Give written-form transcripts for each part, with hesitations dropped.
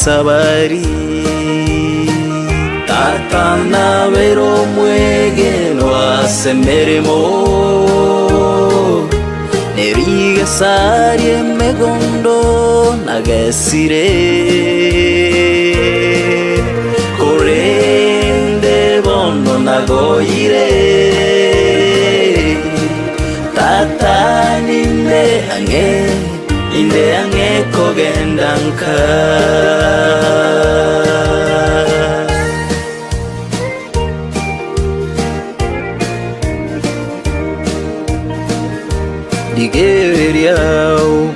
sabari tatana vero mwege no asemeremo neriga sari megondo nagesire korende bono nagoire tata ninde ange kogendanka digeria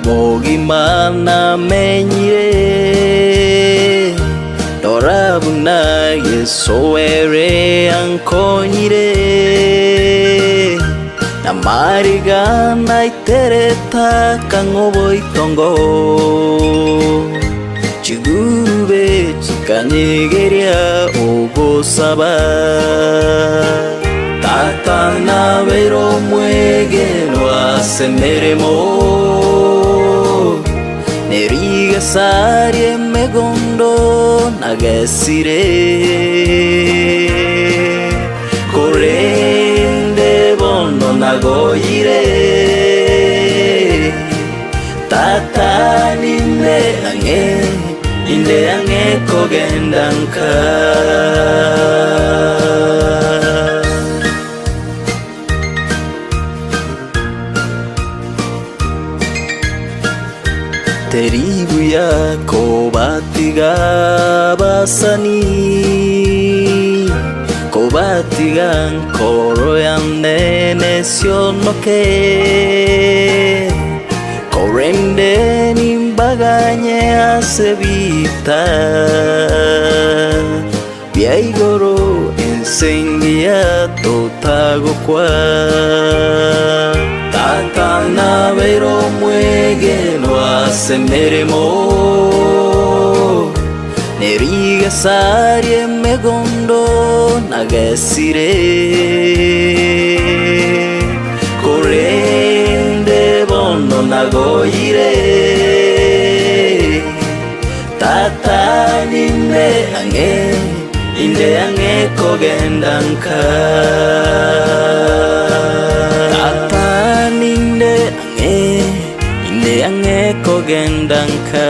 mogimana menyire dorabuna yesoere ankonyire namarigana itereta kangoboitongo chigurube chikanyegeria ogosaba tatana vero mwege no asemeremo neriga sari megondo nagesire korende bono nagoire tata ninde ange kogendanka teribu yako batiga basani kobatigan koro yande nesionoke korende nimbaganye asebita biaigoro ensengia totago kwa tatana vero mwege no asemeremo neriga sari megondo nagesire korende bono nagoire tata ninde ange kogendanka tata ninde ange kogendanka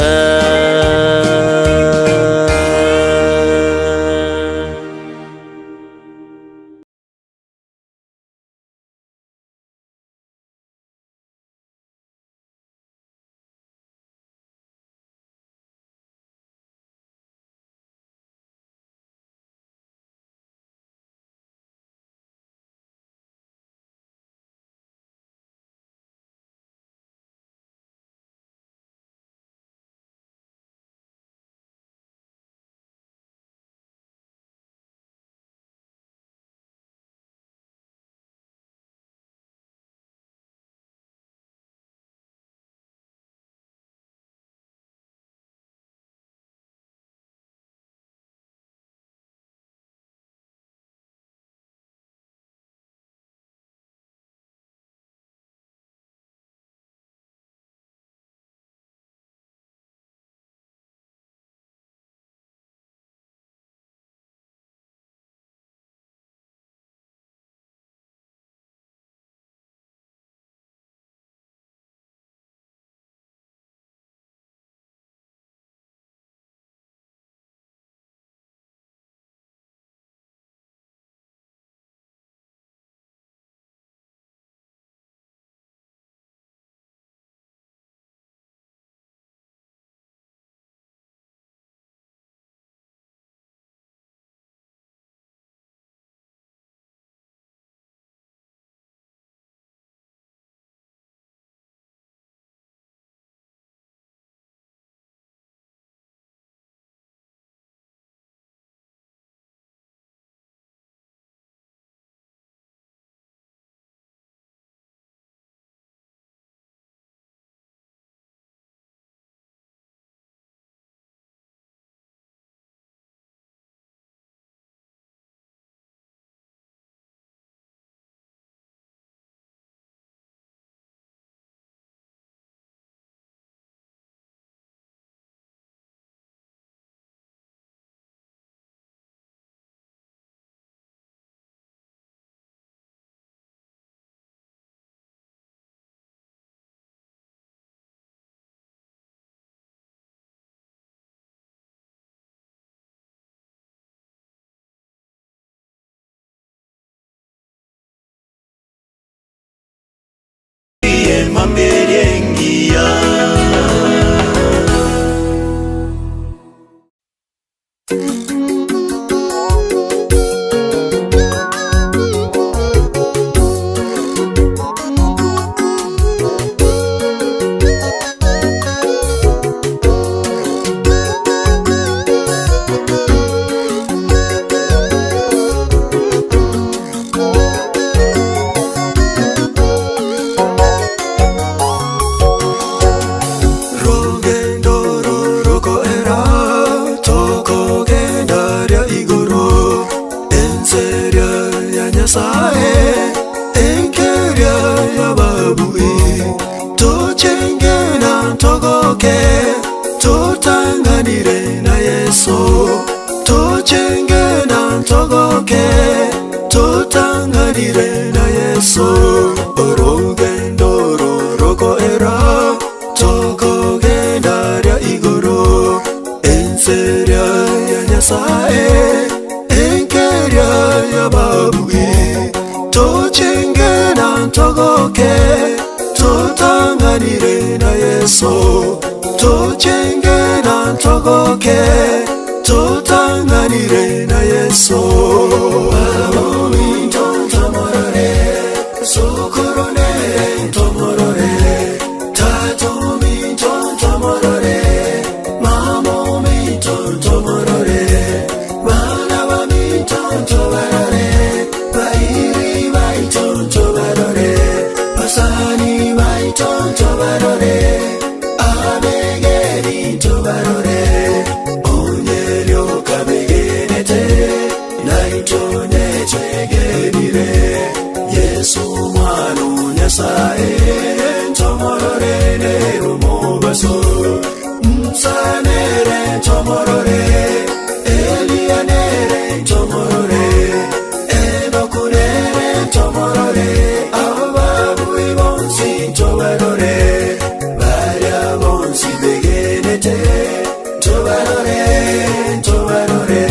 Yesu, tuchenge na ntogoke, tutanganire na Yesu. Urugendo ruroko era, tugogenda rya iguru, enseria ya Nyasaye, enkeria ya babui. Tuchenge na ntogoke, tutanganire na Yesu. Tuchenge na ntogoke, tutanganire na Yesu. Babomi ntomorore, sokorone ntomorore, tatomi ntomorore, mamomi ntomorore, bana bami ntomorore, bairi bai ntomorore, pasani bai ntomorore, abegeri ntomorore, onyelyo kabegenete, naitonye chegenire. Yesu mwanu Nyasaye, ntomorore nerumobaso, msanere ntomorore, elianere ntomorore, enokunere ntomorore, ababui bonsi ntomorore, baria bonsi begenete, ntomorore, ntomorore.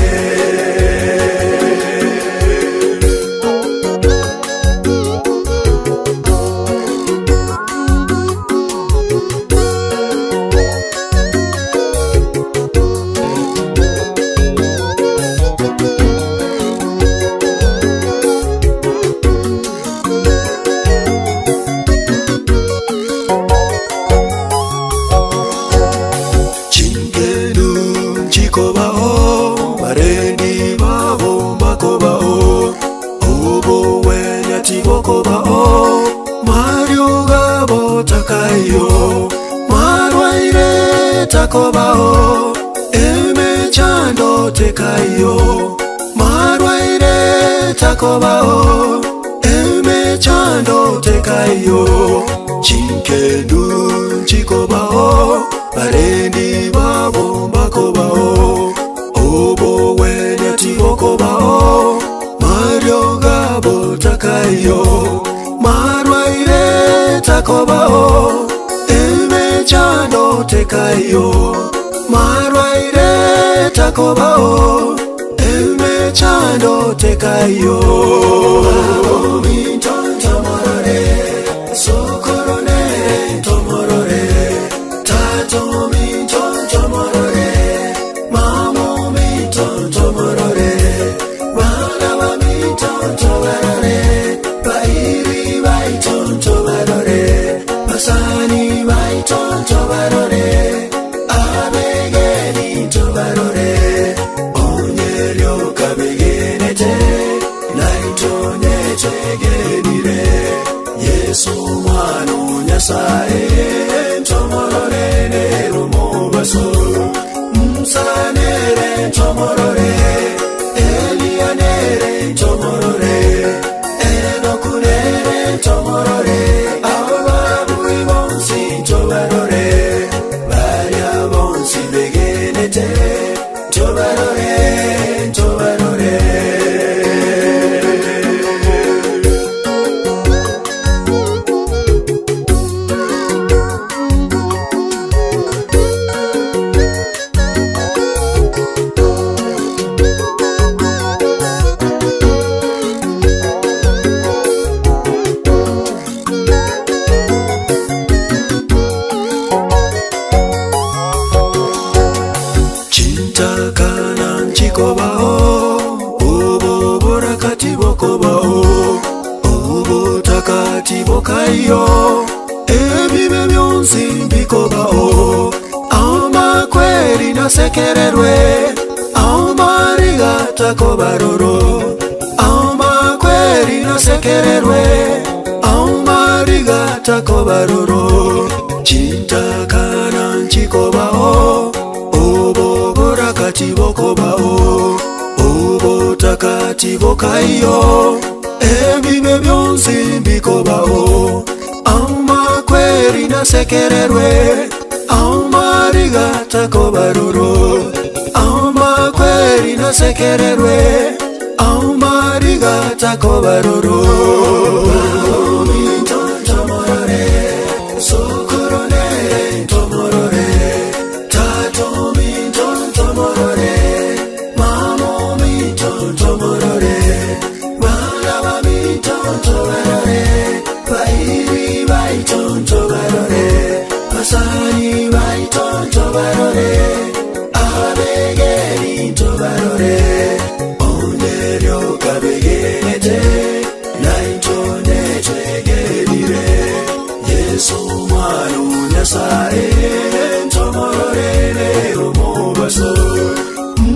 Chikobao, barendi babo makobao, obo wenya tibokobao, mario gabo takayo, marwaire takobao, eme chando tekayo, marwaire takobao, eme chando tekayo. Chinkendu chikobao, barendi babo makobao, obo wenya tibokobao, mario gabo takayo, marwaire takobao, eme chando tekayo, marwaire takobao, eme chando tekayo. Babomi ntomorore, sokorone ntomorore, tatomi ntomorore, mamomi ntomorore, bana bami ntomorore, bairi bai ntomorore, pasani bai ntomorore, abegeri ntomorore, onyelyo kabegenete, naitonye chegenire. Yesu mwanu Nyasaye, ntomorore nerumobaso, msanere ntomorore, elianere ntomorore, enokunere ntomorore, ababui bonsi ntomorore, baria bonsi begenete, ntomorore, ntomorore. Chikobao, ubo borakati bokobao, ubo takati bokayo, ebibe byonsi bikobao, ama kweli nasekererwe, ama rigata kobaroro, ama kweli nasekererwe, ama rigata kobaroro. Chintakana nchikobao, ubo borakati bokobao, ubo takati bokayo, ebibe byonsi bikobao, ama kweli nasekererwe, ama rigata kobaroro, ama basekererwe aumariga takobaroro tomorore sokorone tomorore tato tomorore mamo tomorore bala tomorore bairi tomorore pasani tomorore abegeri tomorore onyerio kabegenete naitone chegedire Yesu mwana nyasaye tomorore lero mobaso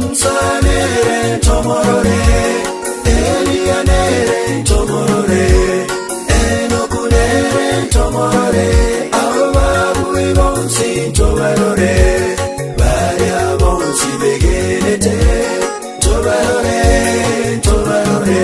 msanere tomorore elianere tomorore enokunere tomorore ababu ibonsi tomorore baria bonsi begenete tomorore tomorore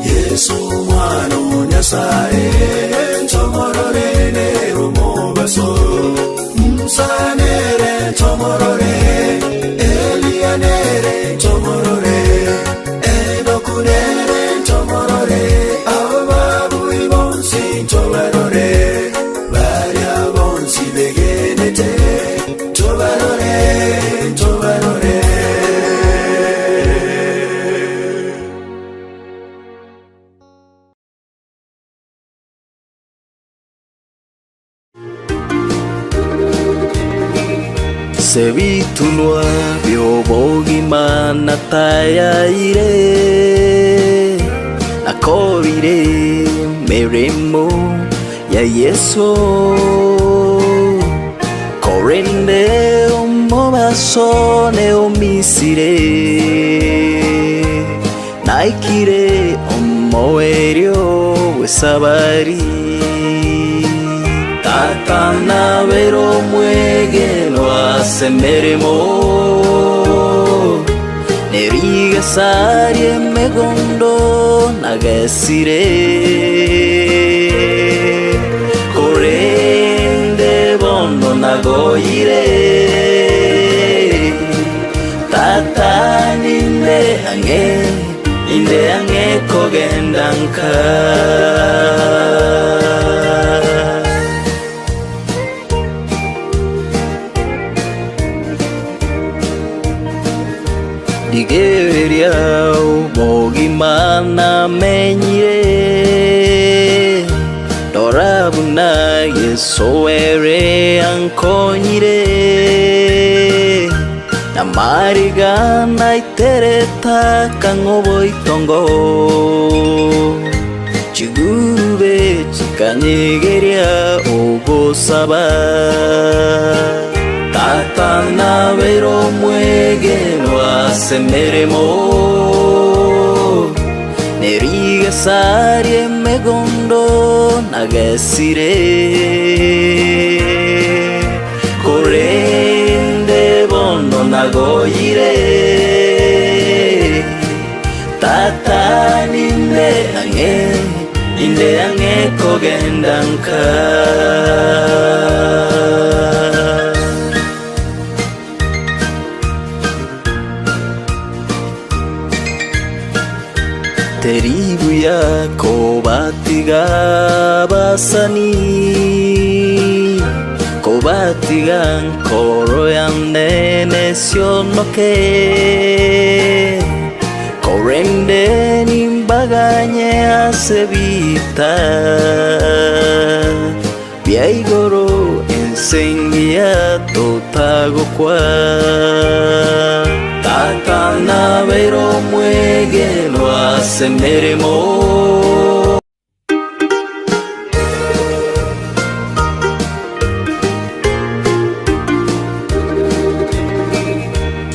Yesu mwana nyasaye tomorore lero mobaso msanere tomorore elianere tomorore enokunere tomorore ababu ibonsi tomorore baria bonsi begenete tomorore tomorore Sebitulwa byobogimana tayaire nakobire meremo ya Yesu korende omobasone omisire naikire omoerio wesabari Tatana vero muegeno asemeremo Neriga sarie megondo nagasire Korende bondo nagoire Tatani inde ange kogendanka Digeria bogimana menyire Dorabuna yesoere ankonyire Namarigana itereta kangoboitongo Chigube chikanyegeria ogosaba Tatana vero muegeno asemeremo Neriga sarie megondo nagasire Korende bondo nagoire Tatani inde ange kogendanka Teribu yako batiga basani Kobatigan koro yande nesionoke Korende se vita Biaigoro ensengia totago kwa Tata na vero muege no asemeremo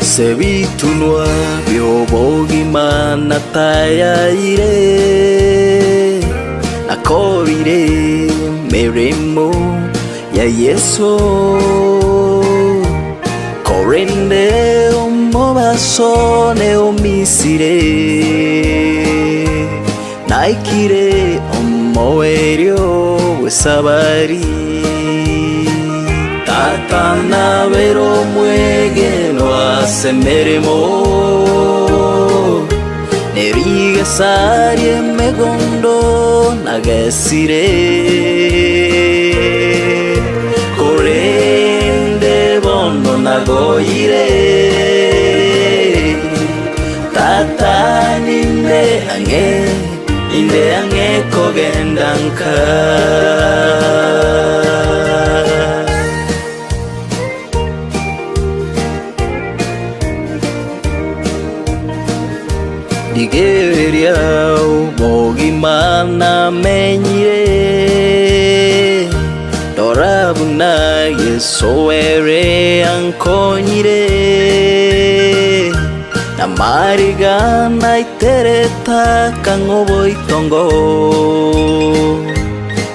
Se bitunwa byobogi mana tayaire Nakobire meremo ya Yesu Korende omobasone omisire Naikire omoerio wesabari Tata na vero muege no asemeremo Neriga sarie megondo nagesire Korende bono nagoire Tata ninde ange kogendanka Digeria bogimana menyire Dorabuna yeso ere ankonyire Namariga naitereta kangoboitongo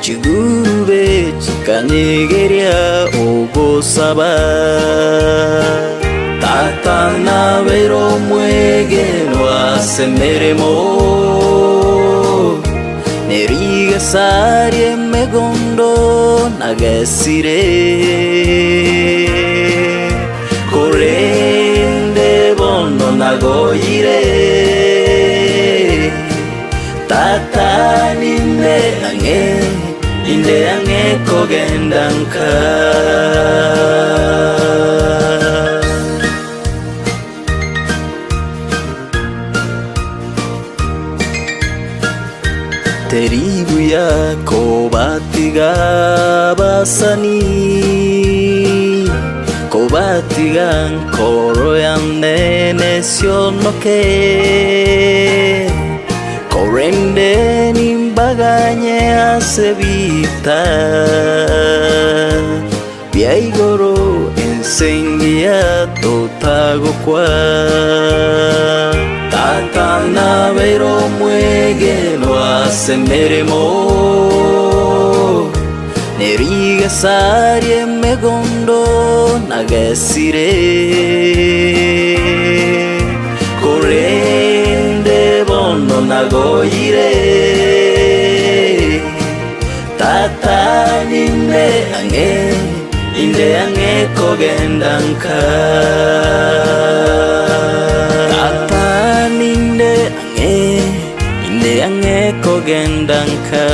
Chigurube chikanyegeria ogosaba Tata na vero muege no asemeremo Neriga sarie megondo nagesire Korende bono nagoire Tata ninde ange kogendanka Teribu yako batiga basani Kobatigan koro yande nesiono ke Korende nimbaganye asebita Biaigoro ensengia totago kwa Tata na vero muege no asemeremo Neriga sarie megondo nagesire Korende bono nagoire Tata ninde ange kogendanka Tata ninde ange kogendanka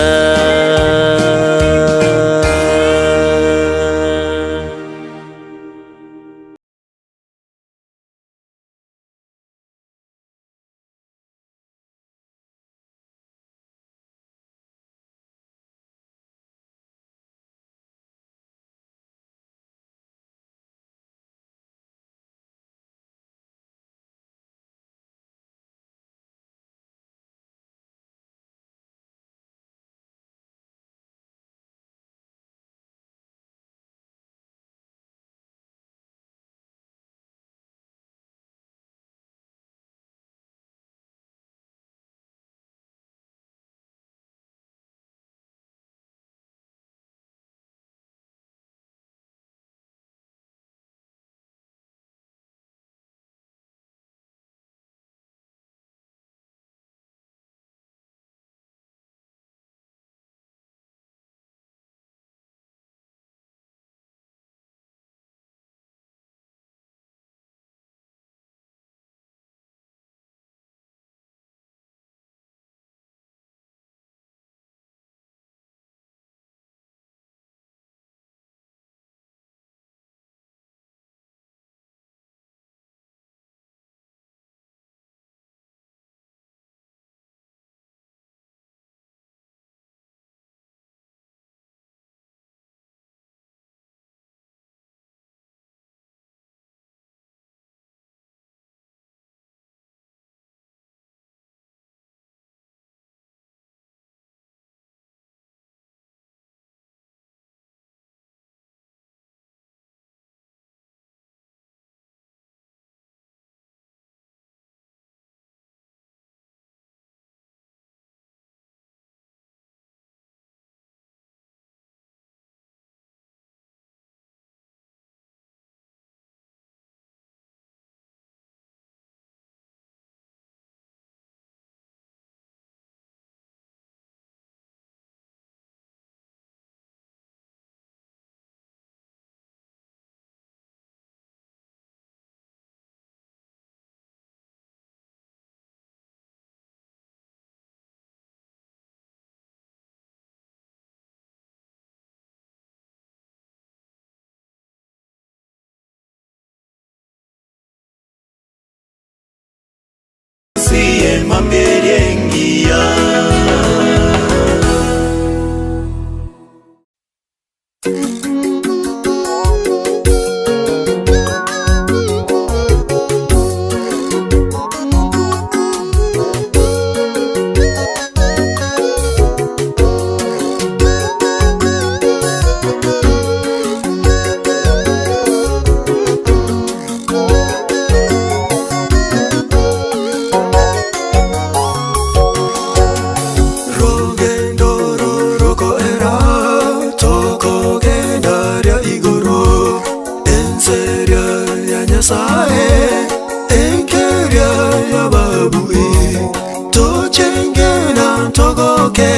ntogoke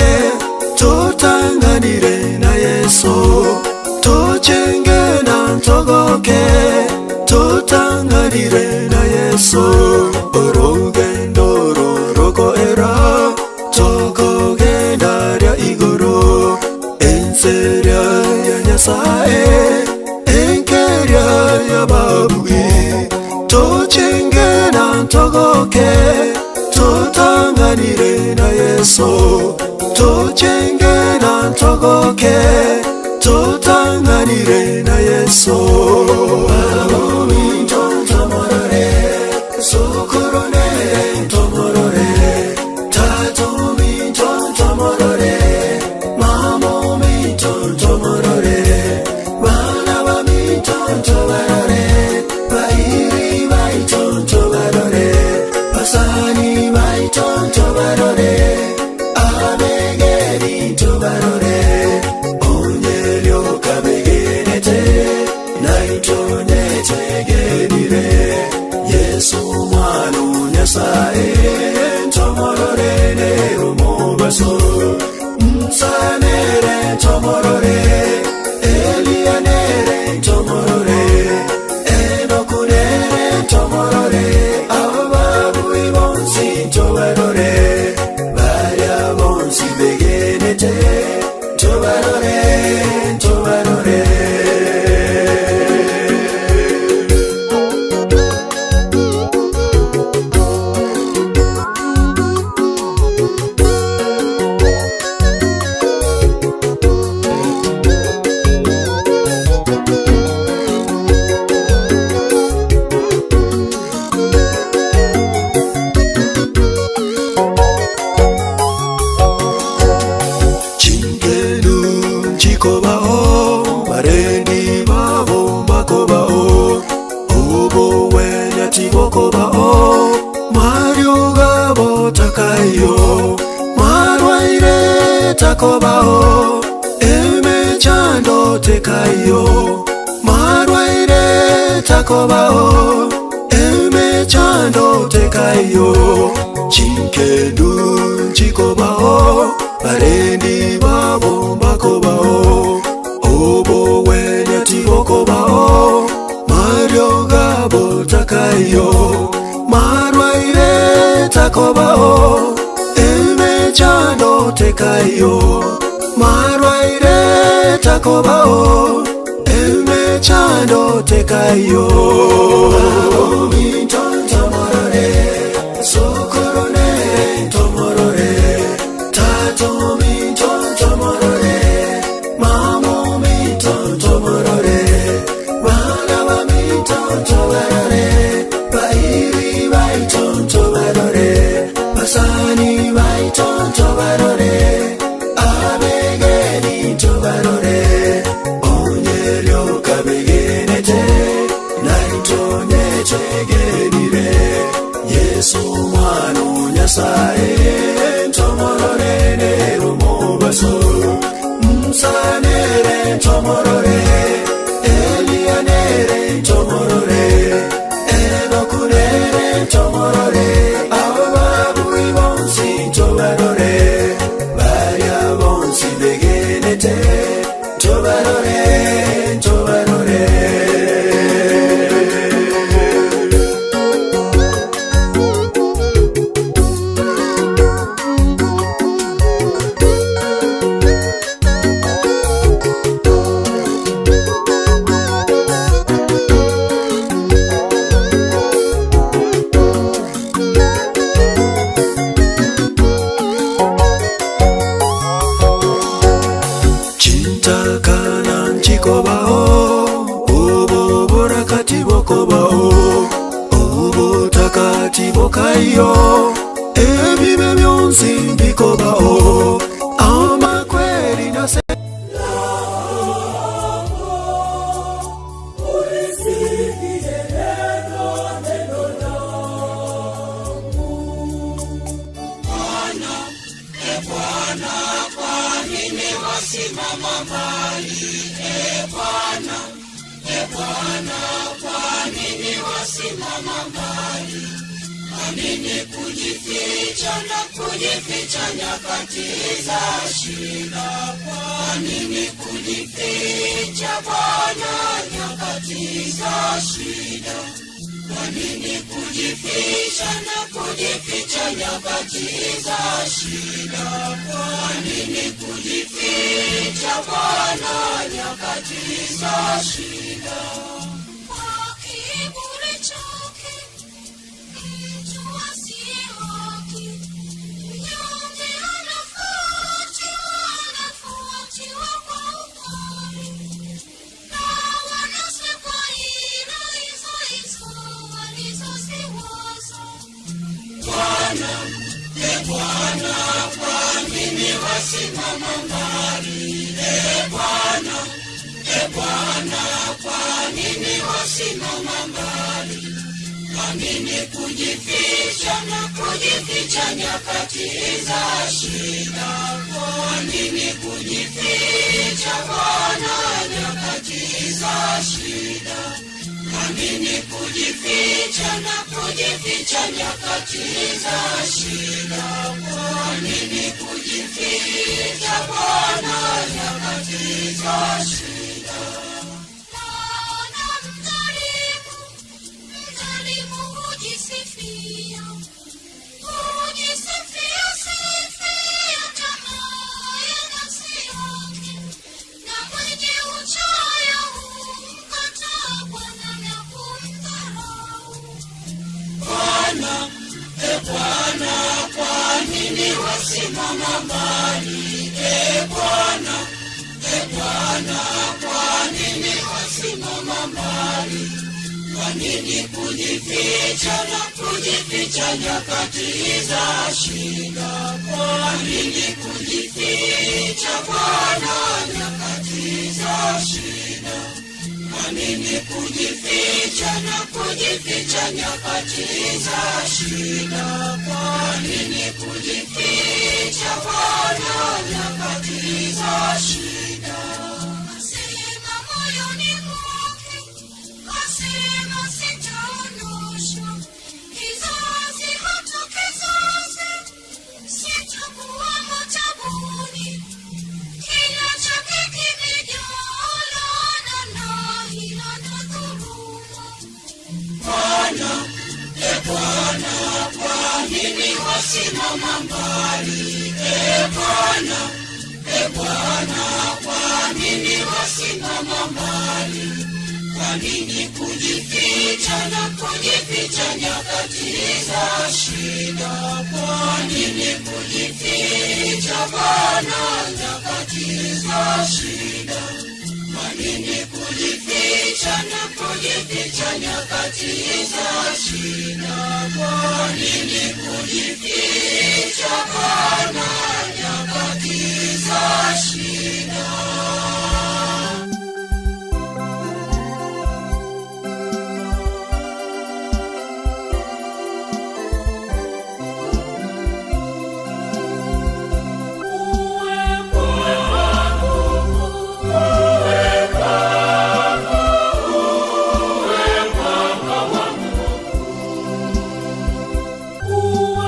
tutanganire na Yesu tuchenge na ntogoke tutanganire na Yesu urugendo ruroko era tokogenda rya iguru enseria ya Nyasaye enkeria ya babui tuchenge na ntogoke tutanganire na Yesu tuchenge na ntogoke tutanganire na Yesu Babomi ntomorore sukurone ntomorore tatomi ntomorore mamomi ntomorore bana bami ntomorore bairi bai ntomorore pasani bai ntomorore abegeri ntomorore onyelyo kabegenete naitone tegenire Yesu mwana Nyasaye ntomorore ne umubaso msanere ntomorore elianere ntomorore enokunere ntomorore ababu ibonsi ntomorore baria bonsi begenete ntomorore ntomorore Chikobao barendi babo makobao obo wenya tibokobao mario gabo takayo marwaire takobao eme chando tekayo marwaire takobao eme chando tekayo chinkedu chikobao barendi babo makobao obo wenya tibokobao mario gabo takayo marwaire takobao eme chando tekayo marwaire takobao eme chando tekayo Babomi ntomorore sokorone ntomorore tatomi ntomorore mamomi ntomorore banabami ntomorore bairi bai ntomorore basani bai ntomorore abegeri ntomorore onyelyo kabegenete naitone tegenire Yesu mwana Nyasaye ntomorore ne umubaso msanere ntomorore elianere ntomorore enokunere ntomorore ababu ibonsi ntomorore baria bonsi begenete ntomorore ntomorore bokayo ebibe byonsi bikobao amakweli na se Simama mbali, Bwana, kwa nini wasimama mbali? Kwa nini kujificha na kujificha nyakati za shida? Kwa nini kujificha Bwana nyakati za shida? Kwa nini kujificha na kujificha nyakati za shida? Kwa nini kujificha Bwana nyakati za shida? Kwa kiburi chake mtu asiye haki, mnyonge anafuatiwa kwa ukali, na wanasekwa ila hizo walizoziwaza. Bwana, Bwana, kwa nini wasimama mbali? Bwana, Bwana, kwa nini wasimama mbali? Kwa nini kujificha na kujificha nyakati za shida? Kwa nini kujificha Bwana nyakati za shida? Kwa nini kujificha na kujificha nyakati za shida? Kwa nini kujificha Bwana nyakati za shida? Naona mdhalimu hujisifia tamaa ya nafsi yake, na mwenye uchoyo humkataa Bwana na kumdharau. Bwana, Bwana, kwa nini wasimama mbali? Bwana, Bwana, kwa nini wasimama mbali? Kwa nini kujificha na kujificha nyakati za shida? Kwa nini kujificha Bwana nyakati za shida? Kwa nini kujificha na kujificha nyakati za shida? Kwa nini kujificha Bwana nyakati za shida? Asema moyoni mwake, asema sitaondoshwa, kizazi hata kizazi sitakuwa matabuni. Kila chake kimejaa laana na hila na dhuluma. Bwana, Bwana, kwa nini wasimama mbali? Bwana, Bwana, kwa nini wasimama mbali? Kwa nini kujificha na kujificha nyakati za shida? Kwa nini kujificha Bwana nyakati za shida? Kwa nini kujificha na kujificha nyakati za shida? Kwa nini kujificha Bwana nyakati za shida? Ooh.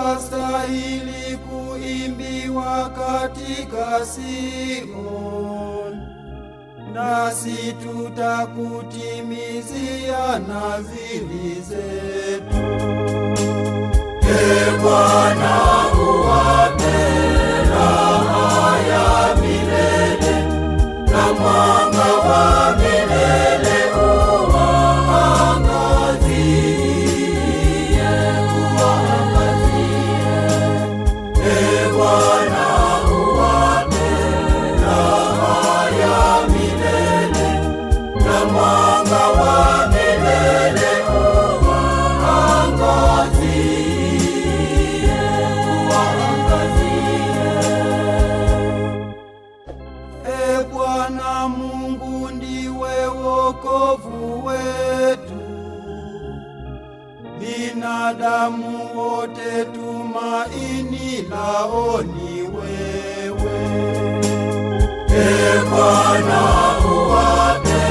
Wastahili kuimbiwa katika Sion, nasi tutakutimizia nadhiri zetu. Ee Bwana, uwape raha ya milele, na mwanga wa milele uwaangazie, uwaangazie. Ee Bwana, uwape raha ya milele, na mwanga wa milele uwaangazie. E Bwana Mungu, ndiwe wokovu wetu, binadamu wote tumaini lao ni wewe. Ee Bwana, uwape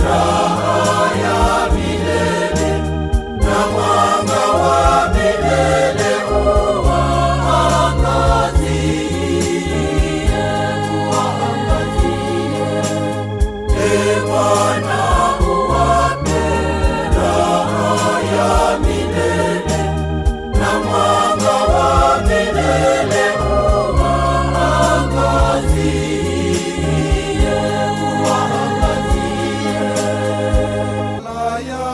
raha ya milele, na mwanga wa milele uwaangazie, uwaangazie. Ee Bwana, uwape raha ya milele, na mwanga wa milele uwaangazie, uwaangazie. Laya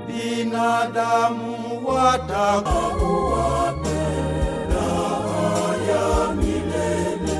binadamu watakuwape raha ya milele.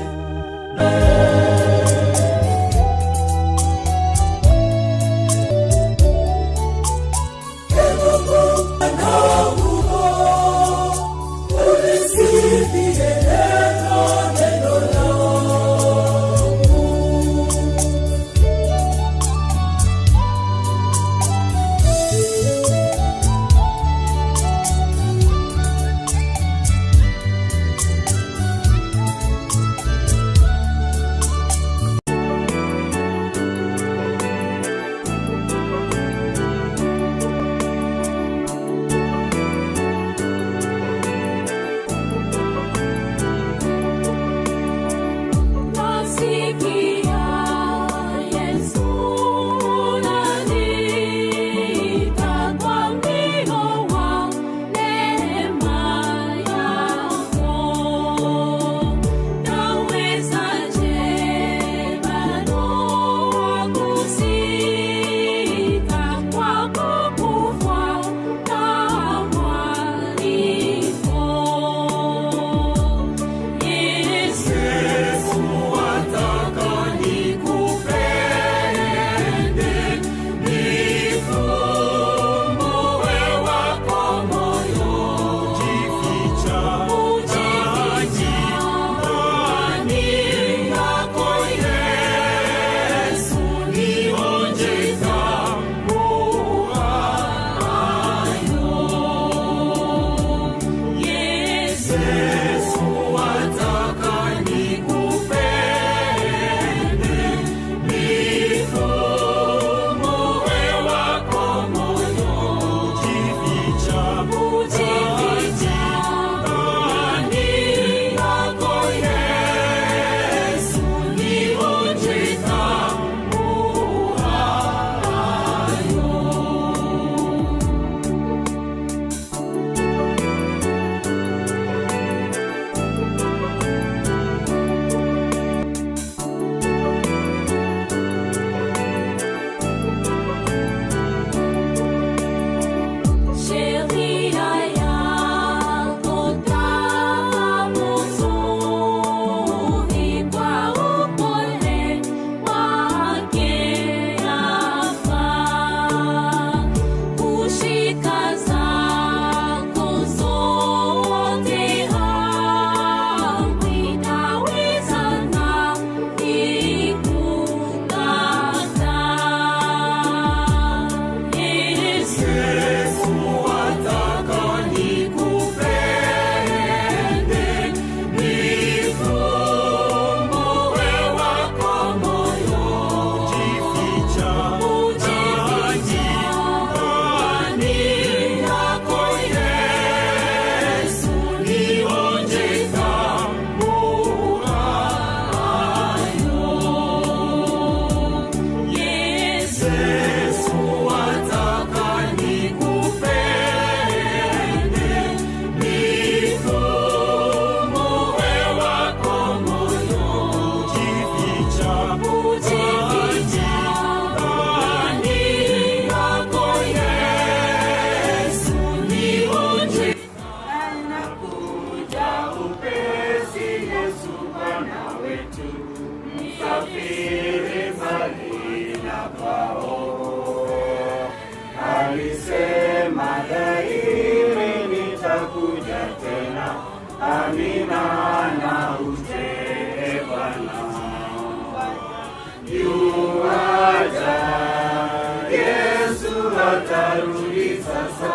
atarudi sasa,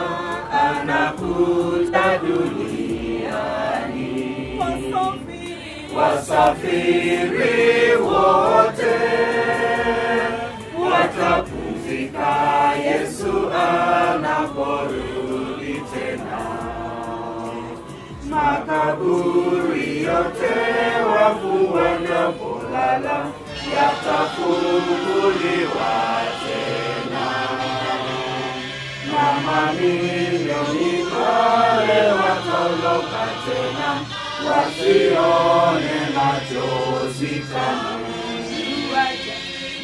anakuja duniani. Wasafiri wote watapumzika Yesu anaporudi tena. Makaburi yote wafu wanapolala yatafunguliwa tena, na mamilioni wale wataondoka tena, wasione machozi tena.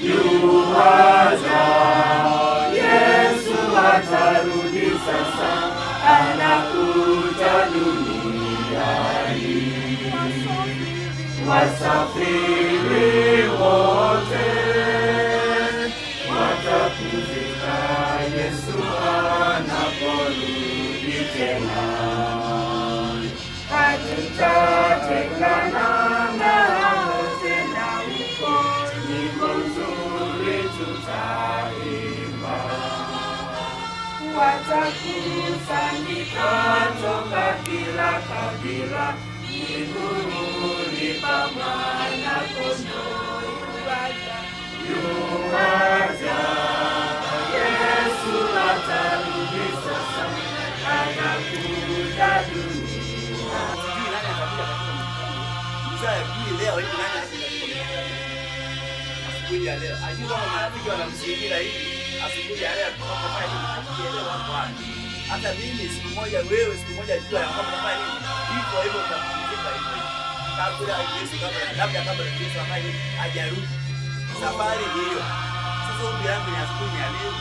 Yuaja, Yesu atarudi sasa, anakuja duniani. Wasafiri wote watapumzika Yesu anaporudi tena. Hatutatengana nao tena huko, nyimbo nzuri tutaimba. Watakusanyika toka kila kabila, mbinguni pa Mwana-Kondoo. Yuaja, Yesu atarudi sasa, anakuja duniani. Hata mimi siku moja, wewe siku moja, jua ya kwamba nafanya nini. Hivyo hivyo tunapumzika hivyo. Kabla Yesu labda kabla Yesu ambaye hajarudi. Safari hiyo. Sasa ombi yangu ni asubuhi ya leo.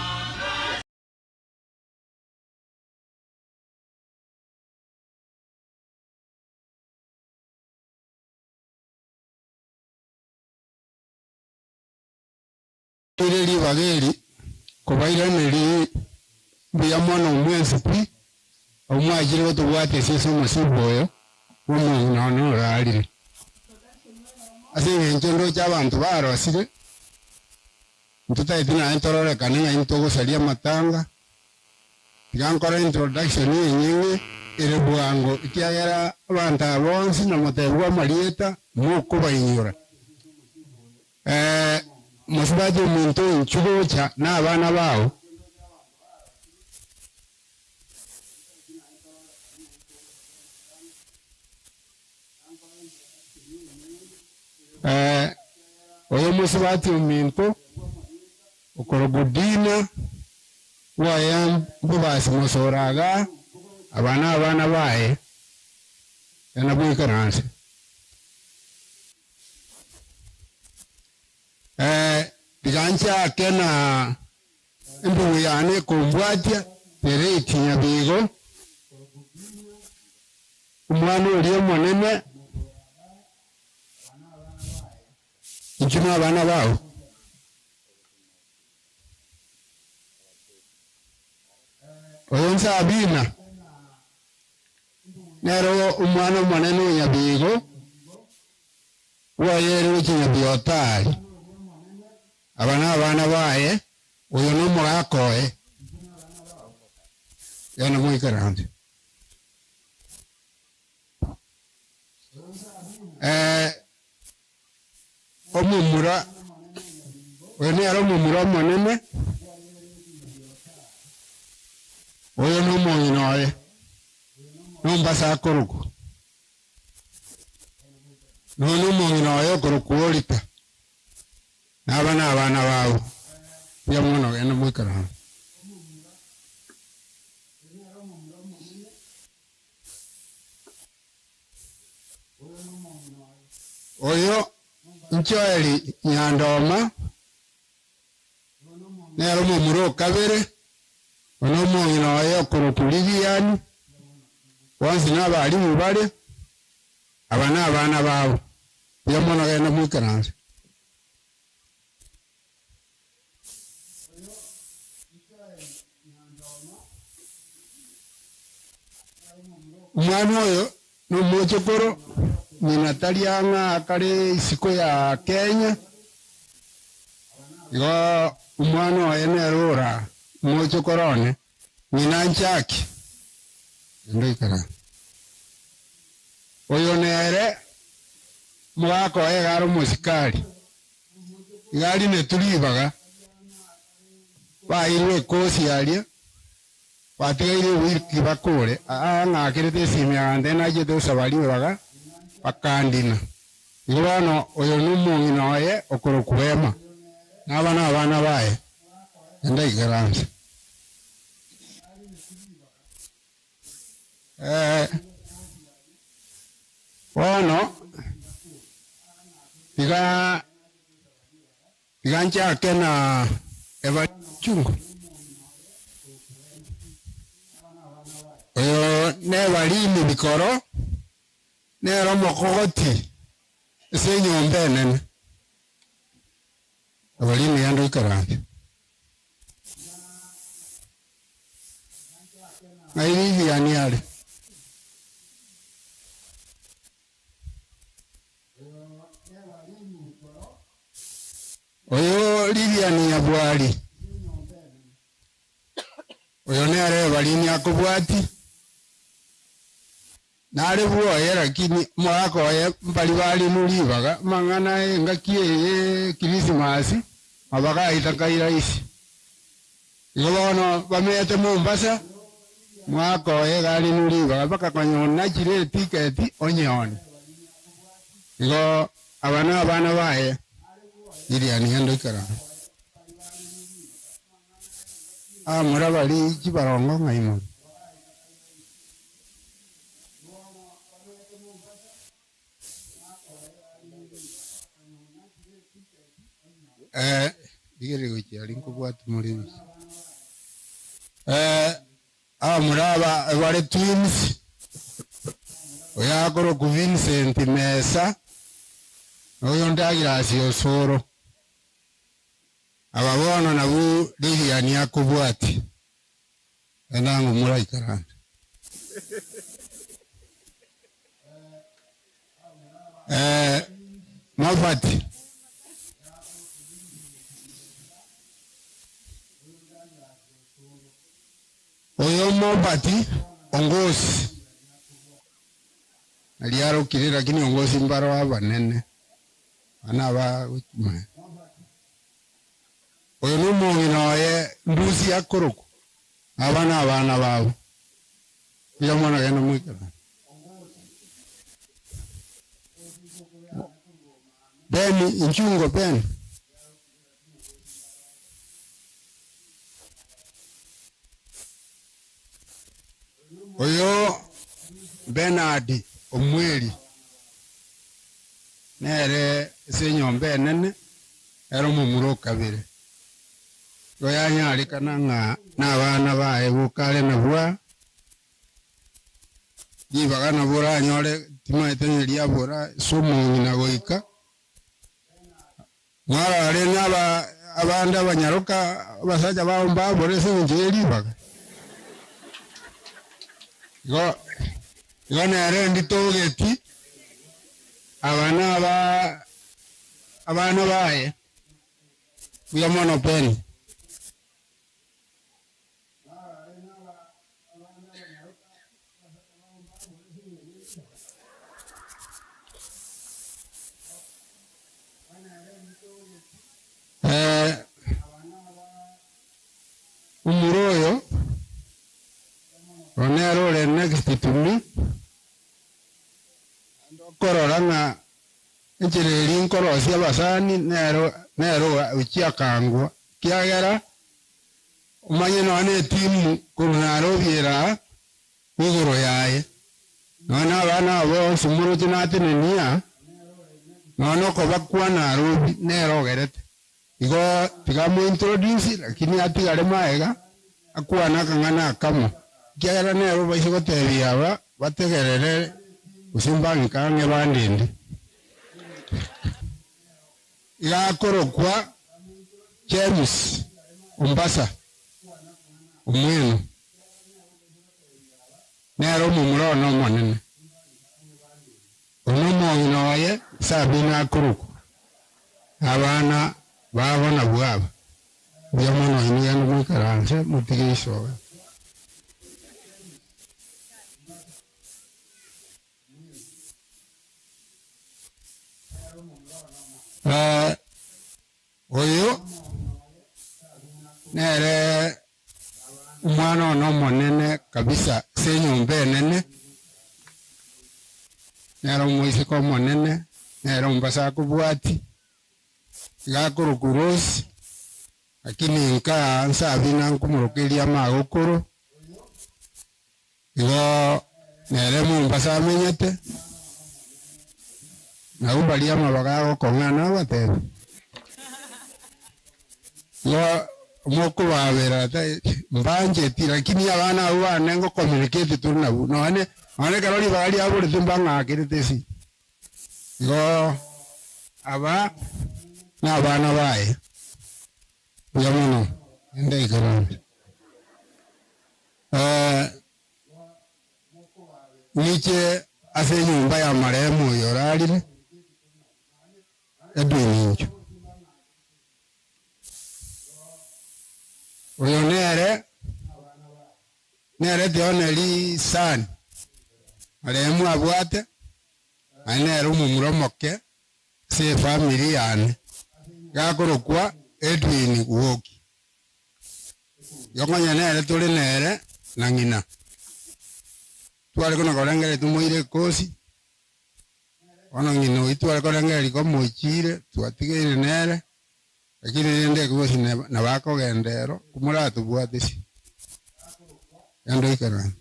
Ili bageri kubairane bya mwana umwenzi pi omwajire otubwate sisi musiboyo umuntu noralire asinge njondo cy'abantu barosire ntutayitina ntororeka ninga intogosalia matanga igankora introduction yenyingi ere bwango ikiagera abantu abonsi na mutebwa marieta mukubayinyura musibati omuntu nchugocha n'abana bawo oyo musibati omuntu okorogudina waya bubasi musoraga abana bae yana bwikaranse digancha kena mbu yane kumbwatia tere tinya bigo umwana uriye monene ikina abana bawo oyonsa abina nero umwana monene nyabigo wayere kinya biotari abana bae uyo no murakoe yana muikarande omumura wene ara omumura monene uyo no moyinoe nombasa koruko no moyinoe koruko olita abana bawo ya mwana yana muikarande oyo nchoeli nyandoma nero mumuro kabere ono mongino oyo kurukuligiani wansi n'abali mubale abana bawo ya mwana yana muikarande umwana oyo n'umuchokoro ninatalianga akare isiko ya Kenya igo umwana oyo nerura mocho korone nyina nchaki ndo ikara oyo nere mwako egaro musikali gari ne tulibaga bairwe kosi alia bateire wiki bakore ngakirete simya ndena jeto sabali baga bakandina ngobano oyo numungi noye okoro kuema abana baye enda igaranza ono igancha kena eba chungu oyo ne balimi bikoro ne romo kogoti ese nyombe nene balimi yando ikaranga aivi aniale oyo Lilian ya bwali oyo nere balini akubwati nale buoye lakini mwako ye mbali bali mulibaga mangana ngakie Christmas abaga itakaira isi ngono bamete Mombasa mwako ye gali mulibaga baka kanyona chire ticket onyone ngo abana bae Lilian yando ikara murabali kibarongo ngaimo digere gochi alinko bwatu mulibi muraba wale twins oyakoro ku Vincent Mesa oyo ndagira asio soro ababono nabu Lilian yakubwati enango mura ikaranda mafati oyo mobati ongosi aliaro kire lakini ongosi mbaro abanene anaba utuma oyo numungi noye mbuzi yakoroku abana babo yamona gena mwikara beni inchungo beni oyo Bernard omweli nere senyombe nene ero mumuro kabire goyanya alikana nga nabana bae bukale na bwa dibaga na bura nyole timaetenyelia bura sumu na goika mwara ale naba abanda banyaruka basaja baomba bore se njeri baga go nere ndito geti abana bae uya mono peni umuroyo onero le next to me korora nga enjere linkoro sia basani nero uchiakangwa kiagera umanye no ane timu kunaro biera igoro yaye nona bana bo sumuro tinate nenia nono ko bakwana ro nero gerete igo tigamu introduce lakini atigare maega akwana kangana kamo kiagera nero baisiko tebia bategerere usimbangi kange bandindi igakorokwa James Umbasa umwenu nero mumurono monene onomongi noye sabina kuruku abana babona bwaba Yamono ini yang mukaranse mutige isoga. Oyo nere umwana no monene kabisa senyumbe nene nere umuisi ko monene nere umbasa kubwati gakurukurusi lakini nka ansabi nankumurukiria magukuru igo nere mumbasa amenyete na ubalia mabaga gukong'ana batebe yo moko babera mbanjeti lakini abana abo bane ngo communicate turi nabo none karori bari abo rimbanga kiritesi yo aba na bana bae yamuno ende ikarani niche ase nyumba ya marehemu yorarire edwinjo oyo nere tioneri sani marehemu abwate anere umumuro moke se family yane gakorokwa Edwin Woki yokonya nere turi nere na ngina twari kuna korengere tumuire kosi ono ngino itwari korengere ko mochire twatigire nere lakini nende kosi na bako gendero kumura tubwatisi yando ikana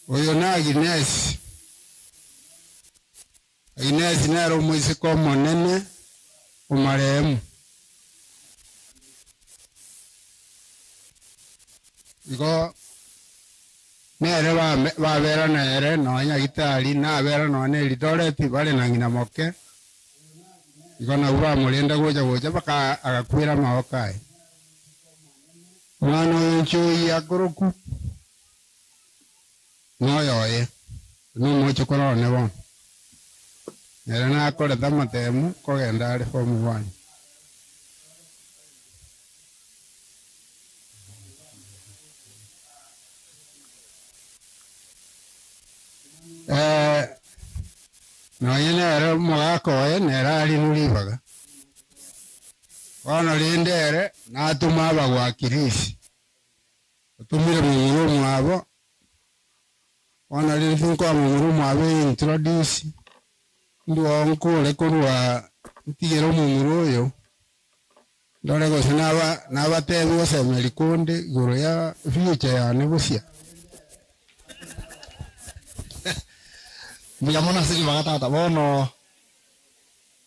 oyo na Agnes nero mwisi ko monene umarehemu igo nere babera nere nonya gitari nabera none litoreti bale na ngina moke igo na uba mulinda goja baka agakwira maokai mwana wenchu yakuruku noyoye numocho korone bon nere na akore tamatemu kogenda ari form 1 noye nere mugakoye nere ari nuribaga wana lindere natuma abagwakirisi utumire mumuru mwabo wana linfunko mumuru mwabo introduce ndo onkole kurwa ntigero mumuru yo ndore go naba tebu semeli konde goro ya future ya nebusia muyamona siri bagata bono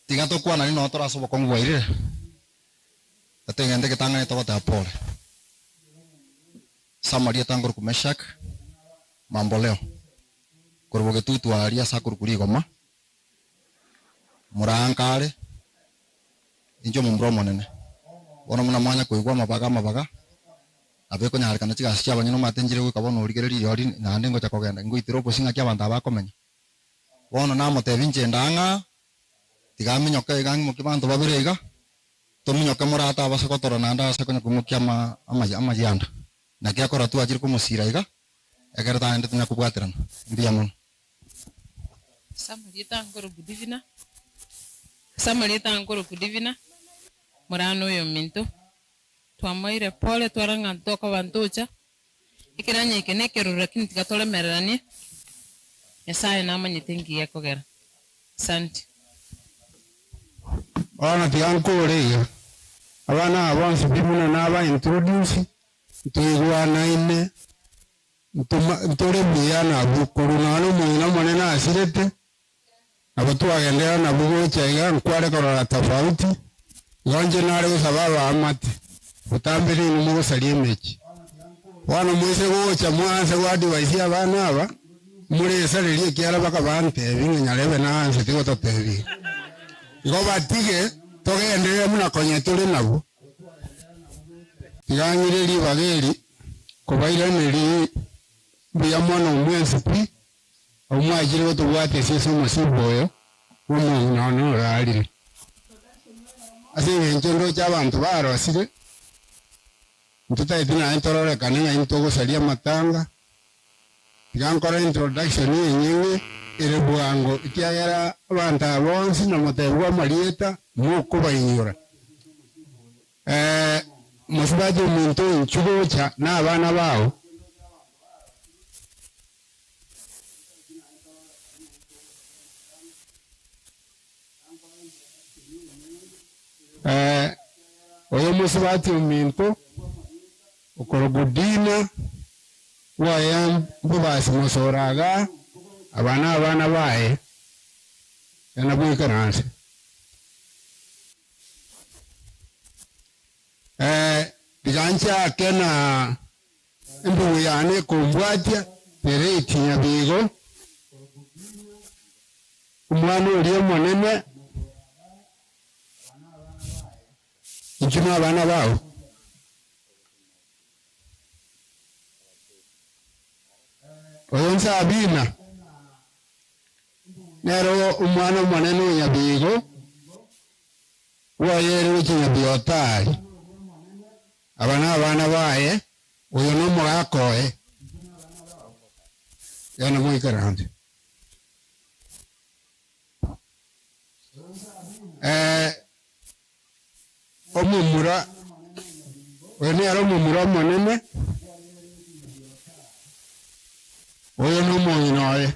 tigato kwa nani no tora sobo kongwaire atengende ketanga to bata pole samaria tangor kumeshak mamboleo kurboge tutu aria sakurukuri goma murankare injo mumbro monene bono muna mwanya kuigwa mabaga abeko nyarika na tiga cia banyino matenjire gukabona urigereri yori na ndengo cha kogenda ngwitiro posinga kya banda bakomenya bono na motevinje ndanga tiga minyoka igangi mukibantu babirega tominyoka murata abasekotora nanda asekonya kumukia amajanda na kya kora tu ajiri kumusira iga egerta ende tunya kubwatirana ndiya mun Samarieta ngoro kudivina murano yo minto twamaire pole twaranga ntoka bantucha ikiranye ikenekero lakini tikatole merani Yesaya namanyitengi yakogera santi ona tiankore abana abonse bimuna naba introduce tuyigwana ine ntore biyana bukoruna no muna monena asirete abatwagendera na bugo chaiga nkware korora tofauti yonje nare usababa amati utambiri numugo salimechi wana mwese gocha mwanse wadi waisia abana aba muri esalerie kiara baka bante binge nyarebe nanse tigo totebi igo batige togendere muna konye tuli nabo tigangire libageri kubaira neri Mbia mwana umwensi pi. Umwajiri watu wate sisi masiboyo. Umu ralire. Asing enchondo chabantu barosire. Ntutaitina entorore kanena intogo salia matanga. Tigankora introduction yenyewe ere bwango ikiagera abantu abonsi na motebwa marieta mukuba inyura. Musibadi umuntu inchugocha na abana bawo. Oyo musibati umuntu ukorogudina waya mbubasi musoraga abana bae yana bwikaranse digancha kena mbu yane kumbwatia pereti ya bigo umwana uriyo monene inchuma abana bawo oyonsa abina nero umwana monene nyabigo wayere w'ikinyabiotari abana baye uyu no murakoe yana muikarande omumura uyu ni ari omumura monene uyu no munyinoye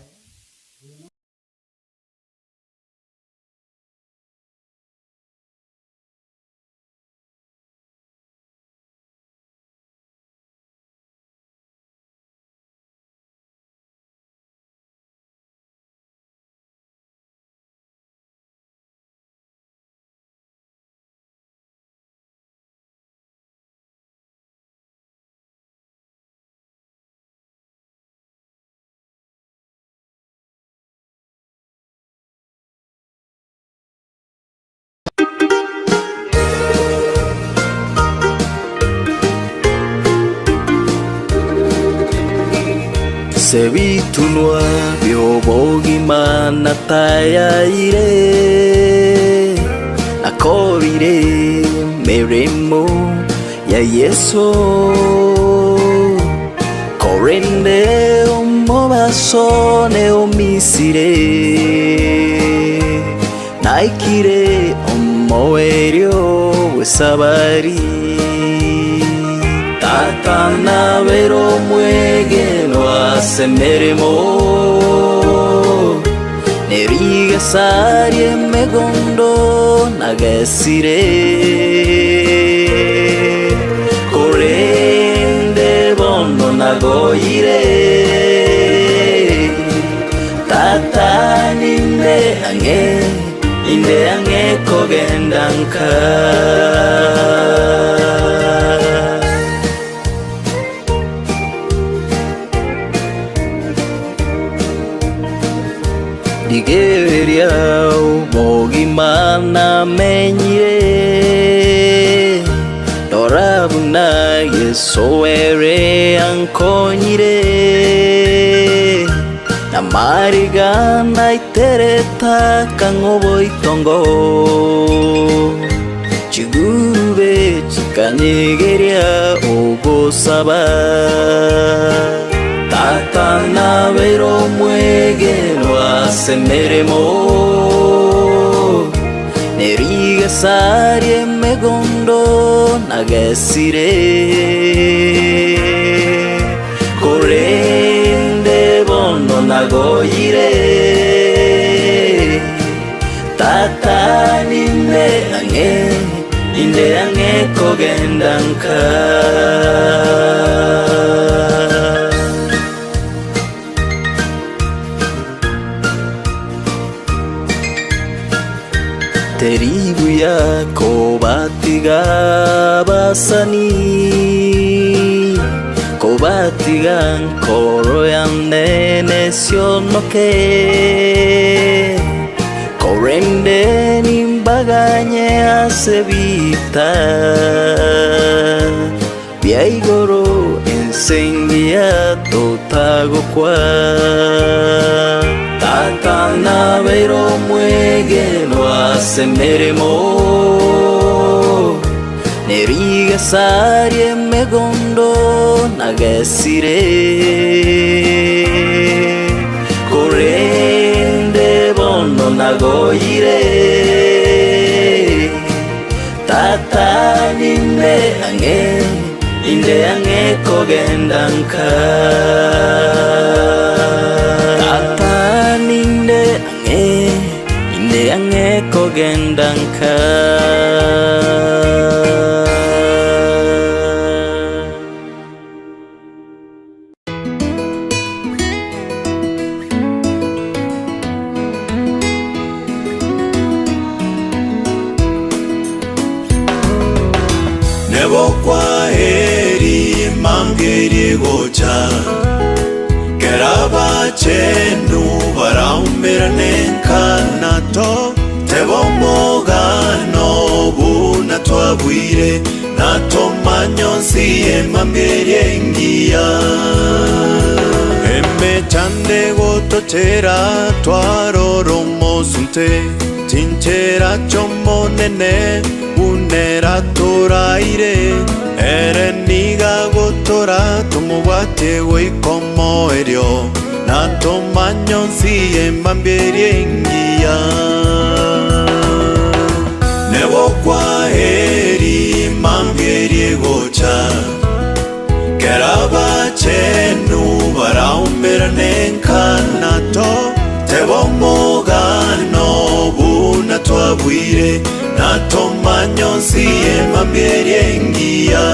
Sebitunwa byobogimana tayaire akobire meremo ya Yesu korende omobasone omisire naikire omoerio wesabari Tatana vero mwegelo asemeremo Neriga sarie megondo nagesire Korende bondo nagoire Tata ninde ange kogendanka Digeria mogimana menyire Dorabuna Yesu ere ankonyire Namarigana itereta kangobo itongo Chigurube chikanyegeria ogosaba Tatana vero mwegelo asemeremo Neriga sarie megondo nagesire Korende bondo nagoire Tata ninde ange kogendanka Teribu yako batiga basani Kobatiga nkoro yande nesionoke Korende nimbaganye asebita Biaigoro ensengia tutagukwa tata na beiro mwege nwase mirimo neriga sarie megondo nagesire korende bono nagoire tata ninde ange kogendanka tata ninde ange kogendanka gocha keraba chenu baraumira nenkanato tebo mogano buna twabwire natomanyosi emambere ngia emme chande gototera twaroromosunte tinchera chomonene unera toraire ereniga gotora tumubate goikomo erio natomanyonsi embambere ngia nebo kwa heri mambere gocha keraba chenu baraumira nenkanato tebo mogano buna twabwire natomanyonsi emambere ngia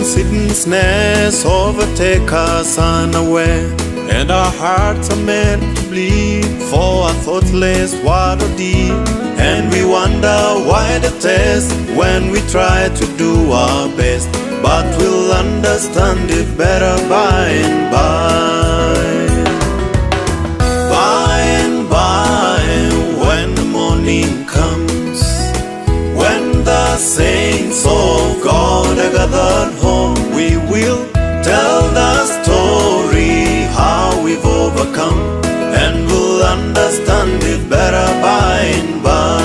Sickness overtake us unaware, and our hearts are meant to bleed for a thoughtless word or deed. And we wonder why the test when we try to do our best, but we'll understand it better by and by. By and by, when the morning comes, when the saints of God are gathered home, we will tell the story how we've overcome, and we'll understand it better by and by.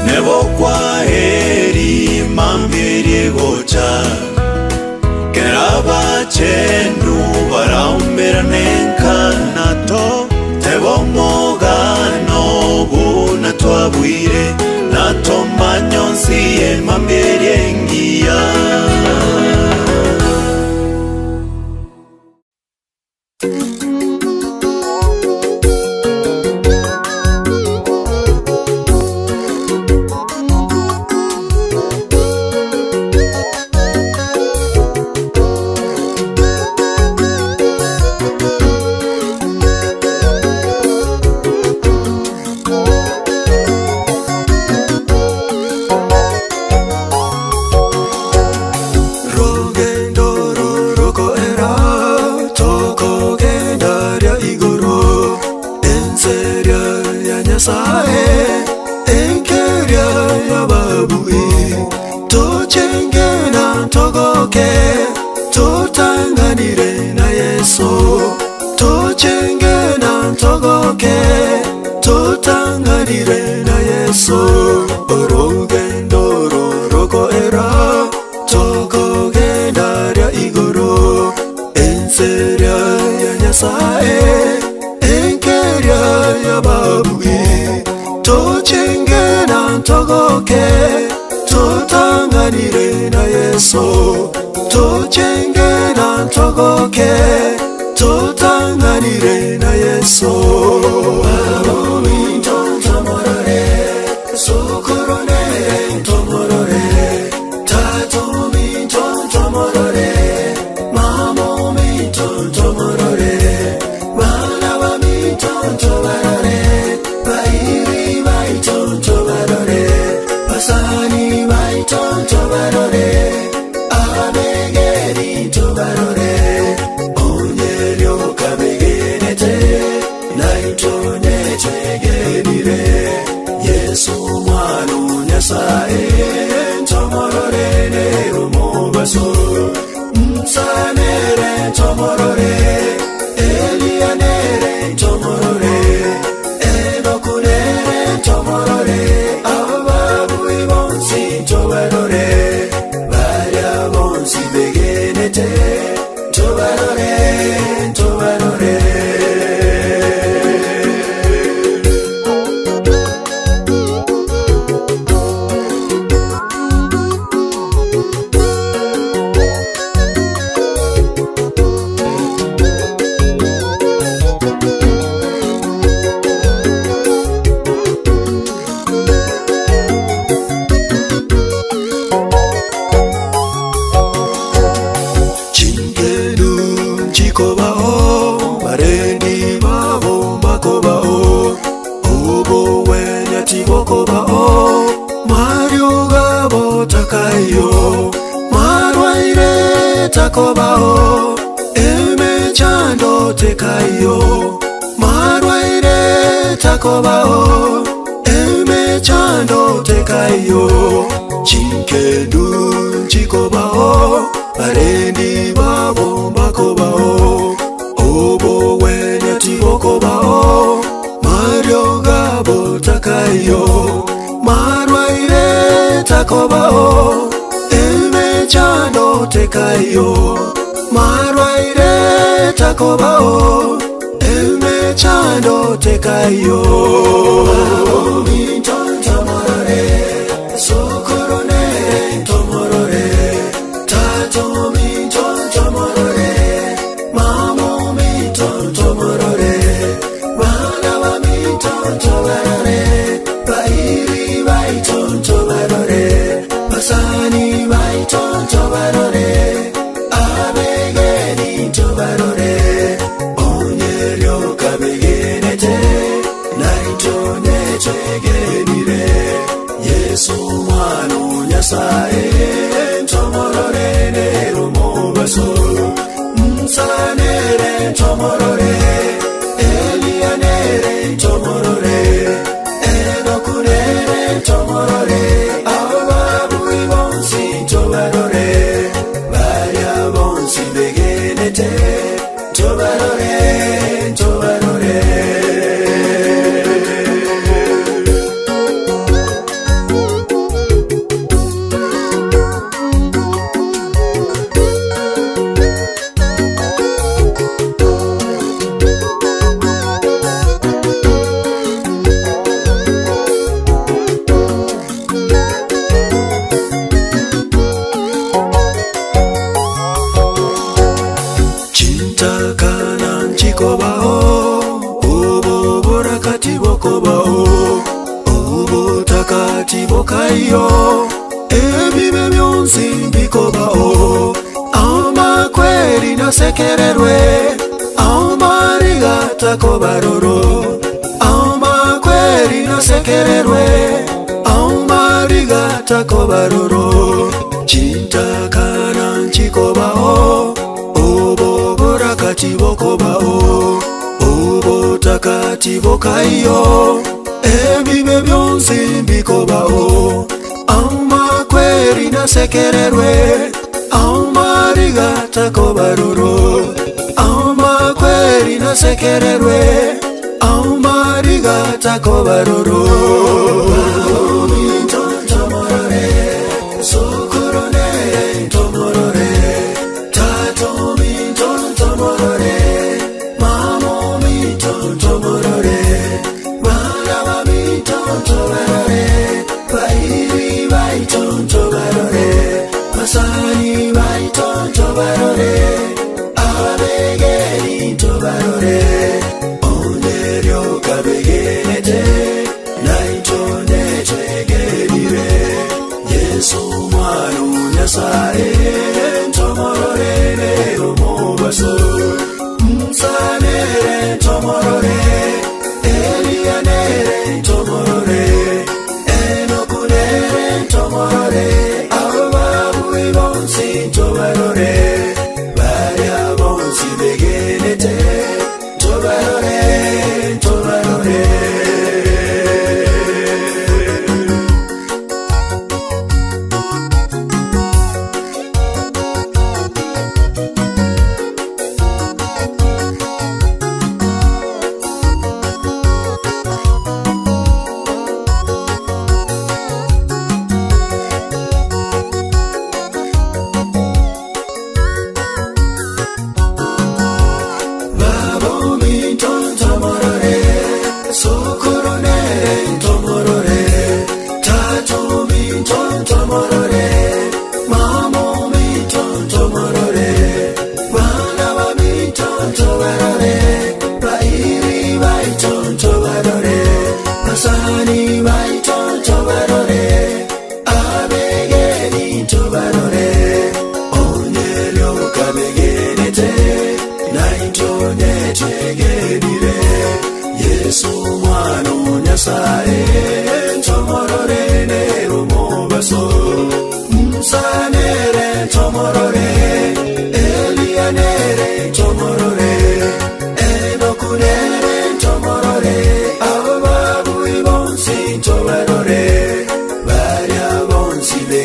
Nebo kwa heri mambiri gocha keraba chenu baraumira nenkanato tebo mogano buna twabwire natomanyonsi emambere ngia. Mama, ntomorore nerumo baso msanere ntomorore elianere ntomorore enokunere ntomorore ababuyi bonsi ntobarore barya bonsi begenete ntobarore ntobarore. Takobao eme chando tekayo marwaire takobao eme chando tekayo chinkenu chikobao arendi babo bakobao obo wenya tibokobao mario gabo takayo marwaire takobao chando tekayo marwaire takobao eme chando tekayo minton tomorore sokorone tomorore tato minton tomorore mamo minton tomorore manawa minton tomorore bairi baiton tomorore basani baiton tobarore abegeni tobarore onyerio kabegenete naitone twegenire Yesu mwana nyasaye tomorore nerumo baso msanere tomorore elianere tomorore enokunere tomorore tobarore varia bonsi begenete tobarore tobarore. Bokayo ebibe byonsi bikobao ama kweli nasekererwe amariga takobaroro ama kweli nasekererwe amariga takobaroro chintakana nchikobao obo borakati bokobao obo takati bokayo ebibe byonsi bikobao ama kweli nasekererwe amariga takobaroro ama kweli nasekererwe amariga takobaroro minton tomorore sokorone tomorore tato minton tomorore mamo minton tomorore tobarore bairi baiton tobarore masani baiton tobarore abegeni tobarore onerio kabegenete naitone twegenire Yesu mwana nyasaye tomorore nerumo baso msanere tomorore elianere tomorore enokunere tomorore ababuyi bonsi tobarore baria bonsi begenete tobarore tobarore.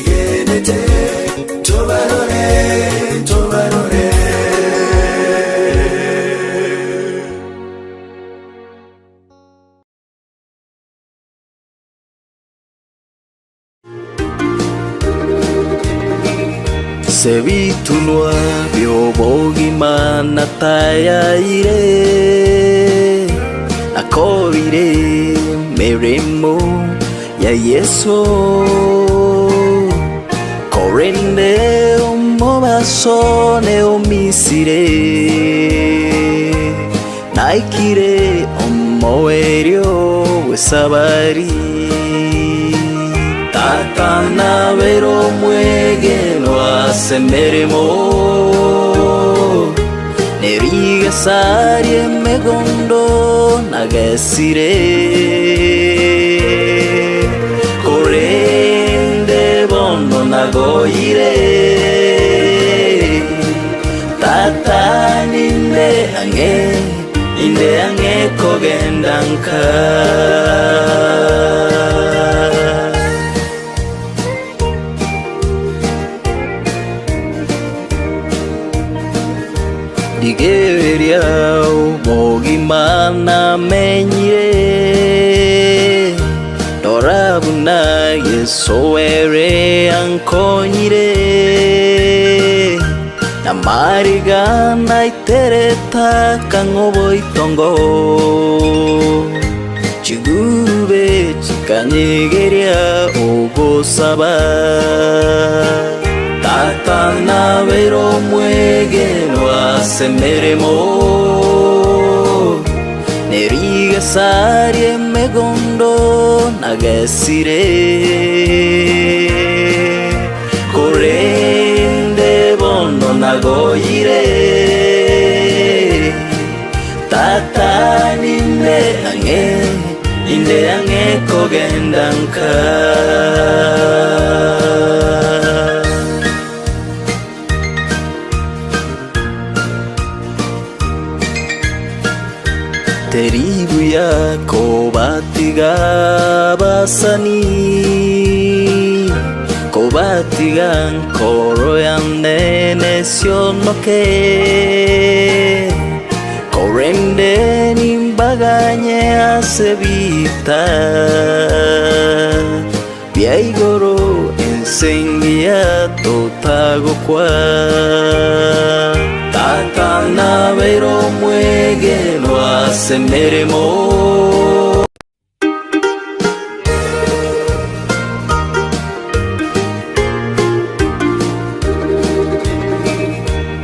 begenete tobarore tobarore Sebitulwa byobogi mana tayaire akobire meremo ya Yesu korende omobasone omisire naikire omoerio wesabari Tatana vero mwegeno asemeremo Neriga sarie megondo nagesire Korende bondo nagoire Tatani inde ange kogendanka Digeria bogimana menyire Dorabuna yesoere ankonyire Namarigana itereta kangobo itongo Chigube chikanyegeria ogosaba Tatana vero mwegeno asemeremo Neriga sarie megondo nagesire Korende bondo nagoire Tatani inde ange kogendanka Teribu yako batiga basani Kobatigan koro yandene sionoke Korende nimbaganye asebita Biaigoro ensengia totago kwa Tatana vero mwegeno asemeremo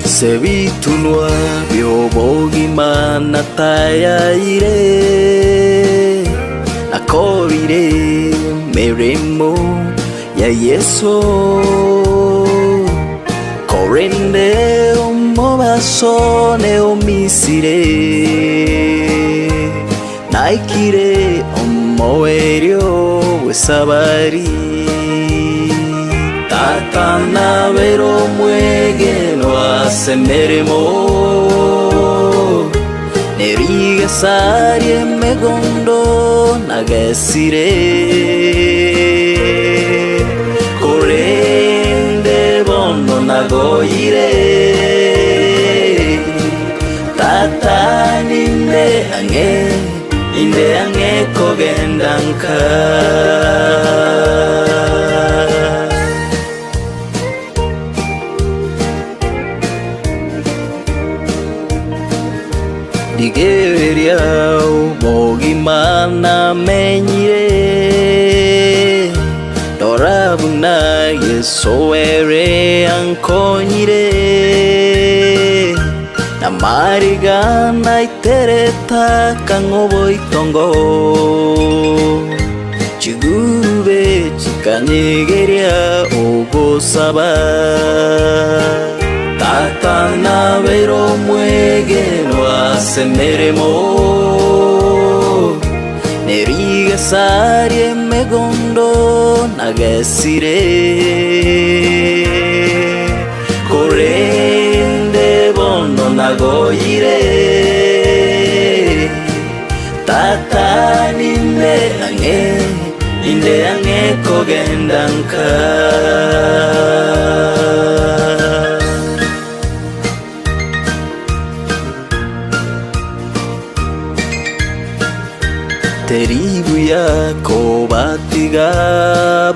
Sebitulwa byobogi mana tayaire akobire meremo ya Yesu korende omobasone omisire naikire omoerio wesabari Tatana vero mwegeno asemeremo Neriga sarie megondo nagesire Korende bondo nagoire Tatani inde ange kogendanka Digeria bogimana menyire Dorabuna yesoere ankonyire Namarigana itereta kangobo itongo Chigube chikanyegeria ogosaba Tatana vero mwegeno asemeremo Neriga sarie megondo nagesire Korende bondo nagoire Tatani inde ang'eko gendanka. Teribu yako batiga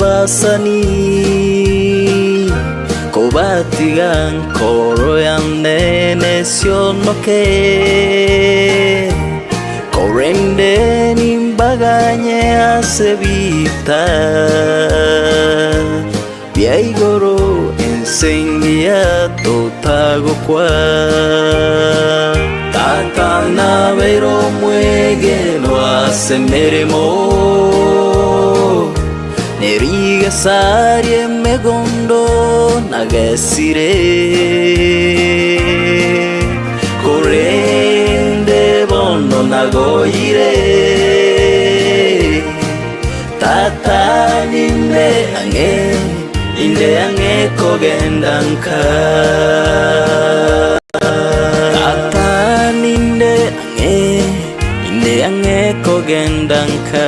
basani, ko batigan koro yande nesionoke, korende nimbaganye asebita, biaigoro ensengia totago kwa. Tatana vero mwegeno asemeremo, neriga sarie megondo nagesire, korende bono nagoire, tata ninde ange kogendanka. Inde kogendanka.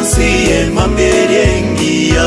Siye mambierengia.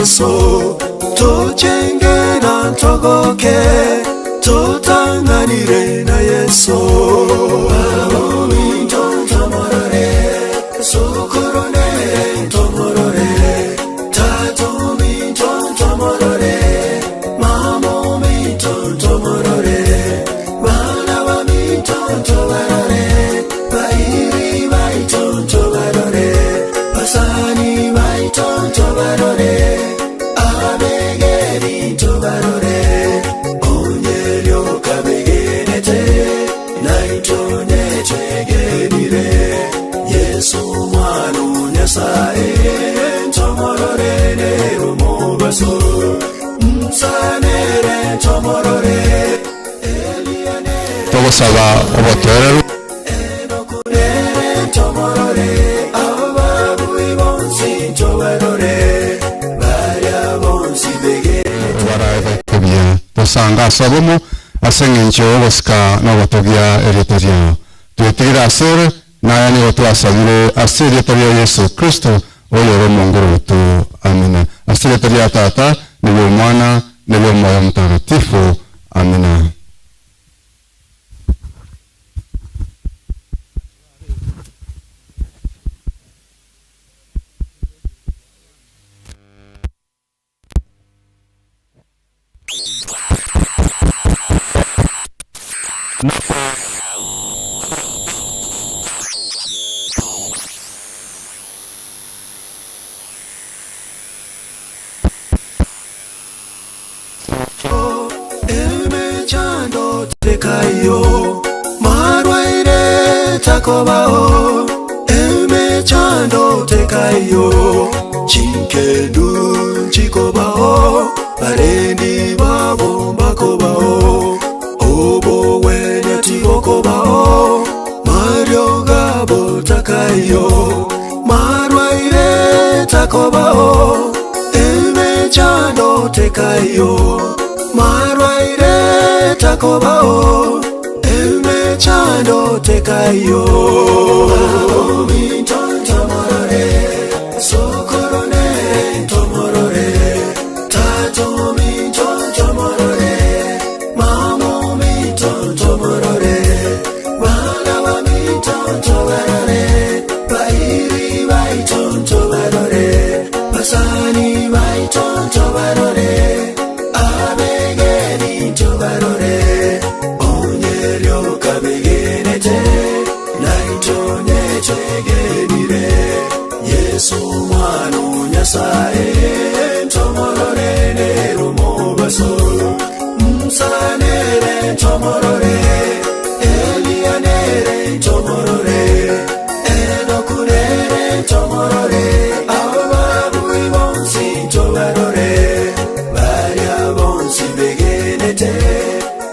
Yesu tuchengera togoke tutanganire na Yesu Mami tontomorore sukurone tomorore Tato mi tontomorore Mamo mi tontomorore Manawa mi tontomorore Bairi vai tontomorore Pasani vai tontomorore Abegeri tontomorore Onyelio kabegenete Naitonye chegenire Yesu mwanu nyasae Tomorore nerumo baso Msanere tomorore Elianere Togosaba obotorero Enokunere tomorore Ababu ibonsi tobarore Baria bonsi begere Waraeva kubia tosanga sabomo asengencho ogoska na botogia eritoria tuitira asere na yani otu asabire asere toria Yesu Kristo oyo romongoro tu amina asere toria tata nibyo mwana nibyo moyo mtakatifu amina. Emechando tekayo marwaire takobao Emechando tekayo chinkedu chikobao Barendi babo bakobao Obo wenye tibokobao Mario gabo takayo marwaire takobao Emechando tekayo marwaire takobao Emechando tekayo Mami tontomorore Sokorone tomorore Tato mi tontomorore Mamo mi tontomorore Manawa mi tontomorore Bairi vai tontomorore Pasani vai tontomorore Abegeni tobarore Onyelio kabegenete Naitonye chegenire Yesu mwanu nyasae Tomorore nerumo baso Msanere tomorore Elianere tomorore Enokunere tomorore Ababu ibonsi tobarore Baria bonsi begenete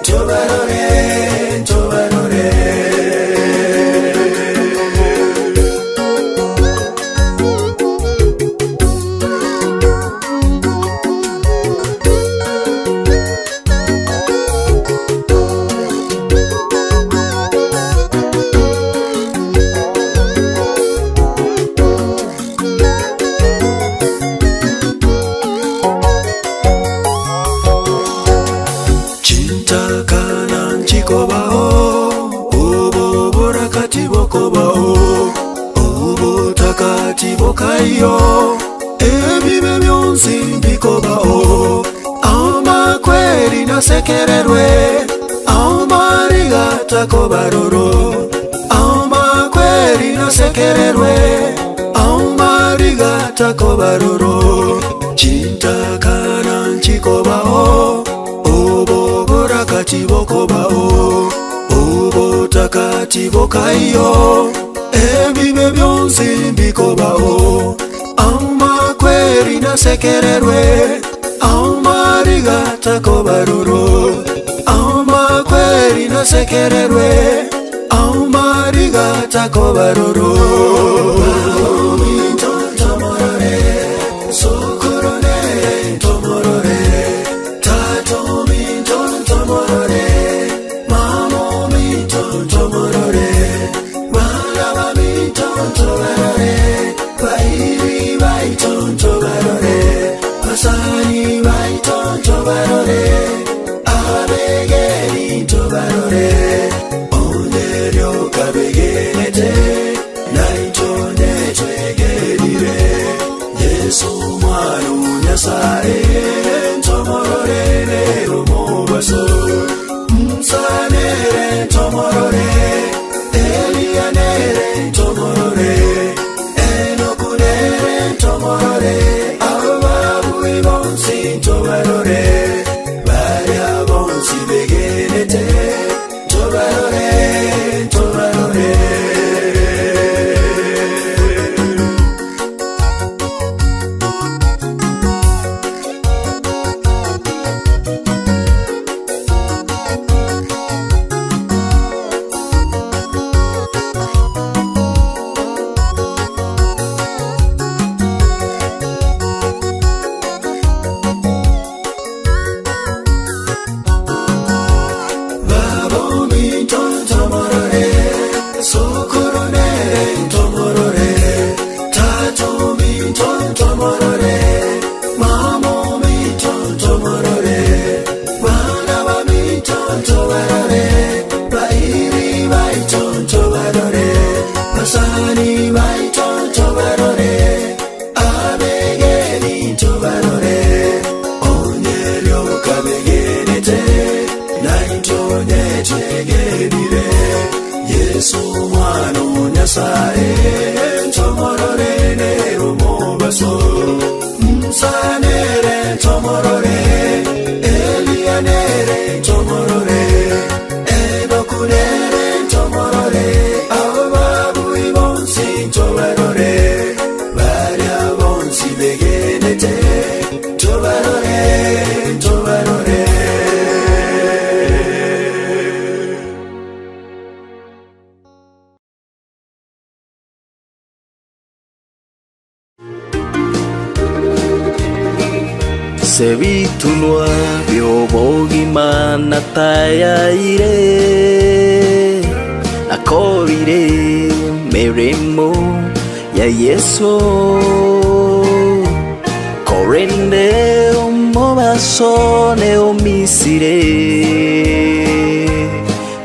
Tobarore, tobarore Bokayo ebibe byonsi mbikobao amakweri nasekererwe amariga takobaroro amakweri nasekererwe amariga takobaroro chintakana nchikobao obo borakati bokobao obo takati bokayo ebibe byonsi mbikobao amakweri nasekererwe amariga takobaroro amakweri nasekererwe amariga takobaroro Mami tontomorore sokorone tomorore Tato mi tontomorore Mamo mi tontomorore Malaba mi tontomorore Bairi vai tontomorore kabegenete naitonye twegerire Yesu mwana Nyasaye ntomororere umubaso Msanere ntomorore Elianere ntomorore Enokunere ntomorore Ababu ibonsi ntobarore Baria bonsi begenete Ntobarore ntobarore Yesu mwana Nyasaye ntomororere umubaso Msanere ntomorore Elianere ntomorore Enokunere ntomorore Ababu ibonsi ntobarore Baria bonsi begenete Ntobarore ntobarore Sebitunwa byobogimana tayaire akorire meremo ya Yesu korende omobasone omisire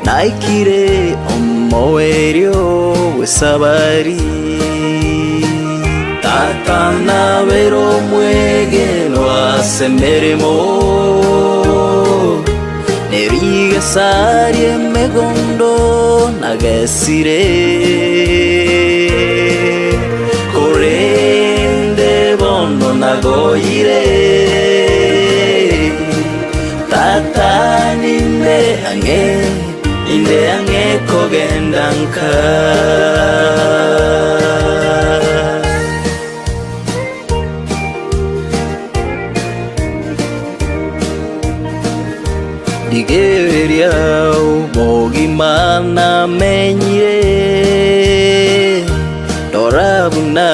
naikire omoerio wesabari Tatana vero mwegelo asemeremo Neriga sarie megondo nagesire Korende bondo nagoire Tatani inde ange kogendanka Digeria bogimana menyire Dorabuna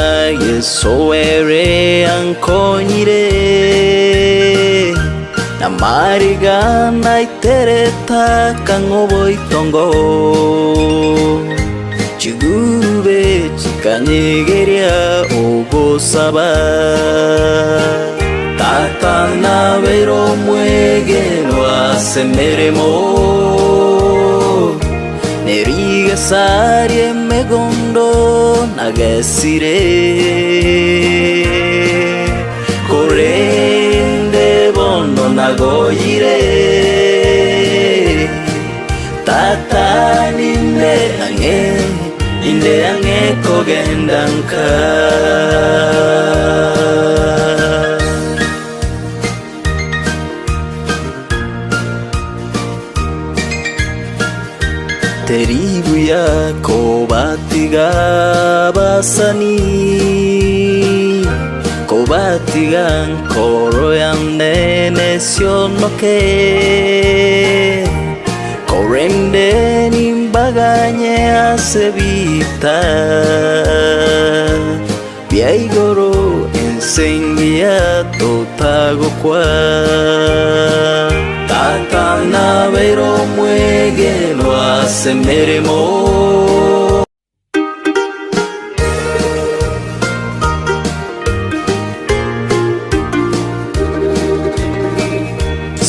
yesoere ankonyire Namarigana itereta kangoboitongo Chigurube chikanyegeria ogosaba Tatana vero mwegelo asemeremo Neriga sarie megondo nagesire Korende bondo nagoire Tatani inde ange kogendanka Teribu ya kobatiga basani Kobatiga koro yande nesionoke Korende nimbaganye asebita Biaigoro ensengia totago kwa Tatana vero mwegelo asemeremo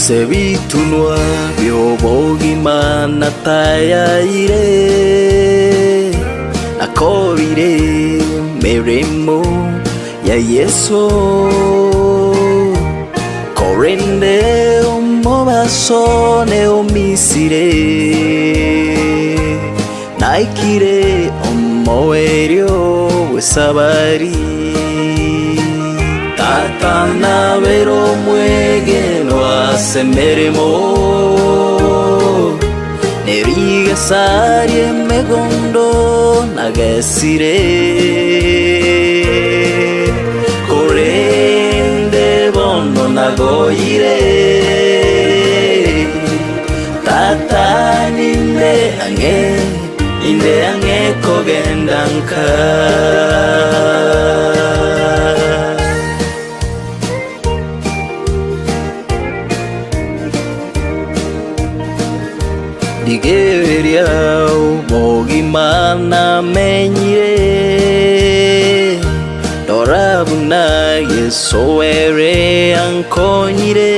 Sebitunwa byobogimana tayaire korire mirimo ya Yesu korende omobaso ne omisire naikire omoerio wesabari tata nabero mwegeno asemeremo neriga sarie megondo nagesire korende bono nagoire tata ninde ange kogendanka digeria bogimana menyire dorabuna Yesu ere ankonyire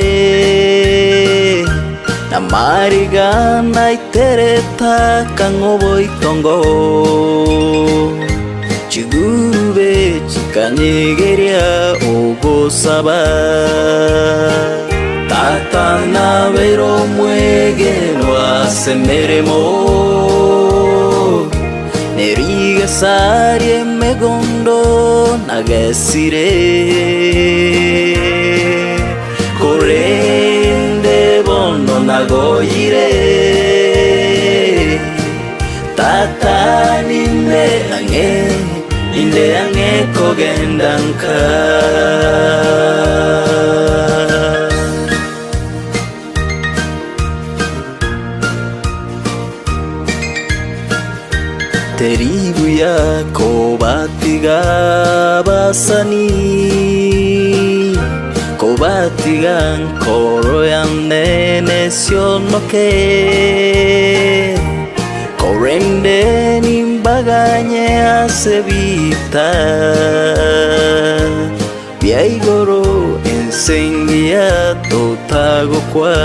namarigana itereta kangobo itongo chigube chikanyegeria ogosaba tata nabero mwegeno asemeremo neriga sarie megondo nagesire korende bono nagoire tata ninde ange kogendanka teribu yako batiga basani kobatiga koro yanene sionoke korende nimbaganye asebita biaigoro ensengia totago kwa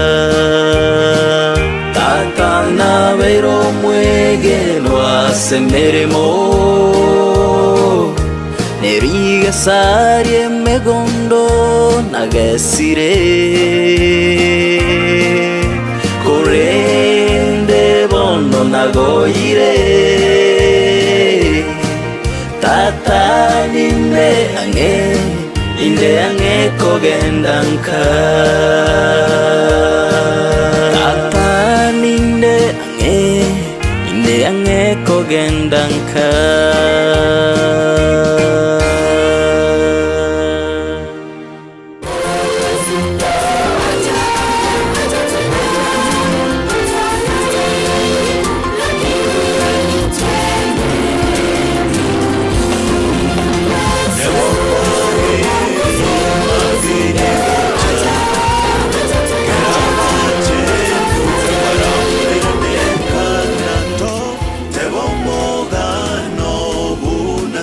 tata nabero mwegeno asemeremo neriga sarie megondo nagesire korende bono nagoire tata ninde ange kogendanka tata ninde ange kogendanka Te bombo gano buna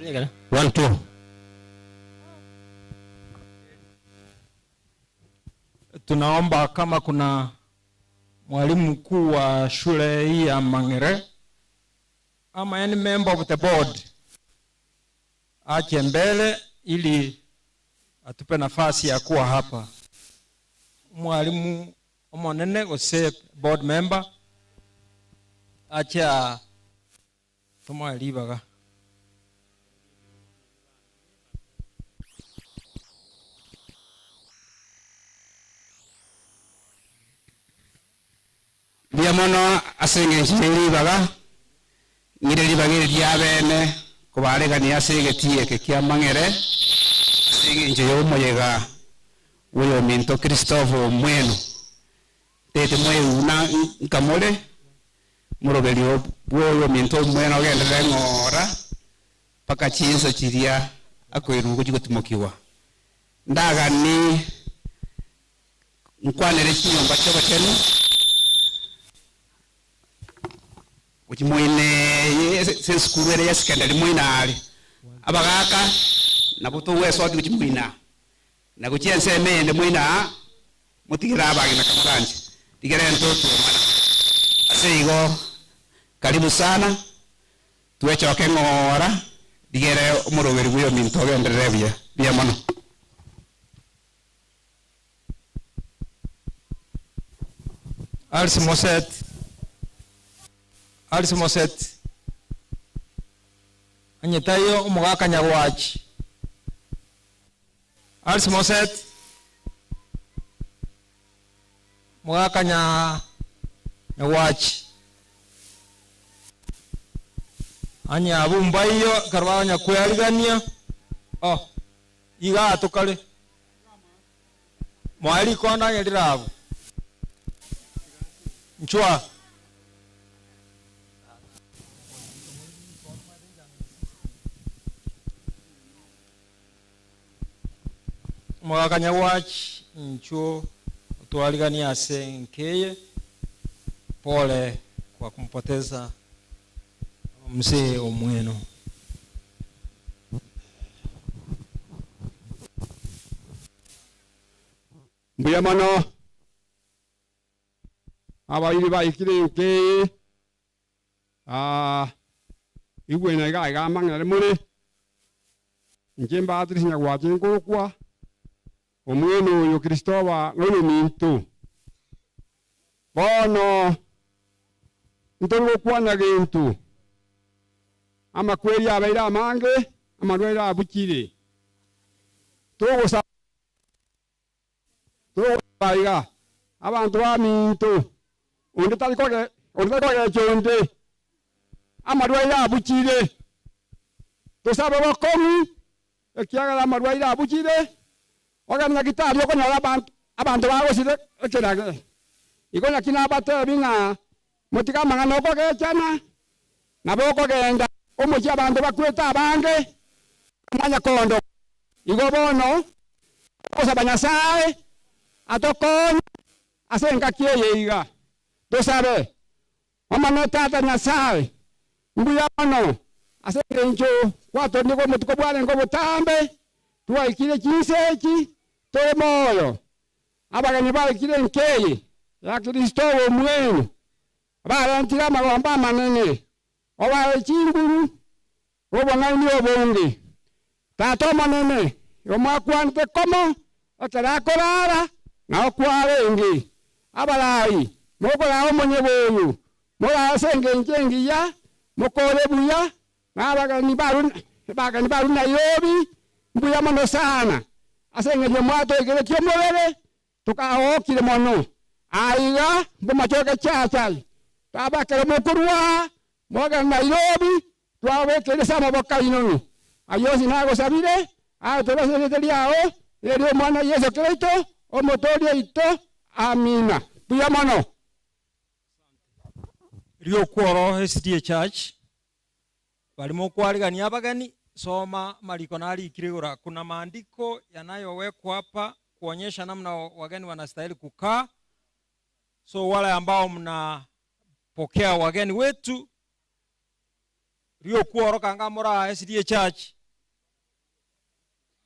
1 2. Tunaomba kama kuna mwalimu mkuu wa shule hii ya Mang'ere ama any member of the board aje mbele ili atupe nafasi ya kuwa hapa. Mwalimu omonene ose board member acha tumwalibaga. Biamono asenge njiri baga ngire bagire diabene kubarega ni asegetie ke kia Mang'ere asenge nje moyega uyo minto Christopher Mweno tete moye una kamole muroberio uyo minto Mweno gende ngora paka chinsa chiria akoirugo chigotimokiwa ndaga ni nkwanere chiyomba cy'abakene Uchimoine se skuru ya secondary moinali abagaka nabuto weso ati uchimoina na kuchense mende moina mutigira abagi na kamuranje tigere ntoto mwana aseigo karibu sana tuwechoke ngora digere umuroberi buyo mintoge nderebye bya mono Alice Moset anyetayo umugaka nyagwachi Alice Moset mugaka nyagwachi anya abumba iyo karwanya kuyarigania iga atukale mwali kona yalirabu nchwa mwakanya wachi ncho tualigania asenkeye pole kwa kumpoteza mzee Omweno. Mbuyamano abayiri bayikire nkeye igwena iga Mang'ere muri njemba atrisinya gwachinko kwa Omweno yo Christopher ngono minto bono ntongo kwana gintu ama kweri abaira mange amarwera abukire togo baiga abantu ba minto onde tali koge chonde amarwera abukire to sabe bakomi ekiaga amarwera abukire Ogana gitari yoko na abantu bawe sire ekirage igona kina bate binga mutika mangano ko gechana naboko genda umuchi abantu bakweta abange mwanya kondo igo bono osa banyasaye atokon asenga kieye iga to sabe omano tata nyasaye mbuya bono asenga incho kwato ndiko mutuko bwale ngo butambe tuwa ikile chinsechi tole moyo abagani balikile nkeye ya Christopher Mweno barantira magomba manene oba chinguru obo ngani obonge tato manene yomwakwante komo otarakorara na okwarenge abalai mokola omonye boyu mola senge njengi ya mokole buya nabagani baru na yobi mbuya mono sana asenge je mwato ikele kyomorere tukaokire mono aiga bumachoke chachai tabakere mokurwa moga Nairobi twawekele sama bokainoni ayosi nago sabire tobaseleteriao eri mwana Yesu Kristo omotori ito amina buya mono rio kworo SDA Church balimo kwarigania abagani soma maliko nali ikirigura kuna maandiko yanayowekwa hapa kuonyesha namna wageni wanastahili kukaa. So wale ambao mnapokea wageni wetu Rio Kuoro Kangamora SDA Church.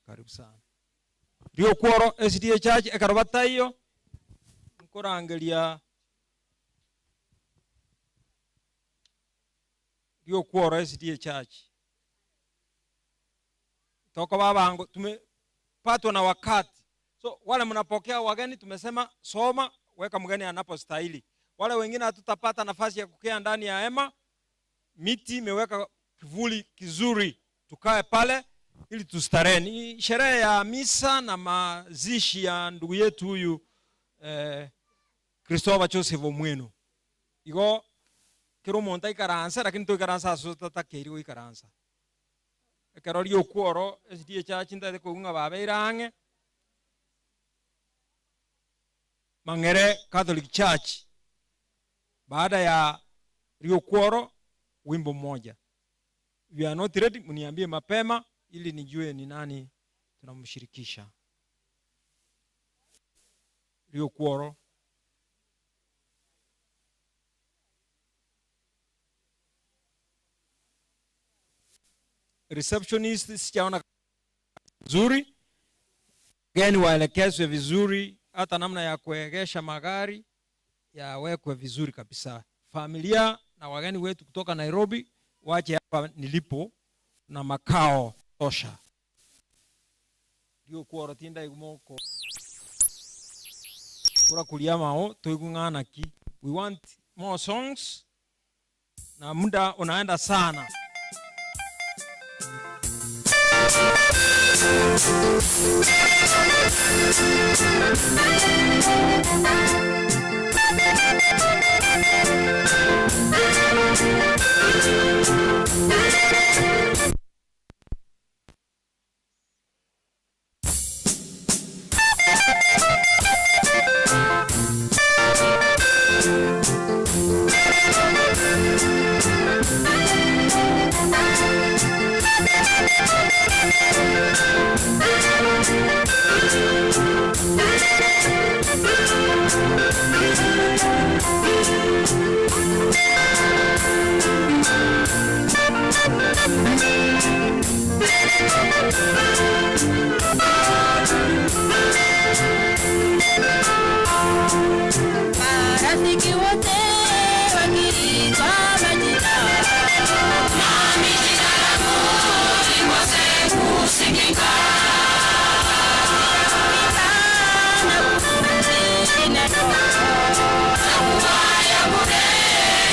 Karibu sana. Rio Kuoro SDA Church ekarobata hiyo. Nkorangelia Rio Kuoro SDA Church. Toka babangu tumepatwa na wakati. So wale mnapokea wageni tumesema soma, weka mgeni anapostahili. Wale wengine hatutapata nafasi ya kukea ndani ya hema, miti imeweka kivuli kizuri, tukae pale ili tustarehe. Ni sherehe ya misa na mazishi ya ndugu yetu huyu Christopher Joseph Omweno. Igo kero monta ikaransa lakini to ikaransa asota kerigo ikaransa. Kero Rio Kuoro SDA Church ndade ko unga babeirange. Mangere Catholic Church. Baada ya Rio Kuoro wimbo mmoja. We are not ready, mniambie mapema ili nijue ni nani tunamshirikisha. Rio Kuoro. Receptionist sijaona vizuri. Gani waelekezwe vizuri, hata namna ya kuegesha magari yawekwe vizuri kabisa. Familia na wageni wetu kutoka Nairobi waje hapa nilipo na makao tosha. Rio Kuoro tinda igumoko. Kura kuliamao toigungana ki. We want more songs. Na muda unaenda sana. Marafiki wote wakiitwa majina, nami jina langu likose kusikika. Na kuhubiri neno, takuwa ya bure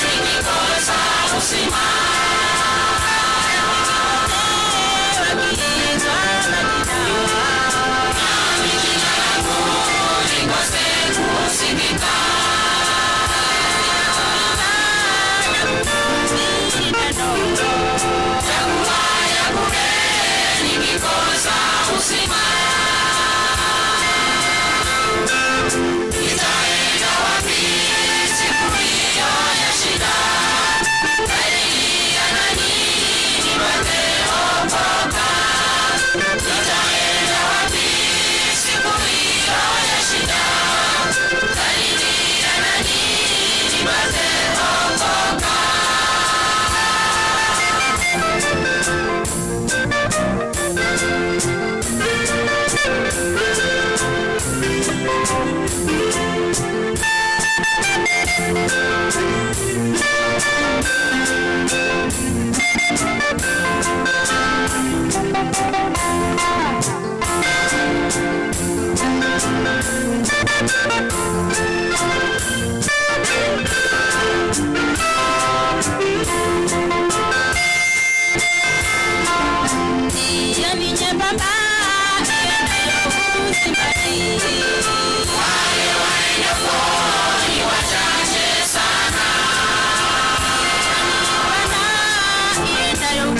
nikikosa uzima. Wakiitwa majina, nami jina langu likose kusikika. Wale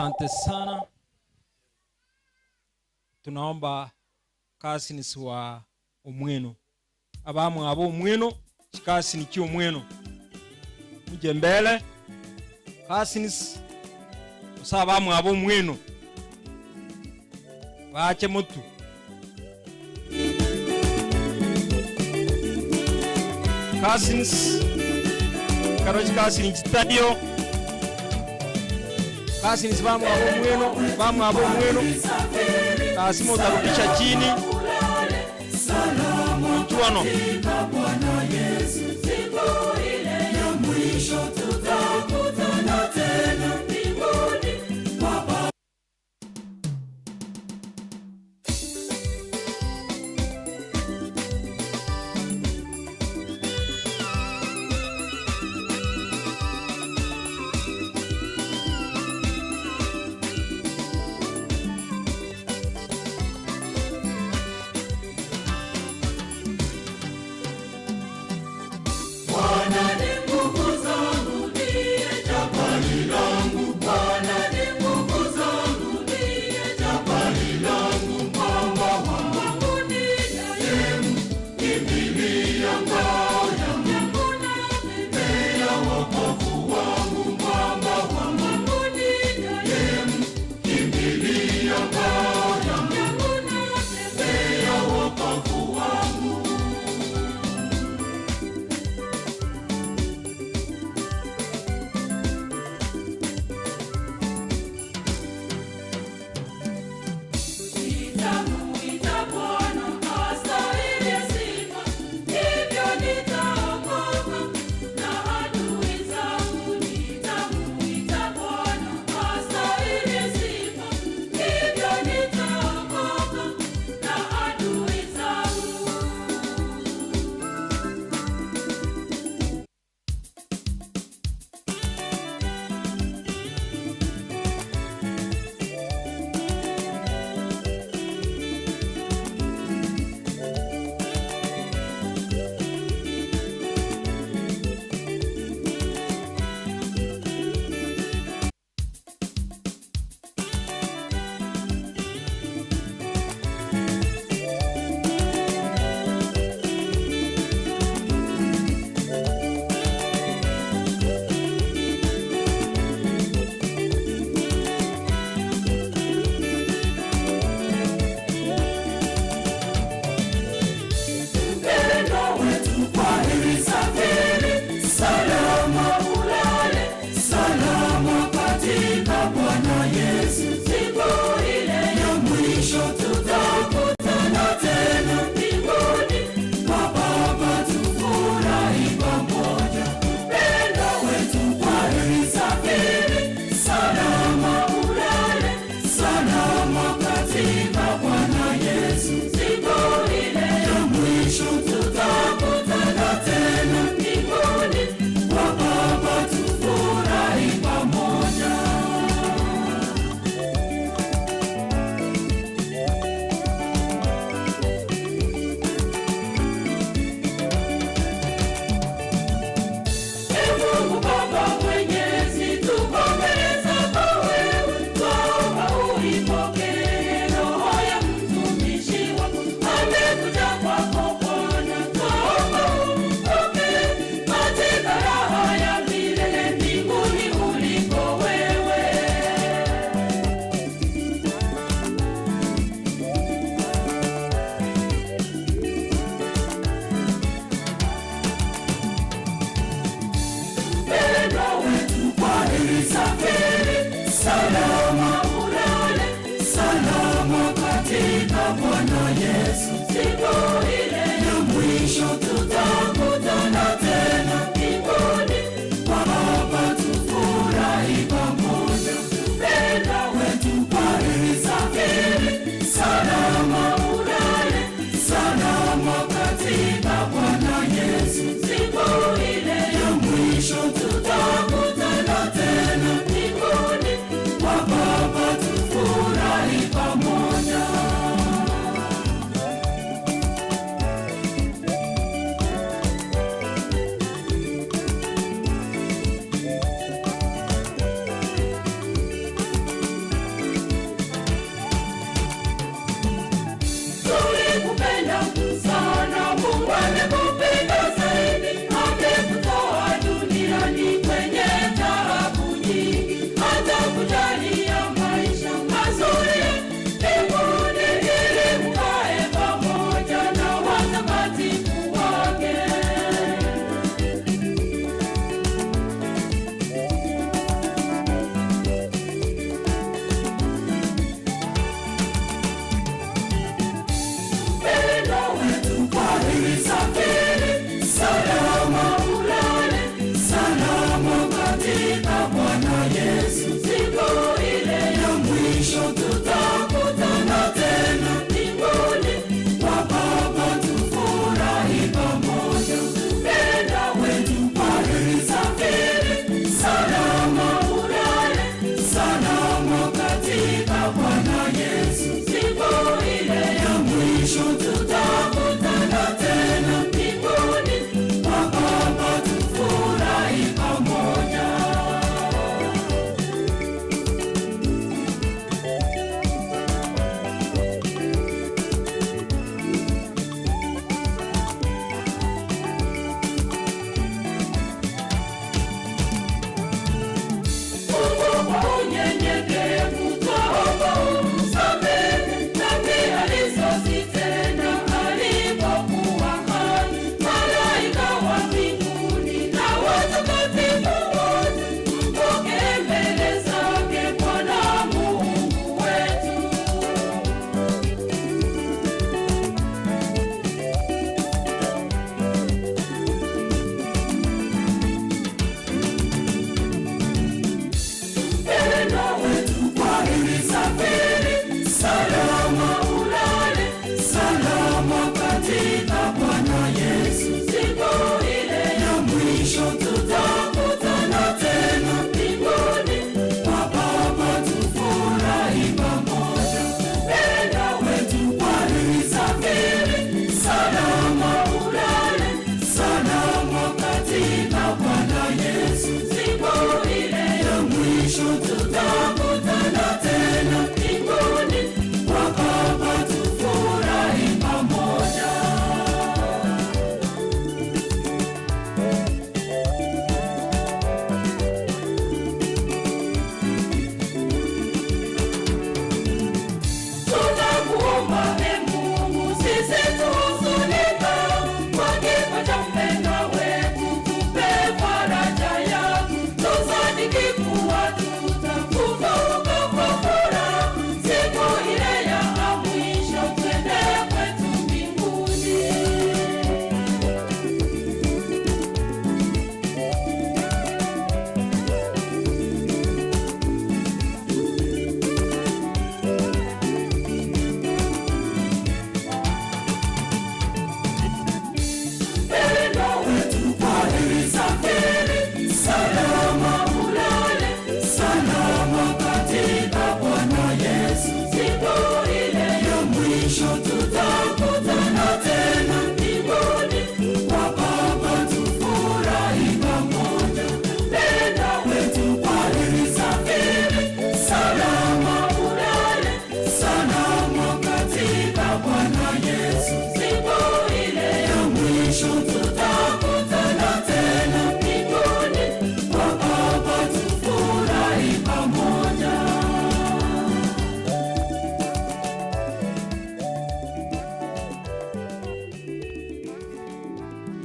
Asante sana. Tunaomba cousins wa Omweno. Abamu abo Omweno, chikasi ni kio Omweno. Muje mbele. Cousins abamu abo Omweno. Waache mutu. Cousins Karoji cousins stadio. Cousins bamu abo Omweno. Kasimo tarudisha chini. Mchuano.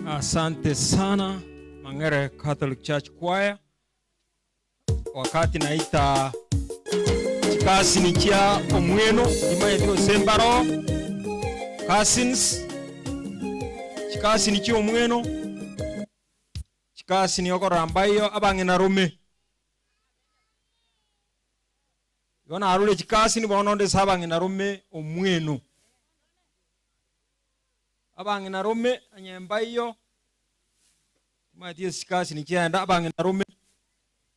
Asante sana Mangere Catholic Church Choir. Wakati naita chikasi ni chia omweno imaye dio sembaro cousins. Chikasi ni chia omweno. Chikasi ni okora ambayo abange na Rome. Yona arule chikasi ni bononde sabange na Rome omweno. Abange na Rome anyembayo matie sikasi ni kienda abange na Rome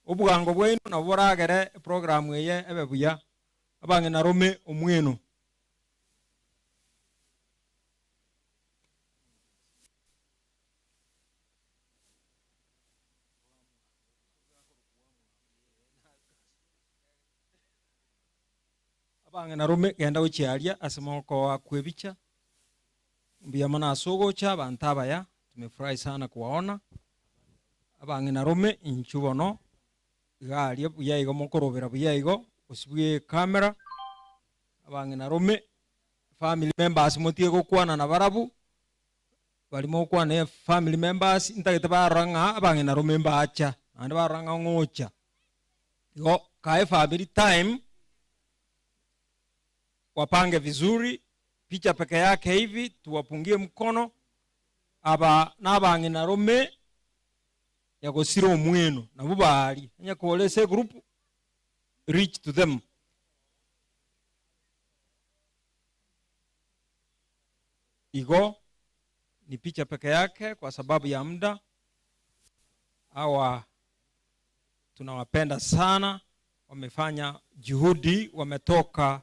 obugango bwenu na boragere program eye ebebuya abange na Rome omweno. Abange na Rome genda uchialia asemoko wa kwebicha mbia mana sogocha bantabaya. Tumefurahi sana kuwaona abange na Rome inchubono gali buyayigo mokorobera buyayigo osibwe kamera. Abange na Rome family members motie gokwana na barabu balimo kwana family members intagete baranga abange na Rome mbacha ande baranga ngocha yo kae family time wapange vizuri picha peke yake hivi tuwapungie mkono aba nabange na Rome yagosira omweno nabo bali anya kolese group reach to them. Igo ni picha peke yake kwa sababu ya muda. Hawa tunawapenda sana, wamefanya juhudi, wametoka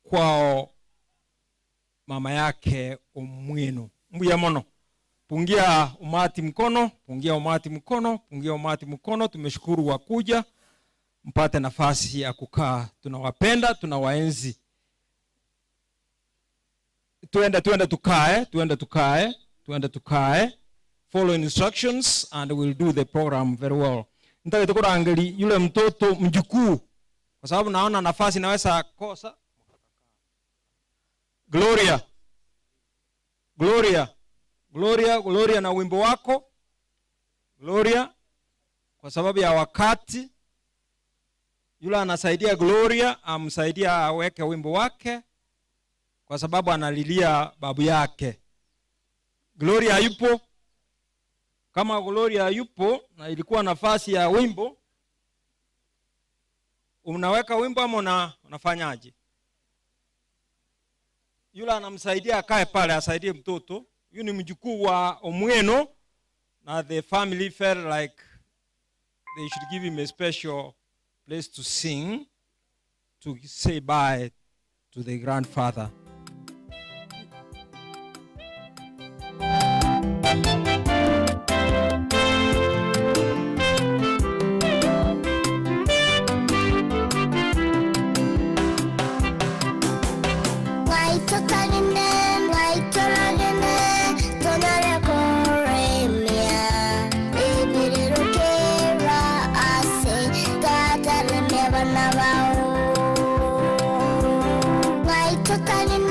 kwao mama yake omweno. Mbuya mono. Pungia umati mkono, pungia umati mkono, pungia umati mkono. Tumeshukuru wakuja mpate nafasi ya kukaa. Tunawapenda, tunawaenzi. Tuende tukae. Follow instructions and we'll do the program very well. Nitaka tukurangali yule mtoto mjukuu kwa sababu naona nafasi naweza kosa. Gloria na wimbo wako. Gloria kwa sababu ya wakati yule anasaidia Gloria amsaidia aweke wimbo wake kwa sababu analilia babu yake. Gloria yupo. Kama Gloria yupo na ilikuwa nafasi ya wimbo, unaweka wimbo ama unafanyaje? Yule anamsaidia akae pale asaidie mtoto. Yule ni mjukuu wa omweno na the family felt like they should give him a special place to sing to say bye to the grandfather. Total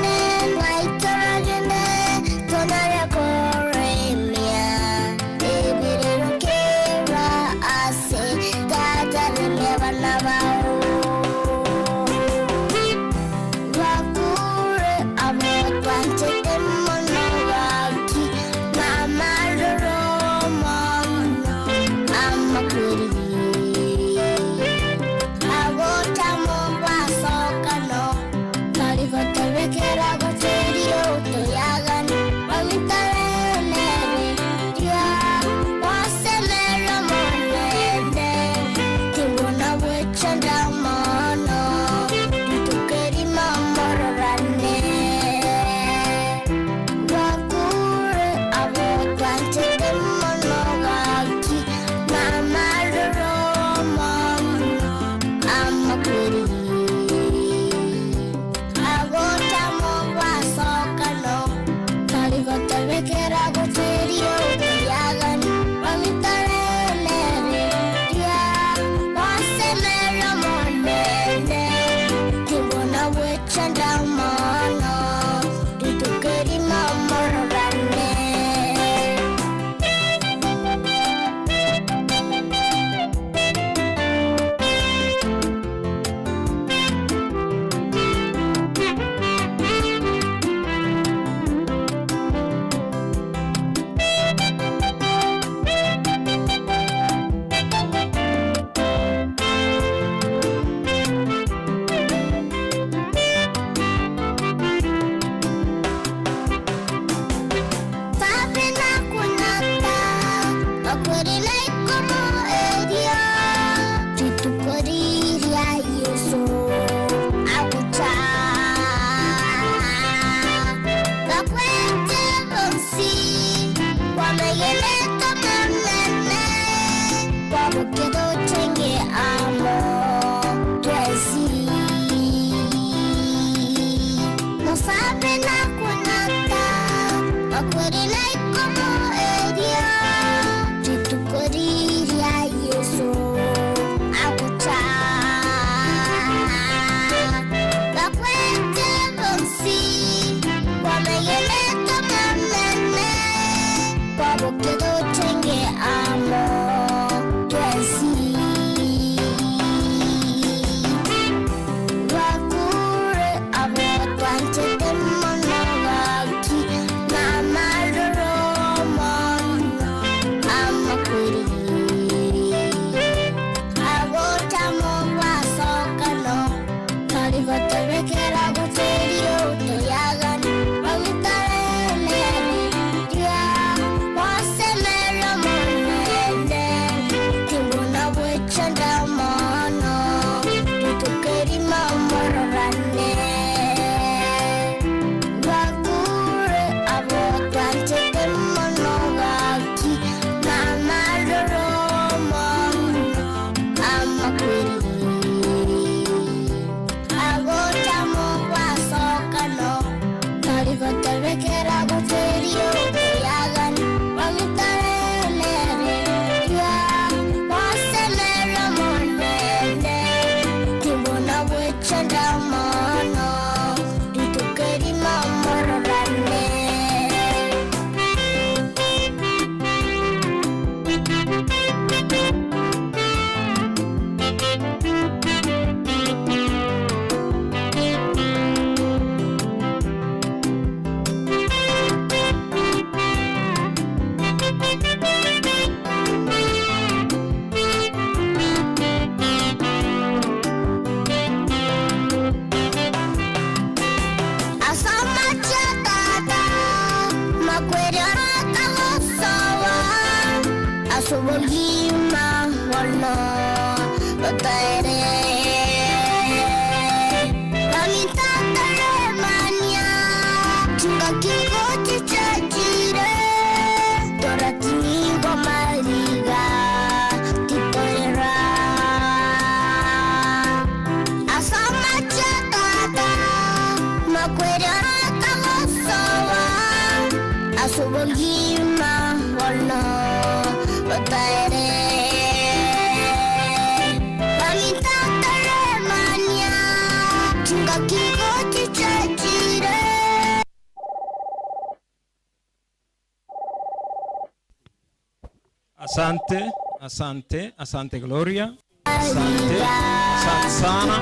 Asante, asante, asante Gloria. Asante, asante sana.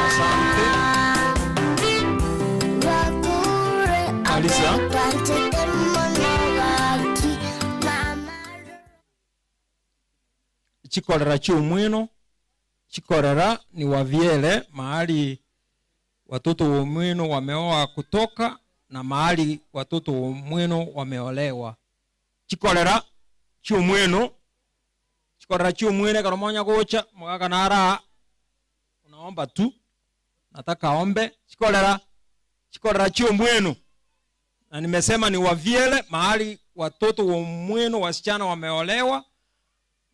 Asante. Alisa. Chikorera chiumwino. Chikorera ni wavyele mahali watoto wa mwino wameoa kutoka na mahali watoto wa mwino wameolewa. Chikorera chiumwino. Chikorera chiumwine karomonya gocha mugaka nara unaomba tu nataka ombe. Chikorera chiumwino. Na nimesema ni wavyele mahali watoto wa mwino wasichana wameolewa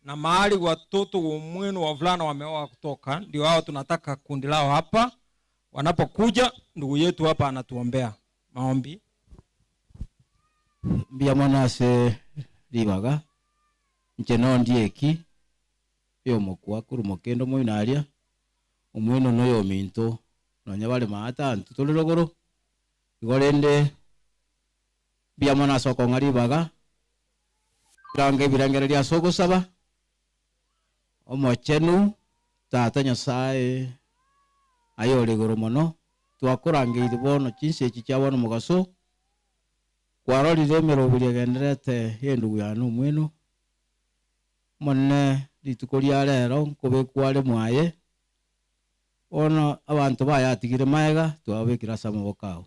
na mahali watoto wa mwino wavulana wameoa kutoka. Ndio hao tunataka kundi lao hapa. Wanapokuja ndugu yetu hapa anatuombea maombi. Bia mwana se ribaga ncheno ndieki yo mokwa kuru mokendo moinaria omweno noyo minto nonya bale mata ntutologoro igorende bia mwana soko ngaribaga range birangereria soko saba omochenu tata nyasaye ayole goro mono twakorange ibono chinse chichabono mugaso kwarori remero burigenderete yendu yanu mwenu monne litukoria rero kobe kware mwaye ono abantu bayatigire maega twabekira samabokao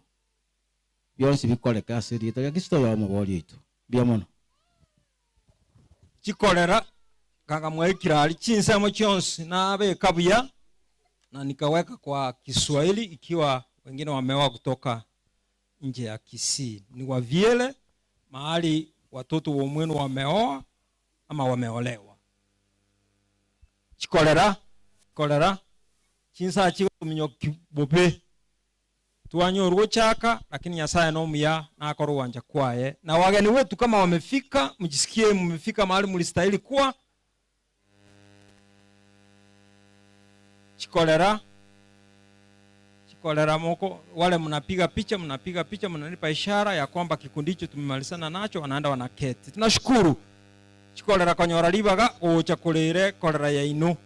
byonsi bikoreka asiri to yakisto yo mubori itu byamono chikorera kanga mwekira ali chinsamo chonsi na abe kabuya na nikaweka kwa Kiswahili ikiwa wengine wameoa kutoka nje ya Kisii. Ni wavyele mahali watoto wa mwenu wameoa ama wameolewa. Chikorera chinsa chiwo minyoki bobe tuanyorwo chaka, lakini Nyasaye no muya na akoro wanja kwaye. Na wageni wetu kama wamefika, mjisikie mmefika mahali mlistahili kuwa. Chikolera moko wale mnapiga picha mnanipa ishara ya kwamba kikundi hicho tumemalizana nacho, wanaenda wanaketi. Tunashukuru. Chikolera konyora libaga ocha kulire kolera ya inu.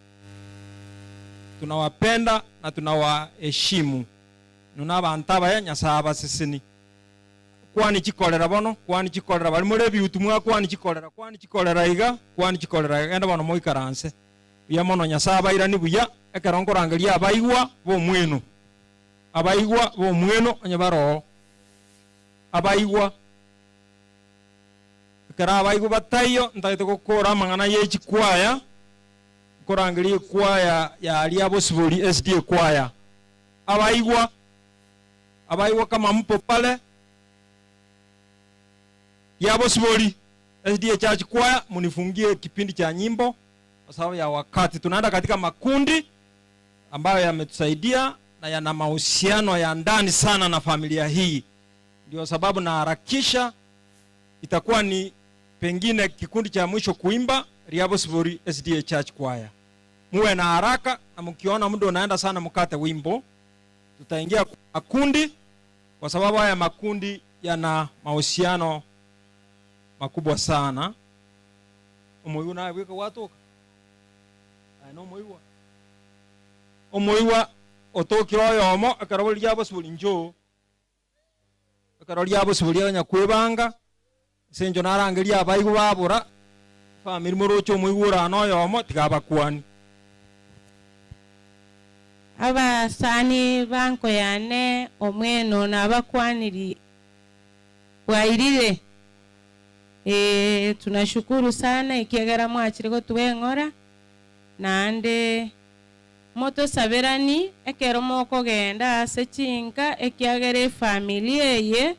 Tunawapenda na tunawaheshimu. Nuna bantaba ya Nyasaye sisini. Kwani chikolera bono, kwani chikolera bali murebi utumwa kwani chikolera iga, kwani chikolera enda bono moikaranse. Ya mono Nyasaye baira ni buya ekerongorangeria abaigwa bo mwenu. Abaigwa bo mwenu onyabaro. Abaigwa kera abaigwa batayo ndaite gukora mangana yechi kwaya. Korangeria kwaya ya aliabo sibuli SD kwaya. Abaigwa kama mpo pale yabo sibuli SD Church kwaya, munifungie kipindi cha nyimbo kwa sababu ya wakati. Tunaenda katika makundi ambayo yametusaidia na yana mahusiano ya ndani sana na familia hii. Ndio sababu na harakisha, itakuwa ni pengine kikundi cha mwisho kuimba Riabo Sibori SDA Church Choir. Muwe na haraka, na mkiona muda unaenda sana mkate wimbo. Tutaingia kwa makundi kwa sababu haya makundi yana mahusiano makubwa sana. Omoiwa na weka watu. Omoiwa otokiro yomo akarabuli Riabo Sibori njo. Akarabuli Riabo Sibori nyakwebanga. Senjo narangeria abaigwa babura. Family morocho muigura no yomo tigabakwani. Abasani banko yane omweno nabakwaniri wairire. Tunashukuru sana ikiagara mwachiriko tuwengora nande moto saberani ekero moko genda ase chinka ekiagere familia ye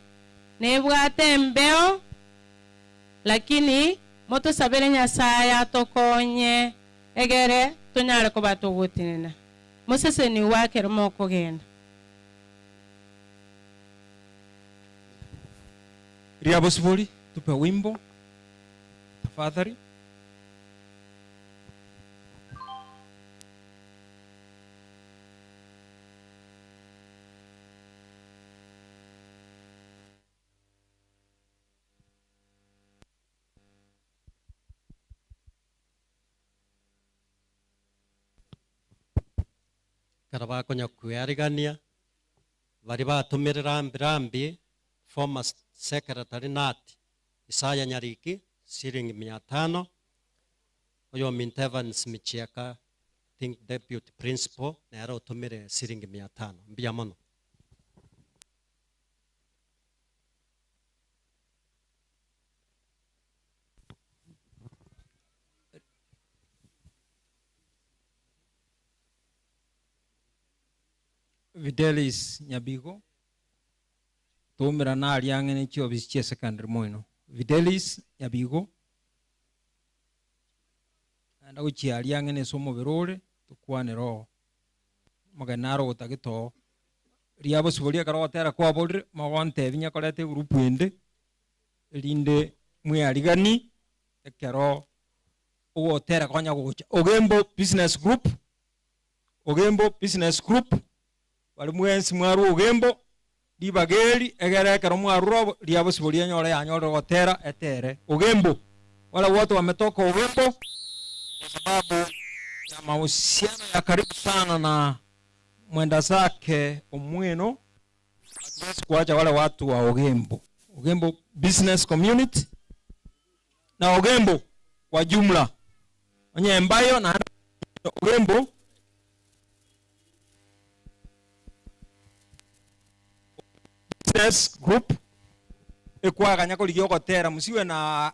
nebwate mbeo, lakini moto sabere Nyasaye atokonye egere tunyare ko batogotinena Mosese ni wake moko genda. Riabo Sibori, tupe wimbo tafadhali. Karaba konya kuyarigania bari batumirira mbirambi former secretary Nat Isaya Nyariki shilingi 500, oyo Mint Evans Michiaka think deputy principal na yaro utumire shilingi 500 mbia mono. Videlis Nyabigo tumira na aliangene chio bisie secondary moino. Videlis Nyabigo anda uchi aliangene somo berore tukwane ro maganaro utagito Riabo Sibori karotera kwa bodre magonte binya kolete group ende linde mwe aligani ekero ogotera konya gocha Ogembo business group wali mwensi mwaru Ogembo libageri egere kero mwaru Riabo Sibori anyore anyore gotera etere Ogembo wala wote wametoka Ogembo kwa sababu ya mahusiano ya karibu sana na mwenda zake Omweno. Hatuwezi kuacha wale watu wa Ogembo business community na Ogembo kwa jumla onye ambayo na Ogembo business group ekwa kanyako ligyo tera, msiwe na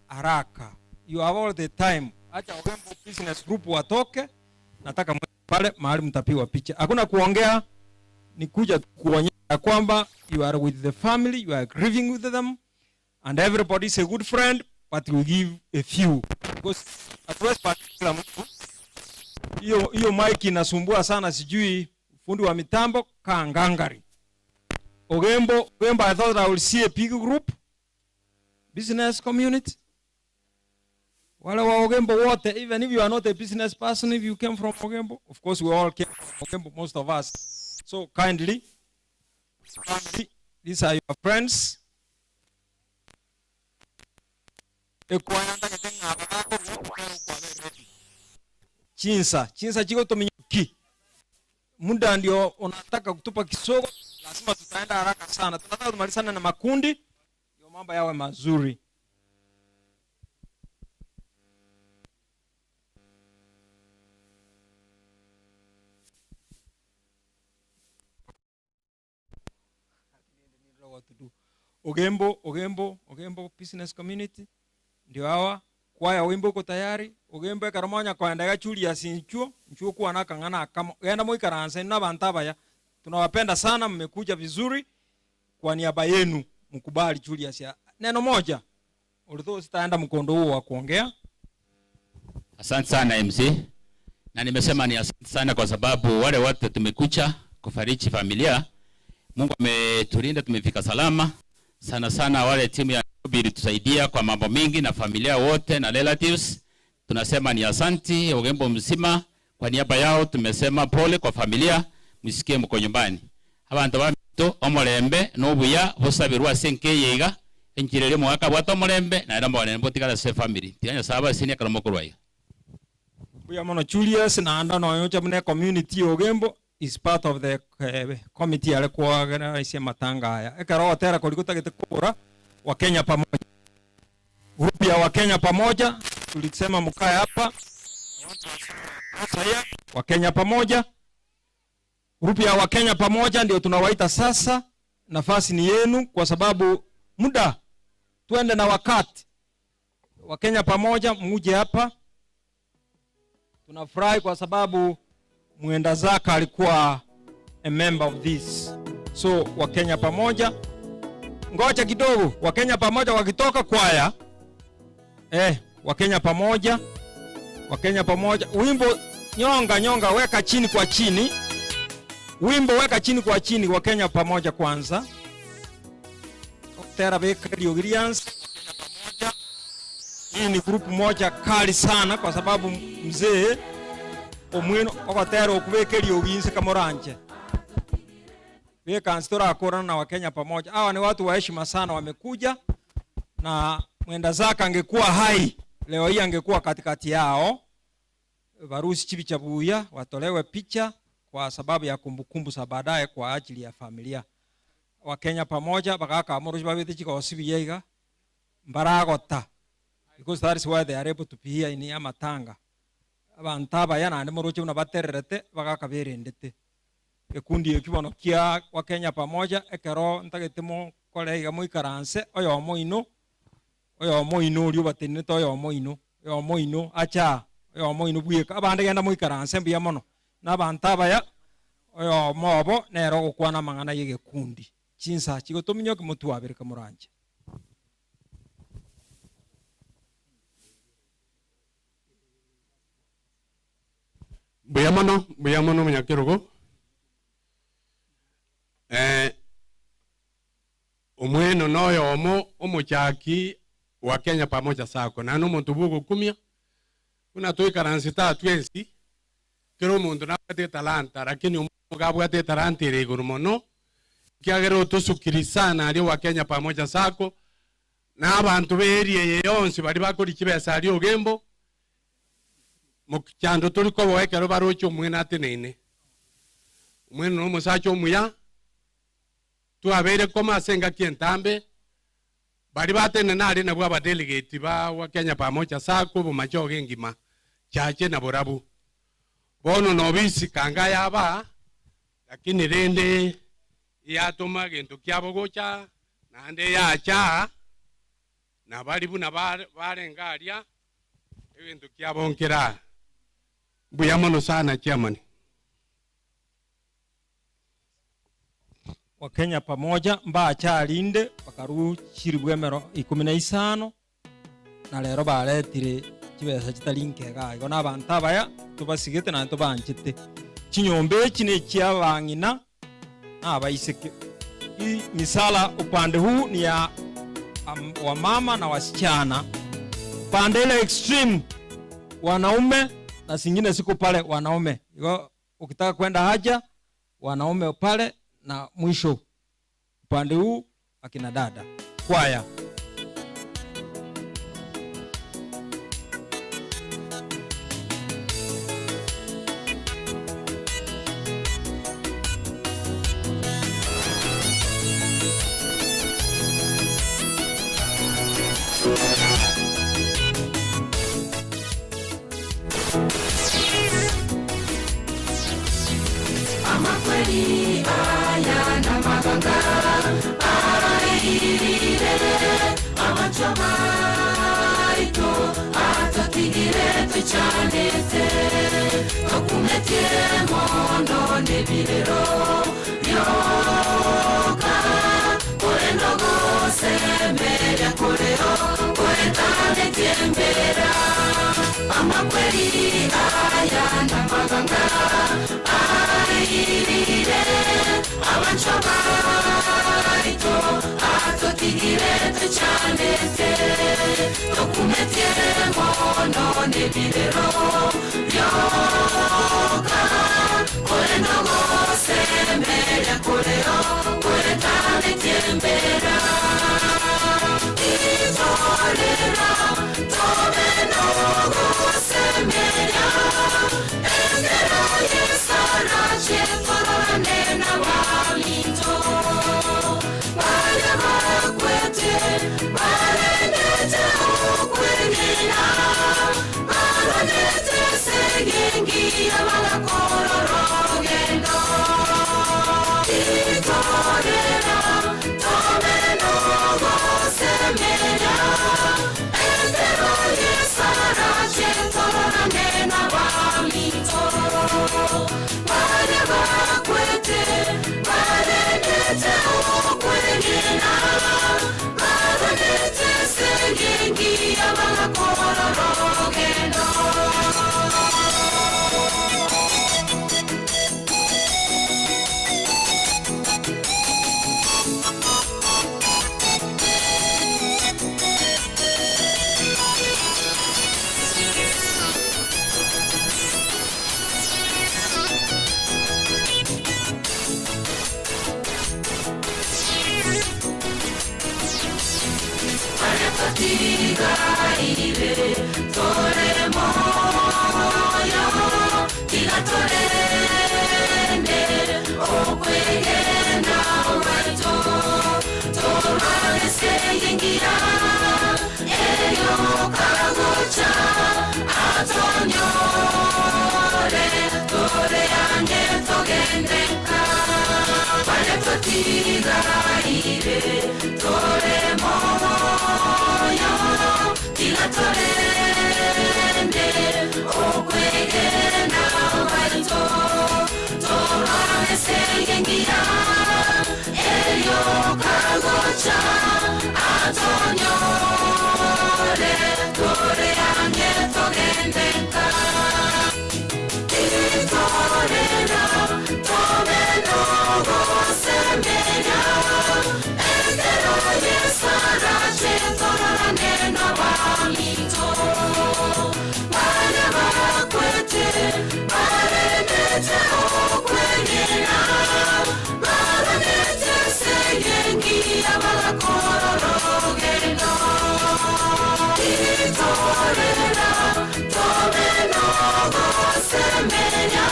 haraka, you have all the time. Acha Ogembo business group watoke, nataka pale mahali mtapiwa picha. Hakuna kuongea, ni kuja kuonyesha kwamba you are with the family, you are grieving with them, and everybody is a good friend, but we give a few because hatuwezi kila mtu. Hiyo mic inasumbua sana, sijui fundi wa mitambo kaangangari. Ogembo, I thought I would see a big group, business community. Wale wa Ogembo wote, even if you are not a business person, if you came from Ogembo, of course we all came from Ogembo, most of us. So kindly, these are your friends. Chinsa chiko tominyuki. Muda ndio unataka kutupa kisogo, lazima tutaenda haraka sana. Tunataka tumalizane na makundi, ndio mambo yawe mazuri. Ogembo business community ndio hawa kwaya wimbo uko tayari. Ogembo ekaramanya kwenda gachuli ya sinchuo nchuo kwa nakangana kama yenda moikaranse na bantabaya. Tunawapenda sana, mmekuja vizuri. Kwa niaba yenu mkubali Julius ya neno moja ulitho sitaenda mkondo huo wa kuongea. Asante sana MC, na nimesema ni asante sana kwa sababu wale wote tumekucha kufariji familia. Mungu ametulinda, tumefika salama. Sana sana wale timu ya Nairobi tusaidia kwa mambo mingi, na familia wote na relatives tunasema ni asante. Ogembo mzima kwa niaba yao tumesema pole kwa familia, msikie mko nyumbani. Abantu bamito omolembe nobuya bosabirwa senke yega enjirere mwaka bwato omolembe na ndambo nembo tigala se family tiganya saba sini kala mokurwayo. Buya mono Julius na anda no yocha mne community Ogembo is part of the committee ale kwa organize matanga haya. Ekaro tera kolikuta kitekura wa Kenya pamoja. Grupu ya wa Kenya pamoja tulisema mkae hapa. Wa Kenya pamoja. Grupu ya Wakenya pamoja ndio tunawaita sasa. Nafasi ni yenu kwa sababu muda tuende na wakati. Wakenya pamoja muje hapa. Tunafurahi kwa sababu Mwenda Zaka alikuwa a member of this. So Wakenya pamoja. Ngoja kidogo, Wakenya pamoja wakitoka kwaya. Wakenya pamoja. Wakenya pamoja. Wimbo nyonga weka chini kwa chini. Wimbo weka chini kwa chini, Wakenya pamoja kwanza. Tera Bakery Ogrians pamoja. Hii ni grupu moja kali sana kwa sababu mzee omweno okotera okubekeri oginse kamoranje. Beka anstora akorana na Wakenya pamoja. Hawa ni watu wa heshima sana wamekuja, na Mwenda Zaka angekuwa hai leo hii angekuwa katikati yao. Varusi chibi chabuya watolewe picha kwa sababu ya kumbukumbu za baadaye kwa ajili ya familia. Wakenya pamoja bakaka amurushi babete chiko osibiyega mbaragota, because that is why they are able to be here in Yamatanga. Abantaba yana ande muruchi una batererete bakaka berendete. Ekundi ekibono kia Wakenya pamoja ekero ntagetemo kolega muikaranse oyo moino lyo batenete oyo moino acha oyo moino buyeka abande genda muikaranse mbiya mono n'abantaba ya oyo mobo nero gukwana mangana y'egekundi chinsa chigotominyo kimutu wabirika muranje. Buya mono munyakirugo omweno noyo omuchaki wa Kenya pamoja sako na n'omuntu bugukumya kuna toikaranse twensi kero mundu nabate talanta lakini umugabwate talanta ile iguru mono kiagero tosukirisana ali wa Kenya pamoja sako na abantu berie yonse bali bakori kibesa ali Ogembo mukyando tuliko boekero barocho mwena atenene mwene no musacho muya tuabere koma senga kientambe bali batene nali na bwa delegate ba wa Kenya pamoja sako bo machoge ngima chache na borabu bono nobisi kanga yaba lakini rende yatoma gento kyabo gocha nande yacha na bali buna barengaria ebintu kyabo nkera buyamono sana chairman. Wakenya pamoja mba chalinde bakaruchiri bwemero 15 na lero baletire kibesa kitalinkega igo n'abantaba tubasigete na tubanchite kinyombe kine kyabangina abayiseke Hii misala upande huu ni ya wamama na wasichana. Upande ile extreme wanaume na zingine siku pale wanaume. Ukitaka kwenda haja wanaume pale na mwisho upande huu akina dada. Kwaya. Ama kweli aya na maganga airire amachoma ito atatigire tuchanete okumetie mondo nebirero yoka korendogo semeria koreo koretane tiembera ama kweli aya na maganga airire abanchoma ito atotigire tuchanete dokumetie mono nebirero yoka korendogo semeria koreo koretane tiembera itorera tomenogo semeria engero yesara chetorane na walito baya bakwete barenete okwegina baronete segengi abagakororogendo itorera tomenogo semeria engero yesara chetorane na walito baya bakwete barenete okwegina baronete segengi abagakororogendo tigaire tore moyo tigatorende okwegena waito torane seyengira eyo kagocha atonyore tore ange togendeka vale totigaire tore moyo tigatorende okwegena waito torane seyengira eyo kagocha atonyore tore ange togendeka itorera tomenogo semeria engero yesara chetorane na walito baya bakwete barenete okwegina baronete seyengi abagakororogendo itorera tomenogo semeria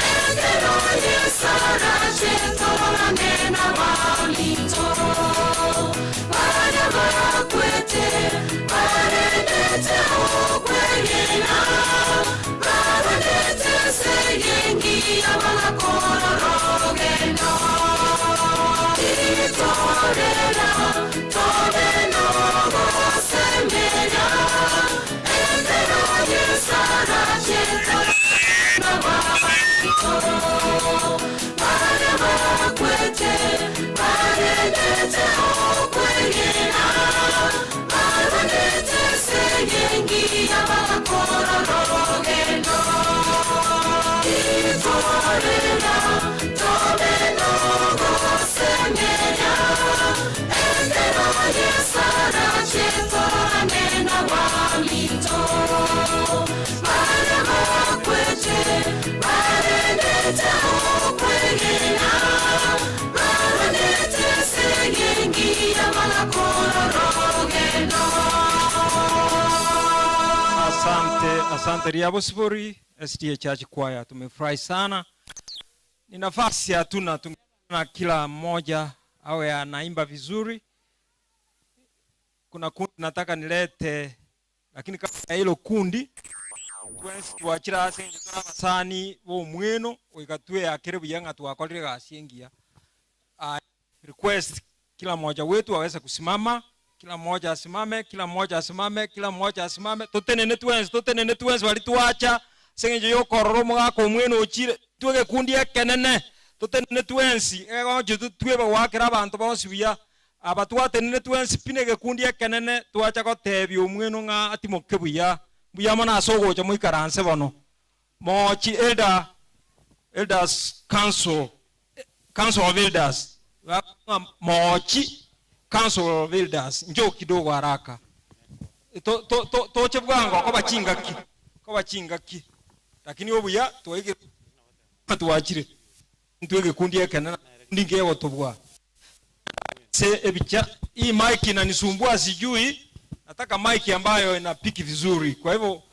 engero yesara chetorane na walito baya bakwete barenete okwegina baronete seyengi abagakororogendo itorera tomenogo semeria engero yesara chetorane na walito baya bakwete barenete okwegina baronete seyengi abagakororogendo itorera tomenogo semeria Asante Riabosburi SDA Church Choir, tumefurahi sana. Ni nafasi hatuna, tungana kila mmoja awe anaimba vizuri. Kuna kundi nataka nilete, lakini kama hilo kundi tuachira asenje kama sani wo mweno wikatwe akerebu yanga tuakolire gasiengia. Request kila mmoja wetu aweze kusimama, kila mmoja asimame, kila mmoja asimame, kila mmoja asimame. Tutenene tuenzi walituacha senje yokororo mwako mweno ochire twege kundi ekenene. Tutenene tuenzi ego jitu tweba wakira abantu bonsi biya abatwatenene tuenzi pinege kundi ekenene twacha gotebi omweno nga atimoke buya buya mana asogocha muikaranse bono mochi elders council of elders mochi council of elders njoo kidogo haraka toche bwango ko bachingaki lakini obuya tuwege tuwachire ntwege kundi ekenene ndinge wotobwa se ebicha hii mic inanisumbua sijui nataka mic ambayo inapiki vizuri kwa hivyo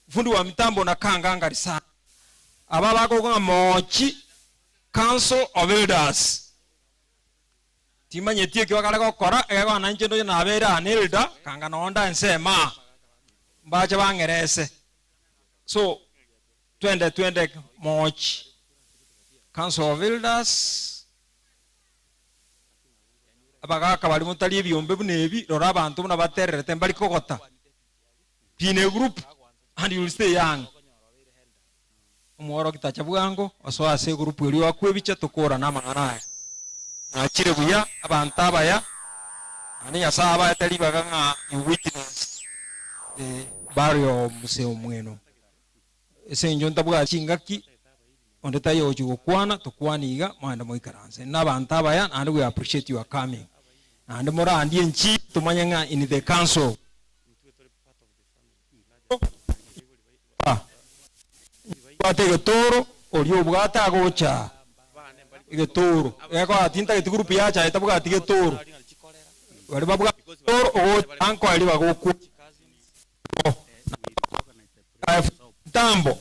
fundi wa mitambo na kanganga sana ababa ko mochi council of elders timanye tie kwa kale ko kora ego na nje ndo na bera anelda kanga nonda nsema mbaje bangerese so twende mochi council of elders abagaka bali mutali ebyombe bunebi rora abantu buna batererete mbali kokota pine group and you will stay young umworo kitacha bwango aso ase group eri wakwebicha tukora na mangana achire buya abantu abaya ani yasaba atali baganga you witness barrio museo mweno ese njonta bwa chingaki onde tayo chukwana tukwaniga mwanda moikaranse n'abantu abaya and we appreciate you are coming and mora andi enchi tumanyanga in the council batege toro olio bwata gocha igetoro eko atinta group yacha etabuga atige toro bali babuga toro o anko ali bagoku tambo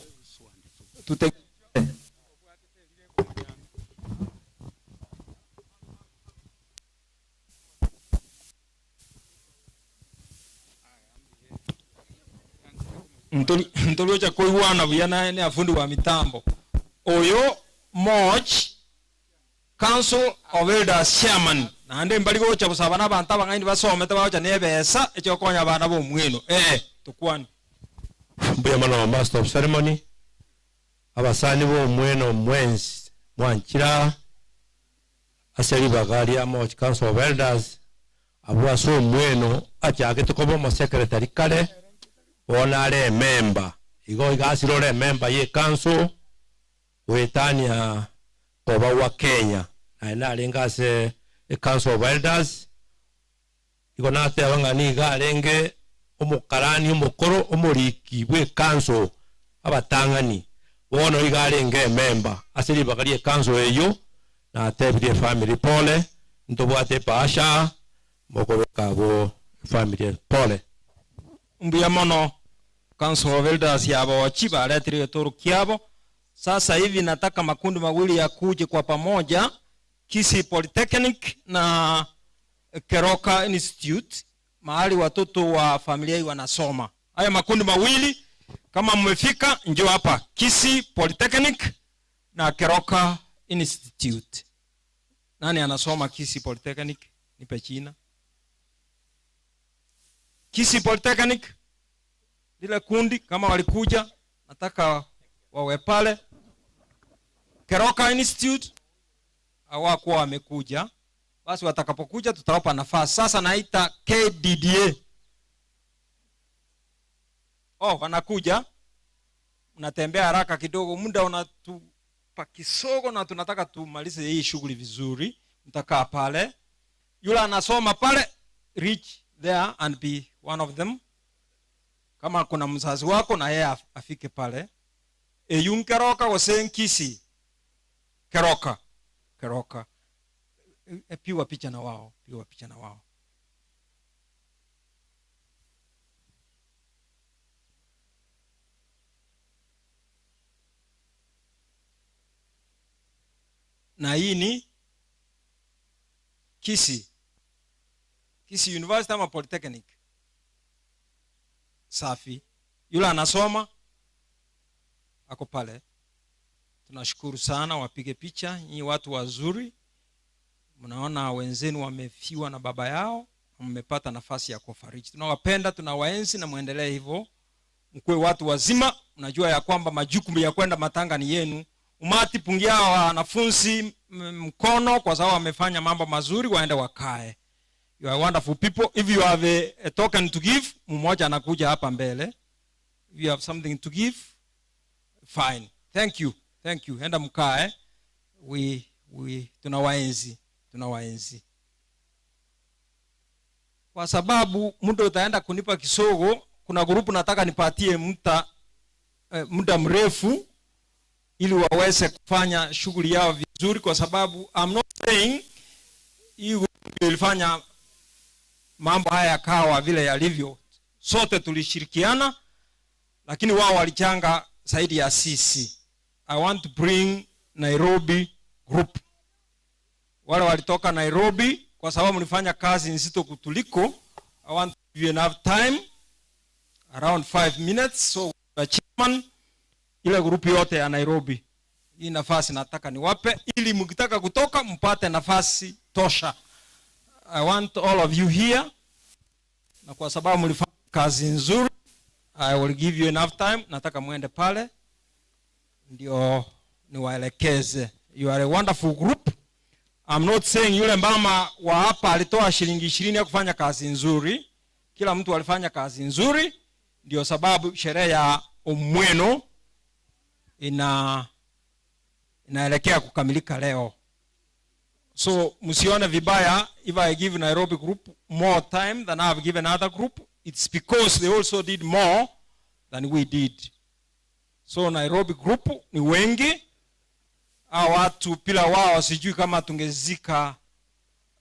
tute ntoli cha koiwana buyana ne afundi wa mitambo oyo Moch council of elders chairman nande mbali go cha busaba nabantu abangani basomete bacha nebesa echo konya bana bo mweno tukwani mbuya mana wa master of ceremony abasani bo mweno mwenzi mwanchira aseri bagari ya Moch council of elders abwa so mweno achage tukobo mo secretary kale onare member igo igasirore member ye council wetania oba wa Kenya na lengase council of elders igo nate abangani garenge omukarani omukoro omuriki bwe council abatangani bono igarenge member asiri bagari council eyo na tebire family pole ntobwate pasha mokobeka bo family pole mbuya mono council of elders yabo chiba letire toro kiabo. Sasa hivi nataka makundi mawili ya kuje kwa pamoja, Kisii Polytechnic na Keroka Institute, mahali watoto wa familia hii wanasoma. Haya makundi mawili kama mmefika njoo hapa, Kisii Polytechnic na Keroka Institute. Nani anasoma Kisii Polytechnic? Nipe china. Kisii Polytechnic lile kundi kama walikuja nataka wawe pale. Keroka Institute hawakuwa wamekuja, basi watakapokuja tutawapa nafasi. Sasa naita KDDA. Wanakuja, unatembea haraka kidogo, muda unatupa kisogo na tunataka tumalize hii shughuli vizuri. Mtakaa pale, yule anasoma pale, reach there and be one of them. Kama kuna mzazi wako na yeye afike pale. Keroka waseng Kisii Keroka piwa picha na wao na hii ni Kisii University ama Polytechnic. Safi. Yule anasoma ako pale. Tunashukuru sana, wapige picha. Nyinyi watu wazuri. Mnaona wenzenu wamefiwa na baba yao, mmepata nafasi ya kufariji. Tunawapenda, tunawaenzi na muendelee hivyo. Mkue watu wazima, mnajua ya kwamba majukumu ya kwenda matanga ni yenu. Umati pungia wanafunzi mkono kwa sababu wamefanya mambo mazuri, waende wakae. You are wonderful people. If you have a token to give, mmoja anakuja hapa mbele. If you have something to give, fine. Thank you. Enda mkae. Tunawaenzi. Kwa sababu muda utaenda kunipa kisogo, kuna grupu nataka nipatie muda mrefu ili waweze kufanya shughuli yao vizuri, kwa sababu I'm not saying hii grupu ilifanya mambo haya yakawa vile yalivyo. Sote tulishirikiana, lakini wao walichanga zaidi ya sisi. I want to bring Nairobi group. Wale walitoka Nairobi kwa sababu mlifanya kazi nzito kutuliko. I want to give you enough time, around 5 minutes, so the chairman ile grupu yote ya Nairobi, hii nafasi nataka niwape ili mkitaka kutoka mpate nafasi tosha. I want all of you here, na kwa sababu mlifanya kazi nzuri, I will give you enough time. Nataka muende pale ndio niwaelekeze. You are a wonderful group. I'm not saying yule mama wa hapa alitoa shilingi 20 ya kufanya kazi nzuri. Kila mtu alifanya kazi nzuri, ndio sababu sherehe ya umweno inaelekea kukamilika leo. So msione vibaya if I give Nairobi group more time than I have given other group. It's because they also did more than we did. So Nairobi group ni wengi. Hao watu pila wao sijui kama tungezika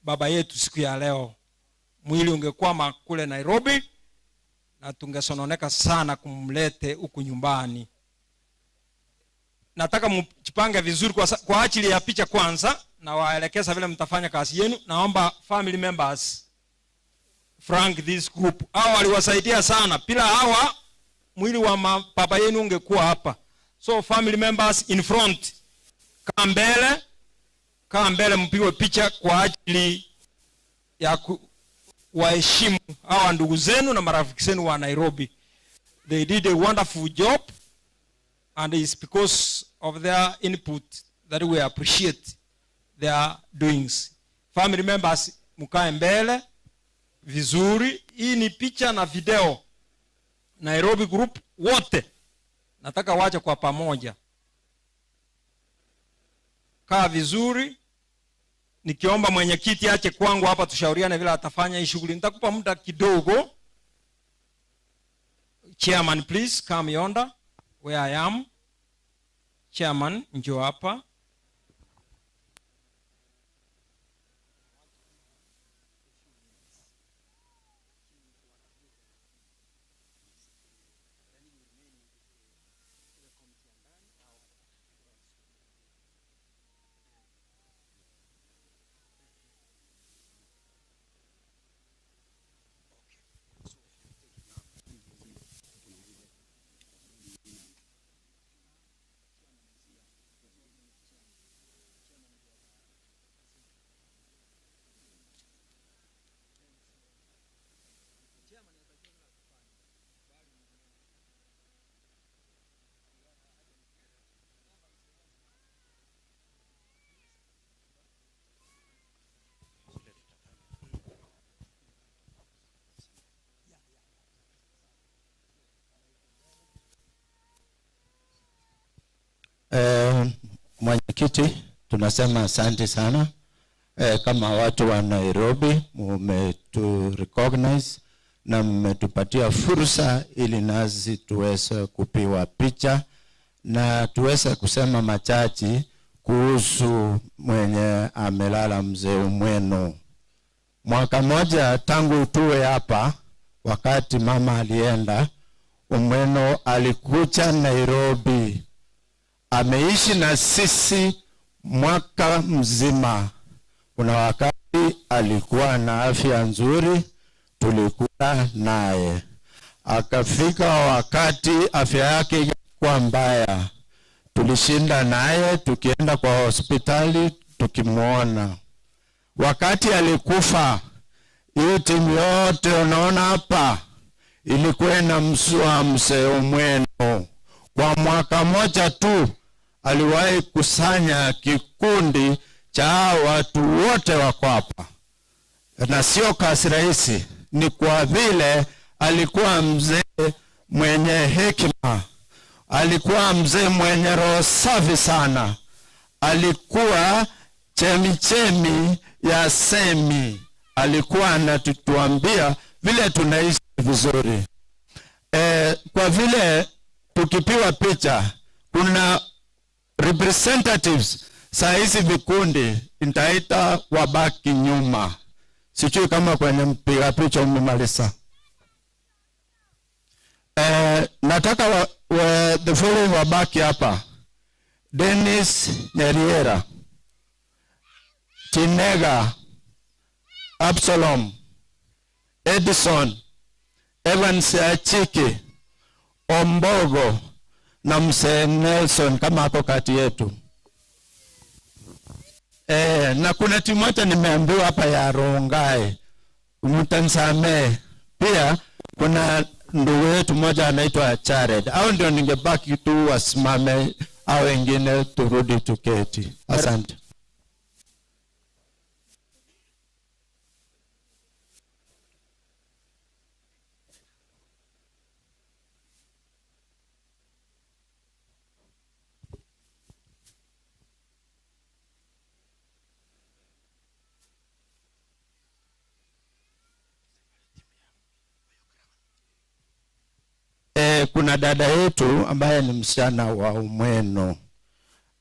baba yetu siku ya leo. Mwili ungekwama kule Nairobi na tungesononeka sana kumlete huku nyumbani. Nataka mjipange vizuri kwa ajili ya picha kwanza, na waelekeza vile mtafanya kazi yenu. Naomba family members Frank this group. Hao waliwasaidia sana. Pila hawa mwili wa baba yenu ungekuwa hapa. So family members in front. Kaa mbele mpigwe picha kwa ajili ya waheshimu hawa ndugu zenu na marafiki zenu wa Nairobi. They did a wonderful job, and it's because of their input that we appreciate their doings. Family members mkae mbele vizuri. Hii ni picha na video. Nairobi group wote nataka waje kwa pamoja. Kaa vizuri. Nikiomba mwenyekiti ache kwangu hapa tushauriane vile atafanya hii shughuli. Nitakupa muda kidogo. Chairman, please come yonder where I am. Chairman, njoo hapa. Mwenyekiti, tunasema asante sana. Kama watu wa Nairobi mmetu recognize na mmetupatia fursa ili nazi tuweze kupiwa picha na tuweze kusema machache kuhusu mwenye amelala mzee Umweno. Mwaka moja tangu tuwe hapa, wakati mama alienda, Umweno alikuja Nairobi. Ameishi na sisi mwaka mzima. Kuna wakati alikuwa na afya nzuri, tulikuwa naye. Akafika wakati afya yake ilikuwa mbaya, tulishinda naye tukienda kwa hospitali tukimuona. Wakati alikufa, hiyo timu yote unaona hapa ilikuwa na msua mzee Omweno. Kwa mwaka moja tu aliwahi kusanya kikundi cha watu wote wako hapa, na sio kazi rahisi. Ni kwa vile alikuwa mzee mwenye hekima, alikuwa mzee mwenye roho safi sana, alikuwa chemichemi ya semi, alikuwa anatuambia vile tunaishi vizuri. Kwa vile tukipiwa picha, kuna representatives saa hizi vikundi nitaita wabaki nyuma. Sijui kama kwenye mpiga picha umemaliza. Nataka the following wabaki hapa: Dennis Nyeriera, Tinega, Absalom, Edison, Evans Achiki, Ombogo na mzee Nelson kama hapo kati yetu. Na kuna timu moja nimeambiwa hapa ya Rongai, mtansamee. Pia kuna ndugu yetu mmoja anaitwa Jared. Hao ndio ningebaki tu wasimame, au wengine turudi tuketi. Asante. Kuna dada yetu ambaye ni msichana wa Omweno,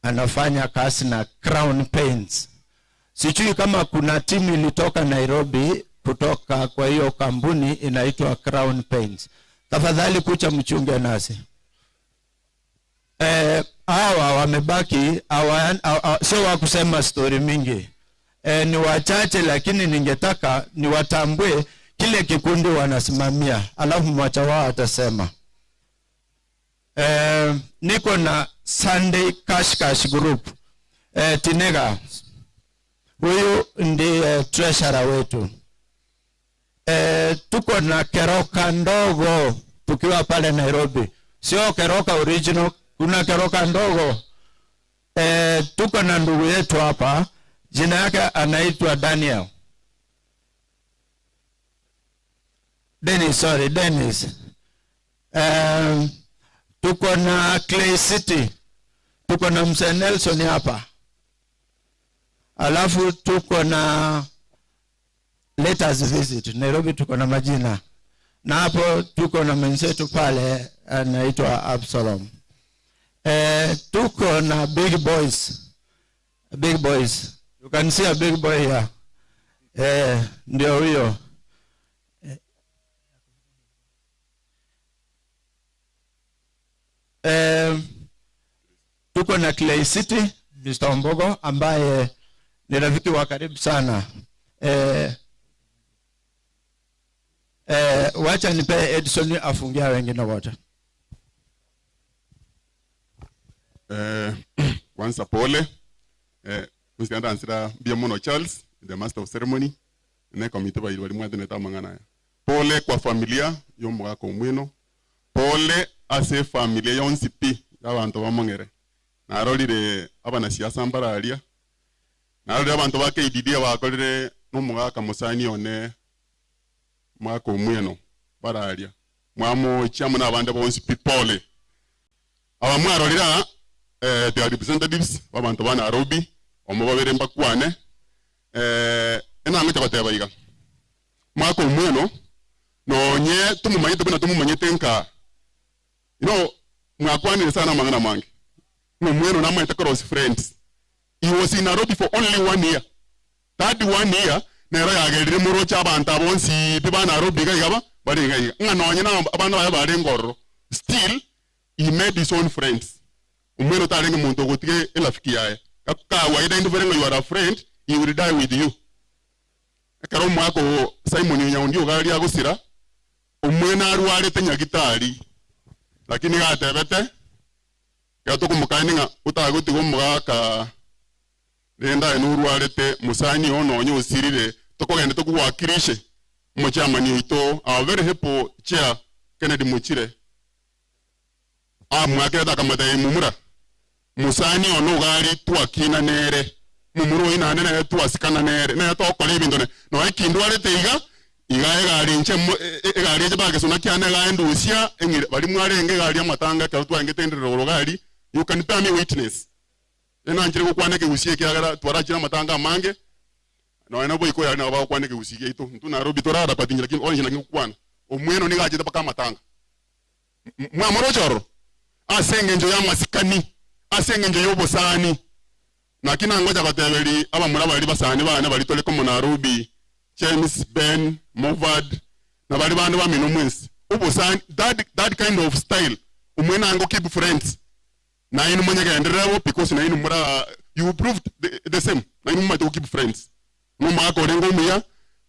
anafanya kazi na Crown Paints. Sijui kama kuna timu ilitoka Nairobi kutoka kwa hiyo kampuni inaitwa Crown Paints. Tafadhali kucha mchunge nasi. Hawa wamebaki, sio wa kusema story mingi. Ni wachache, lakini ningetaka niwatambue kile kikundi wanasimamia, alafu mwacha wao atasema. Niko na Sunday Cash Group. Tinega, huyu ndiye treasurer wetu. Tuko na Keroka ndogo tukiwa pale Nairobi. Sio Keroka original, kuna Keroka ndogo. Tuko na ndugu yetu hapa, jina yake anaitwa Daniel. Dennis. Tuko na Clay City. Tuko na mzee Nelson hapa. Alafu tuko na Let Us Visit. Nairobi tuko na majina. Na hapo tuko na mwenzetu pale anaitwa Absalom. Tuko na Big Boys. You can see a big boy here. Ndio huyo. Tuko na Clay City, Mr. Ombogo ambaye ni rafiki wa karibu sana. Wacha nipe Edison afungia wengine wote. Kwanza pole. Msianda ansira bia mono Charles, the master of ceremony. Ne komite ba ilwali mwade neta mangana. Pole kwa familia yomo wako Omweno. Pole ase familia yonsipi y'abantu bamongere. Narolire abana siasa mbararia. Narolire abantu bake ididia bakolire n'umugaka musani one mwako Omweno bararia. Mwamo chamu n'abandi bonsipi pole. Abamwarolira the representatives b'abantu ba Nairobi omubabere mbakwane enamete batebaiga. Mwako Omweno no nye tumumanyite bina tumumanyite nka. Mwakwanire sana mangana mangi. Omweno na mwete cross friends. He was in Nairobi for only 1 year. That 1 year, nero yagerire muro cha abantu abonsi biba Nairobi gaba bari ngai. Ngano nyina abana baya bari ngoro. Still he made his own friends. Omweno talenga muntu gutike elafiki yae. kawaida indifferent you are a friend, he will die with you. Karo mwako Simon Nyaundi ugali agusira umwena arwarete nyagitari lakini gatebete yatukumukaniga utaguti gumugaka renda enurwarete musani ono nyusirire tukogende tukugwakirishe muchamani ito a very happy chair Kennedy Muchire mwake takamata mumura musani ono gali twakina nere mumuro ina nene twasikana nere na tokole ibintu ne no ikindwarete iga gali nche gali je bage sona kyane ga endusia engire bali mwarenge gali amatanga ka twangitendero gali you can tell me witness ena njire kukwane ke usie kyagara twarachira matanga mange no ena boy ko ya na ba kwane ke usie ito ntu na robi torara patinja lakini onje na kukwana omweno ni gaje paka matanga mwa morochoro asenge njo ya masikani asenge njo yobosani na kina ngoja batebeli aba mura bali basani bana bali tole komo Nairobi James Ben Movad na bali bana ba mino mwesi ubosani that kind of style umwena ngo keep friends na inu mwenye gaenderewo because na inu mura you proved the same na inu mwenye keep friends mumba ko rengo muya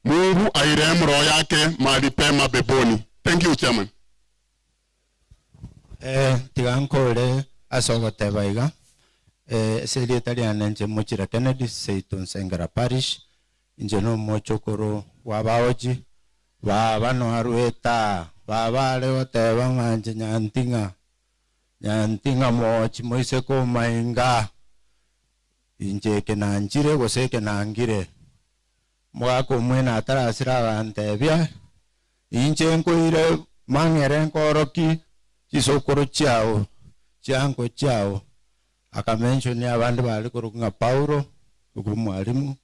Mungu airemro yake mali pema beboni. Thank you chairman. Tigankole asogote baiga secretary ananje Muchira Kennedy Seiton Sengara Parish injeno mochokoro wabaoji bano harueta babale oteba manje nyantinga mochi moise ko mainga inje kenanjire goseke nangire mwako mwena atarasira bantebya inje nkoire mangere nkoroki chisokoro chao chango chao akamention ya bandu bali kurunga Paulo mwalimu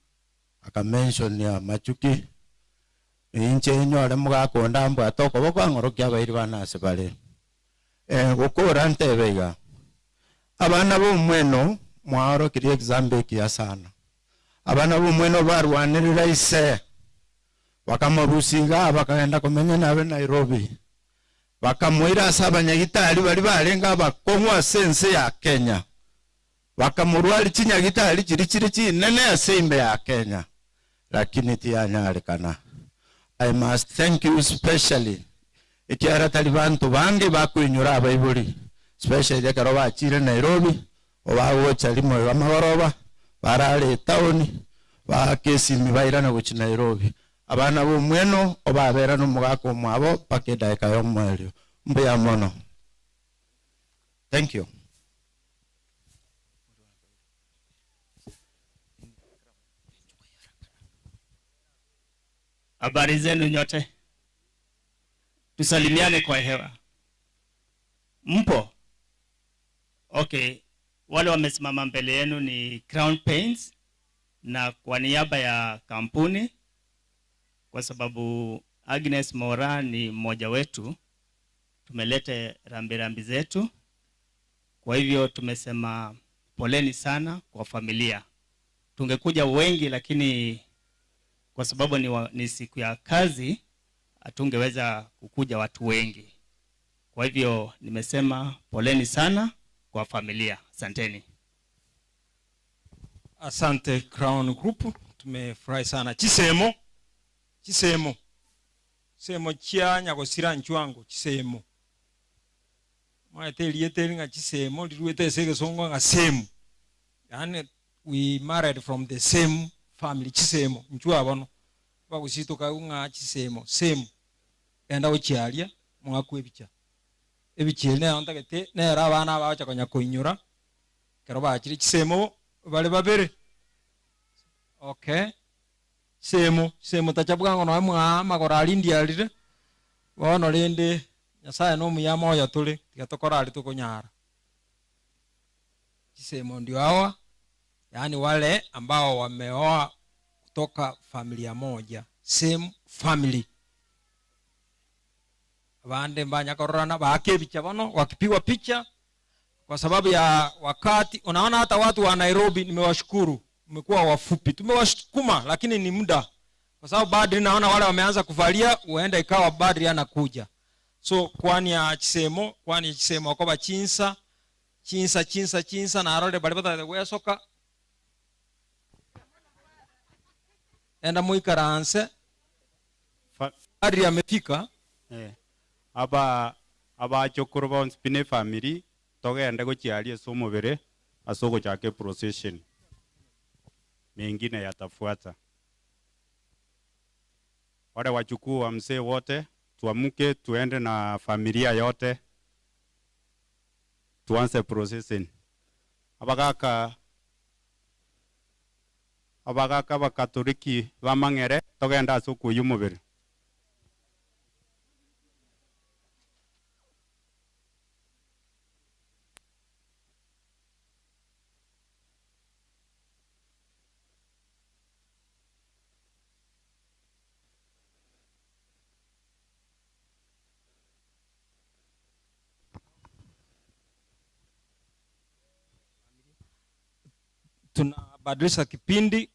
akamention ya Machuki inje nyore mugakonda mbu atoko bokwangorokia bairi banase bale gukora ntebega abana bo mweno mwaro kiri example kia sana abana bo mweno barwanirira ise bakamurusinga bakaenda kumenya nabe Nairobi bakamwira asabanyagitari bali barenga bakongwa sense ya Kenya bakamurwali chinyagitari chiri chinene ya sembe ya Kenya lakini tiyanyarekana. I must thank you specially ikiara talibantu bange bakuinyura abaibuli especially yakaro bachire Nairobi obawo chalimo bamagoroba barale town bakesi mibairana guchi Nairobi abana bo mweno obabera no mugako mwabo pakedaika yo mwelio mbeya mono. Thank you. Habari zenu nyote. Tusalimiane kwa hewa. Mpo? Okay. Wale wamesimama mbele yenu ni Crown Paints na kwa niaba ya kampuni kwa sababu Agnes Mora ni mmoja wetu tumelete rambirambi zetu. Kwa hivyo tumesema poleni sana kwa familia. Tungekuja wengi lakini kwa sababu ni siku ya kazi hatungeweza kukuja watu wengi. Kwa hivyo nimesema poleni sana kwa familia. Asanteni. Asante Crown Group. Tumefurahi sana. Chisemo chia nyagosira nchwango chisemo. Maeteli nga chisemo liruete sege songo nga same. Yani we married from the same family chisemo nchwa bano. Bagusito ka nga chisemo same. Enda ochialia mwako ebicha. Ebichene antagete nera bana bacha konya koinyura. Kero bachiri chisemo bale babere. Okay. Semo tachabwango no mwa magora alindi alire. Wono lende Nyasaye no muyama oya tuli tigatokora ali tukonyara. Chisemo ndio hawa yani wale ambao wameoa kutoka familia moja, same family. Bande mbanya korona bakebicha bano wakipigwa picha kwa sababu ya wakati. Unaona hata watu wa Nairobi nimewashukuru, mmekuwa wafupi, tumewashukuma lakini ni muda kwa sababu badri naona wale wameanza kuvalia uenda ikawa badri anakuja. So kwani ya chisemo akoba chinsa na arole balibata wesoka enda muikaranse ari amefika aba chokoro ba spine family togenda gochiaria somobere asoko chake procession mengine yatafuata. Wale wachukuu wa mzee wote tuamke tuende na familia yote tuanze procession. Abagaka bakatoliki bamangere togenda asoko yumobere. Tunabadilisha kipindi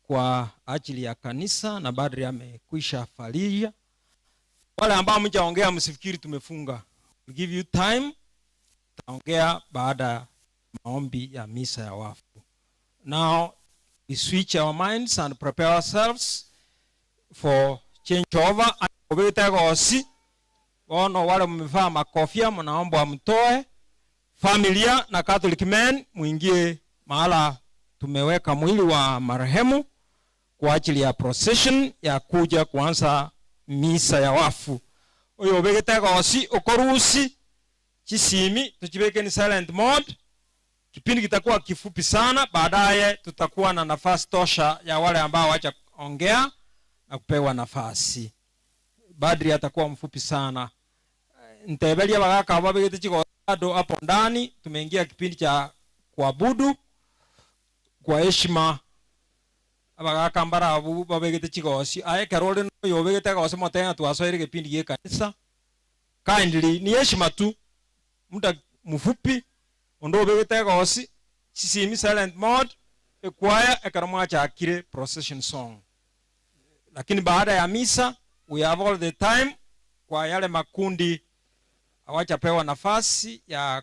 kwa ajili ya kanisa na badri amekwisha falia. Wale ambao mjaongea msifikiri tumefunga. We give you time. Tutaongea baada maombi ya misa ya wafu. Now we switch our minds and prepare ourselves for change over. Obetego ono wale mmevaa makofia mnaomba mtoe familia na Catholic men muingie mahala tumeweka mwili wa marehemu kwa ajili ya procession ya kuja kuanza misa ya wafu. Oyo begetega okorusi chisimi tuchibeke ni silent mode. Kipindi kitakuwa kifupi sana, baadaye tutakuwa na nafasi tosha ya wale ambao wacha ongea na kupewa nafasi. Badri atakuwa mfupi sana. Ntebelia bagaka babegete chiko ado hapo ndani. Tumeingia kipindi cha kuabudu kwa heshima. Abagaka mbara abu babegete chigosi aye karole no yobegete gosi motenga tuasoire kipindi ye kanisa. Kindly ni heshima tu. Muda mfupi ondo begete gosi sisimi silent mode ekwaya ekaramacha akire procession song. Lakini baada ya misa we have all the time kwa yale makundi hawajapewa nafasi ya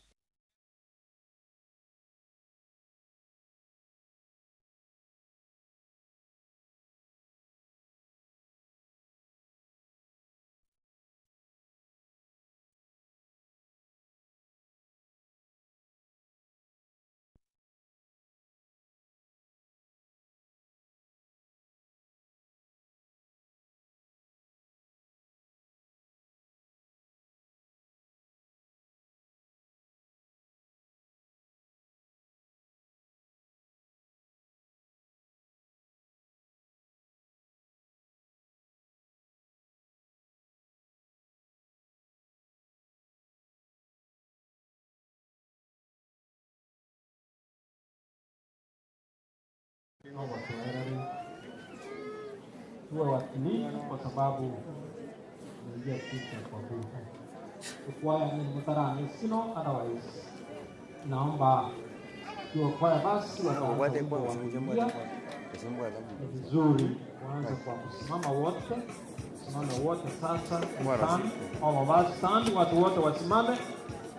tuwe wakilishi kwa sababu ndio kitu kwa Mungu. Kwa ni mtarani sino otherwise naomba tuwe kwa basi wataanza kuingia vizuri, waanze kwa kusimama wote, simama wote sasa, stand, all of us stand, watu wote wasimame,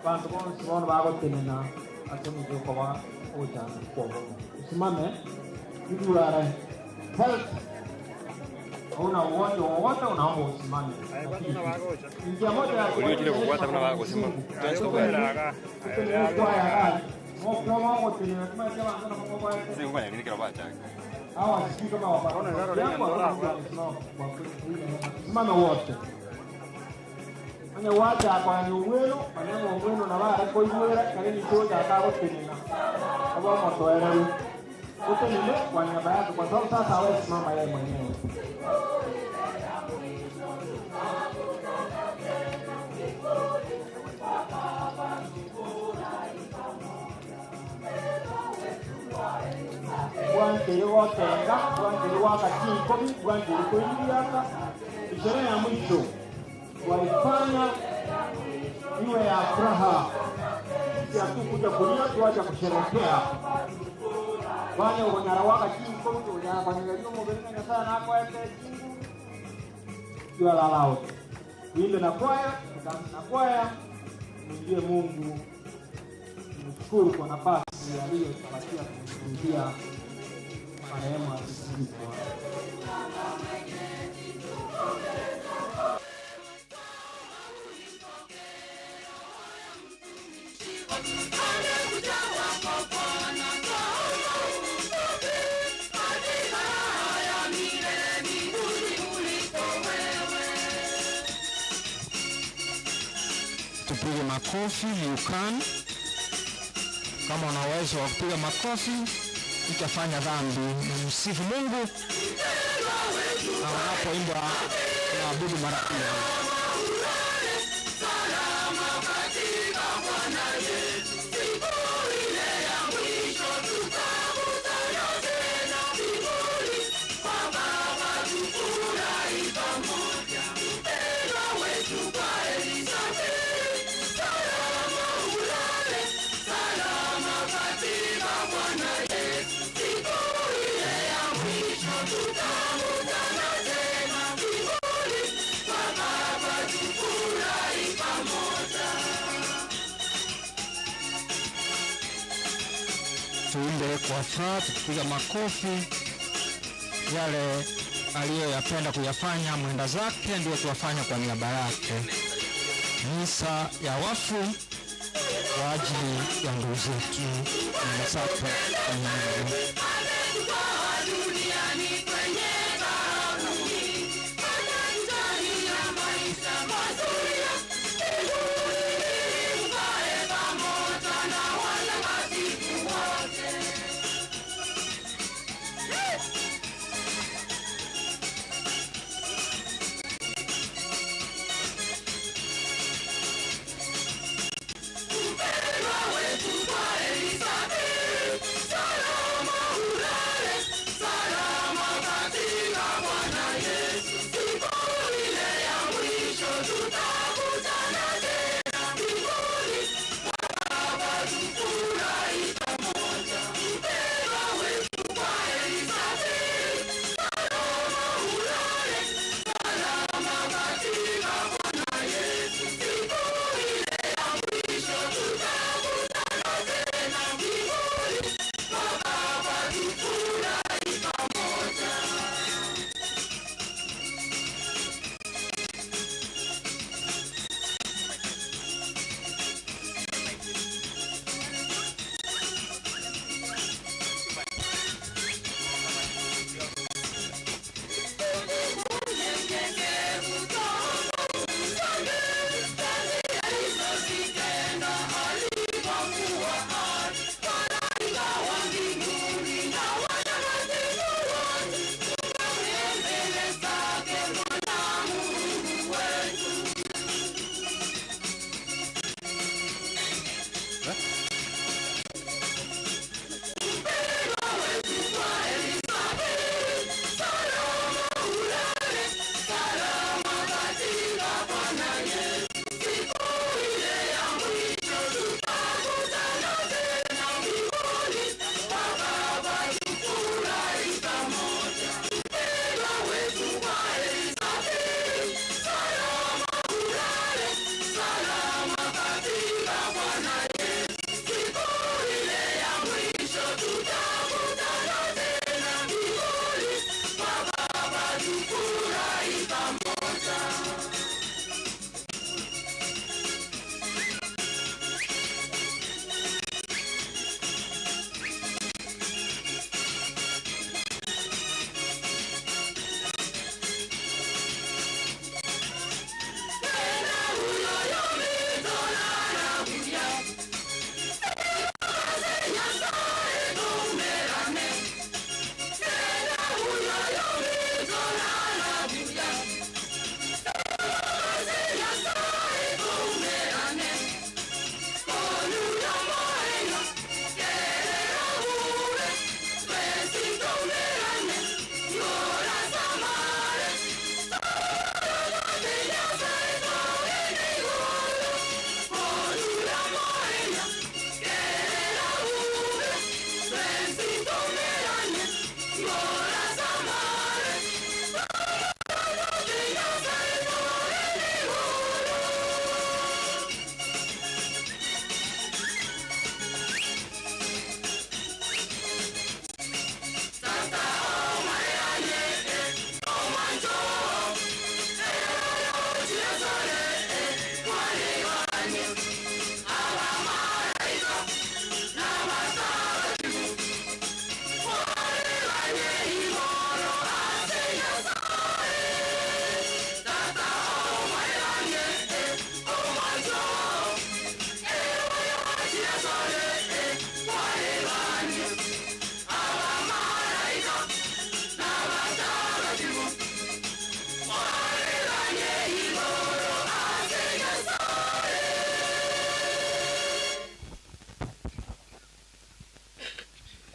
bantu wote simama babo tena aseme kwa wa oja kwa usimame ili wale help una wote unaomba usimame. Njia moja ya kuja kufuata kuna wako simama. Tunaenda simama wote. Anya wacha kwa nyuwelo, maneno ngweno na bara kwa iwera kali soja akao tena. Aba motoera. Utenile kwa niaba yake kwa sababu sasa hawezi simama yeye mwenyewe. Bwanje wotenga, bwanje wakati komi, bwanje kuingiaka. Sherehe ya mwisho waifanya iwe ya furaha. Si atu kuja kulia tuacha kusherehekea. Bwana unyara wakati komi unyara kwa nyinyo mobeleka sana kwa ete kingu. Jua la lao. Ile na kwaya ndiye Mungu. Mshukuru kwa nafasi aliyotupatia kuingia marehemu asizikwe. Tupige makofi, you can. Kama una uwezo wa kupiga makofi, utafanya dhambi. Msifu Mungu na unapoimba naabudu mara pili. Tuimbe kwa furaha, tukipiga makofi. Yale aliyoyapenda kuyafanya mwenda zake ndio tuwafanya kwa niaba yake. Misa ya wafu kwa ajili ya ndugu zetu na masafa ya Mungu. Salama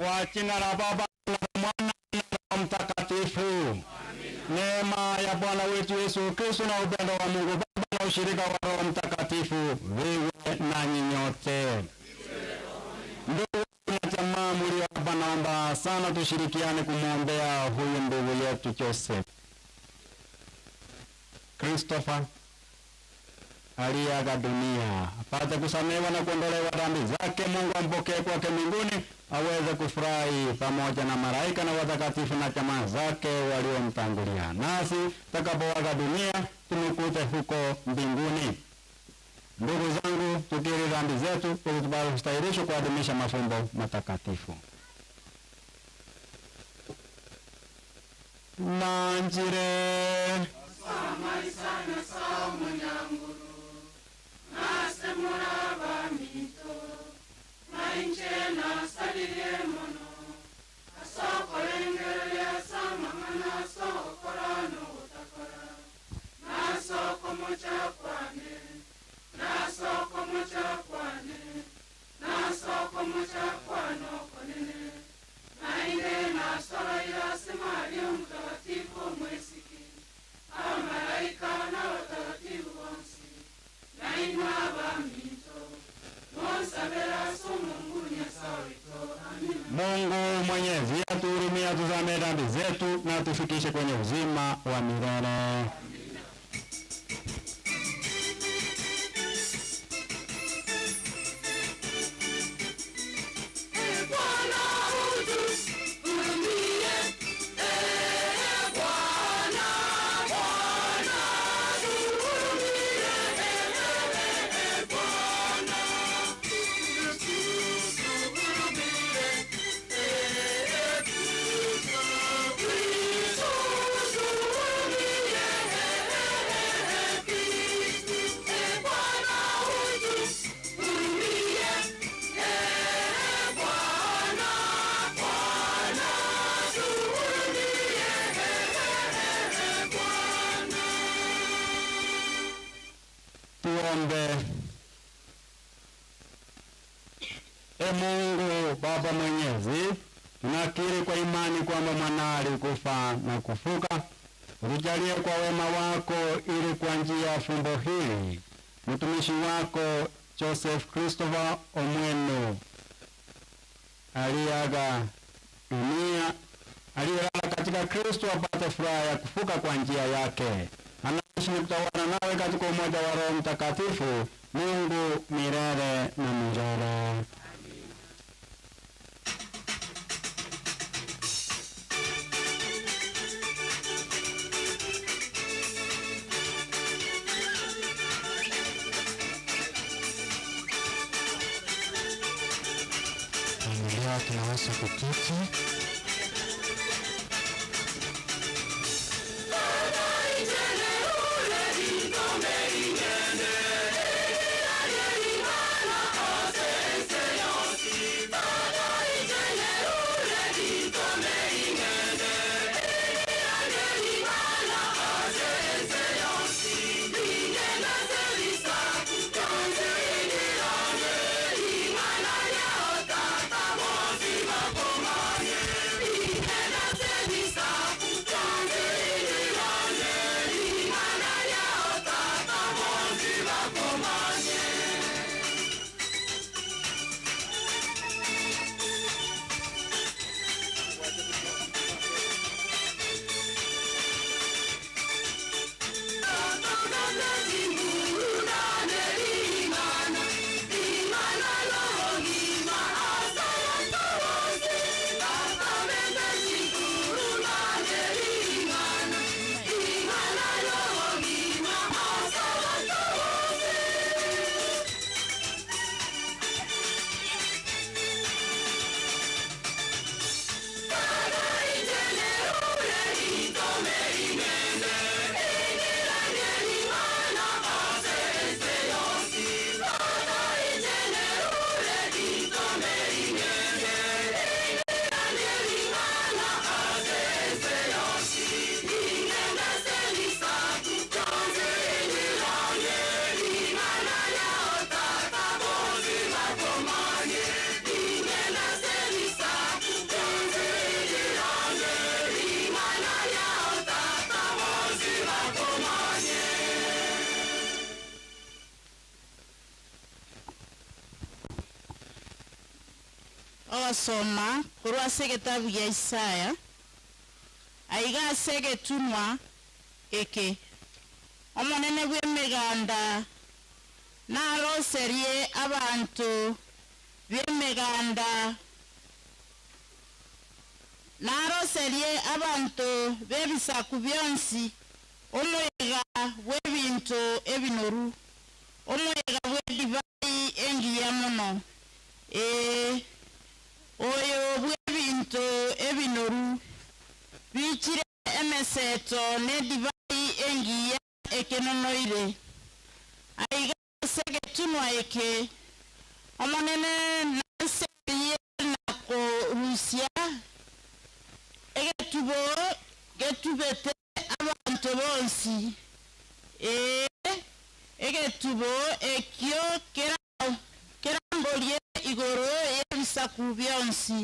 Kwa jina la Baba na Mwana na Mtakatifu. Neema ya Bwana wetu Yesu Kristo na upendo wa Mungu Baba na ushirika wa Roho Mtakatifu viwe nanyi nyote. Ndugu na jamaa mlio hapa, naomba sana tushirikiane kumwombea huyu ndugu yetu Joseph Christopher aliaga dunia, apate kusamehewa na kuondolewa dhambi zake. Mungu ampokee kwake mbinguni, aweze kufurahi pamoja na malaika na watakatifu na jamaa zake waliomtangulia. Nasi takapoaga dunia tumkute huko mbinguni. Ndugu zangu, tukiri dhambi zetu ili tupate kustahilishwa kuadhimisha mafumbo matakatifu. Nanjire Mungu Mwenyezi atuhurumie, atusamehe dhambi zetu na atufikishe kwenye uzima wa milele. Tuombe. Mungu Baba Mwenyezi, tunakiri kwa imani kwamba mwana alikufa na kufuka. Utujalie kwa wema wako ili kwa njia ya fumbo hili mtumishi wako Joseph Christopher Omweno aliaga dunia, aliyelala katika Kristo apate furaha ya kufuka kwa njia yake. Anaishi na kutawala nawe katika umoja wa Roho Mtakatifu, Mungu milele na milele. Familia, tunaweza kuketi. Yeah. tugasoma kurwa ase gitabu gya Isaya aiga ase getunwa eke omonene bw'emiganda naroserie abantu b'emiganda naroserie abantu b'ebisaku byonsi omwega bw'ebintu ebinoru omwega bw'edivayi engiya muno oyo bw'ebintu ebinoru bikire emeseto n'edivayi engiya ekenonoire aiga ase getunwa eke omonene naserie nakorusya egetubo getubete abantu bonsi egetubo ekyo kerambolie igoro y'ebisaku byonsi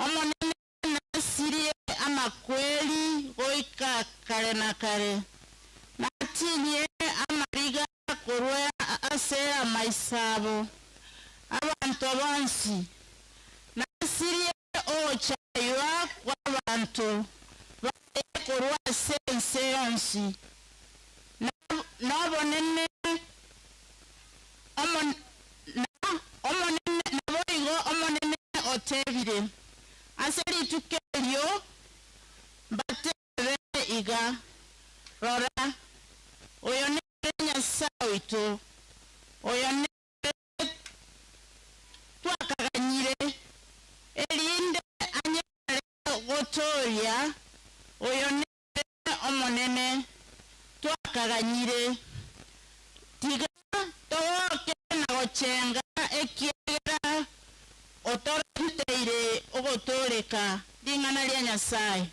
omonene nasirie amakweli goika kare na kare natinye amariga korwa ase amaisabo abantu bonsi nasirie ochaywa kw'abantu bakorwa ase ense yonsi nabonene naboigo omonene otebire ase rituko eryo mbatebe iga rora oyo nere Nyasaye waitu oyo nere twakaganyire erinde anyere gotoria oyo nere omonene twakaganyire tiga toke na gochenga ekiera otoreteire ogotoreka ling'ana lya Nyasaye.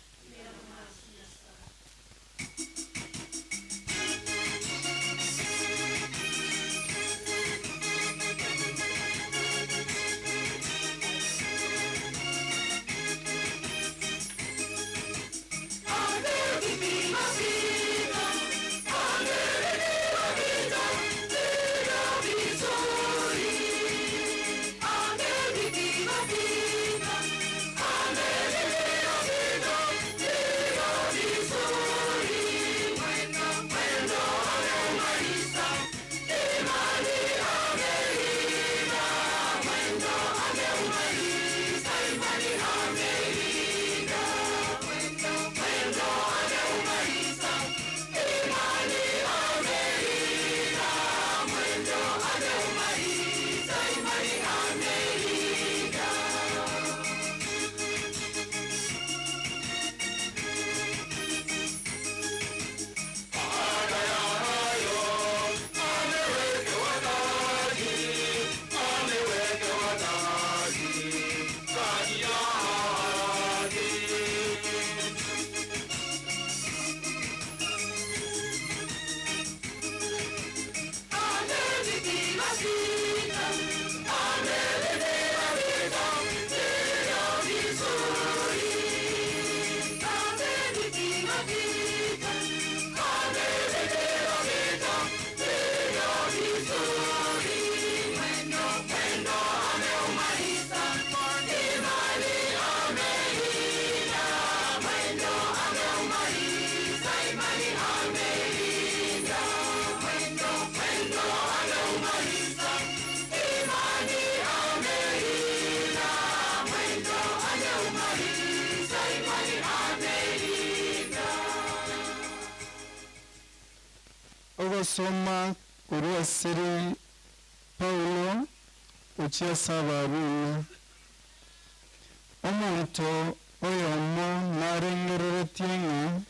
Soma kurwa siri Paulo uchia sabaruna omuntu oyomo narengerere tienga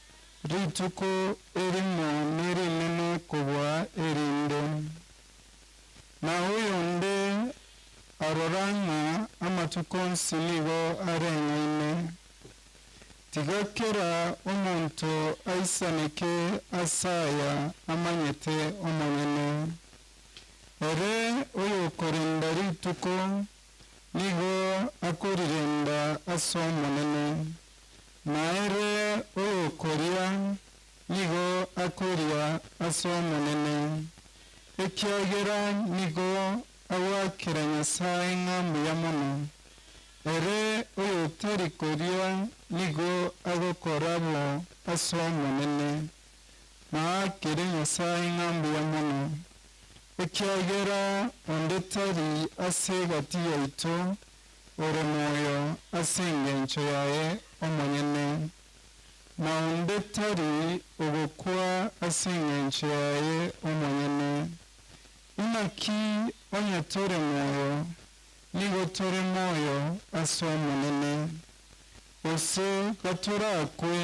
rituko erimo nirinene kubwa erinde na uyonde aroranga amatukonsi nigo arengine tigakera omuntu aisaneke asaya amanyete omonyene ere oyo korinda rituko nigo akorirenda ase omonene naere oyo koria nigo akoria ase omonene ekiagera nigo agwakera Nyasaye ng'ambu ya mono ere oyo tari koria nigo agokorabo ase omonene na akere Nyasaye ng'ambu ya mono ekiagera onde tari ase gati yaito ore moyo ase engencho yaye omonyene na onde tari ogokwa ase engencho yaye omonyene inaki onyatore moyo nigotore moyo ase omonene ose gatorakwe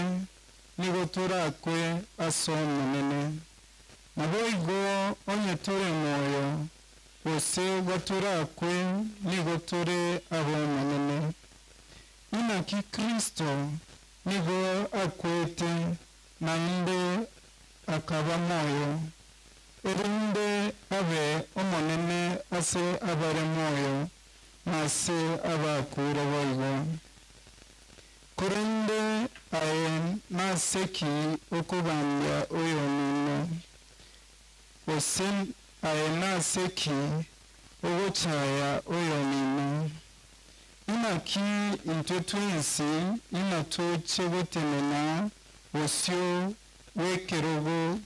nigotorakwe ase omonene naboigo onyatore moyo ose gatorakwe nigotore abo omonene inaki Kristo nigo akwete nainde akaba moyo erinde abe omonene ase abare moyo nase abakure boigo korende aye naseki okubambya oyo nino ose aye naseki ogochaya oyo nino inaki intwe twensi inatoche gotemena osio wekerogo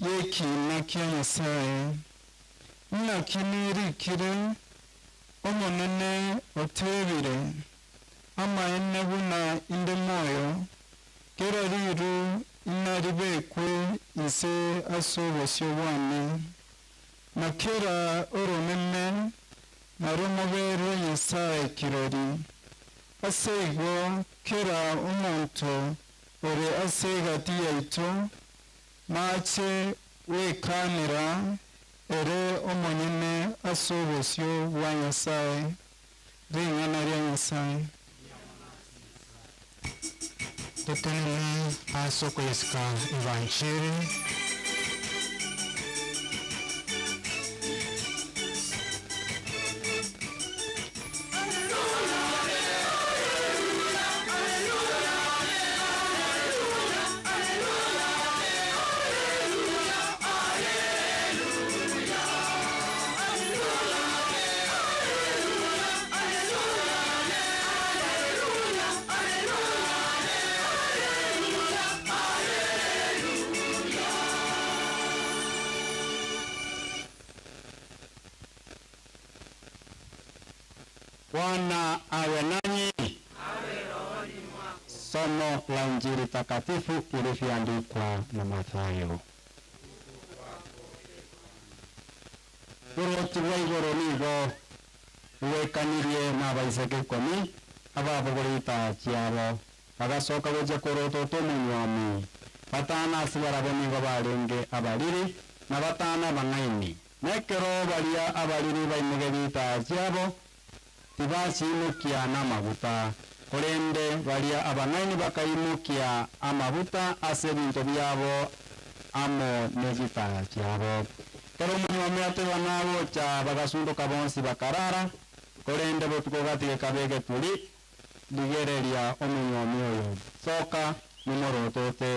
yekina kya Nyasaye inaki nirikire omonene otebire amaene buna inde moyo kera riru inaribekwe ise asobosyo bwane na kera oronene narumubero Nyasaye kirori aseigo kera omuntu ore asegati yaito mache wekanira ere omonyene asobosyo bwa Nyasaye ringana rya Nyasaye tutenene asoko yesika evanchiri Bwana awe nanyi. Somo la Injili takatifu ilivyoandikwa na Mathayo. Uroti wa igoro nigo wekanirie n'abaiseke komi ababogorita cyabo bagasoka goje koroto to munywami batana asibara bonigo barenge abariri na batana bangaini nekero baria abariri baimuge bita cyabo tibasimukia n'amabuta korende baria abangaini bakaimukia amabuta ase bintu byabo amo negita cyabo kero munywami ateba nabo cha bagasunduka bonsi bakarara korende botukogatike kabege tuli digereria omunywami oyo soka nimorotote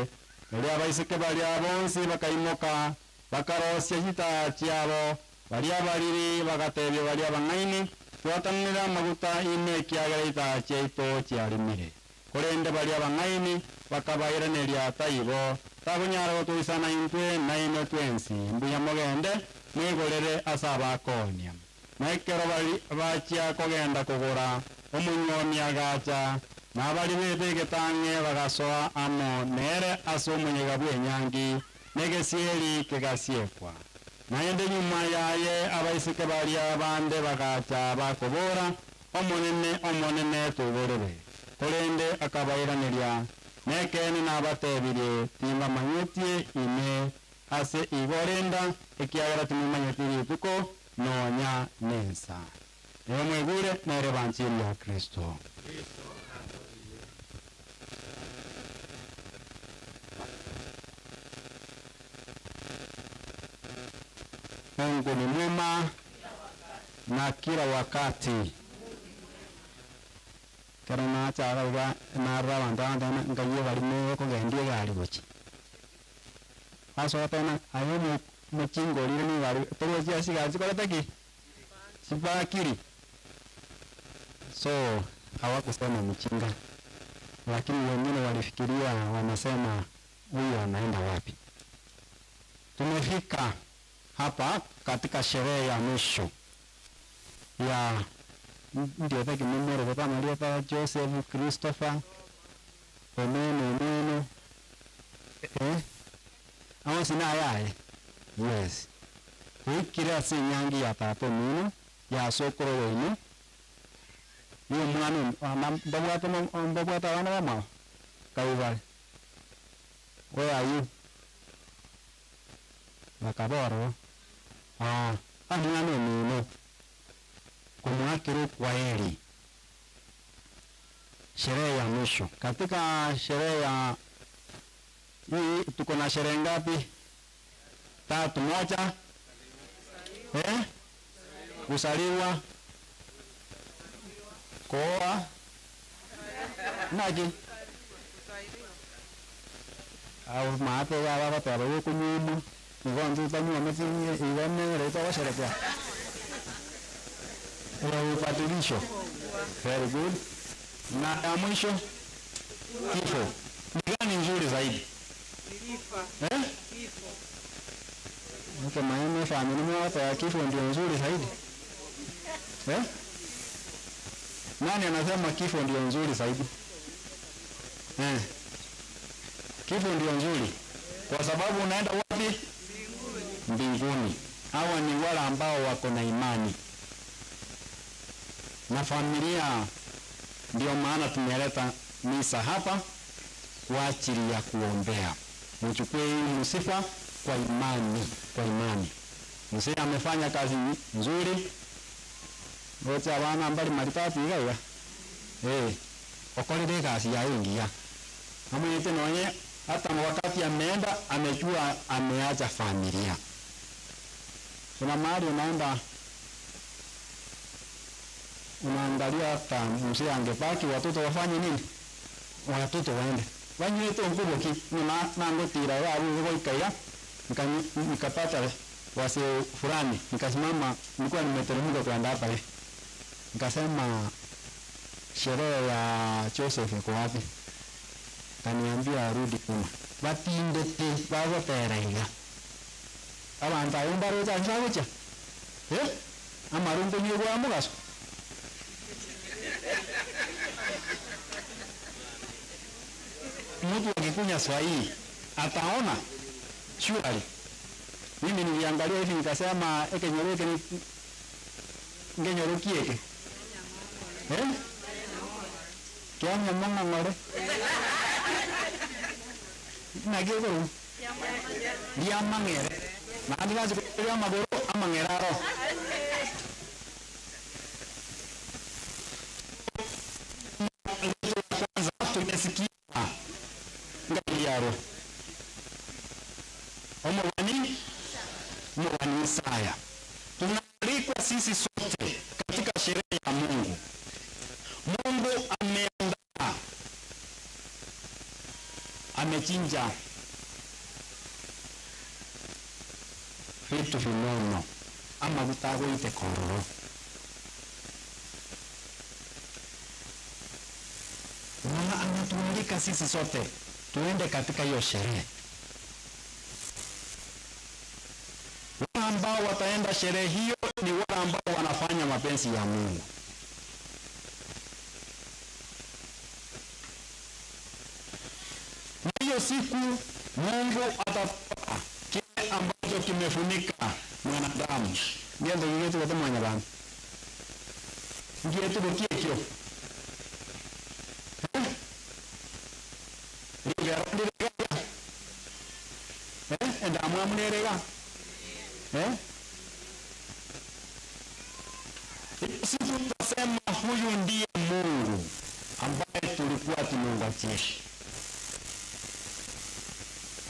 eri abaiseke baria bonsi bakaimuka bakarosia gita cyabo baria bariri bagatebya baria bangaini twatanira amaguta ine kiagerita cyeito cyarimire korende baria bangaini bakabairaneria taibo tabunyara gotuisana intwe na ino twensi mbuya mogende mwigorere asaba konia naikero bari bachia kogenda kugura omunyomi agacha na bari betegetange bagasoa amo nere aso munyiga bwenyangi negesieri kegasiekwa naende nyuma yaye abaisike baria bande bagacha bakobora omonene tugorere korende akabairaniria nekene nabatebirie timba manyutie ine ase igorenda ekiagera timumanyetiri tuko nonya nensa eyo mwegure nere banchiri ya Kristo. Mungu ni mwema na kila wakati. Karena cara uga narra wanda ngaye barimo ko gendie gali gochi. Aso tena ayo muchingo lire ni gali. Pero si así gali ko taki. Sibakiri. so hawakusema mchinga, lakini wengine walifikiria, wanasema huyu anaenda wapi. Tumefika hapa katika sherehe ya mwisho ya ndio peke memori papa Maria pa Joseph Christopher Omeno aho sina yae yes ikira sinyangi ya papa mino ya sokoro wenu niyo mwana mbabwata wana wama kaiwale where are you makaboro aningane mino kumwakiru kwa heri. Sherehe ya mwisho. Katika sherehe ya hii tuko na sherehe ngapi? 3. Moja kuzaliwa, kuoa, naji au maape ya baba tabawe kunyuma ngonzo tanywa mzinye iwane reta washerekea upatanisho. Very good. Na ya mwisho kifo. Ni gani nzuri zaidi? Kifo. Mke maana familia mmoja ya kifo ndio nzuri zaidi. Nani anasema kifo ndio nzuri zaidi? Kifo ndio nzuri kwa sababu unaenda wapi? Mbinguni. Hawa ni wale ambao wako na imani na familia. Ndio maana tumeleta misa hapa kwa ajili ya kuombea. Mchukue hii msifa kwa imani, kwa imani. Mzee amefanya kazi nzuri. Wote wana mbali maritati gaya. Okolele kazi ya wengi ya. Amwete noye hata wakati ameenda amejua ameacha familia. Kuna mahali unaangalia hata mzee angebaki watoto wafanye nini? Watoto waende. Wanywe tu nguvu na ngotira ya wewe ikaya. Nikapata wase fulani. Nikasimama nilikuwa nimeteremka kwenda hapa hivi. Nikasema sherehe ya Joseph iko wapi? Kaniambia arudi kuma. Batinde te baba teraiga. Abantu ayumbaro chanchawecha. Amarungo nyego amugaso. Mtu akikunya Swahili ataona surely. Mimi niliangalia hivi nikasema ekenyoroke ni ngenyorokieke. Kiamya mama ngore. Nagego. Dia mangere. Na ndigaje kwa magoro amangeraro. Tumesikia ngaliaro omwani Isaya. Tunaalikwa sisi sote katika sherehe ya Mungu. Mungu ameandaa, amechinja vitu vinono ama vitagoite kororo. Na anatualika sisi sote tuende katika hiyo sherehe. Wale ambao wataenda sherehe hiyo ni wale ambao wanafanya mapenzi ya Mungu. Na hiyo siku Mungu atatoa kile ambacho kimefunika mwanadamu. Ngendo yetu kwa mwana bana. Ngetu kiekyo. Enda mwamunerega. Sisi tunasema huyu ndiye Mungu ambaye tulikuwa tunangojea.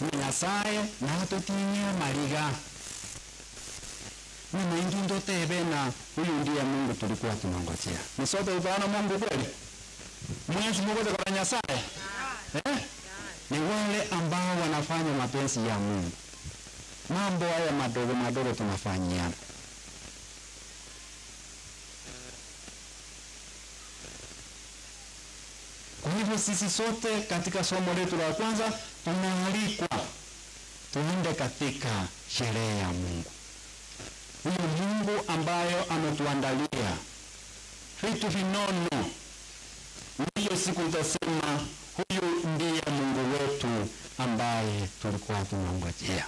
Ni Nyasaye na tutinye mariga. Ni mengi ndo tebe na huyu ndiye Mungu tulikuwa tunangojea. Ni sote utaona Mungu kweli? Mwenyezi Mungu kwa Nyasaye. Ni wale ambao wanafanya mapenzi ya Mungu. Mambo haya madogo madogo tunafanyia. hivyo sisi sote katika somo letu la kwanza tunaalikwa tuende katika sherehe ya Mungu. Huyu Mungu ambayo ametuandalia vitu vinono. Hiyo siku utasema huyu ndiye Mungu wetu ambaye tulikuwa tunangojea.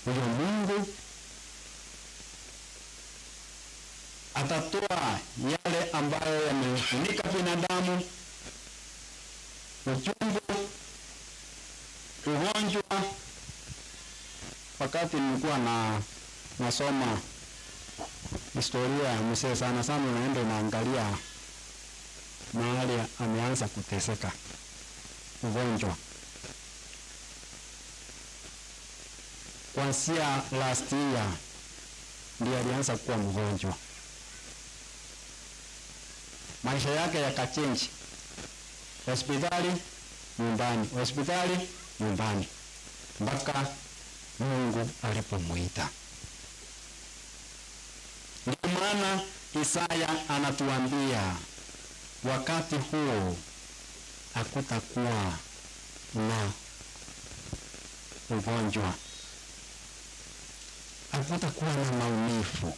Huyo Mungu atatoa yale ambayo yamefunika binadamu, uchungu, ugonjwa. Wakati nilikuwa nasoma historia ya mzee, sana unaenda unaangalia mahali ameanza kuteseka ugonjwa. Kuanzia last year ndiye alianza kuwa mgonjwa. Maisha yake yakachange. Hospitali, nyumbani, hospitali, nyumbani, mpaka Mungu alipomuita. Ndio maana Isaya anatuambia wakati huo hakutakuwa na ugonjwa, hakutakuwa na maumivu.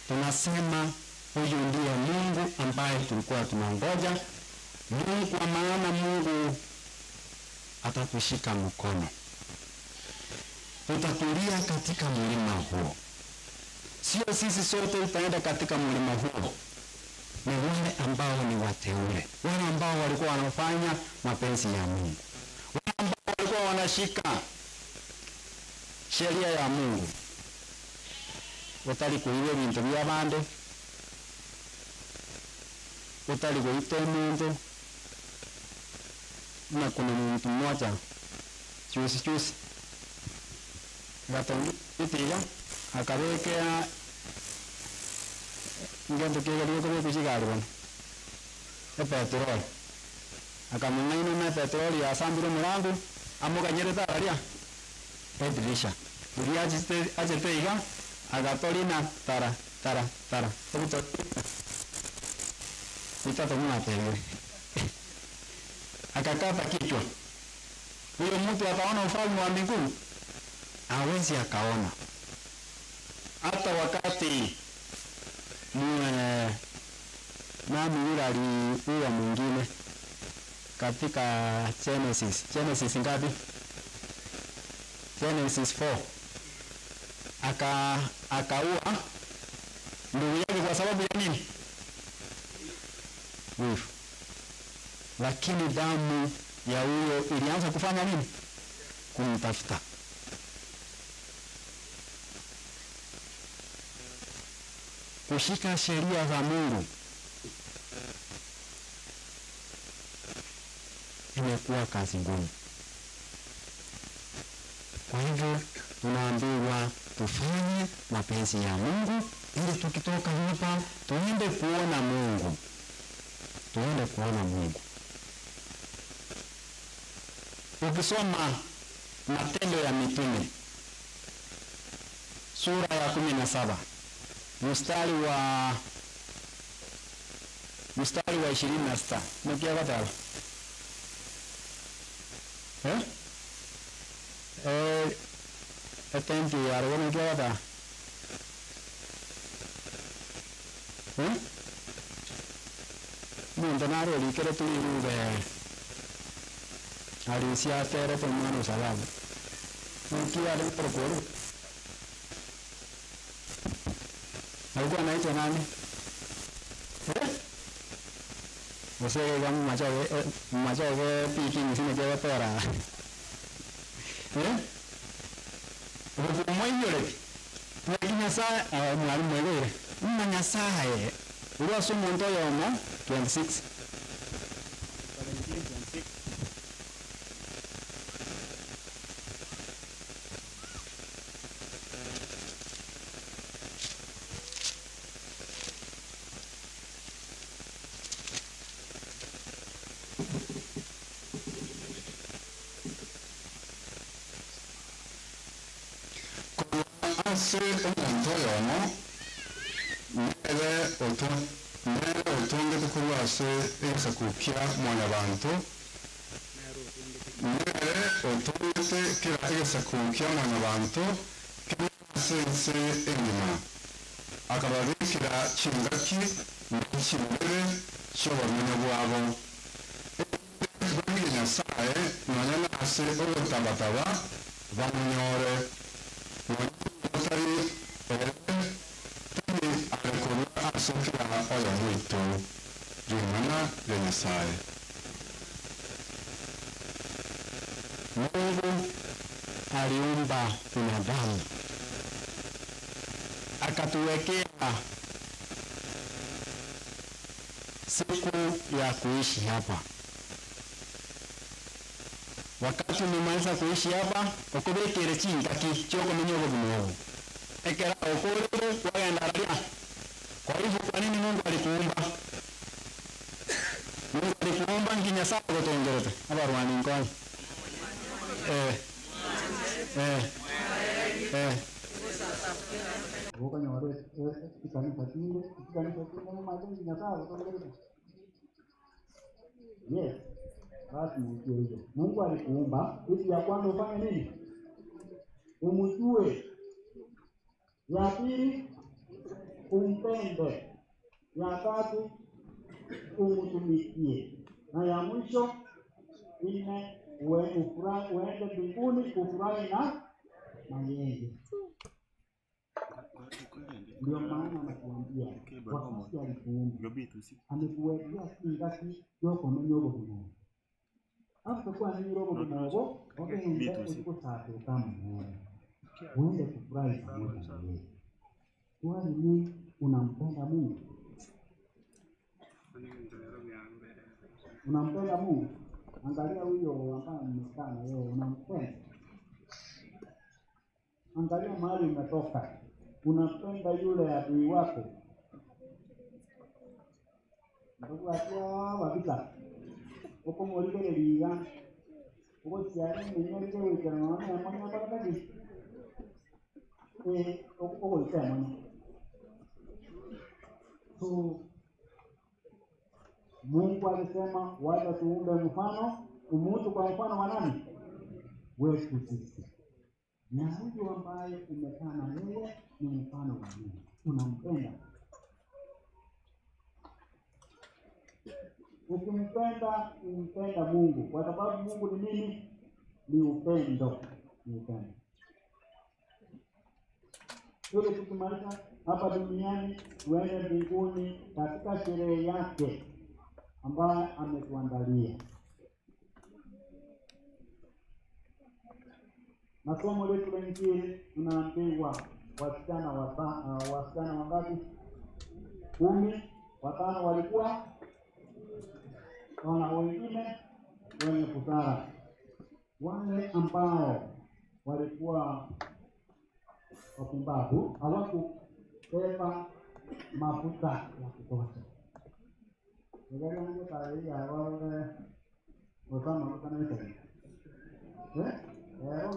Tunasema huyu ndiye Mungu ambaye tulikuwa tunangoja. Mungu, kwa maana Mungu atatushika mkono. Tutatulia katika mlima huo. Sio sisi sote tutaenda katika mlima huo, ni wale ambao ni wateule, wale ambao walikuwa wanafanya mapenzi ya Mungu, wale ambao walikuwa wanashika sheria ya Mungu. Utali kuiwe bintu bya bande, utali kuite mundu. Na kuna mtu mmoja juzi gatongi itiya akabekea ngendo kegaliyo ko kuchigari bana petrol akamungaino na petrol ya sambiro murangu amuganyereta aria edirisha uriya ajete iga agatolina tara obuto itato mwatewe akakata kichwa. Huyo mtu ataona ufalme wa mbinguni? Hawezi akaona. Hata wakati nani yule aliua mwingine katika Genesis ngapi? Genesis 4. Akaua ndugu yake kwa sababu ya nini? Wivu. Lakini damu ya huyo ilianza kufanya nini? Kumtafuta. Kushika sheria za Mungu imekuwa kazi ngumu. Kwa hivyo tunaambiwa tufanye mapenzi ya Mungu ili tukitoka hapa tuende kuona Mungu. Tuende kuona Mungu. Ukisoma Matendo ya Mitume sura ya 17 mstari wa 26 mkia gatala thank you yar wona mkia gatala mundu naro likere tulirube alisia tere por mano salamu mkia ale prokoro alikuwa anaitwa nani? Mzee kama machawe piki nisime kwa tora. Umuyole. Mwalimu saa mwalimu wewe. Mmanya saa ye. Uro somo ntoyo mo 26. Ase omuntu otoyono nere otonge tukurwase egesakukia mwana bantu nere otongete kira egesakukia mwana bantu sense engima akababikira chingaki n'ikirere cy'obumenyi bwabo bamenya sae nanya nase obutambataba bamunyore watari tuni arekuru asokira oyo mwito rimana lenye sae Mungu aliumba binadamu akatuwekea siku ya kuishi hapa. Wakati nimaliza kuishi hapa, ukubekere chingaki choko minyogo binogo. Ekera okorere wagenda raria. Kwa hivyo kwa nini Mungu alikuumba? Mungu alikuumba nginya saa kutongerete. Abarwani nkoi. Bukannya waduh, ikan tinggi mau macam nyata atau gitu. Yes, basi mjue Mungu alikuumba ili ya kwanza ufanye nini? Umjue. Ya pili umpende. Ya tatu umtumikie. Na ya mwisho ine uende mbinguni kufurahi na yeye. Ndio maana anakuambia wakati alikuumba amekuwekea kingati yoko mwenyogo kuno. Hapo kwa nini robo kuno? Okende uko safi kama mmoja. Uende kufurahi pamoja na yeye. Kwani ni unampenda Mungu? Unampenda Mungu? Angalia huyo ambaye mmekaa na yeye, unampenda? Angalia mahali umetoka. Unampenda yule adui wako? Ndugu atia wabika. Uko mwilike liga. Uko siari mwenye wike na wana mwana barakaji. Uko isema. So Mungu alisema wacha tuumbe mfano, umutu kwa mfano wa nani? Wetu sisi. Na huyu ambaye umekaa na yeye ni mfano wa Mungu. Unampenda. Ukimpenda, umpenda Mungu. Kwa sababu Mungu ni nini? Ni upendo. Ni upendo. Ili tukimaliza hapa duniani, tuende mbinguni katika sherehe yake ambayo ametuandalia. Masomo letu la Injili tunaambiwa wasichana wangapi? 10, 5 walikuwa na wengine wenye busara. Wale ambao walikuwa wapumbavu hawakubeba mafuta ya kutosha. Ndio ndio tarehe wale wasama kana hivi.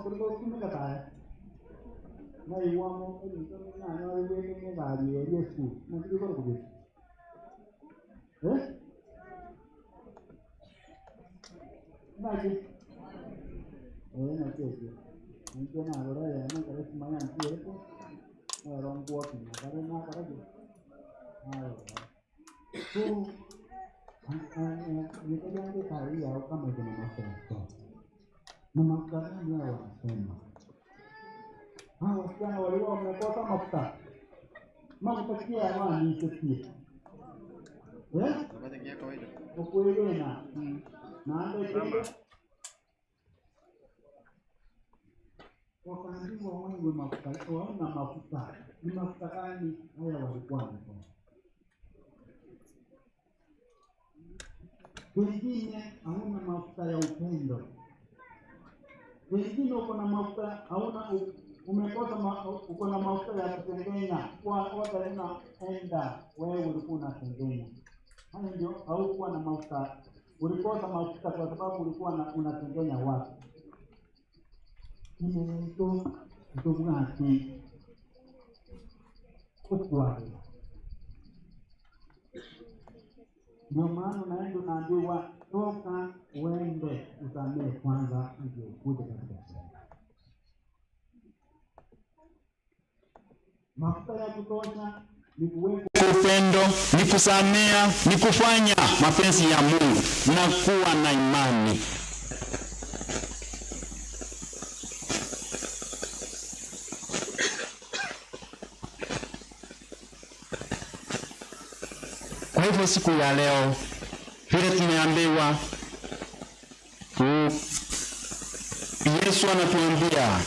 Kuliko kumeka taya. Na iwamo ndio na wewe ni ngari ya Yesu. Ndio kwa kubi. Naji. Na kesho. Ndio na roho ya na kare simaya ndio hapo. Rongo kwa kare na kare. Tu nikajange kari yao kama kuna masomo. Na makarani yao wanasema hawa wasichana walikuwa wamekosa mafuta. Mafuta kia amani isikie. Ukweli na ndio kile wakaambiwa wewe mafuta, wana mafuta. Ni mafuta gani haya walikuwa nayo? Wengine hauna mafuta ya upendo. Wengine uko na mafuta hauna umekosa uko na mafuta ya kusengenya. Kwa wote unaenda wewe ulikuwa unasengenya. Hayo ndio haukuwa na mafuta. Ulikosa mafuta kwa sababu ulikuwa unasengenya watu. Ndio mtu ngati. kukuaje. Ndio maana unaenda unaambiwa toka uende usamee kwanza ndio ukuje katika sherehe. Mafuta ya kutosha ni kuweka upendo, ni kusamea, ni kufanya mapenzi ya Mungu na kuwa na imani. Kwa hivyo siku ya leo vile tumeambiwa, Yesu anatuambia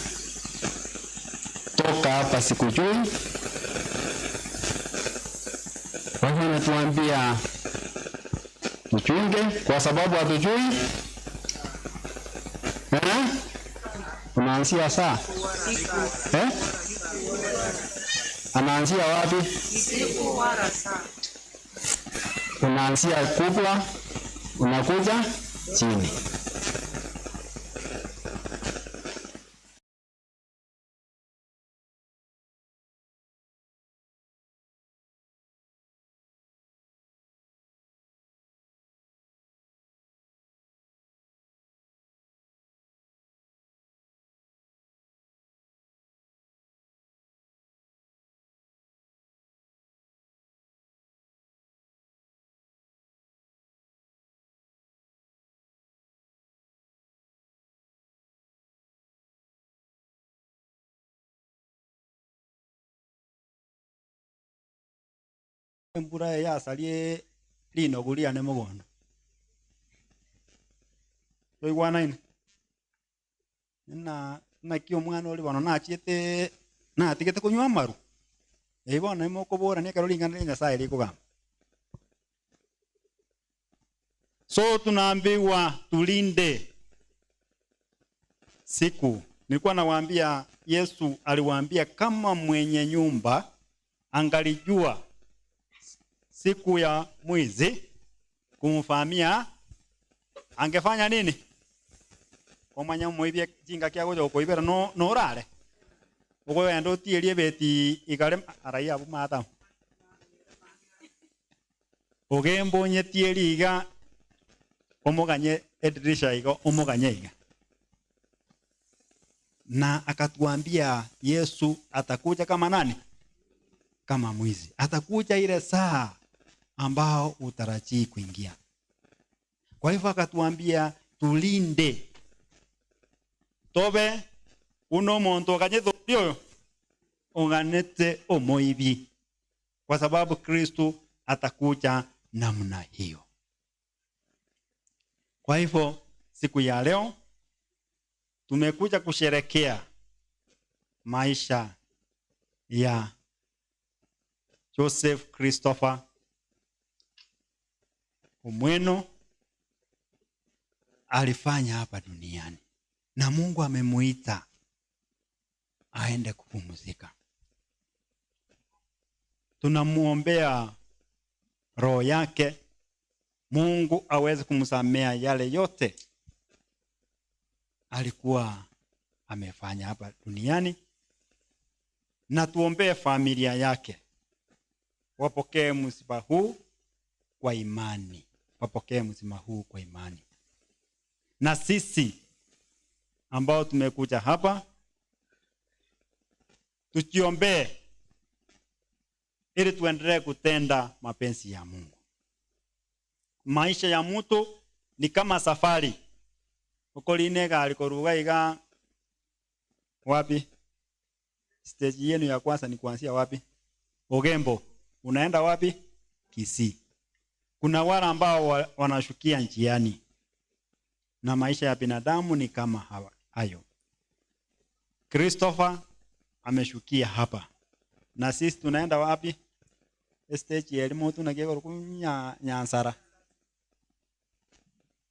toka hapa sikujui. Kwa hivyo anatuambia tuchunge kwa sababu hatujui. Unaanzia saa? Anaanzia wapi? Siku wala saa. Unaanzia kubwa, unakuja chini. Mbura yasalie lino gulia ne mugondo. Toigwana ine. Na kio mwana oli bono nachiete na tigete kunywa maru. Bona imokobora ne karolingana ne Nyasaye likugamba. So tunaambiwa tulinde siku. Nilikuwa nawaambia Yesu aliwaambia kama mwenye nyumba angalijua siku ya mwizi kumfahamia angefanya nini? Komanya muibye jinga kya gojo koibera no rare. Ugo endo tielie beti igare araya bu mata. Ogembo nye tieliga omoganye edrisha igo omoganye iga. Na akatuambia Yesu atakuja kama nani? Kama mwizi. Atakuja ile saa ambao utarajii kuingia. Kwa hivyo akatuambia tulinde. Tobe uno muntu akanyetho dio onganete omoibi. Kwa sababu Kristo atakuja namna hiyo. Kwa hivyo siku ya leo tumekuja kusherekea maisha ya Joseph Christopher Omweno alifanya hapa duniani na Mungu amemuita aende kupumzika. Tunamuombea roho yake Mungu aweze kumsamea yale yote alikuwa amefanya hapa duniani, na tuombee familia yake wapokee msiba huu kwa imani. Wapokee msiba huu kwa imani. Na sisi ambao tumekuja hapa tujiombee ili tuendelee kutenda mapenzi ya Mungu. Maisha ya mtu ni kama safari. Ukolinega alikoruga iga wapi? Stage yenu ya kwanza ni kuanzia wapi? Ogembo. Unaenda wapi? Kisii. Kuna wale ambao wanashukia njiani. Na maisha ya binadamu ni kama hayo. Christopher ameshukia hapa. Na sisi tunaenda wapi? Stage ya elimu tunakiego kunya Nyansara.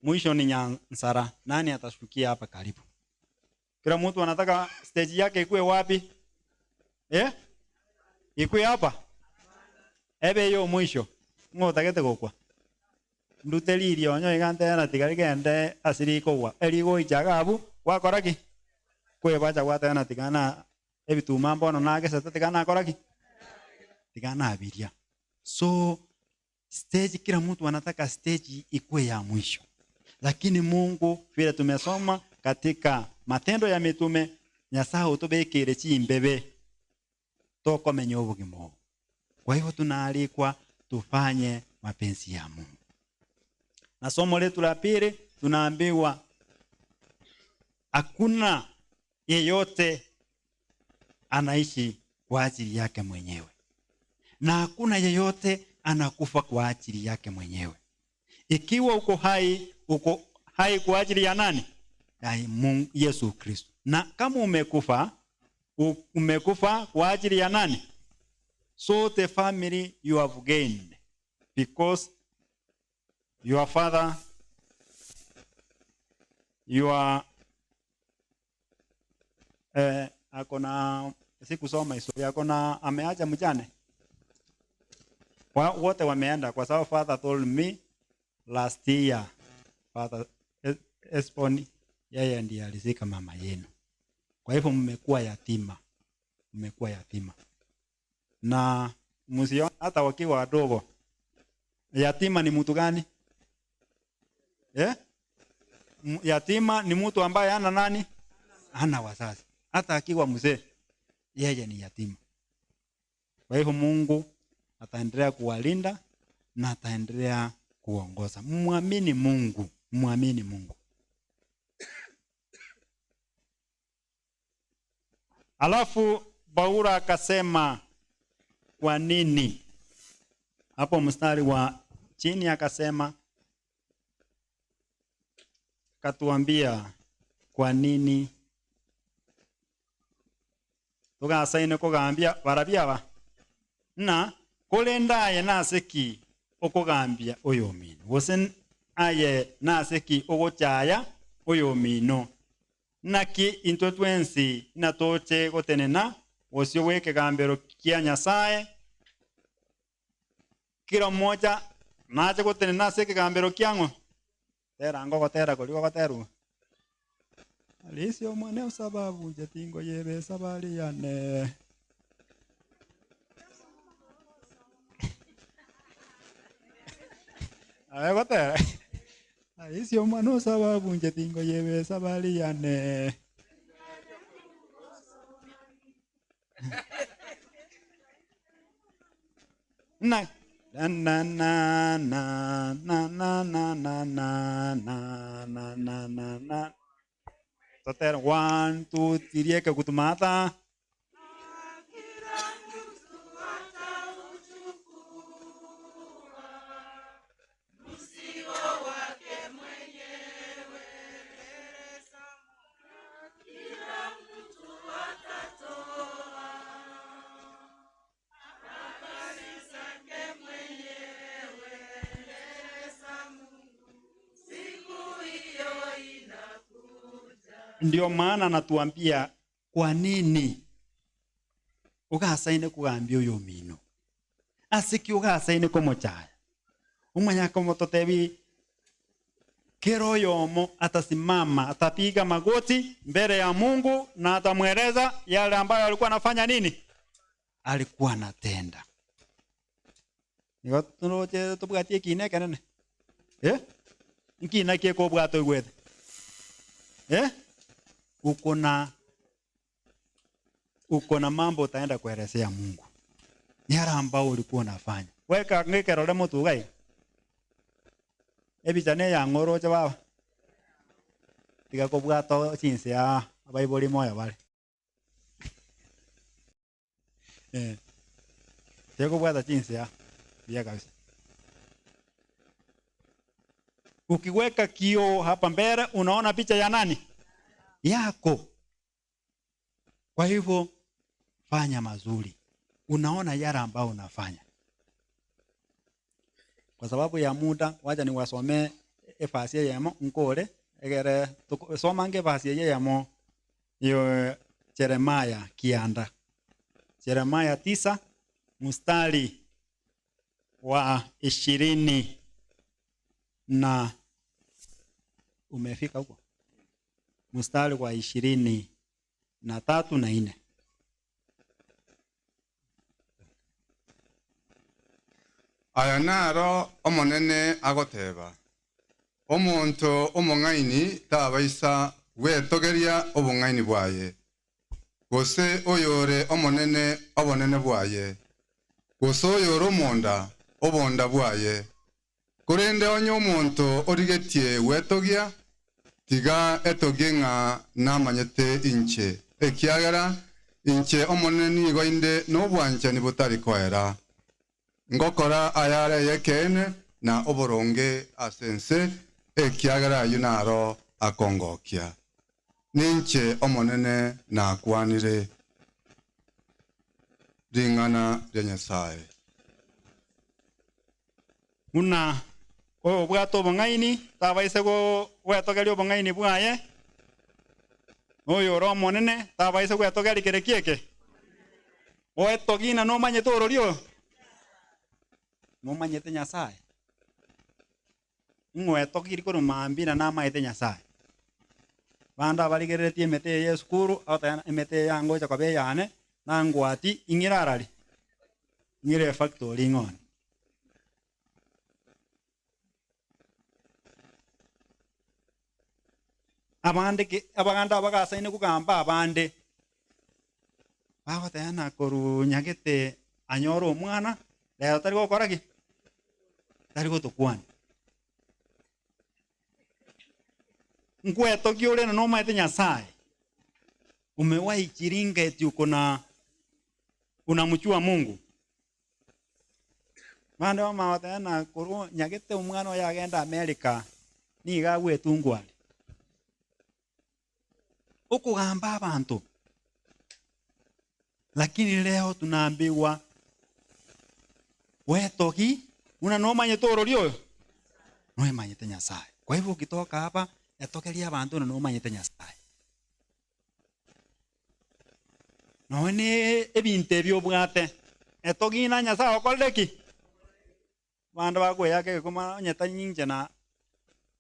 Mwisho ni Nyansara. Nani atashukia hapa karibu? Kila mtu anataka stage yake ikuwe wapi? Ikuwe hapa? Ebe yo mwisho. Ngotagete gukwa. Nduteli irio nyo igante na tigari gende asiri kowa. Eligo ichagabu wakoraki. Kwe bacha gwata na tigana ebitu mambo no nage sata tigana koraki. tigana abiria. So stage, kila mtu anataka stage ikuwe ya mwisho, lakini Mungu vile tumesoma katika Matendo ya Mitume, Nyasaye utubekire chimbebe tokomenya ubugima. Kwa hivyo tunaalikwa tufanye mapenzi ya Mungu. Na somo letu la pili tunaambiwa hakuna yeyote anaishi kwa ajili yake mwenyewe, na hakuna yeyote anakufa kwa ajili yake mwenyewe. Ikiwa uko hai kwa ajili ya nani? Ya Mungu, Yesu Kristo. Na kama umekufa kwa ajili ya nani? So the family you have gained, because your father, akona sikusoma historia, akona ameacha mjane. Wote wameenda kwa sababu father told me last year, father Esponi yeye ndiye alizika mama yenu. Kwa hivyo mmekuwa yatima. Na msione hata wakiwa wadogo. Yatima ni mtu gani? Yatima ni mtu ambaye hana nani? Hana wazazi. Hata akiwa mzee yeye ni yatima. Kwa hivyo Mungu ataendelea kuwalinda na ataendelea kuongoza. Muamini Mungu. Alafu Paulo akasema kwa nini? Hapo mstari wa chini akasema, katuambia kwa nini tugasaine kugambia barabia na kulendaye naseki okugambia oyomino wosen aye naseki ogochaya oyomino naki into twensi na toche gotenena osio weke gambero kia Nyasaye kila mmoja nache gotenena seki gambero kiango tera ngo gotera koligo goteru alisio mwane sababu jatingo yebe sabali yane awe gotera alisio mwane sababu jatingo yebe sabali yane na na na na na na na na na na na na Toter 1 2 3 ke kutumata Ndio maana natuambia kwa nini ugasaine kugambia uyo mino asiki ugasaine komochaya umanya komo totebi kero yomo atasimama atapiga magoti mbele ya Mungu na atamweleza yale ambayo alikuwa anafanya nini, alikuwa anatenda. Niko tunoje tubwatie kine kanene nkina kie ko bwato igwete uko na mambo utaenda kuelezea Mungu. Ni hara ambao ulikuwa unafanya. Weka ngekero le mtu gai. Ebijane ya ngoro cha baba. Tiga ko bwato chinse ya Bible moya bale. Tiga ko bwato chinse ya bia kabisa. Ukiweka kio hapa mbele unaona picha ya nani? Yako. Kwa hivyo fanya mazuri. Unaona yara ambao unafanya. Kwa sababu ya muda wacha niwasomee efasi yemo nkole egere soma nge efasi yemo yo Yeremia kianda. Yeremia 9 mstari wa 20 na umefika huko. Mstari wa 23 na 4. aya naro omonene agoteba omonto omong'aini tabaisa gwetogeria obong'aini bwaye gose oyore omonene obonene bwaye gose oyore omonda obonda bwaye korende onye omonto origetie wetogia tiga etogie ng'a namanyete inche ekiagera inche omonene nigo inde nobwanchani botari koera ngokora ayare yekene na oboronge asense ekiagera ayo naro akongokia ninche omonene na kwanire ringana rya Nyasaye Una o bwato bong'aini tabaise go gwetogeria obong'aini bwaye oyo ro monene tabaise gwetogeria kere kieke oetogina no manyete ororio no manyete Nyasaye ngwetogiri koru mambina na maite Nyasaye banda barigeretie emete ye skuru ata emete yango cha kabe yane na ngwati ingirarari ngire factory ngone abaganda bagasaine kugamba abande bagotena koru nyagete anyoro omwana lero tari gokora ki tari gotokwani ngweto kiore no maite Nyasaye umewahi chiringa eti uko na unamjua Mungu bande bamawatena koru nyagete omwana oyo agenda America niga gwetungwari okugamba abantu lakini leo tunaambiwa wetoki una no manyete ororio no manyete Nyasaye. Kwa hivyo ukitoka hapa etokeria abantu no manyete Nyasaye no ni ebinte byo bwate etogina Nyasaye okoleki bandu bakwe yake kuma onyeta nyinje na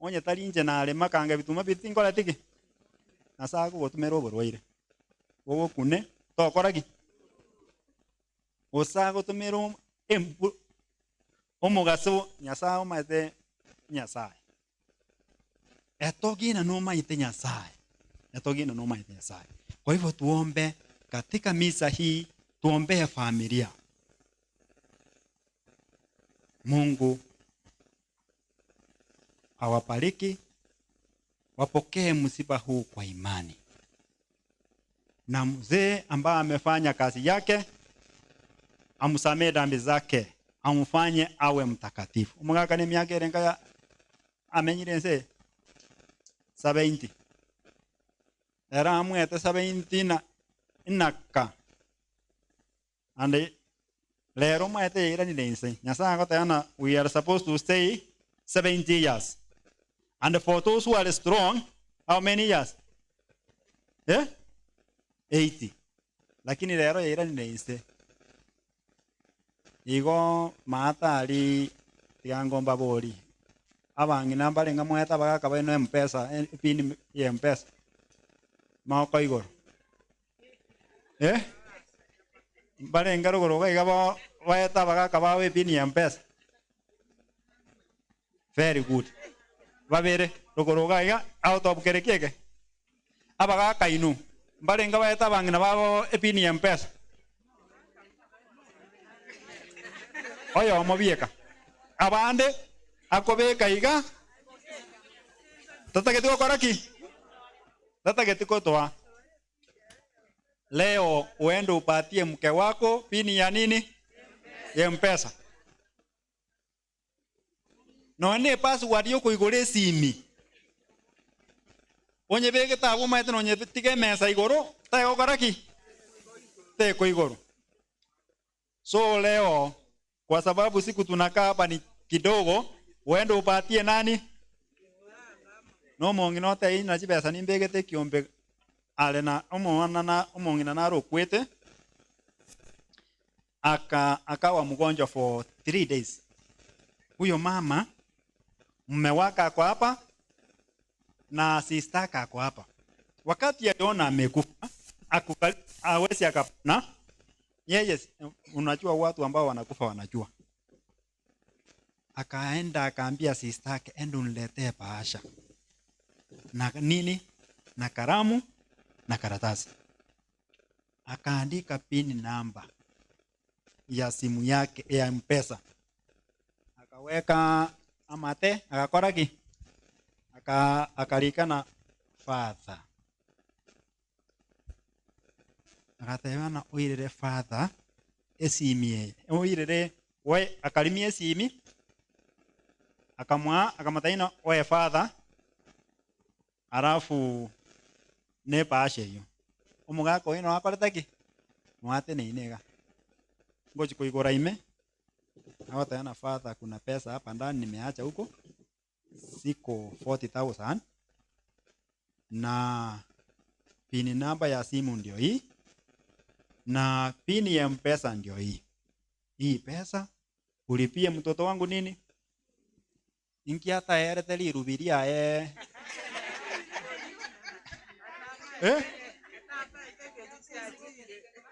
onyeta linje na ale makanga bituma bitingola tiki Nyasaye gotumera oborwaire wogo kune tokoraki osago tumero omugaso Nyasaye omaite Nyasaye etogina no maite Nyasaye etogina no maite Nyasaye. Kwa hivyo tuombe katika misa hii, tuombe familia. Mungu awabariki, wapokee msiba huu kwa imani, na mzee ambaye amefanya kazi yake amsamee dhambi zake, amfanye awe mtakatifu. Umugaka ni miaka erenga ya amenyirense 70 era amwete 70 na inaka ande lero mwete ira ni lense Nyasaye ngotana we are supposed to stay 70 years, and for those who are strong, how many years? 80. Lakini lero ira ni lense igo matari tiangomba bori abangi nambalenga mweta bagaka beno M-Pesa pin ya M-Pesa mako igoro balenga rogoro igaba waeta bagaka bawe pin ya M-Pesa. Very good. Babere rogoro gaiga out of kerekeke abagaka inu balenga waeta bangi na babo pin ya M-Pesa oyo omobieka abande akobeka iga tatageti gokoraki tatageti kotoa leo uende upatie mke wako pini ya nini ya M-Pesa none password yoko igore simi onye bege tabu maete nonye tige mesa igoro tayo gokoraki teko igoro. So leo kwa sababu siku tunakaa hapa ni kidogo, uende upatie nani no mongi note ina chibesa nimbegete kiombe ale na omongina naro kwete akawa mgonjwa for 3 days. Huyo mama mume wake ako hapa na sister ako hapa. Wakati aliona amekufa hawezi akapona. Yes, unajua watu ambao wanakufa wanajua. akaenda akaambia sister yake, enda uniletee bahasha na nini na karamu na karatasi. Akaandika pin namba ya simu yake ya M-Pesa, akaweka amate, akakoraki, akarikana father, akatebana oirere father esimi oirere we akalimie simi, akamataina we father, arafu ne bahasha hiyo omugako ino akoretaki mwate ne inega ngochi kuigora ime awatana father, kuna pesa hapa ndani nimeacha huko, siko 40,000 na pin namba ya simu ndio hii na pin ya M-Pesa ndio hii. Hii pesa ulipie mtoto wangu nini? Inkiata ereteli rubiria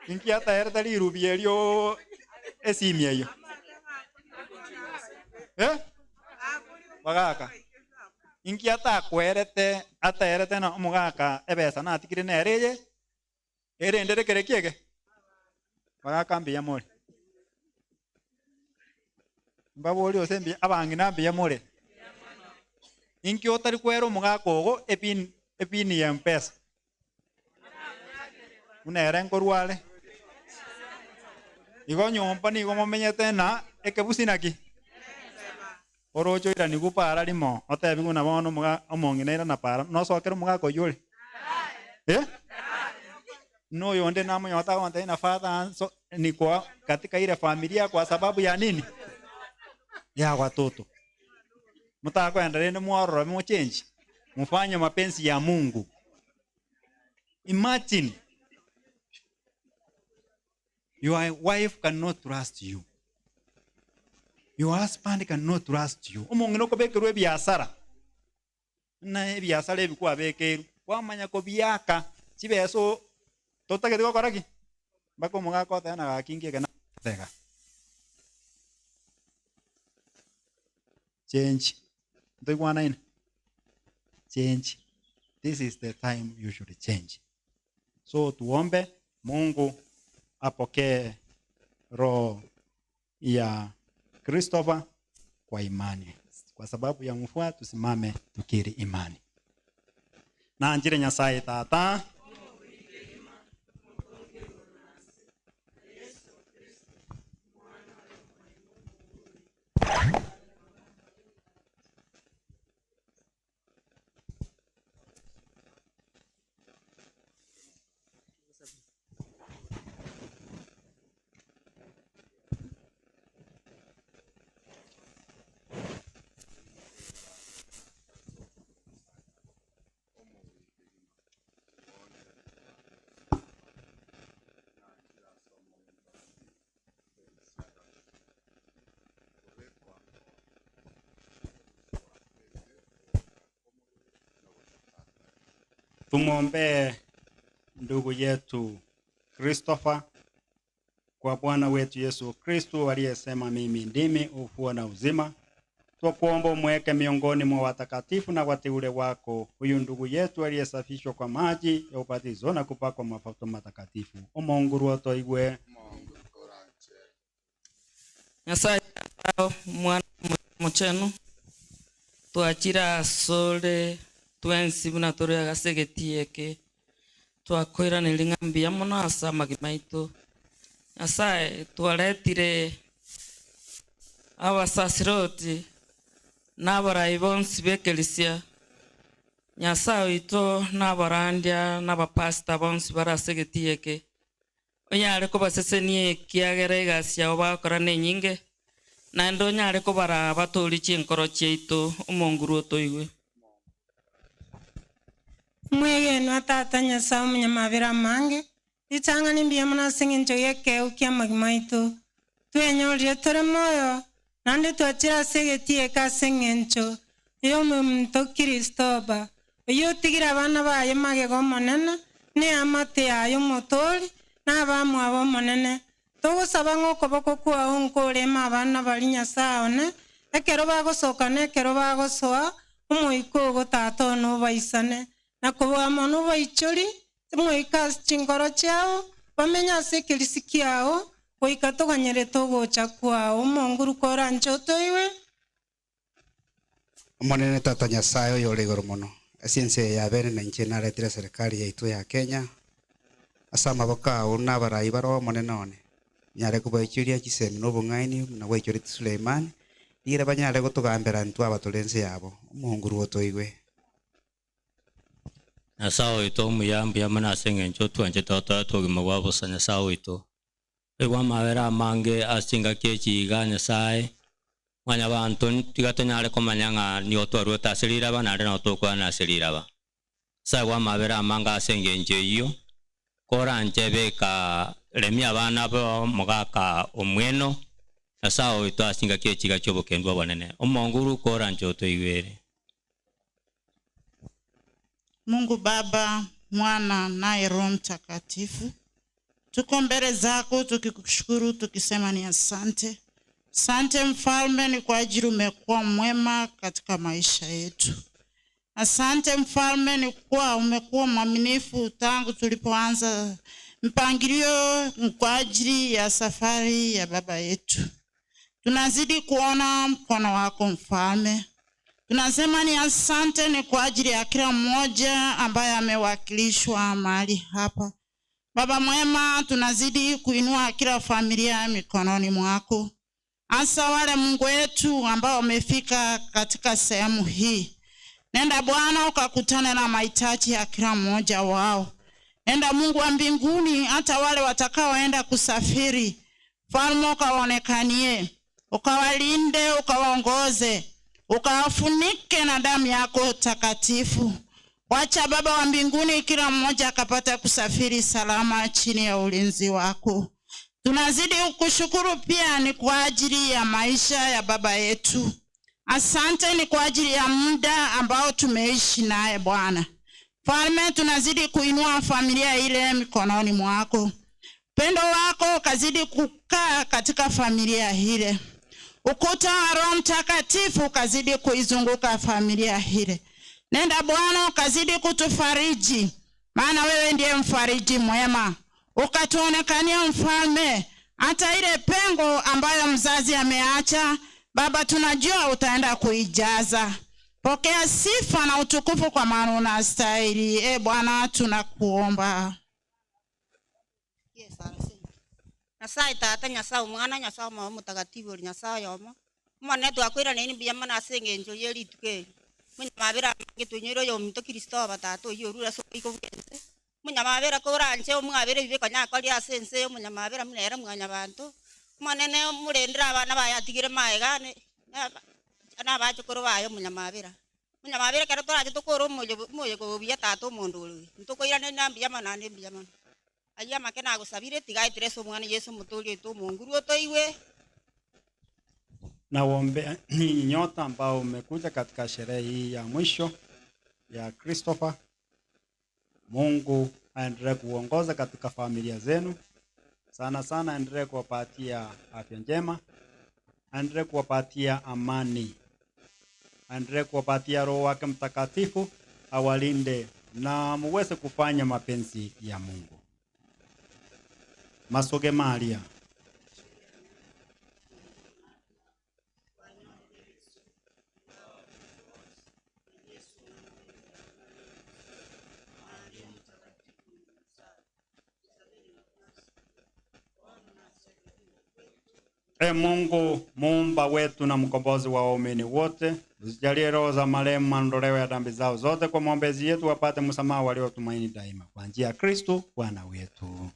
Inkiata ereteli rubierio esimia hiyo. Bagaka. Inkiata kwerete ata erete na omugaka ebesa na atikire na ereje. Erendere kerekiege. Bagaka mbiya mori. Mbaboli osembi abangi na mbiya mori. Inki otari kwero omugaka ogo epini ya M-Pesa. Unere nkorwale. Igo nyomba ni go momenyete na ekebusinaki. Orocho ira ni gupara limo otebi guna bono muga omonginera na para no sokero muga koyole. No yonde namo yota wante na father so ni kwa katika ile familia kwa sababu ya nini? Ya watoto. Mtaka endelee muoro mu change. Mfanye mapenzi ya Mungu. Imagine your wife cannot trust you. Your husband cannot trust you. Omongino ko bekerwe biasara. Na biasara ebikuwa bekeru. Wamanya ko biaka. Chibeso totake diko koraki. Bako monga ko tana ga kingi kana tega. Change. Ndoigwana ina. Change. This is the time you should change. So tuombe Mungu apokee roho ya Christopher kwa imani. Kwa sababu ya mfua tusimame tukiri imani. Na njire Nyasaye tata tumwombee ndugu yetu Christopher kwa Bwana wetu Yesu Kristo aliyesema mimi ndimi ufufuo na uzima. Tukuomba umweke miongoni mwa watakatifu na wateule wako huyu ndugu yetu aliyesafishwa kwa maji ya ubatizo na kupakwa mafuta matakatifu. Omonguru otoigwe. Nyasaye mwana muchenu tuachira sole twensi buna tore agasegetieke twakoira nilingambi amono asa magimaitu. Nyasaye twaletire abasasiroti n'abarai bonsi bekelisia. Nyasaye ito n'abarandia n'abapasta bonsi barasegetieke onyare ko basesenie kiagere gasia obakora nenyinge na ndo nyare ko bara batori chinkoro cheito omonguru otoigwe. Mwege no tata Nyasaye munyamabira mange itanga nimbiye muna singinjo yeke ukia magmaito twenyorie tore moyo nande twachira segetie ka singinjo yo mumto Kristoba yo tigira abana baye mage gomonene ne amate ayo motori na bamu abo monene tugusaba ngoko boko kwa onkore mabana bali Nyasaye ne ekero bagosoka nekero bagosoa omoiko ogotata ono baisane na kobwama ono baichori moika ase chingoro chiao bamenya ase ekirisi kiao goika toganyere togocha kwao omonguru koranche otoiwe. Omonene tata Nyasaye oyo ore igoro mono ase ense yabere na inche naretire serikali yaitu ya Kenya ase amaboko ao na abarai baro omonene one nyare kobaichoria chisemi na obong'aini na gwaichoreti Suleimani nigere banyare gotogambera ntwe abatore ense yabo omonguru otoiwe. Nyasaye oito omuyambuya mana ase eng'encho twanche tota togima bwa bosa Nyasaye oito egwa amabera amange ase engaki echiga Nyasaye mwanya bantu tiga tonyare komanya ng'a nigo twarwete ase riraba nare nao tokwana ase riraba ase egwa amabera amange ase eng'encho eyio koranche beka remia abana bo mogaka omweno Nyasaye oito ase engaki echiga chiobokendwa obonene omonguru koranche otoigwere. Mungu Baba, Mwana naye Roho Mtakatifu, tuko mbele zako tukikushukuru tukisema ni asante. Asante Mfalme, ni kwa ajili umekuwa mwema katika maisha yetu. Asante Mfalme, ni kwa umekuwa mwaminifu tangu tulipoanza mpangilio kwa ajili ya safari ya baba yetu. Tunazidi kuona mkono wako Mfalme. Tunasema ni asante ni kwa ajili ya kila mmoja ambaye amewakilishwa mahali hapa. Baba mwema, tunazidi kuinua kila familia mikononi mwako. Hasa wale Mungu wetu ambao wamefika katika sehemu hii. Nenda Bwana ukakutane na mahitaji ya kila mmoja wao. Nenda Mungu wa mbinguni, hata wale watakaoenda kusafiri. Mfalme ukawaonekanie, ukawalinde, ukawaongoze. Ukawafunike na damu yako takatifu. Wacha Baba wa mbinguni kila mmoja akapata kusafiri salama chini ya ulinzi wako. Tunazidi kukushukuru pia ni kwa ajili ya maisha ya baba yetu. Asante ni kwa ajili ya muda ambao tumeishi naye Bwana. Mfalme, tunazidi kuinua familia ile mikononi mwako. Pendo wako kazidi kukaa katika familia ile. Ukuta wa Roho Mtakatifu kazidi kuizunguka familia hile. Nenda Bwana ukazidi kutufariji, maana wewe ndiye mfariji mwema. Ukatuonekania Mfalme, hata ile pengo ambayo mzazi ameacha, Baba tunajua utaenda kuijaza. Pokea sifa na utukufu kwa maana unastahili. Bwana tunakuomba. Nyasaye tata Nyasaye mwana Nyasaye mama mutagatifu Nyasaye yomo mwana twakwira nini biya mana asenge njo yeri tuke munya mabera ngitunyiro yo mito Kristo batato yo rura so iko bwense munya mabera ko ranje umwabere bibe kanya kali asense munya mabera munera mwanya bantu mwanene murendera abana bayatigire maegane ana bachukuru bayo munya mabera kero toraje tukoro moyo ko biya tato mondulu ntukoira nina biya mana ne biya mana aya makena agusabire tigaitire so mwana Yesu mutoli tu Mungu otoiwe. Na waombe nyota ambao umekuja katika sherehe hii ya mwisho ya Christopher. Mungu aendelee kuongoza katika familia zenu. Sana sana aendelee kuwapatia afya njema. Aendelee kuwapatia amani. Aendelee kuwapatia Roho wake Mtakatifu awalinde na muweze kufanya mapenzi ya Mungu. Masoge Maria. Mungu muumba wetu na mkombozi wa waumini wote, usijalie roho za marehemu maondolewe ya dhambi zao zote, kwa maombezi yetu wapate msamaha waliotumaini daima, kwa njia ya Kristo Bwana wetu.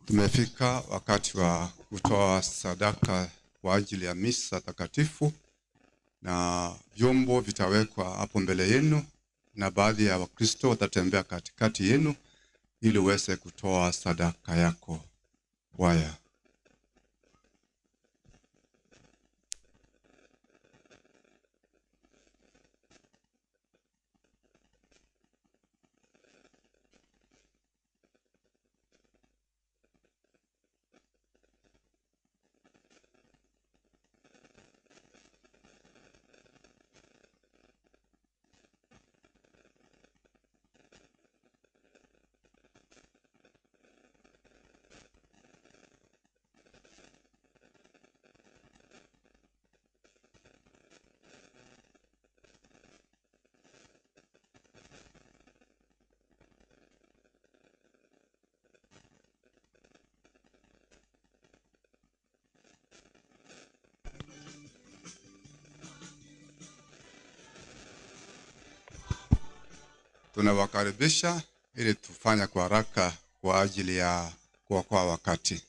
Tumefika wakati wa kutoa sadaka kwa ajili ya misa takatifu, na vyombo vitawekwa hapo mbele yenu, na baadhi ya Wakristo watatembea katikati yenu ili uweze kutoa sadaka yako. Waya. tunawakaribisha ili tufanye kwa haraka kwa ajili ya kuokoa wakati.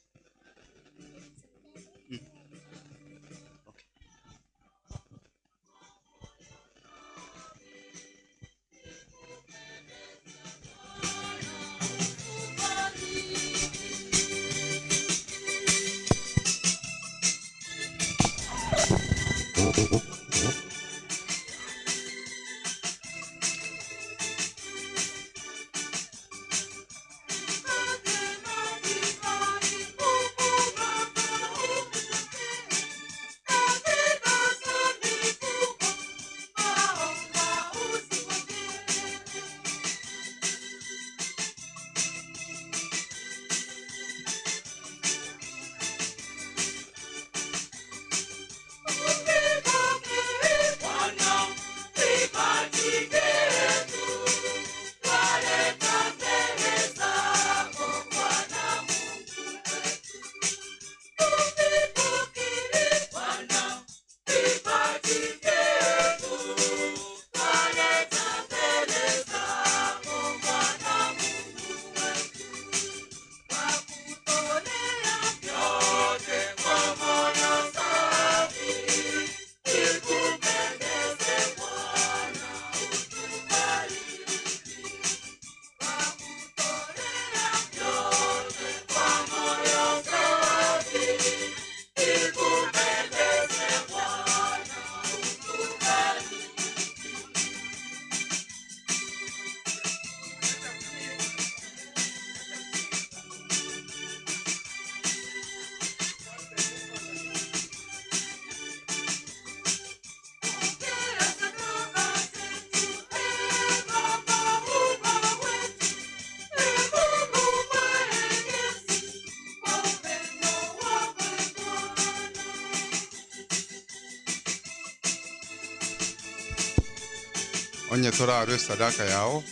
Onye torarwe sadaka yao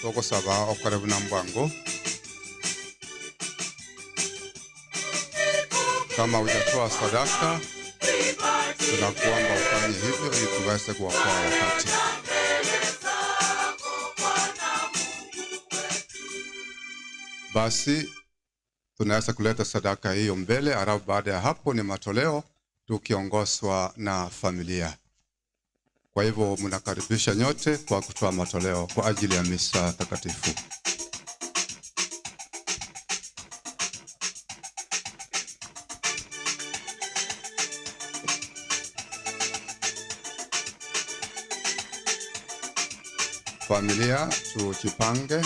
tugusaba okorebu na mbwango. Kama hujatoa sadaka, tunakuomba ufanye hivyo ili tuweze kuokoa wakati. Basi tunaweza kuleta sadaka hiyo mbele, alafu baada ya hapo ni matoleo tukiongozwa na familia. Kwa hivyo mnakaribisha nyote kwa kutoa matoleo kwa ajili ya misa takatifu. Familia tujipange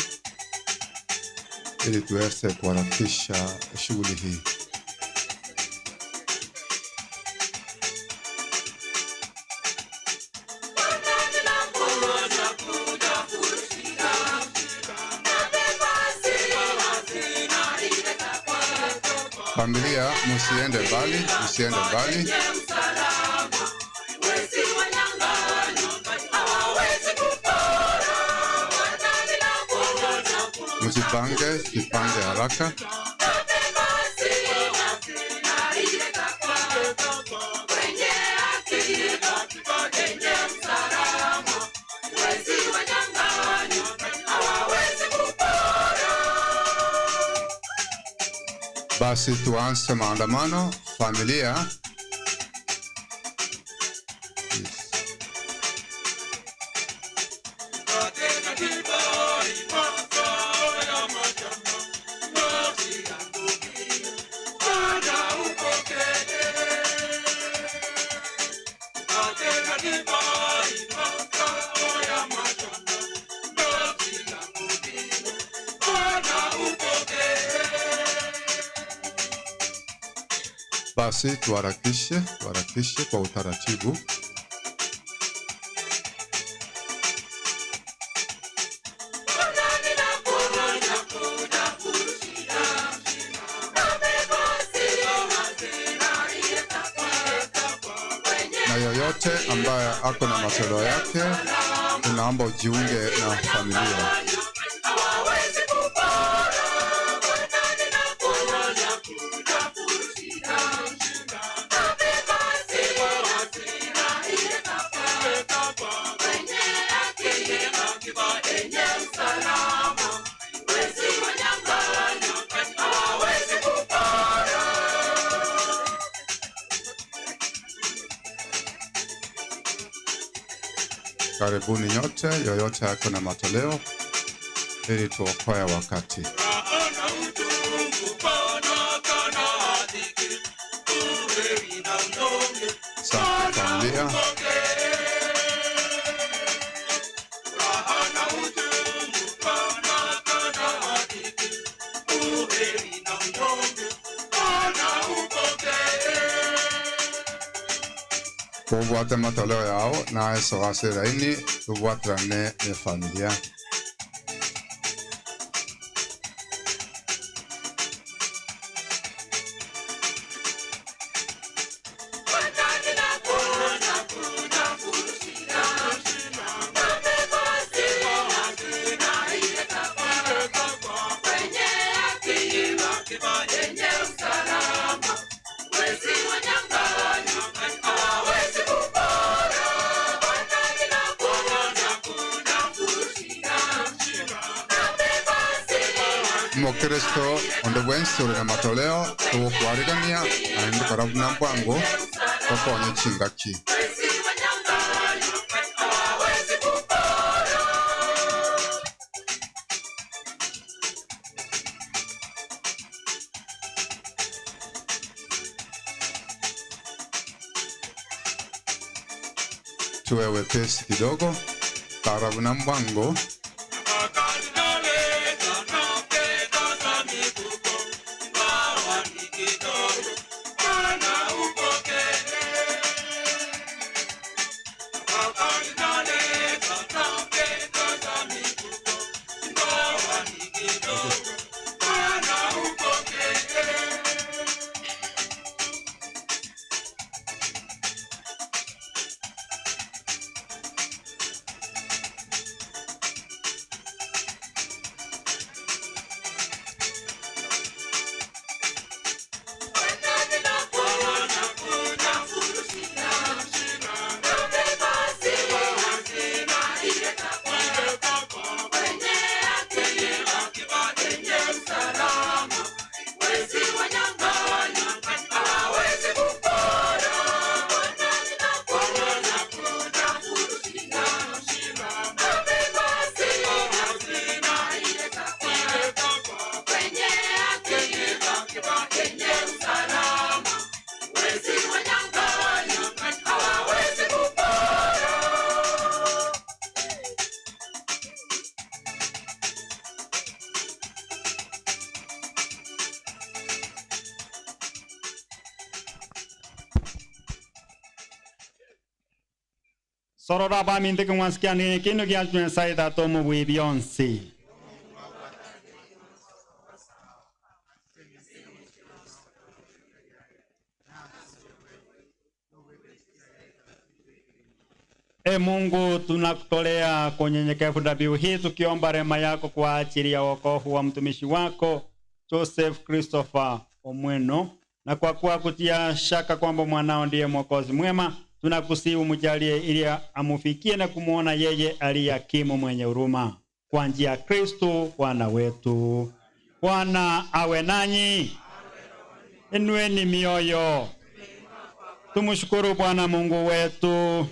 ili tuweze kuharakisha shughuli hii. Familia msiende mbali, msiende mbali. Msipange, kipange haraka. Basi tuanze maandamano. Familia basi tuharakishe kwa utaratibu. Na yoyote ambaye ako na matoleo yake, tunaomba ujiunge na familia. Yeah. Karibuni nyote, yoyote yako na matoleo ili tuokoe wakati. Asante familia. Kubuate matoleo yao na eso wasiraini tubuatrane ne familia. Kristo onde wensuri na matoleo tukuarigania aindi karabu na mpango kokonye chingaki. Tuwe wepesi kidogo karabu na mpango. Sorora ba minte kung waskian ni kino kian tuen saida tomo bui Beyonce. Mungu tunakutolea kwa unyenyekevu dhabihu hii tukiomba rehema yako kwa ajili ya wokovu wa mtumishi wako Joseph Christopher Omweno, na kwa kuwa kutia shaka kwamba mwanao ndiye mwokozi mwema, tunakusihi umjalie ili amufikie na kumuona yeye aliyakimu mwenye huruma kwa njia ya Kristo Bwana wetu. Bwana awe nanyi. Inueni mioyo. Tumshukuru Bwana Mungu wetu.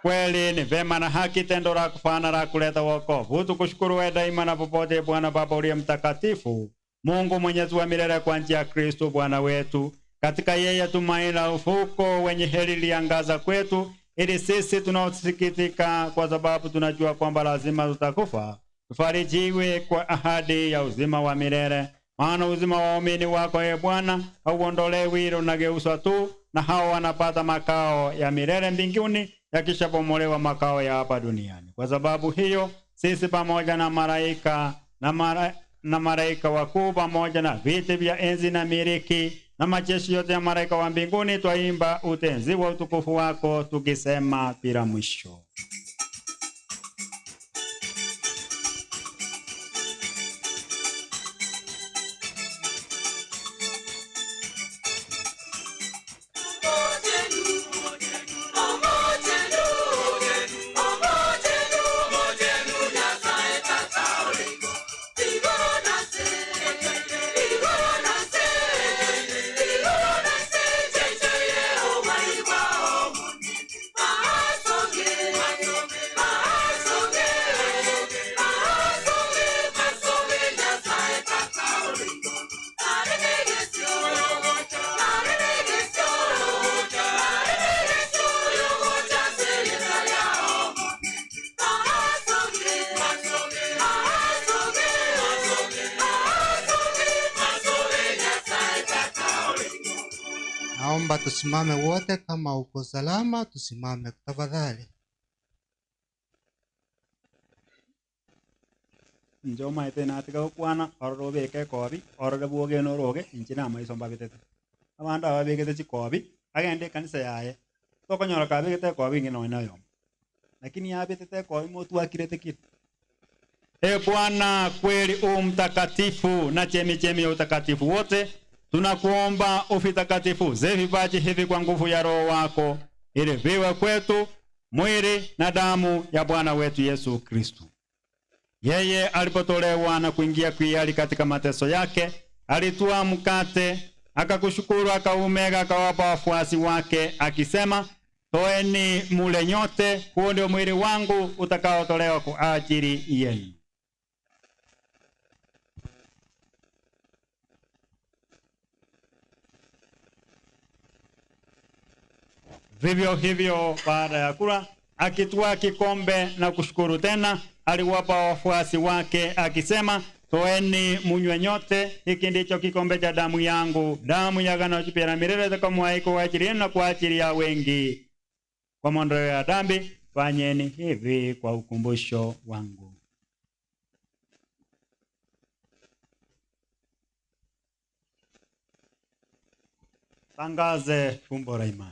Kweli ni vema na haki tendo la kufana la kuleta wokovu. Tukushukuru wewe daima na popote Bwana Baba uliye mtakatifu, Mungu mwenyezi wa milele, kwa njia ya Kristo Bwana wetu. Katika yeye tumaini la ufuko wenye heri liangaza kwetu, ili sisi tunaosikitika kwa sababu tunajua kwamba lazima tutakufa, tufarijiwe kwa ahadi ya uzima wa milele. Maana uzima wa waumini wako ye Bwana hauondolewi, unageuzwa tu, na hao wanapata makao ya milele mbinguni yakishabomolewa makao ya hapa duniani. Kwa sababu hiyo sisi pamoja na malaika wakuu pamoja na viti vya enzi na miliki na majeshi yote ya malaika wa mbinguni twaimba utenzi wa utukufu wako tukisema bila mwisho. Masonge naomba tusimame wote, kama uko salama tusimame tafadhali. Njoma ite na tika kwana orobe ke kobi orobe boge no roge inchina mai somba bitete abanda abegete chikobi agende kanisa yaye to konyora ka begete kobi ngino inayo lakini yabetete kobi motu akirete kitu. Bwana kweli mtakatifu na chemichemi ya utakatifu wote, tunakuomba ufitakatifu vipaji hivi kwa nguvu ya Roho wako, ili viwe kwetu mwili na damu ya Bwana wetu Yesu Kristo. Yeye alipotolewa na kuingia kuiali katika mateso yake, alitua mkate, akakushukuru, akaumega, akawapa wafuasi wake akisema, toeni mule nyote, huo ndio mwili wangu utakaotolewa kwa ajili yenu. Vivyo hivyo baada ya kula, akitwaa kikombe na kushukuru tena, aliwapa wafuasi wake akisema, toeni munywe nyote, hiki ndicho kikombe cha damu yangu, damu ya agano jipya la milele itakayommwagika kwa ajili yenu na kwa ajili ya wengi. Kwa maondoleo ya dhambi, fanyeni hivi kwa ukumbusho wangu. Tangaze fumbo la imani.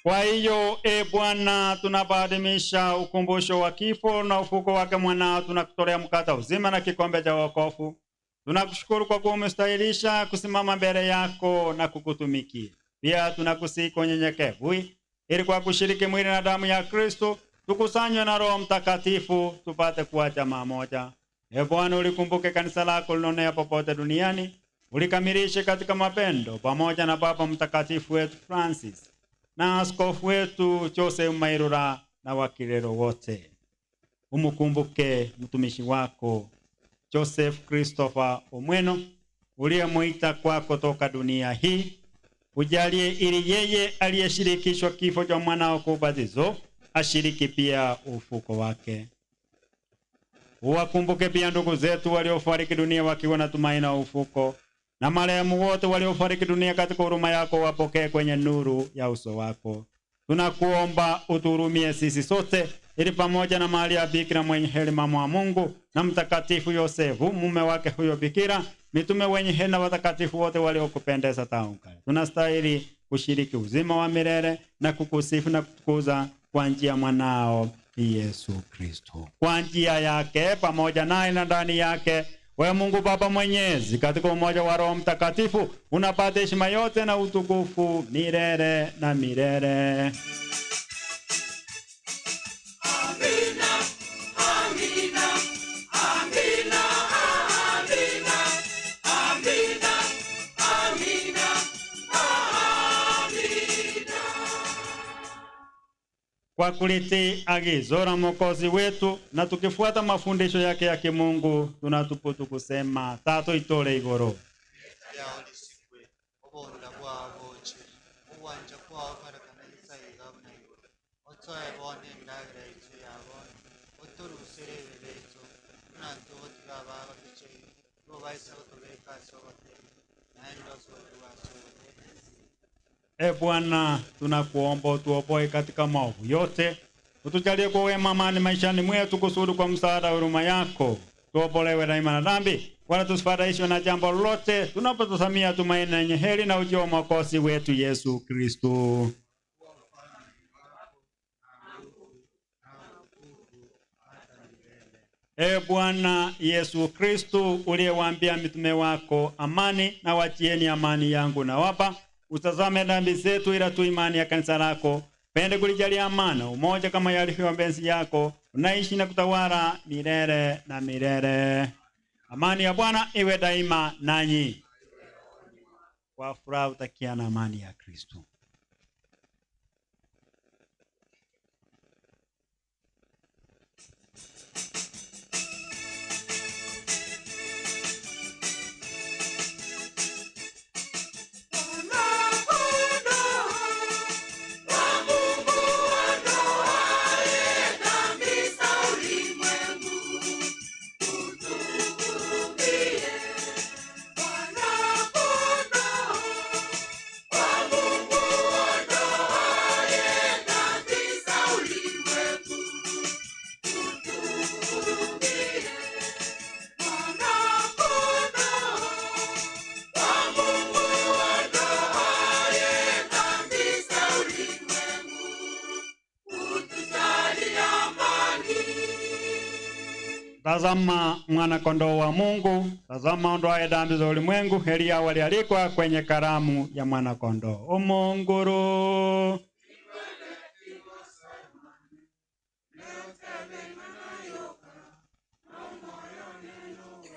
Kwa hiyo Bwana, tunapoadhimisha ukumbusho wa kifo na ufuko wake mwanao, tunakutolea mkate uzima na kikombe cha wokovu. Tunakushukuru kwa kuwa umestahilisha kusimama mbele yako na kukutumikia. Pia tunakusihi kwa unyenyekevu, ili kwa kushiriki mwili na damu ya Kristo tukusanywe na Roho Mtakatifu tupate kuwa jamaa moja. Bwana, ulikumbuke kanisa lako lilonea popote duniani, ulikamilishe katika mapendo pamoja na Baba Mtakatifu wetu Francis na askofu wetu Joseph Mairura na wakilero wote. Umukumbuke mtumishi wako Joseph Christopher Omweno uliyemuita kwako toka dunia hii. Ujalie ili yeye aliyeshirikishwa kifo cha mwanao kwa ubatizo ashiriki pia ufuko wake. Uwakumbuke pia ndugu zetu waliofariki dunia wakiwa na tumaini na ufuko, na marehemu wote waliofariki dunia katika huruma yako wapokee kwenye nuru ya uso wako. Tunakuomba uturumie sisi sote, ili pamoja na Maria Bikira mwenye heri mama wa Mungu na Mtakatifu Yosefu mume wake huyo Bikira, mitume wenye heri na watakatifu wote waliokupendeza tangu kale, tunastahili kushiriki uzima wa milele na kukusifu na kutukuza kwa njia mwanao Yesu Kristo. Kwa njia yake pamoja naye na ndani yake, wewe Mungu Baba Mwenyezi, katika umoja wa Roho Mtakatifu, unapata heshima yote na utukufu milele na milele. Amina, amina, amina, amina, amina, amina, amina. Kwa kuliti agizo la Mwokozi wetu na tukifuata mafundisho yake ya kimungu, tunatuputu kusema Tatu itole igoro. Bwana, tunakuomba utuopoe katika maovu yote, utujalie kwa wema amani maishani mwetu, kusudi kwa msaada wa huruma yako tuopolewe daima na dhambi, wala tusifadhaishwe na jambo lolote, tunapotusamia tumaini lenye heri na ujio wa Mwokozi wetu Yesu Kristo. Bwana Yesu Kristo, uliyewaambia mitume wako, amani na wachieni amani yangu na wapa, Utazame dhambi zetu ila tu imani ya kanisa lako. Pende kulijalia amani, umoja kama yalivyo mapenzi yako. Unaishi na kutawala milele na milele. Amani ya Bwana iwe daima nanyi. Kwa furaha utakiana amani ya Kristo. Tazama mwana kondoo wa Mungu, tazama ondoaye dhambi za ulimwengu. Heri yao walioalikwa kwenye karamu ya mwana kondoo. Umunguru.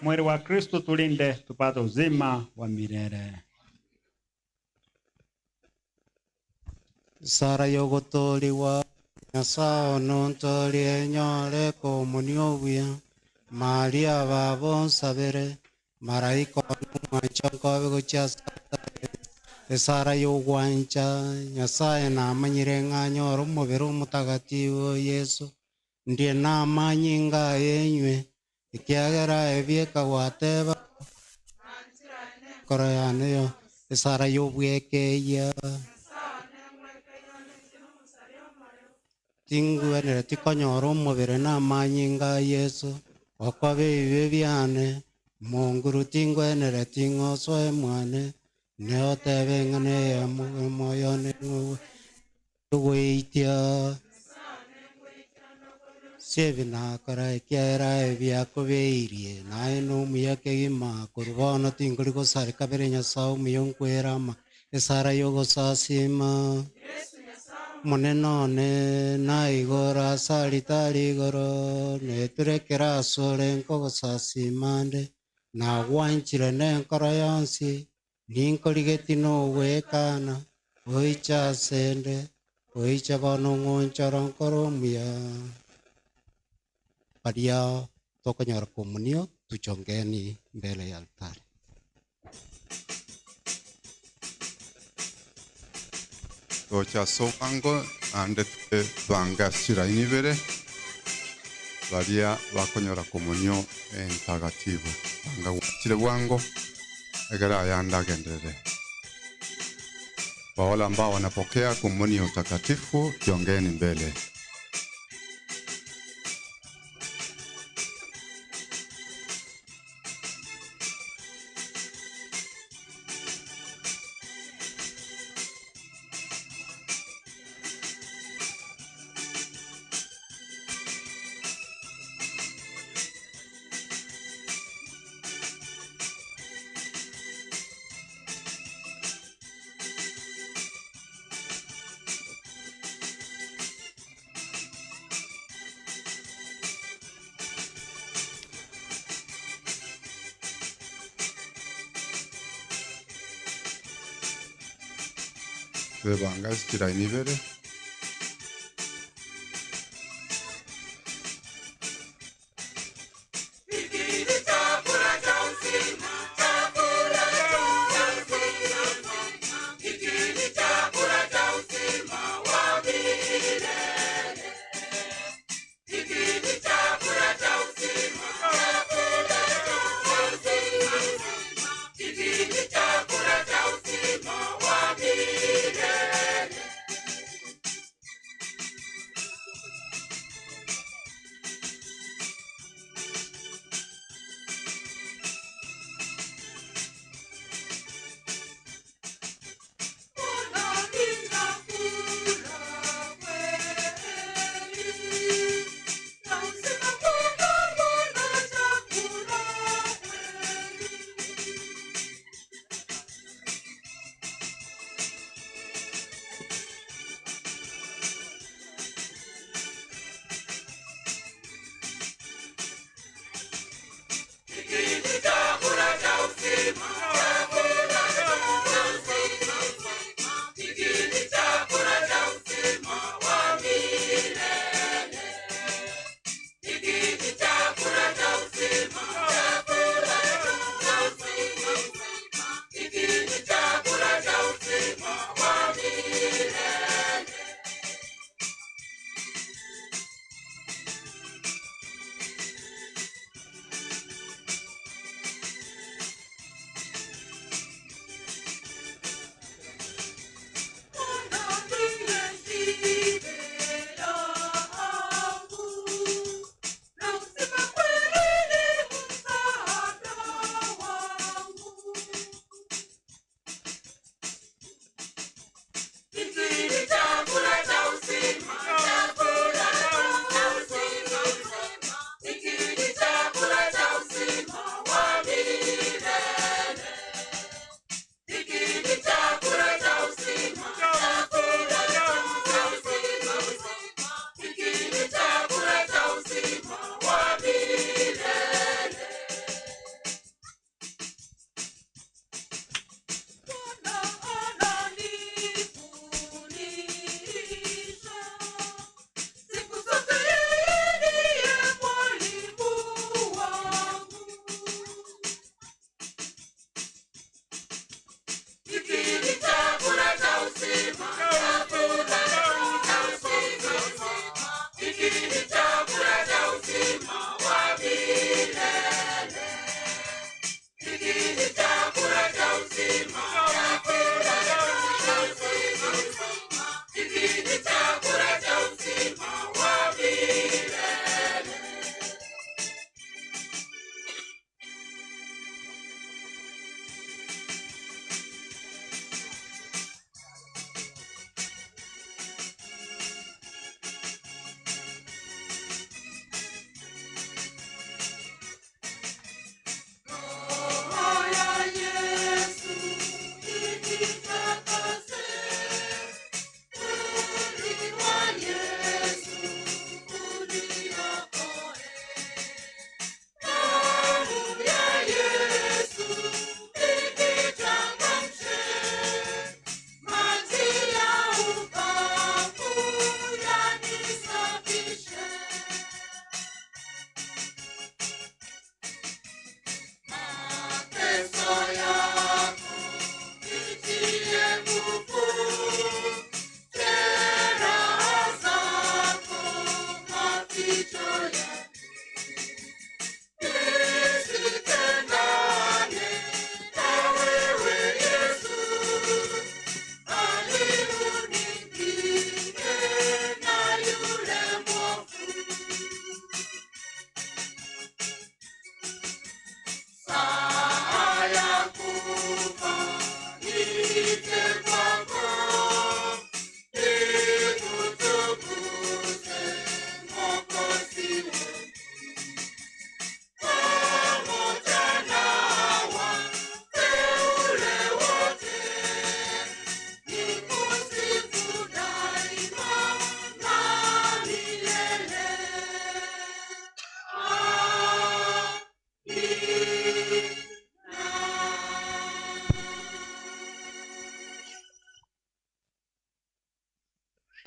Mwili wa Kristo tulinde tupate uzima wa milele. Sara yogotoliwa Nyasao nontolie nyore komunio wia Maria babo sabere maraiko numwanchonkobe guchasatare Sara yogwancha Nyasaye namanyire ng'anyora umubiri umutagatifu Yesu ndiye namanyinga yenywe ikiagera ebieka wateba kora yaneyo Sara yobwekeya tinguenere tikonyora umubiri namanyinga Yesu okwabe ibe byane munguru tinguenere ting'oswa mwane neotebe ng'ane ya moyo neguitia sebi nakora ekiaera ebiakobeirie naye n'omuya kegima kurubono tinguri gosara kabere Nyasaye omuya nkwera esara yogosasima munenone na igora salitari igoro neturekera asore nkogosasimande na gwanchire nenkora yonsi ninkorigeti nowekana oicha sende oicha bono ngonchoro nkoro omuya paria tokonyora komunio tuchongeni mbele ya altari. Tocha somango ande banga sira inibere baria bakonyora komunio entagatifu banga wachire wango egera yanda gendere wale ambao wanapokea komunio takatifu jiongeni mbele. Banga sira inibere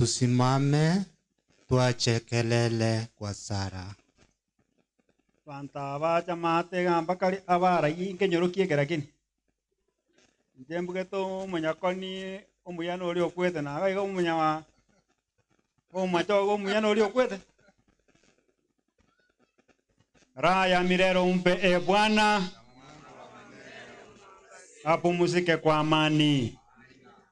Tusimame tuache kelele kwa sala. Banta bacha mate gamba kali abara yinke nyorokie kerakini. Njembuge to munyakoni omuyano oli okwete na ga igo munyama omacho omuyano oli okwete. Raya milele umpe Bwana, apumzike kwa amani.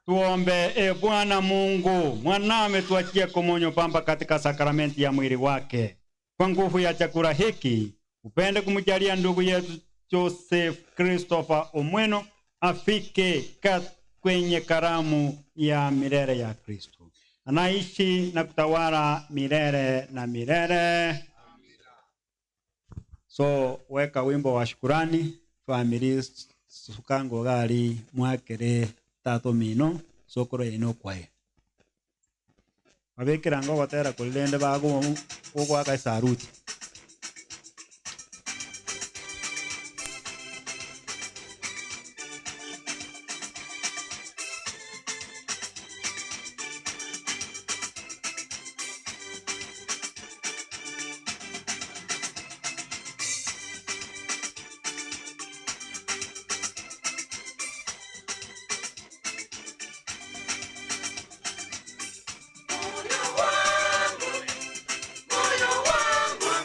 Tuombe. Bwana Mungu, mwanawe tuachie komunyo pamba katika sakramenti ya mwili wake. Kwa nguvu ya chakula hiki, upende kumjalia ndugu yetu Joseph Christopher Omweno afike kwenye karamu ya milele ya Kristo. Anaishi na kutawala milele na milele. So weka wimbo wa shukurani family sukango gali mwakere tato mino sokoro ino kwae. Abekera ngo gotera kulende bago ogwa ka saruti. Moyo wangu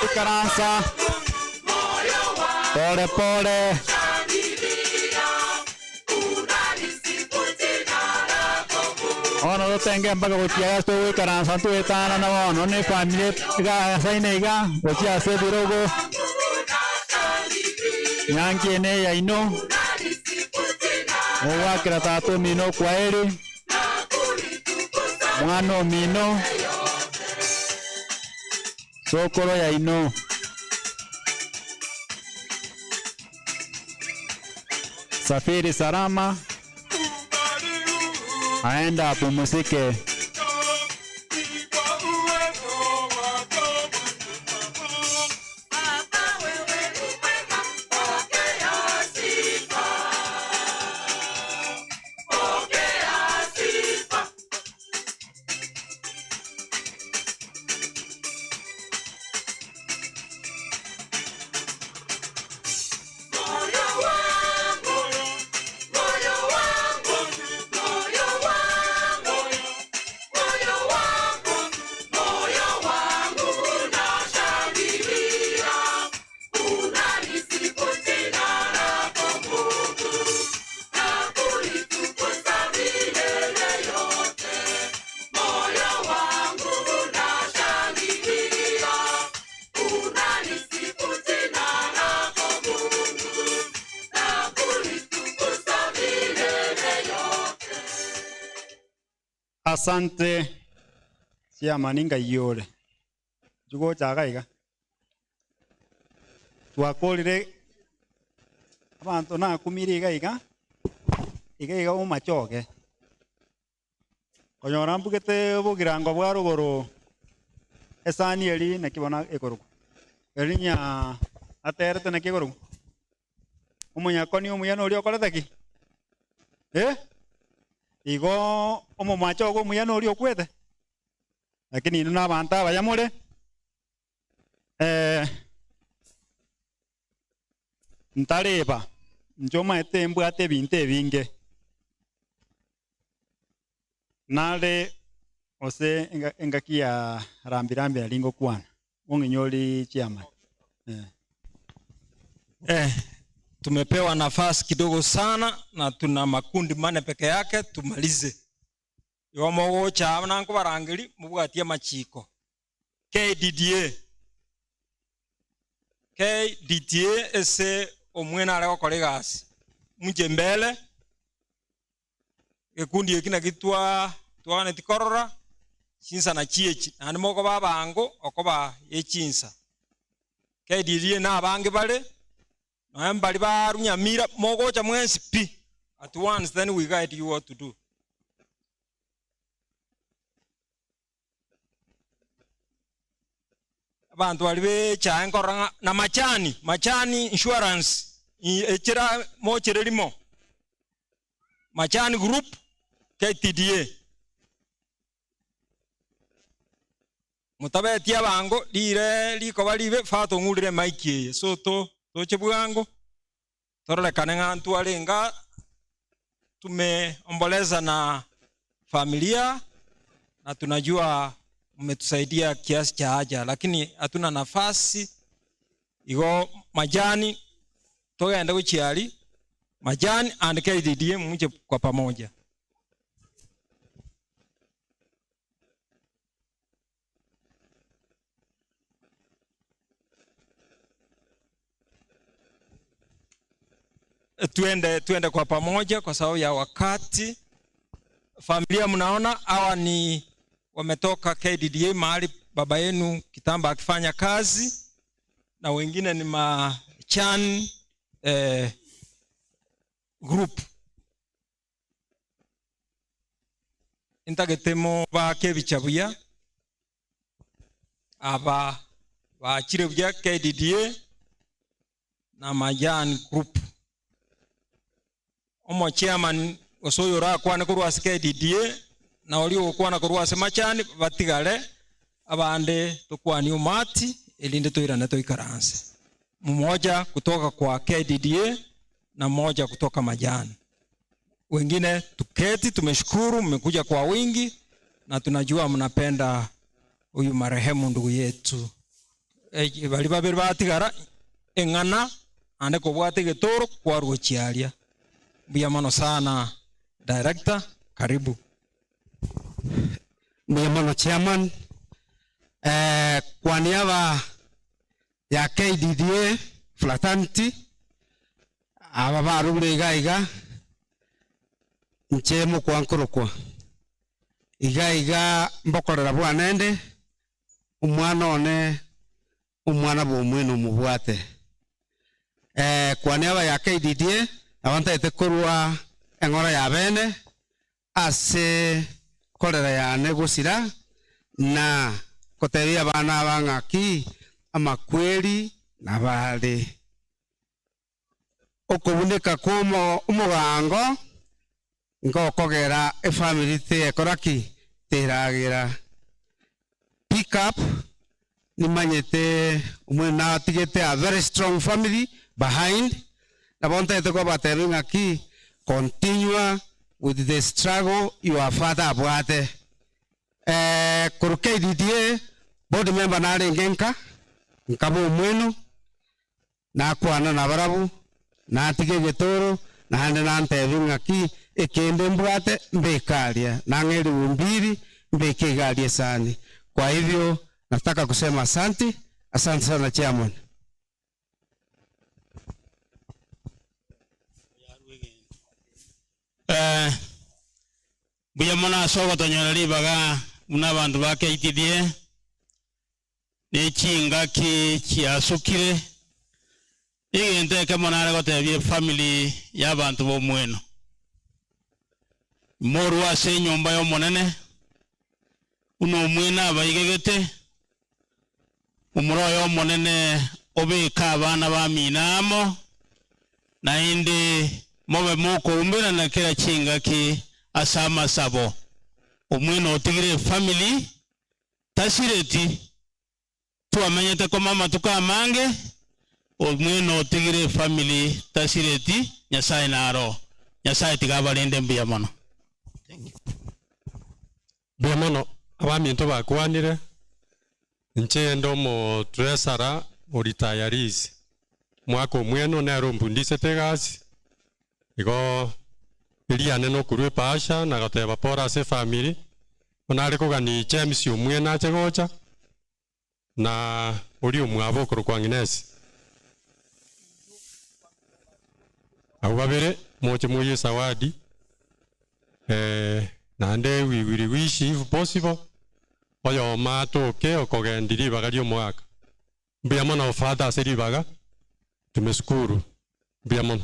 ikaransa pole pole. Ono tutenge mpaka kutia sto ikaransa tu etana na ono ni family ga sainega kutia se birogo nyangi ne ya ino owa kratatu mino kwaeri mwana mino sokoro ya ino safiri salama aenda apumzike. Asante sia maninga yole jugo chaga iga twakolire abantu na kumiriga iga umachoke konyora mbugete bugirango bwa ruguru esani eri nakibona ekoruko erinya aterete nakiguru umunyakoni umuyano uri okoreteki igo omo macho go muyano uri okwete lakini ino nabanta bayamure ntareba njoma etembu ate binte binge nale ose engakia rambirambi alingo kwana unginyoli chiama tumepewa nafasi kidogo sana na tuna makundi mane peke yake tumalize. Yomo cha nanko barangiri mubwatia machiko. KDDA ese omwena ale kolegasi. Muje mbele. Ekundi ekina kitwa twane tikorora chinsa na chiechi. Ani moko babango okoba yechinsa. KDDA na abange bale Mbali barunya mira mogo cha mwensi pi at once, then we guide you what to do. Abantu walibe cha nkoranga na machani insurance echira mo cherelimo machani group KTDA mutabe tia bango dire liko balibe fato ngulire maiki so to Tochebuango torole kanenga ntualenga tumeomboleza na familia na tunajua mmetusaidia kiasi cha haja, lakini hatuna nafasi igo majani togaenda kuchiali majani and KDDA muje kwa pamoja. Tuende kwa pamoja kwa sababu ya wakati. Familia mnaona hawa ni wametoka KDDA mahali baba yenu kitamba akifanya kazi, na wengine ni machan group. Intagetemo ba kebichabuya aba ba chirebuya KDDA na majan group. Omo chairman osoyora kwana kurwasi KDDA na olio kwana kurwasi machani batigale abande tokwani umati elinde toirana toikaranse. Mmoja kutoka kwa KDDA na mmoja kutoka majani. Wengine tuketi, tumeshukuru mmekuja kwa wingi na tunajua mnapenda huyu marehemu ndugu yetu bali babiri batigara eng'ana ande kobwate getoro kwaruo chiaria. Buya mono sana director, karibu. Buya mono chairman, kwa niaba ya KDDA Flatanti aba barubule iga nchemo kwankurukwa iga mbokorera bwanende umwana one umwana bomwino mubwate kwa niaba ya KDDA abantete kurwa engora ya bene ase korera ya negusira na kotebia bana bang'aki amakweli na bali okubuneka komo umugango ngokogera efamily te koraki teragira pick up nimanyete umwana tigete a very strong family behind na bonta ete kwa bateringa ki continue with the struggle your father abwate kuruke DDA board member na rengenka nkabo mwenu na kwana na barabu na tige getoro na hande na nteringa ki ekende mbwate mbekalia na ngeli umbiri mbekegalia sani. Kwa hivyo nataka kusema asante sana chairman. Buya mona sogo tonyora baga una bantu ba KTDA ne chinga ki kiasukire igente ke mona go tebie family ya bantu bo mweno moru ase nyomba yo monene uno mwena abaigegete umuro yo monene obeka abana ba minamo na indi mobe moko umbira na kila chinga ki asama sabo umweno otigire family tasireti tuamenyete kwa mama tukamange umweno otigire family tasireti nyasaye naro nyasaye tigabalende mbiya mono. Mbiya mono abaminto bakwanire nchendo mo tresara oritayaris mwako mweno nero mbundise tegasi igo iliane no kurwe pasha na gateba pora se family onare kogani James umwena chegocha na uri umwabo kurukwanginesi abo babere moche moye sawadi nande we will wish if possible oyo matoke okogendiri bagari omwaka mbiya mono father seri baga tumeshukuru mbiya mono.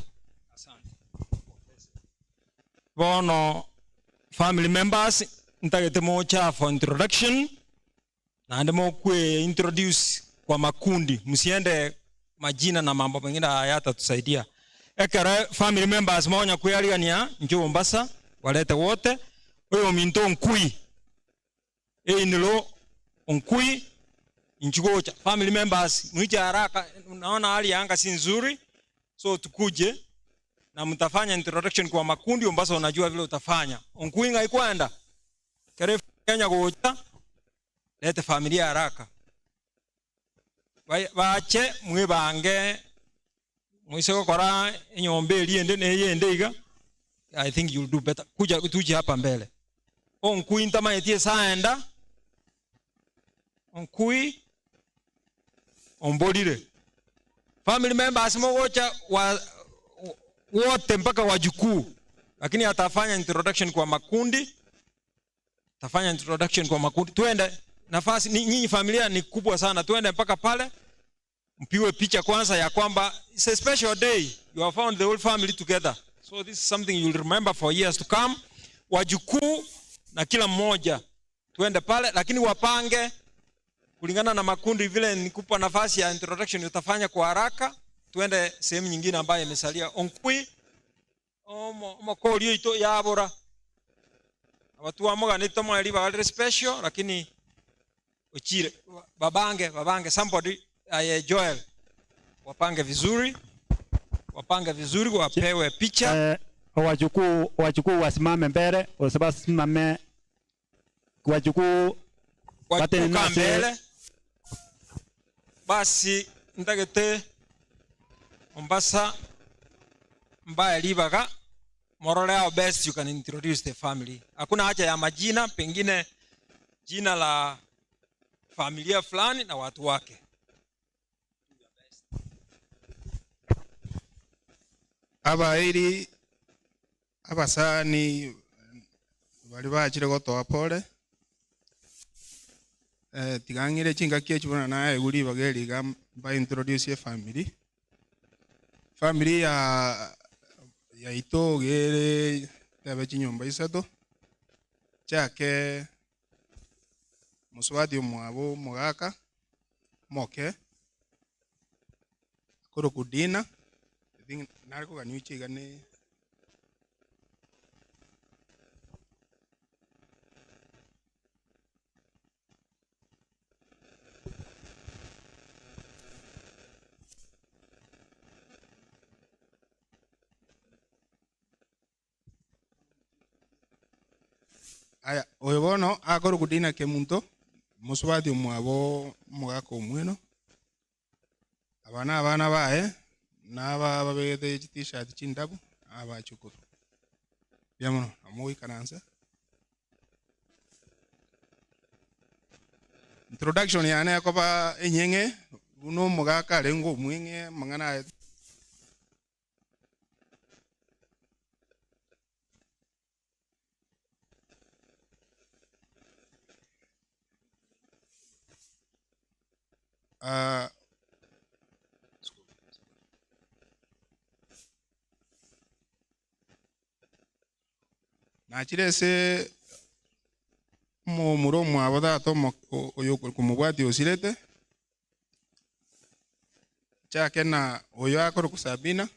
Bono family members ntagete mocha for introduction na ndemo kwe introduce kwa makundi msiende majina na mambo mengine hayata tusaidia ekara family members monya kuyaliania njo Mombasa walete wote oyo minto nkui nilo nkui nchugocha family members mwija haraka unaona hali ya anga si nzuri so tukuje na mtafanya introduction kwa makundi Mombasa unajua vile utafanya nkui ngaikwenda kare Kenya gocha lete familia haraka bache mwibange mwisho kora nyombe liende ne yende iga I think you'll do better kuja tuje hapa mbele nkui ntama yetie saenda nkui ombolire family members mogocha wote mpaka wajukuu lakini atafanya introduction kwa makundi tuende nafasi nyinyi familia ni kubwa sana tuende mpaka pale mpiwe picha kwanza ya kwamba it's a special day you have found the whole family together so this is something you'll remember for years to come wajukuu na kila mmoja tuende pale lakini wapange kulingana na makundi vile nikupa nafasi ya introduction utafanya kwa haraka tuende sehemu nyingine ambayo imesalia onkui omokolio ito yabora watu wamoga nito mwali ba special lakini uchire babange somebody Joel wapange vizuri wapewe picha wajukuu wasimame mbele wasimame wajukuu mbele Basi ndagete Mombasa mbaya Libaga, morale how best you can introduce the family. Hakuna haja ya majina, pengine jina la familia fulani na watu wake. Abairi abasani bali bachire gotoa pole tigangire chinga kiechibona naye uri bageri ba introduce family ya itogere tabe chinyomba isato chake muswadi mwabo mugaka moke koro kudina nariko kanyuchi gane aya oyobono akoro kudina ke muntu muswadi mwabo mugaka omweno abana bae naba babede t-shirt chindabu abachukuru byamono amoyi kananza introduction yana yakoba enyenge uno mugaka rengo mwenge mangana na chirese mo muromo abada to oyo kumubwati osirete chake na oyo akoro kusabina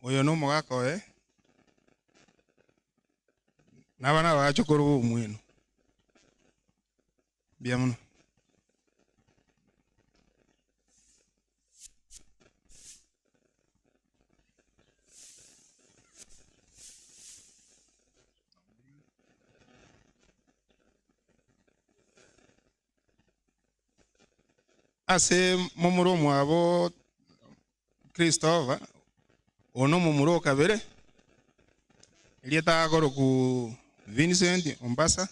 oyo no mugaka oe nabana bachokoro umwino biamuno ase momuro mwabo Christopher ono momuro kabere elieta agoro ku Vincent Mombasa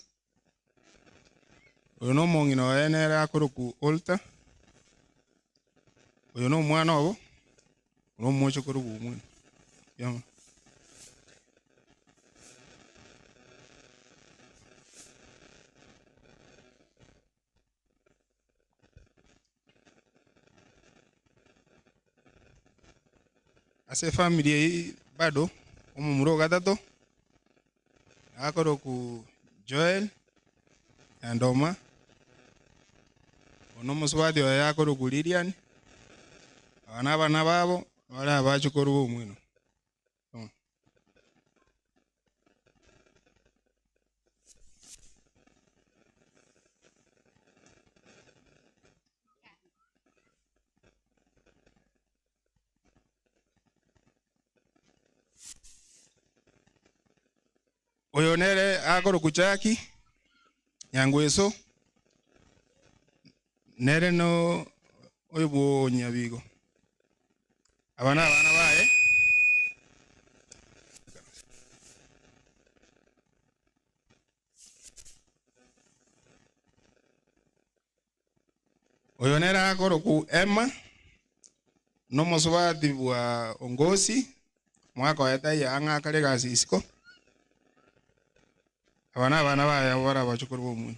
ono mongino enera agoro ku Olta ono mwana obo ono mocho koro bumwe yamo ase family bado omumuro gatatu akoro ku Joel andoma ono muswadi oya akoro ku Lilian abana babo wala abachukuru omwino oyo nere agoro kuchaki nyangweso nere no oyo bo nyabigo abana bae oyo nere agoro ku Emma no moswadi bwa ongosi mwaka weta ya anga kale gasisiko abana baya wara bachukuru bomwe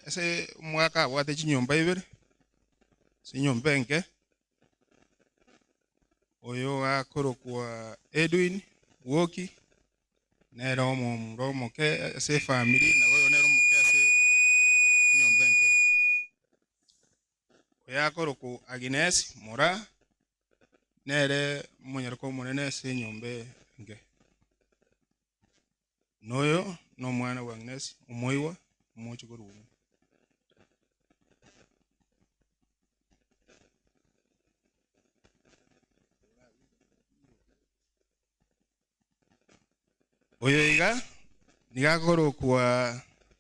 ese mwaka wate chinyomba ibere sinyomba enke oyo akoro kwa Edwin Woki nero mo ke ese family na oyo nero mo ke ase yakoro ku Agnes Mora nere munyarko munene se nyombe nge noyo no mwana wa Agnes umoiwa mocho koru oyo iga nigakoro kwa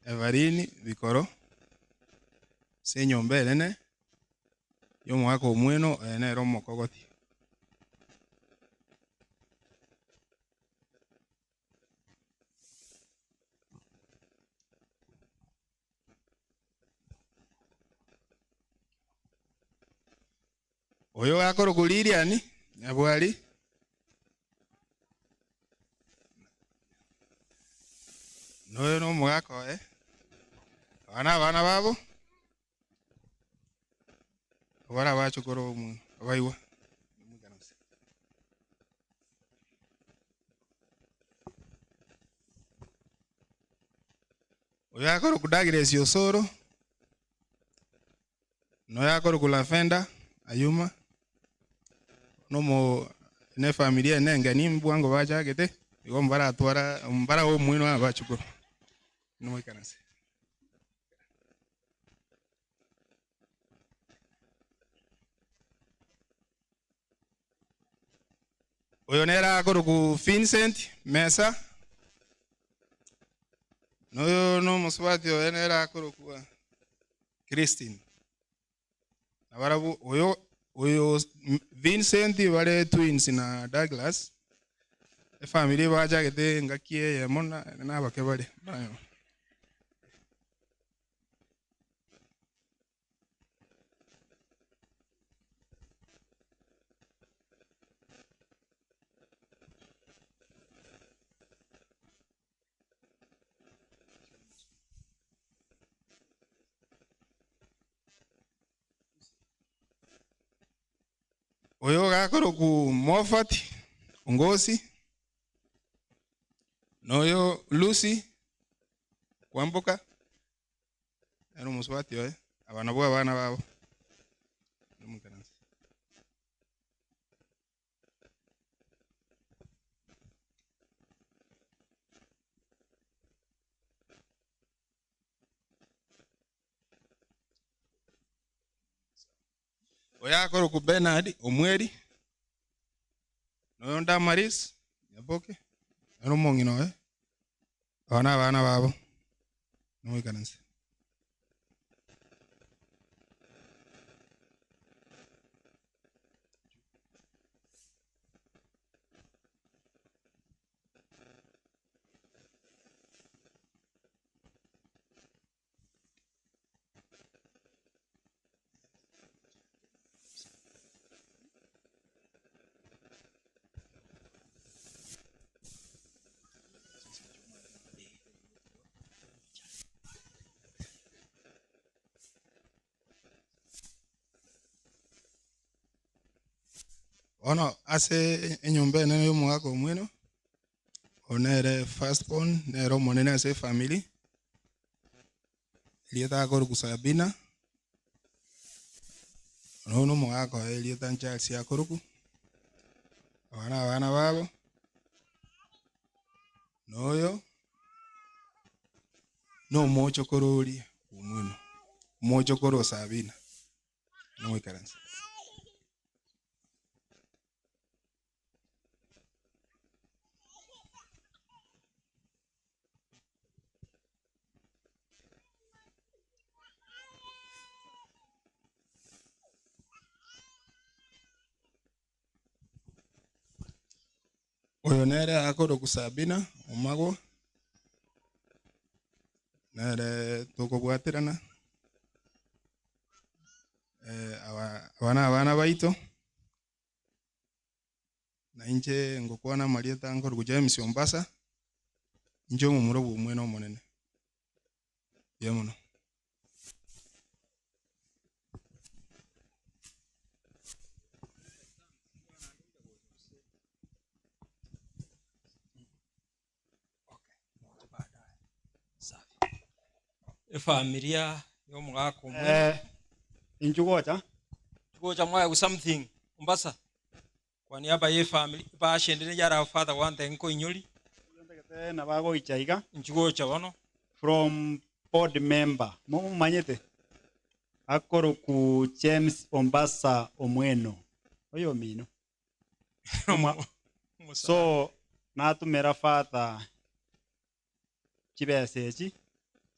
Evarini Bikoro se nyombe nene yo mwaka omweno ene ro mokogoti oyo akoro kuliriani nyabwali noyo no mwaka bana babo wala bachokoro mu abaiwa oyo akoro kudagire siosoro no akoro kulafenda ayuma nomo ne familia nenge ni mbwango bachagete igo mbara atwara mbara wo mwino abachokoro no ikanase oyo nera akoro ku Vincent Mesa noyo no muswati oyo nera akoro ku Christine abarabu oyo Vincent wale twins na Douglas e family bajagete ngakie yemona na bakebale oyo gakoro ku Moffat Ngosi noyo Lucy Kwamboka ero muswati oyo abana babo oya akoro ku Bernard Omweri noyo Damaris Nyaboke ero mongino bana babo no ikananse ono ase enyumba nene yo mwaka omwino onere firstborn nero monene ase family lieta akoro ku Sabina no mwaka lieta Charles akoro ku bana babo noyo no mocho korori omwino mocho koro Sabina no ikaransa oyo nere akoro ku Sabina omago nere tokobwaterana abana baito na inche ngokwana marieta ngoro ku James Ombasa inje mumuro bumwe no monene yemuno familia yo mwaka omwe injugocha tugocha mwa something Mombasa kwa niaba ya family bashendene jara father wante nko inyoli na bago ichaiga nchugocha bono from board member mumanyete akoro ku James Mombasa Omweno oyo mino so natumera father chibesechi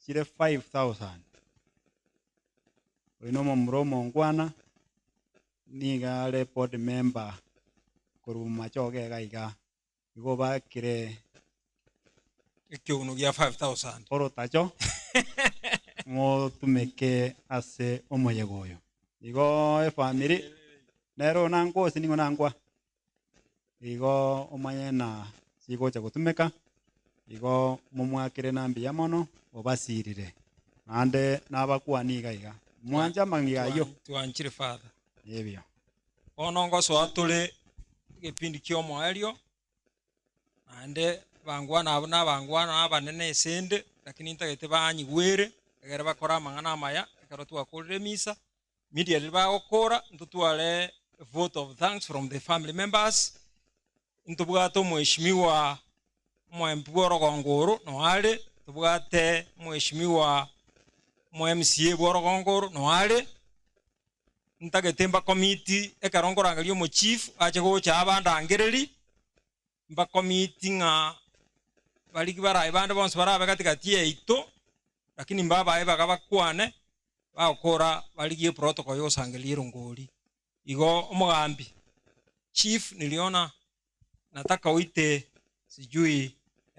chire 5,000 oino momromo ngwana niga le board member kuruma choge gaiga igo bakire ikiuno gya 5,000 oro tacho mo tumeke ase omoyegoyo igo family nero nango siningo nangwa igo omanye na sigocha gutumeka igo mumwakire nambi ya mono obasirire ande nabakwani gaiga mwanja mangigayo tuanchire father yebyo onongo so atule gipindi kyo mwaelio ande bangwana abo nabangwana abanene sende lakini ntagete banyigwere egere bakora mangana maya ekaro twakorire misa media libagokora ntutwale vote of thanks from the family members ntubwato mheshimiwa mwempugoro gongoro noale tubwate mheshimiwa MCA boro gongoro noale ntagetemba committee ekarongorangario mo chief ache gocha abandangereri mba committee nga baliki barai bande bonse barabe katikati yeito lakini mbaba eba kabakwane bakora baliki protocol yosangeliro ngoli igo omugambi chief niliona nataka uite sijui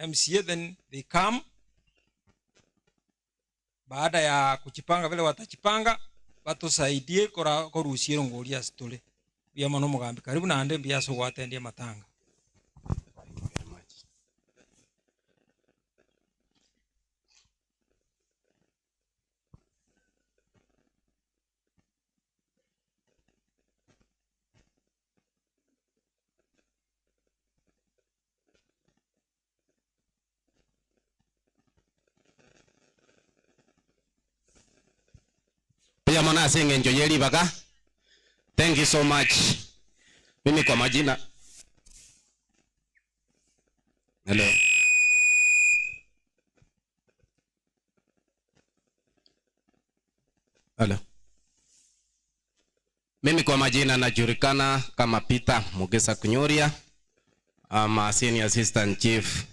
MCA then they come baada ya kuchipanga vile watachipanga batusaidie korusie ngoli asitule bya mano mugambi karibu na ande mbiaso gwatendie matanga. Pia mwana asenge njoyeli baka. Thank you so much. Mimi kwa majina. Hello. Hello. Mimi kwa majina najulikana kama Peter Mugesa Kunyoria. I'm a senior assistant chief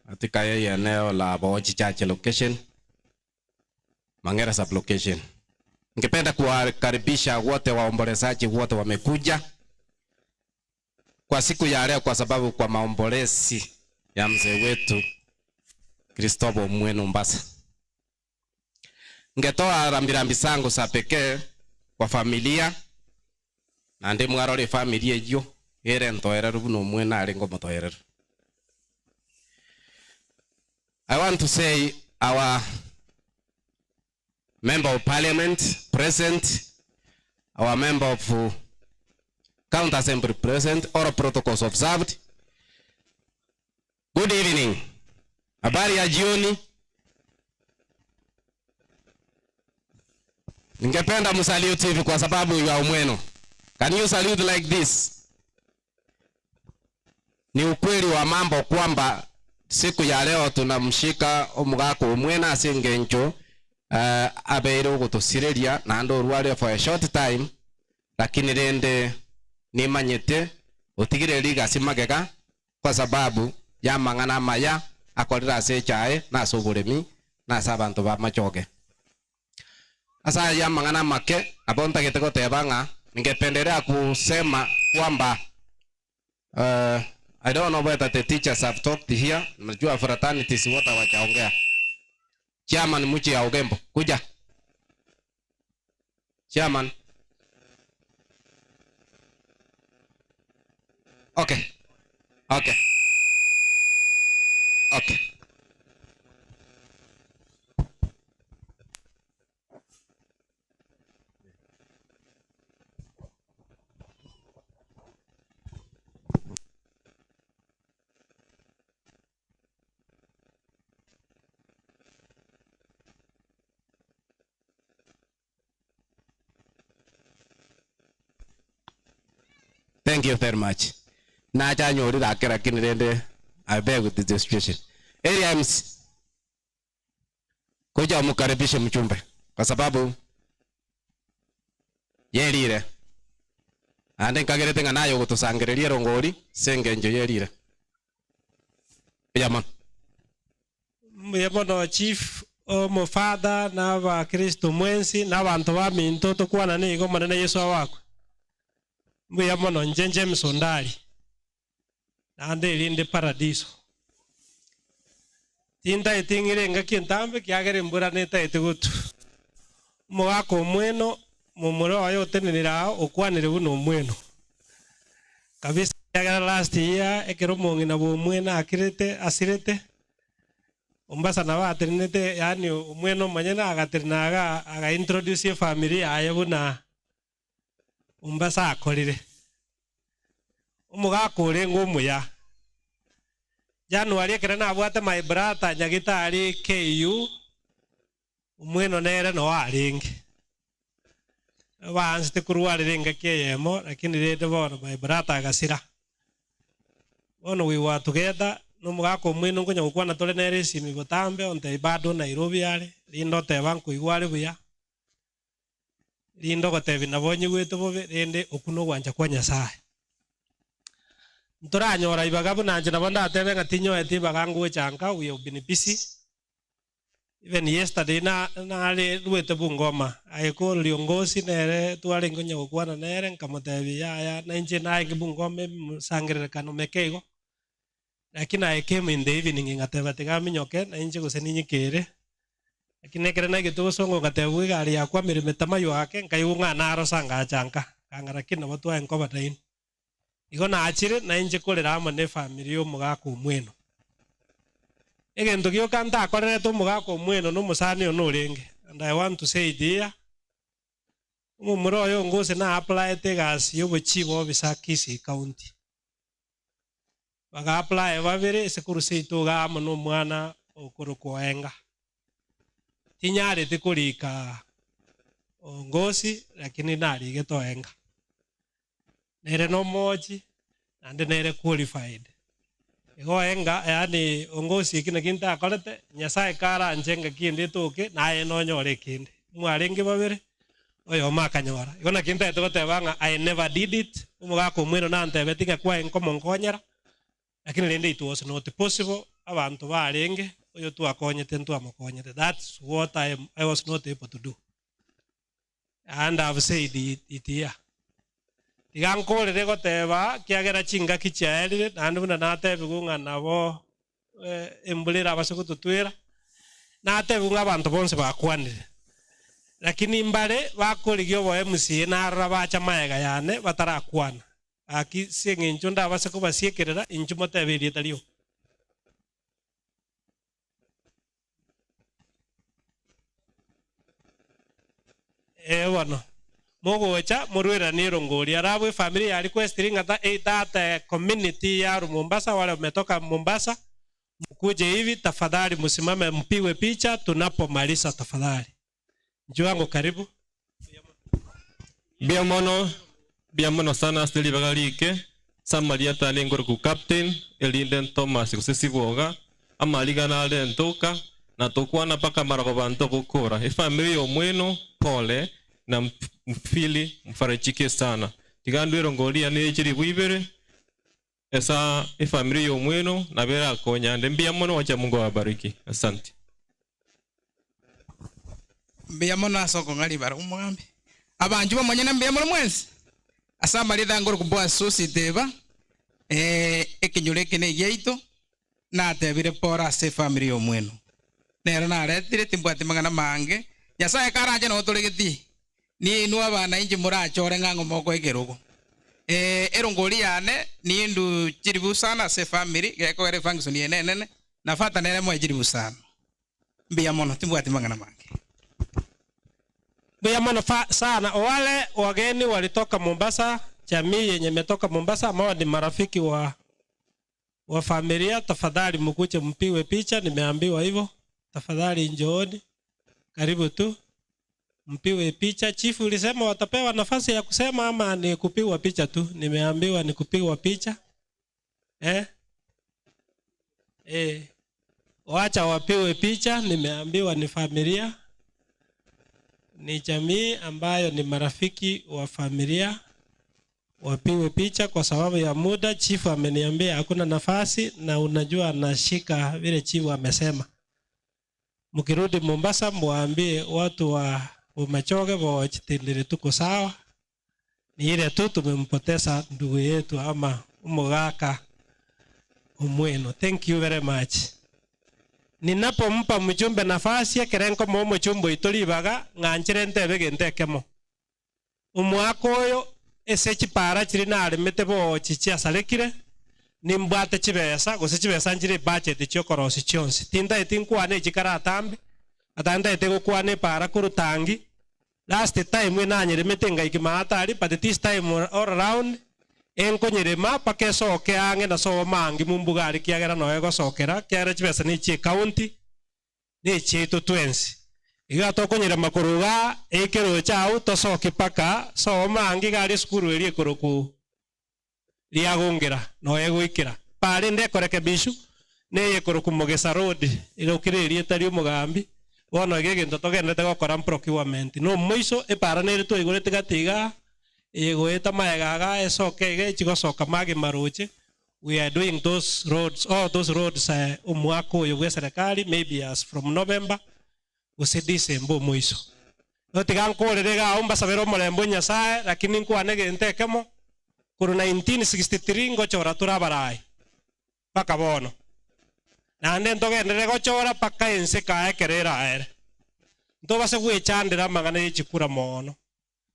katika eneo la Baochi Church location. Mangera sub location. Ningependa kuwakaribisha wote waombolezaji wote wamekuja kwa siku ya leo kwa sababu kwa maombolezi ya mzee wetu Christopher Omweno Mombasa. Ngetoa rambirambi zangu za pekee kwa familia na ndi mwarore familia hiyo ere ntoereru buno Omweno ari ngo motoereru. I want to say our Member of Parliament present, our member of County Assembly present, all protocols observed. Good evening. Habari ya jioni. Ningependa msalute hivi kwa sababu ya Omweno. Can you salute like this? Ni ukweli wa mambo kwamba siku ya leo tunamshika omugako Omweno asengencho abeiro gutosireria na ndo rware for a short time lakini rende nimanyete utigire liga simagega kwa sababu ya mangana maya akorira sechae na soguremi na sabantu ba machoge asa ya mangana make abonta kitego tebanga ningependelea kusema kwamba I don't know whether the teachers have talked here. Najua fraternities wote wachaongea. Chairman Muchi ya Ugembo, kuja. Chairman. Okay. Okay. Okay. Thank you very much. Na chanyo ri akira kinirende I beg with the situation. AMs kuja mkaribishe mchumbe kwa sababu yerire ande kagerete nganayo gutusangireria rongori sengenjo yerire yama no chief o mo father na ba Kristo mwensi na bantu ba minto to kwana ne igo manene Yesu wako mbuyamo no njenje msondali ande linde paradiso tinda itingire ngakintambe kyagere mbura neta etegutu mwako mweno mumuro ayo tenenira okwanire buno mweno kabisa yagara last year ekero mongi na bo mwena akirete asirete umbasa na baterinete yani mweno manyana agaterinaga aga introduce family ayabuna umbasa akorire umugakore ngumuya January ekera na abwate my brother nyagitari KU umweno nere no aringe wanste kurwalire ngakiyemo lakini rede bono my brother agasira bono we were together no mugako mwino ngonya gukwana tole nere simi botambe onte bado Nairobi yale lindo te banko igwale buya lindo gotebi nabonye gweto bobe rende okuno gwanja kwa Nyasaye ntoranyora ibagabu nanje nabonda atebe ngatinyo eti bagangu chanka we have been busy. Even yesterday na ale ruete bungoma aiko liongozi nere tuale ngonya gukwana nere nkamotebi ya na nje na ngibungome sangire kano mekego lakini I came in the evening ngateba tigaminyoke na nje guseninyikere lakini kere na gitu songo ngatebu gari yakwa mirime tamayo yake nkayunga naro sanga chanka kangara kina watu wa nkoba tain igo na achire na nje kolera amane family yo mugako mweno egento gyo kanta akorere to mugako mweno no musani ono renge and I want to say there umumuro yo ngose na apply tegas yo buchibo bisakisi county baga apply babere security to ga mano mwana okuruko enga tinyare tikurika ngosi lakini nari geto enga nere no moji and nere qualified ego enga yani ongosi kina kinta akorete Nyasaye kara njenga kindi toke naye no nyore kindi mwarenge babere oyo makanyora ego na kinta etote banga I never did it umugako mwino na ntebe tika kwa enkomo nkonyera lakini rende it was not possible abantu barenge oyo twakonyete ntwamukonyete. That's what I was not able to do and I've said it here. Igankole rego teba kiagera chinga kichaelire nandu na tebe gunga nabo embulira abasokututwira na tebe gunga abantu bonse bakwanire lakini mbale bakoligyo bo MC na raba chamaega yane batarakwana aki sengencho ndabase basiekerera inchumo tebe ritaliyo bueno mogocha murwira ni rongori arabwe family ya request ringata eta community ya Mombasa wale umetoka Mombasa mkuje hivi tafadhali msimame mpigwe picha tunapomaliza tafadhali njuango karibu biamono sana steli bagalike samaria tale ngor ku captain Elinden Thomas kusisiboga amaliga na ale ntoka na tokwana paka marako banto kukora family omweno pole na mfili mfarachike sana tigandu erongoria ne chiri bwibere esa family yo mweno na bera konya ndembia mono wacha Mungu awabariki asante mbia mono asoko ngali bara umugambe abanju bamanye na mbia mono mwensi asamba ritha ngoro kubwa society ba ekinyureke ne yeito na tebire pora se family yo mweno nero na retire timbwate magana mange Nyasaye karanje no tuligiti ni inu abana inji murachore ngango moko egerugo erongori yane ni ndu chiribu sana se family geko ere function yenene na fata nere mwe chiribu sana mbia mono timbwate magana mange mbia mono sana wale wageni walitoka Mombasa jamii yenye metoka Mombasa ambao ni marafiki wa familia tafadhali mkuje mpiwe picha nimeambiwa hivyo tafadhali njooni karibu tu mpiwe picha. Chifu ulisema watapewa nafasi ya kusema ama ni kupigwa picha tu? Nimeambiwa ni kupigwa picha. Wacha wapiwe picha. Nimeambiwa ni familia, ni jamii ambayo ni marafiki wa familia, wapiwe picha. Kwa sababu ya muda, chifu ameniambia hakuna nafasi, na unajua nashika vile chifu amesema. Mkirudi Mombasa muambie watu wa Umachoge wachitindire tuko sawa. Ni ile tu tumempoteza ndugu yetu ama umugaka umweno. Thank you very much. Ninapompa mjumbe nafasi ya kerenko mo mchumbo itolibaga nganchire ntebe gentekemo. Umwako oyo esechi para chiri na alimete bo chichi asalekire nimbwate chibesa gose chibesa njire budget chokorosi chionsi tinda etinkwane chikara atambe atanda etego kwane para kurutangi last time we nanyere metenga ikimata ali but this time all around enkonyere mapa keso ke ange na so mangi mumbugari kiagera no ego sokera kiagera chibesa ni chi county ni chi to 20 iga to konyere makuruga ekero chao to soki paka so mangi gari skuru eri ekoroku liagongera no ego ikira pare ndekoreke bishu ne ekoroku Mogesa road irokireri etari umugambi wono egege ntotogendete gokora procurement no moiso epara nere to igorete gatiga ego eta maegaga esoke ege chigosoka magi maroche. We are doing those roads, all those roads umwako yo serikali maybe as from November use December moiso otigankorerega umba sabero molembo Nyasaye lakini nkwanege ntekemo kuru 1963 ngochora turabarai paka bono nande ntogendere gochora paka ense kae kerera ere ntobase gwechandira magana y'echikura mono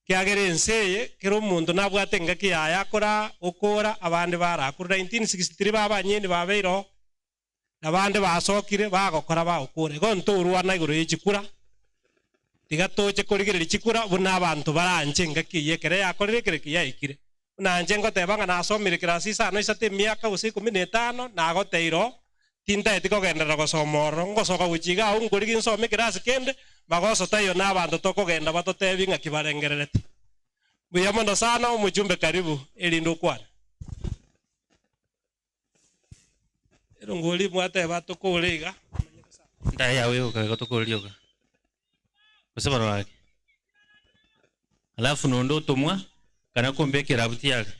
kiagere enseye kero muntu nabwate ngaki yakora okora abandi barakura 1963 babanyeni babeiro nabandi basokire bagokora bagokore gontorwa na iguru y'echikura tigatoche kurigirira chikura buna abantu baranje ngaki yekere yakorire kire kiyaikire nanje ngotebanga nasomire kirasi sana isate miaka usiku 15 nagoteiro tinta etiko gendera gosomoro ngosoka guchiga ungurigi nsome kirasi kende magoso tayo n'abantu tokogenda batotebinga kibarengererete buyamondo sana umujumbe karibu elindo kwana erongoli mwate batokoliga ndaya wewe ukagotokoliga kusema wake alafu nondo tomwa kana kombekera buti yake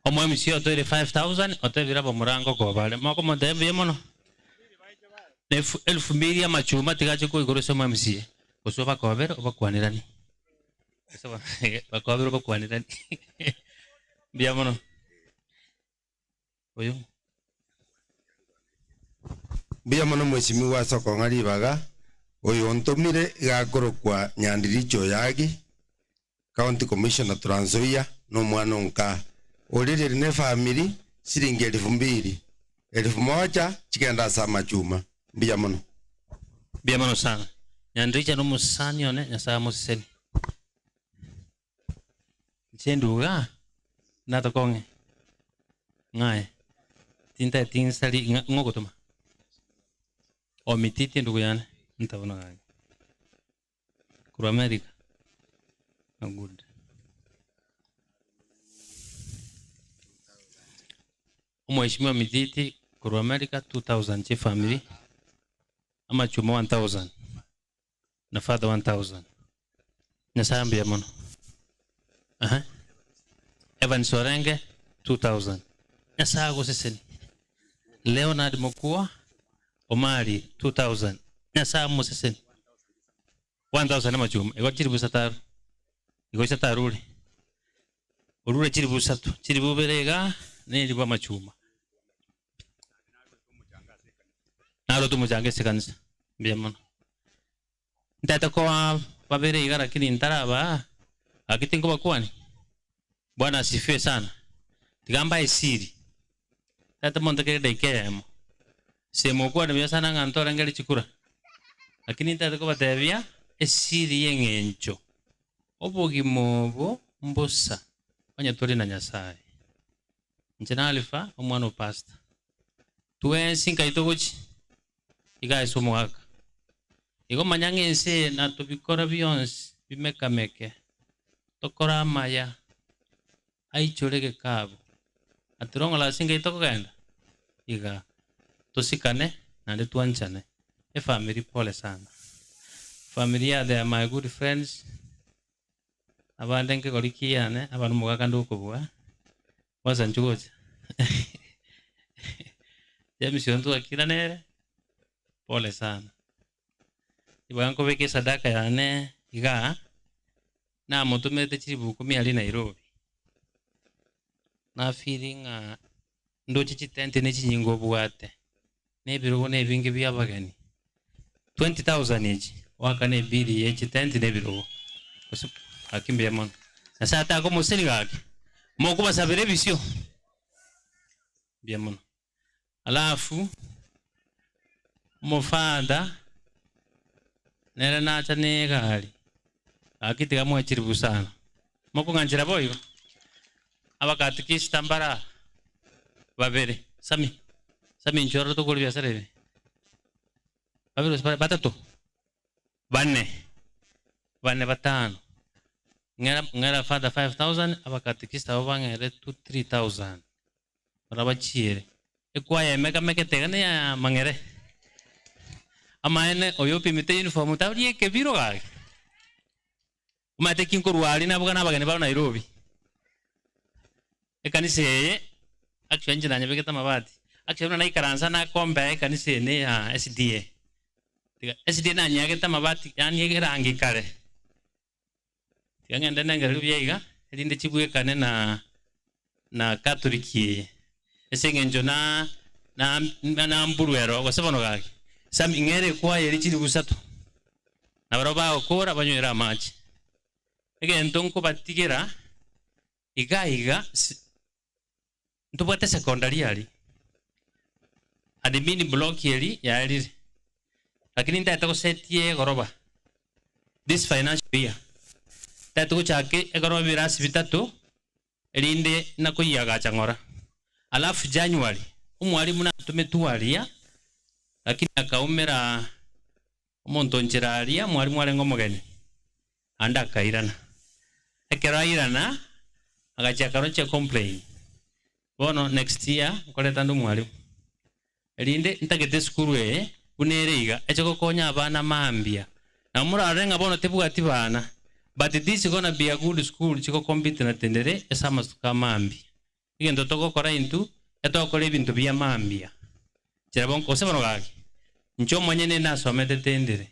omwami sio toire 5000 otevira bomurango ko bale mako modebe mono elfu mbili ya machuma tigache ko igoro sema msie osoba ko bero bakwanirani osoba bakobero bakwanirani bia mono oyo bia mono mweshimiwa soko ngari baga oyo ntomire gakoro kwa nyandiricho yagi county commissioner Trans Nzoia no mwana nka orire ne family siringi 2000 1000 chikenda sama chuma bia mono sana nyandiricha no musani one nyasa museni chenduga nato konge ngai tinta tinsali ngokotoma omititi ndugu yana ntabona gani kuru America no good umheshimiwa mititi kuru America 2000 chi family ama chuma 1000 na father 1000 na sambi ya mono Evan Sorenge 2000 na sago sesen Leonard Mokua Omari 2000 na samu sesen 1000 na machuma ego chiribu sataru ego satarule urule chiribu satu chiribu berega ne riba machuma nalo tumujange sekanza biamono ndata kwa babere igara kini ntaraba akitingo bakwani bwana asifiwe sana tigamba isiri tata montakere daikemo semo kwa nabia sana ngantora ngeli chikura lakini ndata ko batebia esiri yengencho obogimobo mbosa onya tori na Nyasaye njena alifa omwana pastor tuwe sinka itogochi iga isumwaka igo manyangense na tubikora byonse bimekameke tokora amaya aichorege kabo atirongo la singa itokogenda iga tusikane na tuanchane family pole sana familia they are my good friends abande nke gorikiane abantu mugakanda ukubwa wasa nchugoje James yontu akira nere pole sana ibanko beke sadaka yane iga na mutumete chiribu 10 ali Nairobi na feeling ndo chichi tente ne chinyingo bwate ne birugo ne bingi byabagani 20,000 each waka ne bili yechi tente ne birugo akimbe mon sasa ta ko musini gaki mo kuba sabere bisio bien mon alafu mofanda nera na tane gali akitiga mo chiribu sana mo kunganjira boyo abakatikista mbara babere sami njoro to golbia sarebe babere batatu banne batano ngara fada 5,000 abakatikista babangere to 3,000 barabachire ekwaya meka tegane ya mangere amaene oyopi mite uniform tawrie ke biro ga umate kinkorwali na bugana bagane ba Nairobi ekanise actually njana begeta mabati actually na ikaranza na kombe ekanise ne ya SDA SDA na nyageta mabati yani yegerangi kare yangenda nangere byaiga elinde chibuye kane na katoliki esengenjo na mburuero wasebono gaki sam ingere kwa yeri chiri busatu na baroba okora banywera machi egento nko batigera iga ntubate secondary ali admin block yeri yali lakini ndata ko setie goroba this financial year tatu chake egoroba birasi bitatu elinde na kuyaga changora alafu January umwalimu na tumetualia lakini akaumera omonto njeralia mwalimu arengo mugeni anda kairana ekerairana agachakaroche complain bono next year koleta ndo mwalimu elinde ntagete skuru unereiga echoko konya abana mambia na mura arenga bono tebugati bana but this is gonna be a good school chiko compete na tendere esama sukamambi igendo toko kora intu etokole bintu bya mambia chirabon kose bano gaki ncho monyene nasomete tendere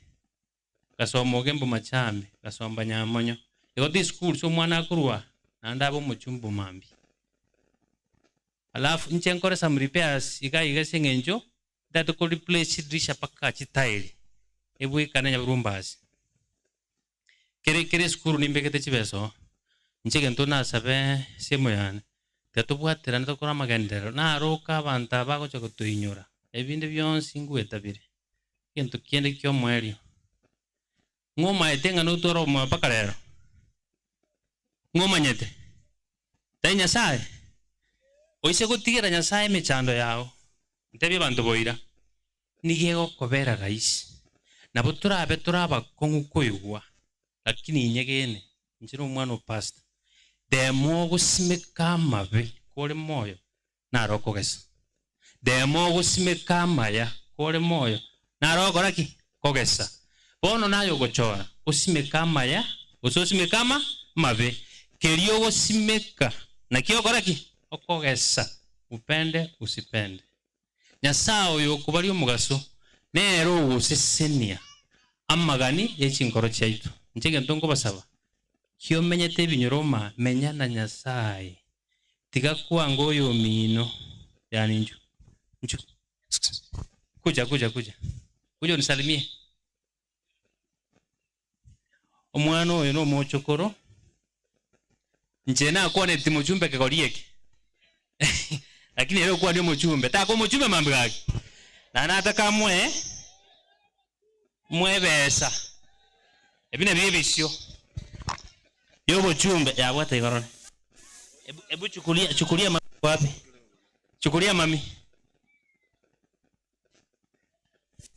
kasomo gembo machambe kasomba nyamonyo ego this school so mwana akurwa na ndabo muchumbu mambi alafu nchenkore some repairs iga sengenjo that ko replace drisha paka chitaili ebwe kananya rumbasi kere school nimbekete chibeso nchegento na sabe semo yana tetubwatira ntokora magendero na roka abantu abagocha kutuinyura ebinde byonsi ngwetabire kintu kiende kyo mwerio ngoma etenga no toro mwa pakalero ngoma nyete tanya sai oise gutigira nyasaye mechando yao ntebye bantu boira nigego kobera gaisi nabo turaba kongukoyugwa lakini nyegene njiro mwana pasta demo gusimeka mabe kore moyo na rokogesa demo gusimeka maya kore moyo na rogoraki kogesa bono nayo gochora usimeka maya usosimeka mabe kerio gusimeka na kio goraki okogesa upende usipende nyasao yo kubali omugaso nero usesenia amagani yechinkoro chaitu njege ntongo basaba kyo menyete binyoroma menya na nyasaye tiga kuango yo mino yani nju kuja unisalimie omwana oyo no mochokoro njena akone timochumbe kegorieke lakini leo kwa ndio mochumbe tako mochumbe mambo yake na nataka mwebesa ebine bibisyo yobo chumbe ya bwata igarone ebu chukulia mami wapi chukulia mami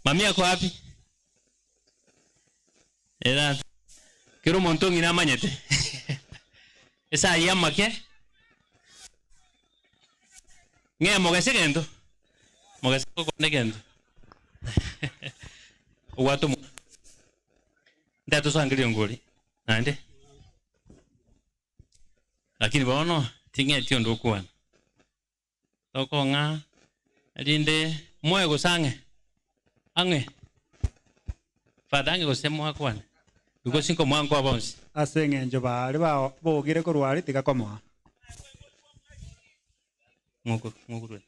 Mami yako wapi? Era kero montongi na manyete. Esa yama ke? Nge mogese kendo. Mogese ko ne kendo. Watu ndato sangiri ngoli. Nande. Lakini bono tinge tiondo kuana. Toko nga alinde moyo gosange. Ange. Fadange gosemo akwana. Uko sinko mwanko abonsi. Asenge njo bari ba bogire ko rwari tigakomoa. Ngokuru.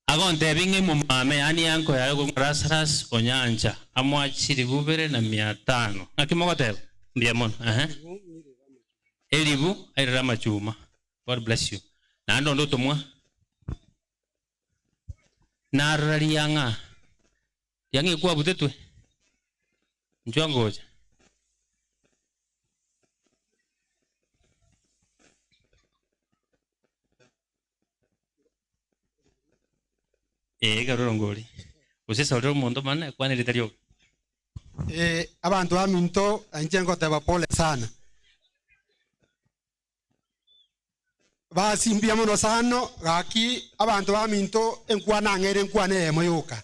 Agonte binge mumame ani yanko ya go rasras onyanja amwachiri bubere na 500. Akimogote ndiamon Elibu airama chuma. God bless you. Na ndo tomwa. Narari yanga. Yangi kwa butetwe. Njongoja. Garurongori. Usisa ndo mondo mana kwa nilitario. Abantu baminto anjengo teba pole sana. Basimbia muno sano gaki abantu baminto enkwana ngere enkwana emoyoka.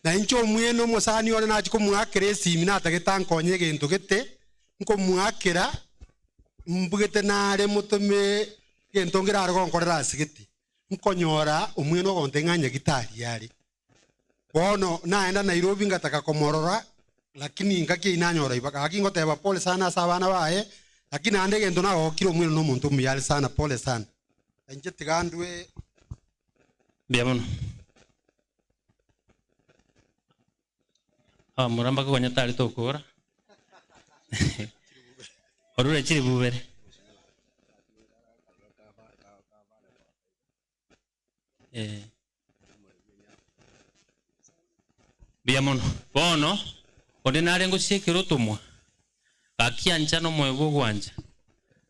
Na incho mweno musani ore nachi kumwakire simina tagetankonye gento gete nko mwakira mbugete nare mutume gento ngira argonkorera sigiti nkonyora omweno gontenganya gitari yari bono naenda Nairobi ngataka komorora lakini ngaki inanyora ibaka akingo teba pole sana sabana bae lakini ande gento na okiro mweno no muntu muyali sana pole sana enje tigandwe biamono muramba ko nyatari tokora orure chiri bubere biamono bono ordinary ngo sekero tumwa bakianja no moyo gwanja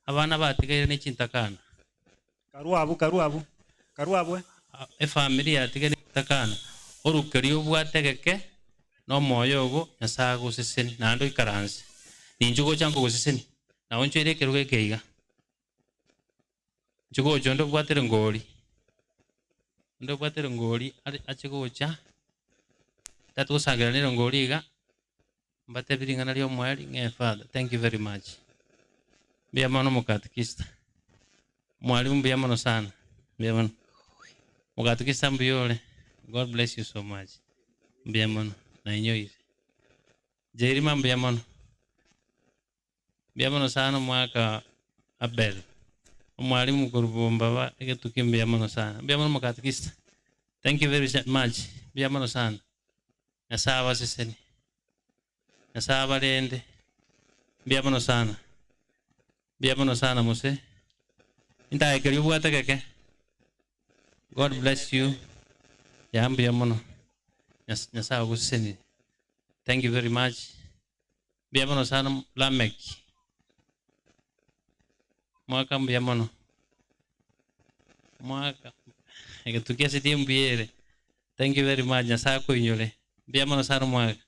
abana batigaire ne chintakana karuabu family yatigane takana orukeri obwategeke no moyo go nyasago seseni nando ikaranze ninjugo chango go seseni na oncho ire keruge keiga njugo jondo bwatere ngoli ndo bwatere ngoli achego cha tatu sagira ngoli ga mbate biringana lyo mwali nge father thank you very much bia mano mukatikista mwalimu bia mano sana bia mano mukatikista mbiole God bless you so much bia mano na inyoire Jerry mambo ya mono sana mwaka Abel mwalimu kurubomba ba egetukimbia mono sana bia mono mukatikista thank you very much bia mono sana nasaba seseni nasaba lende bia mono sana muse inta ekeri bwata keke God bless you yambia mono nasaba kuseni thank you very much biamono sana Lamek mwaka biamono mwaka egetukia siti mbiere thank you very much nyasa ko inyole biamono sana mwaka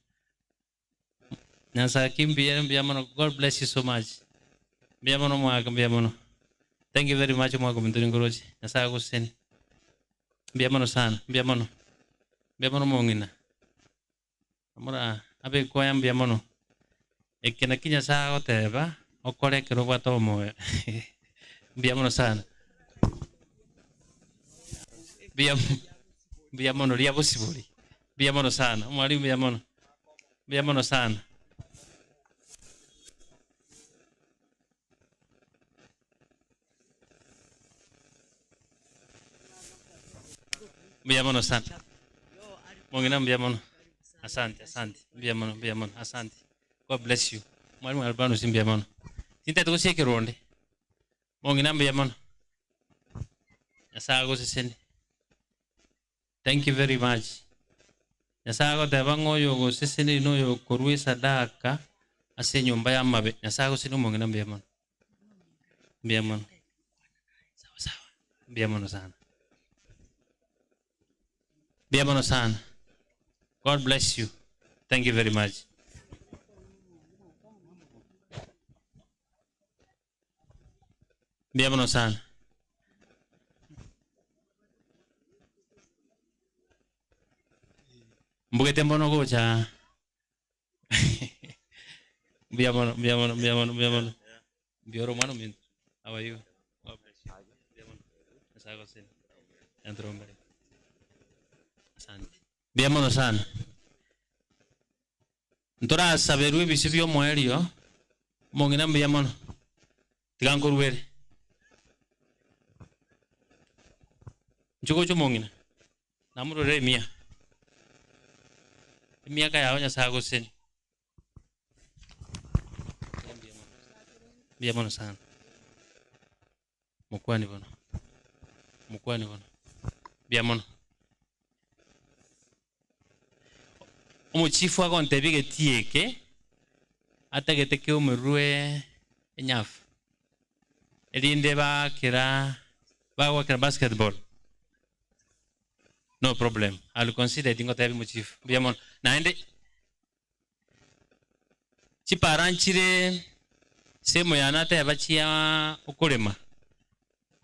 nyasa kimbiere biamono God bless you so much biamono mwaka biamono thank you very much mwaka mturingoroji nyasa ko seni biamono sana biamono mongina amura abe koyam biamono ekena kinya saa oteba okore kero bwato moyo biamono sana biamono lia possible biamono sana mwalimu biamono sana biamono sana mongina biamono asante biamono asante God bless you mwalimu albano simbiamono tinta to seke ronde mongina biamono asago seseni thank you very much asago tabango yo seseni no yo korwe sadaka ase nyumba ya mabe asago sinu mongina biamono Biamono sana. Biamono sana. God bless you. Thank you very much. Biamono sana. Mbugete mbono gocha. Biamono. Bioro mano min. How are you? God bless you. Biamono. Nasago sin. Entro mbele. Asante. Biamono sana. Ntora saberwe bisibyo moelio. Mongina biamono. Tigankorwere. Nchuko mongina. Namuro re mia. Mia kaya onya sago sin. Biamono sana. Mukwani bono. Biamono. Umuchifu wako ntebige tieke. Ata geteke umurue enyaf. Elinde ba kira basketball. No problem. I'll consider dingo tebi muchifu. Biamono. Naende chiparanchire semo yana teba chia ukulema.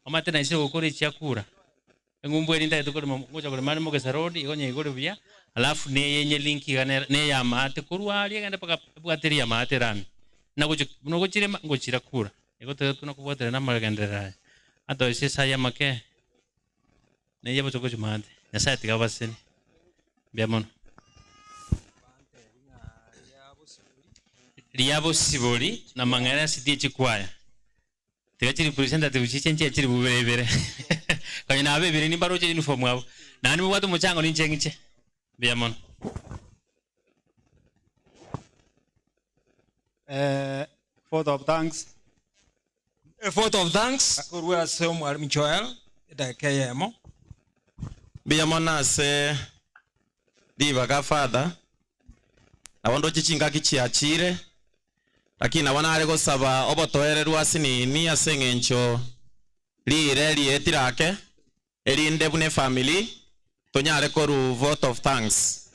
Amate na ise ukuri chakura. Ngumbu erinda tukulema ngoja kulema mo kesarodi igonye igore bia. Alafu ne yenye linki gane ne ya mate kurwali ganda paka bwateri ya mate rami. Na gochire ngochira kura. Igote tunakubwatera na magandera. Ato ise saya make. Ne yebo choko chumande. Nyasa tigabaseni. Biamono. Liabo sibori na mangara sidi chikwaya. Tegachiri presenta tebuchichenche chiri buberebere. Kanya nabe bire ni baro chiri uniform wabo. Nani mwato muchango ni chengiche. Biamono. Vote of thanks. A vote of thanks. Akurwa se mwalimu Joel da KM. Biamono se diva father. Nabondo chichinga kichiachire. Lakini nabona ari gusaba obotoererwa sinini asengencho lireri etirake erinde bune family tonyare koru vote of thanks.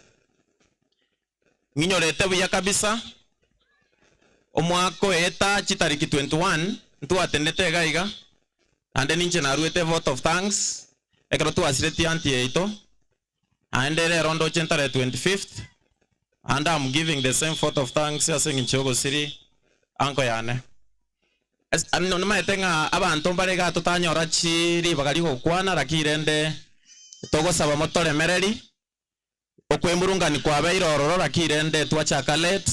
Nginyorete buya kabisa omwako eta chitariki 21 ntu atendete gaiga ande ninche naruete vote of thanks ekero tu asireti anti eito ande rondo chentare 25th and I'm giving the same vote of thanks asengencho siri anko yane. Ano maitenga abantu mbarega tutanyora chiri bagali gukwana rakirende togo saba motore mereri okwemurungani kwa beirororo rakirende twachaka late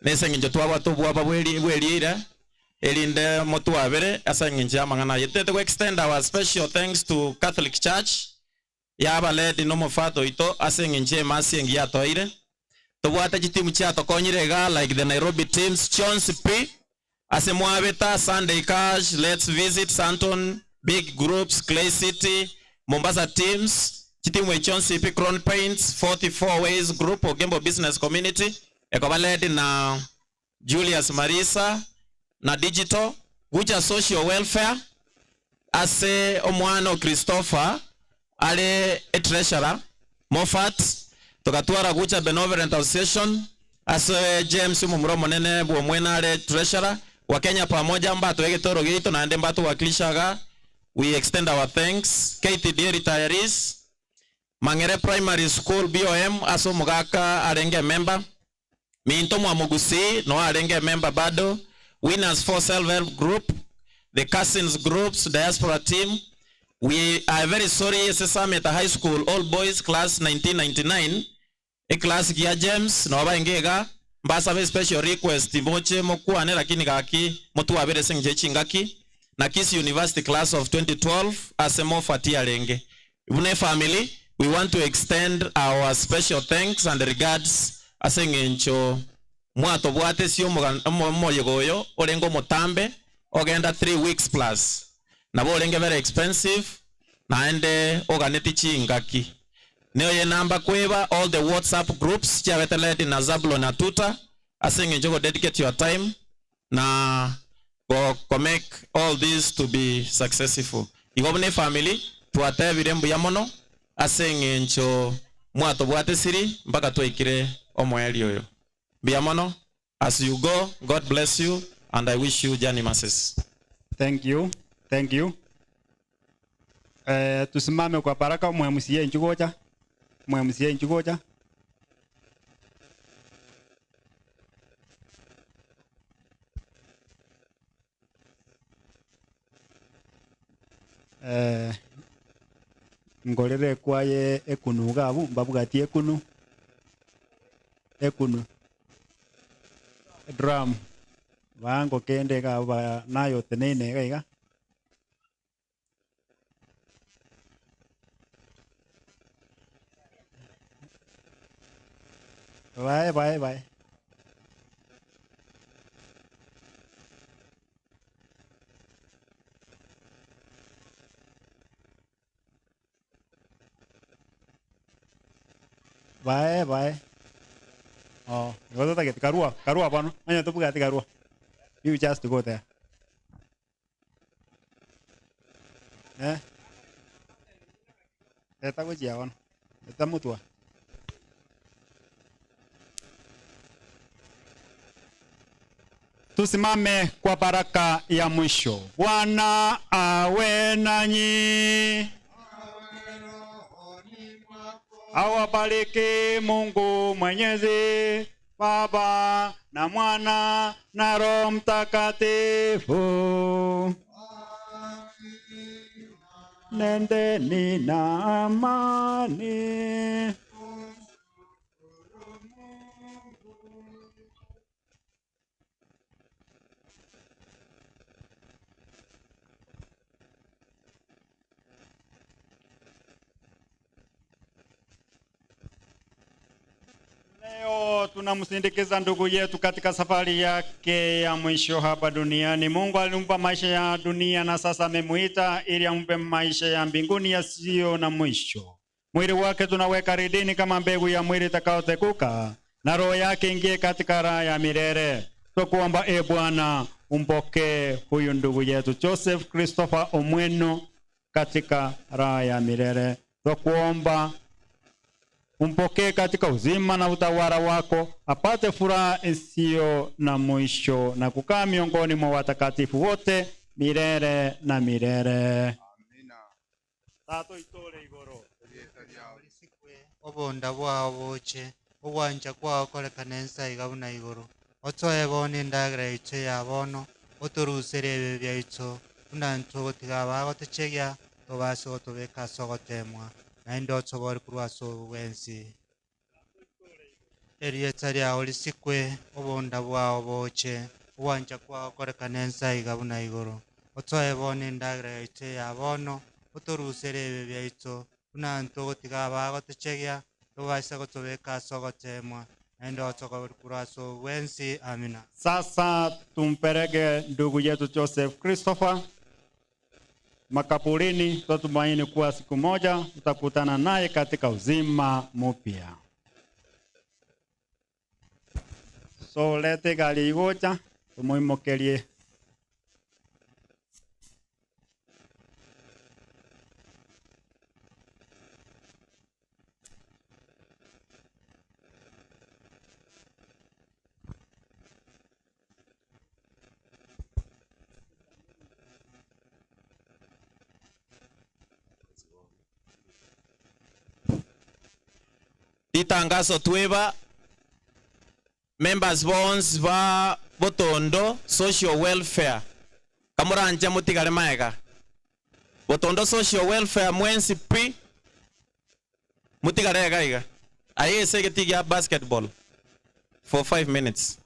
nesenginjo twaba tubwa bwelire elinde motu abere asenginjo amangana yetete go extend our special thanks to Catholic Church yaba led no mofato ito asenginjo masiengi atoire tubwate chitimu cha tokonyirega like the Nairobi teams Chons P asemwabeta Sunday Cash, Let's Visit, Santon, big groups, Clay City, Mombasa teams, chitimu Chons P, Crown Paints, 44 Ways group or Gembo Business Community, ekobaledi na Julius Marisa na Digital, Guja Social Welfare, ase omwano Christopher, ale treasurer, Moffat, tukatwara Gucha Benevolent Association ase James Mumromo nene bwomwenare treasurer wa Kenya pamoja mbato wege toro gito na ande mbato wakilishaga. We extend our thanks. KTD retirees Mangere Primary School BOM aso mugaka arenge member Minto Mwamugusi no arenge member bado. Winners for Self-Help Group, the Cousins Groups Diaspora Team. We are very sorry Sesame at high school all boys class 1999 a class kia James no baingega mbasa be special request moche mokwane lakini gaki motu wabere sengje chingaki na Kiss University class of 2012 asemo fatia lenge. Ibune family, we want to extend our special thanks and regards asengencho mwato bwate sio moyegoyo olengo motambe ogenda 3 weeks plus nabo olenge very expensive naende oganeti chingaki neo ye namba kweba all the WhatsApp groups chabeteledi na Zablo na Tuta asengencho go dedicate your time na go make all this to be successful. igo bune family twatebire mbuya mono ase eng'encho mwatobwate siri mpaka twaikire omweri oyo. Mbuya mono, as you go, God bless you and I wish you journey mercies. Thank you. Thank you. Tusimame kwa baraka mwemusie nchugoja. Mwemusie nchugoja. Ngorere kwaye ekunu gabu mbabugati ekunu. Ekunu. Drum. Vango kende gaba nayo tenene gaiga. Bye bye bye. Bye bye. Oh, you want to get Karua? Karua, Pano? I want to get Karua. You just go there. Eh? Esta go jiawan. Esta mutua. Tusimame kwa baraka ya mwisho. Bwana awe nanyi. Awabariki Mungu Mwenyezi, Baba na Mwana na Roho Mtakatifu. Nendeni na amani. Leo tunamsindikiza ndugu yetu katika safari yake ya mwisho hapa duniani. Mungu alimpa maisha ya dunia na sasa amemuita ili ampe maisha ya mbinguni yasiyo na mwisho. Mwili wake tunaweka ridini kama mbegu ya mwili itakaotekuka, na roho yake ingie katika raha ya milele. Tukuomba Bwana umpokee huyu ndugu yetu Joseph Christopher Omweno katika raha ya milele. Tukuomba umpokee katika uzima na utawala wako, apate furaha isiyo na mwisho na kukaa miongoni mwa watakatifu wote milele na milele. Amina. Tato itole igoro. Obonda bwao boche obwanja kwao kolekana ensa igabuna igoro otoe bone ndagera iche ya bono otorusere ebe byaitso unanto gotigaba gotechegya tobase gotobeka sogotemwa naende otsobori kurwaso wensi erieta ryao lisikwe obonda bwao boche obwanja kwao kolekana ensa igabuna igoro otoe bone ndagera iche ya bono otorusere ebe byaitso unanto gotigaba gotechegya tobase gotobeka sogotemwa naende otsobori kurwaso wensi. Amina. Sasa tumpeleke ndugu yetu Joseph Christopher makaburini. Tutumaini kuwa siku moja tutakutana naye katika uzima mpya. So lete gari igocha tumuimokerie. Itangazo tweba members bonds ba Botondo social welfare kamuranja mutigale maega Botondo social welfare mwensi pi mutigale gaiga aye segetiga basketball for 5 minutes.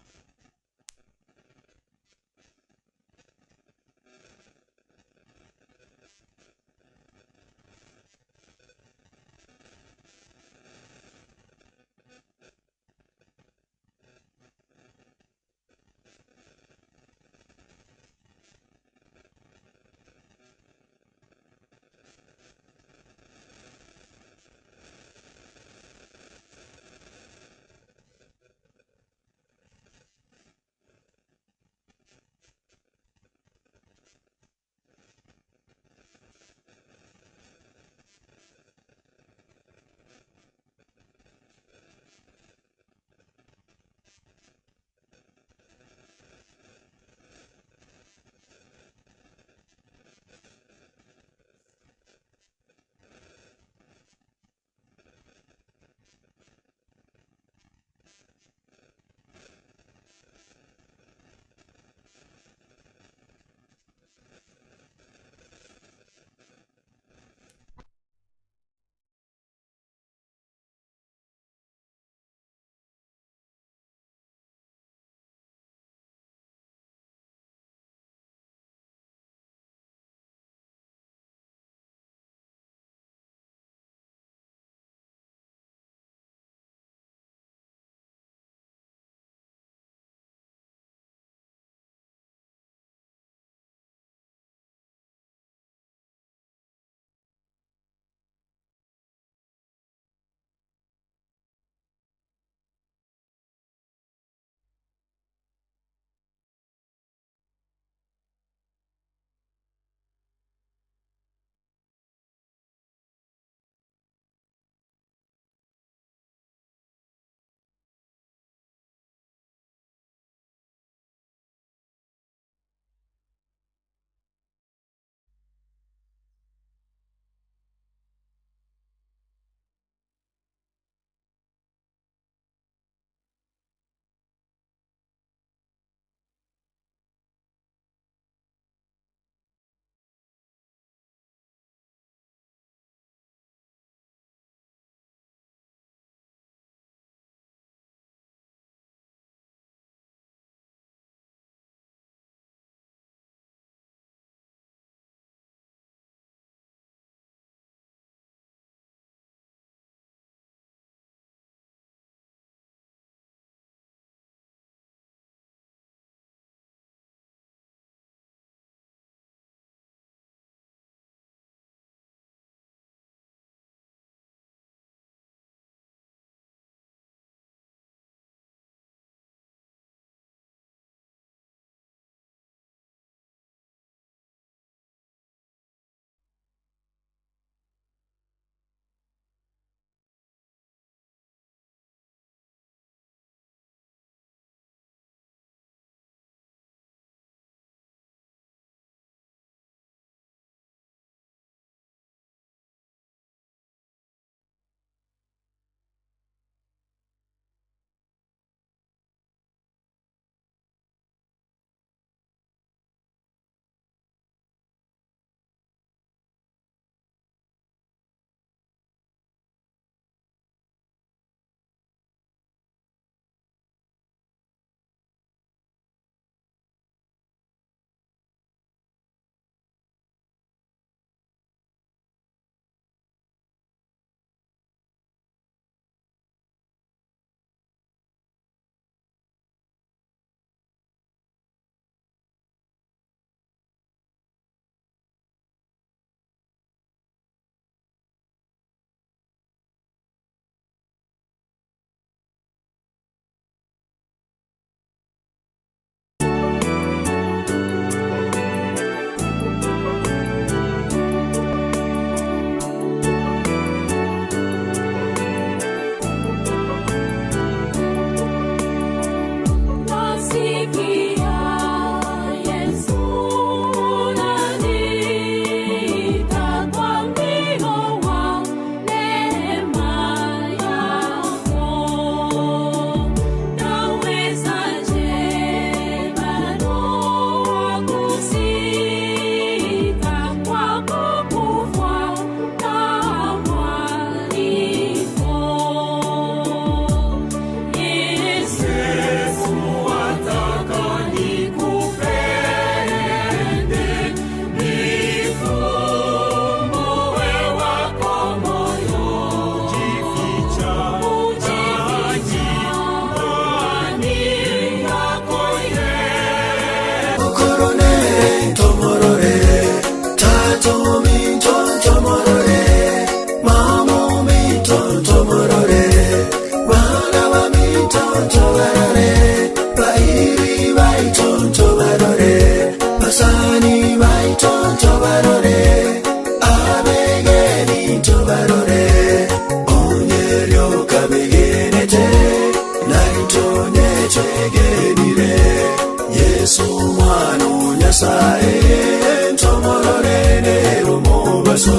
Nyasaye tomorore rumobaso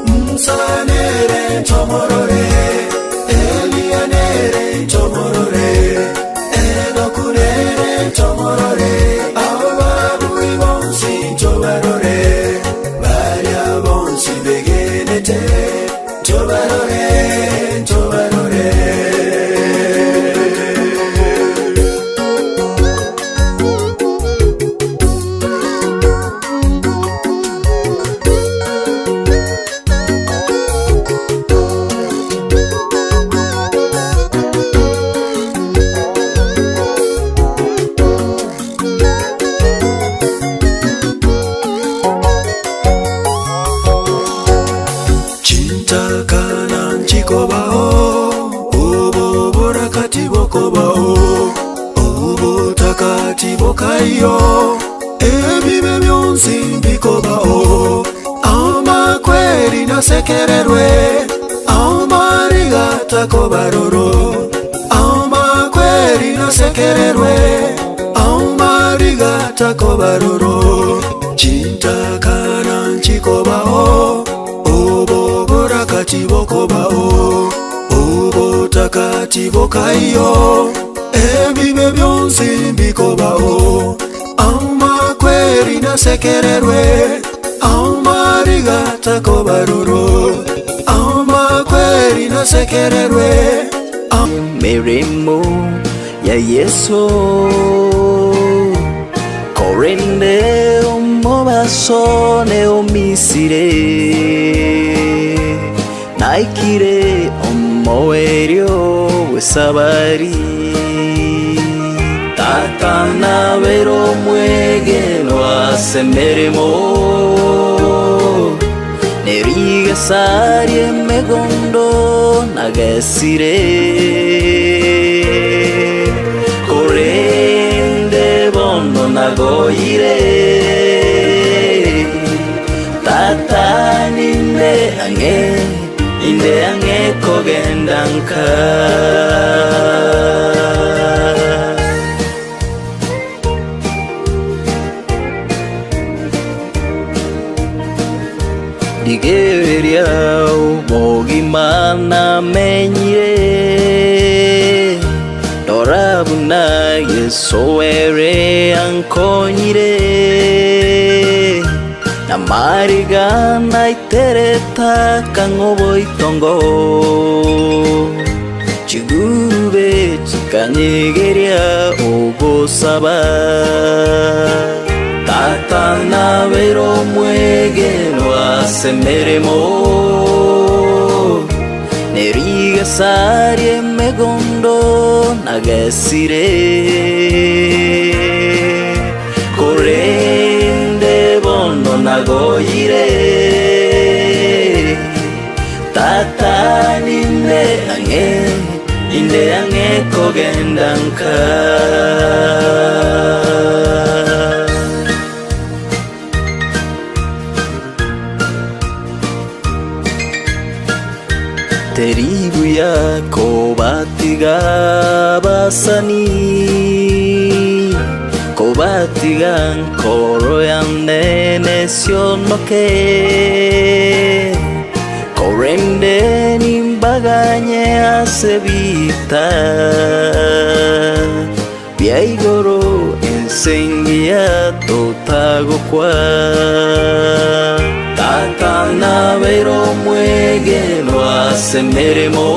Msanere tomorore Elianere tomorore Enokurere tomorore Ababu ibonsi tobarore Varia bonsi begenete tobarore tobarore Bokayo ebibe byonsi mbikobao amakweri nasekererwe amariga takobaroro amakweri nasekererwe amariga takobaroro chintakana nchikobao obo borakati bokobao obo takati bokayo ebibe byonsi mbikobao amakweri nasekererwe amariga takobaroro amakweri nasekererwe mirimo ya Yesu korende omobasone omisire naikire omoerio wesabari Tatana vero muegeno asemeremo Neriga sarie megondo nagesire Korende bondo nagoire Tatani inde ange kogendanka Digeria bogimana menyire Dorabuna yesoere ankonyire Namariga naitereta kangobo itongo Chigube chikanyegeria ogosaba Tatana vero muegeno asemeremo Neriga sarie megondo nagesire Korende bondo nagoire Tatani inde ange kogendanka Teribu yako batiga basani Kobatiga nkoro yandene sionoke Korende nimbaganye asebita Biaigoro ensengia totago kwa Tatana vero muegeno asemeremo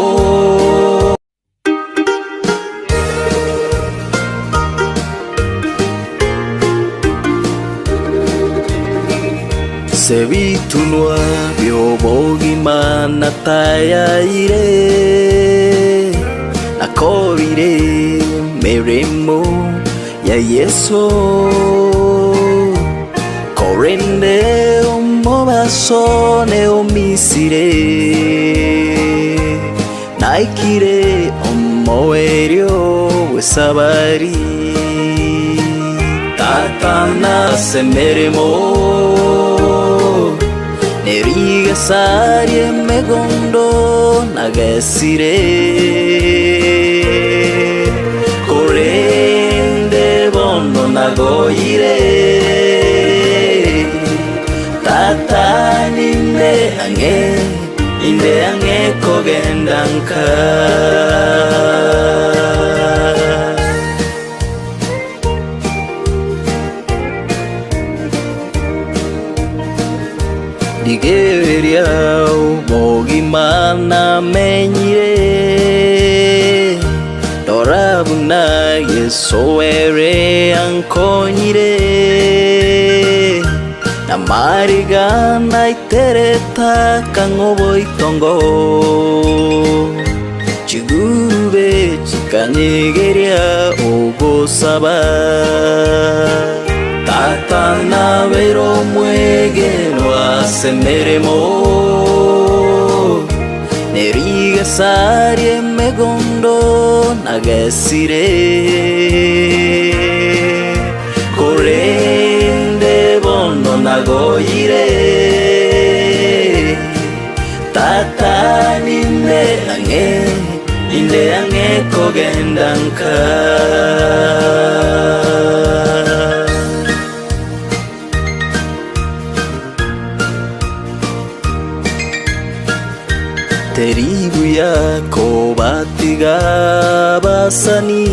Sebitunwa biobogimana tayaire Nakobire meremo ya Yesu Korende omobasone omisire Naikire omoerio wesabari Tatana semeremo Neriga sarie megondo nagesire Korende bondo nagoire ang'e inde ang'e kogenda nka. Digeria umogima namenyire dorabuna yesowere ankonyire namariga naitereta kangobo itongo chigurube chikanyegeria ogosaba tata nabero mwegenwa semeremo neriga sarie megondo nagesire korende bono nagoire tata ninde ang'e kogenda nka. Teribu yako batiga basani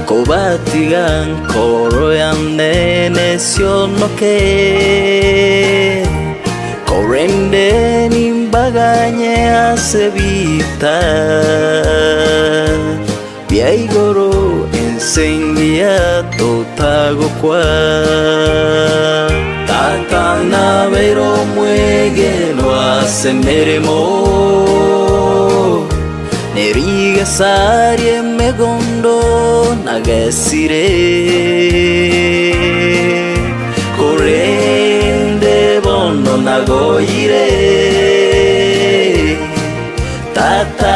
kobatiga nkoro yanene sionoke korende nimbaganye asebita biaigoro ensengia totago kwa tata nabero mwegenwa semeremo neriga sarie megondo nagesire korende bono nagoire tata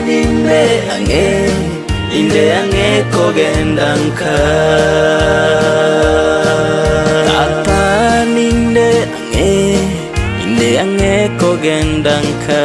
ninde ang'e kogenda nka. Tata ninde ang'e kogenda nka.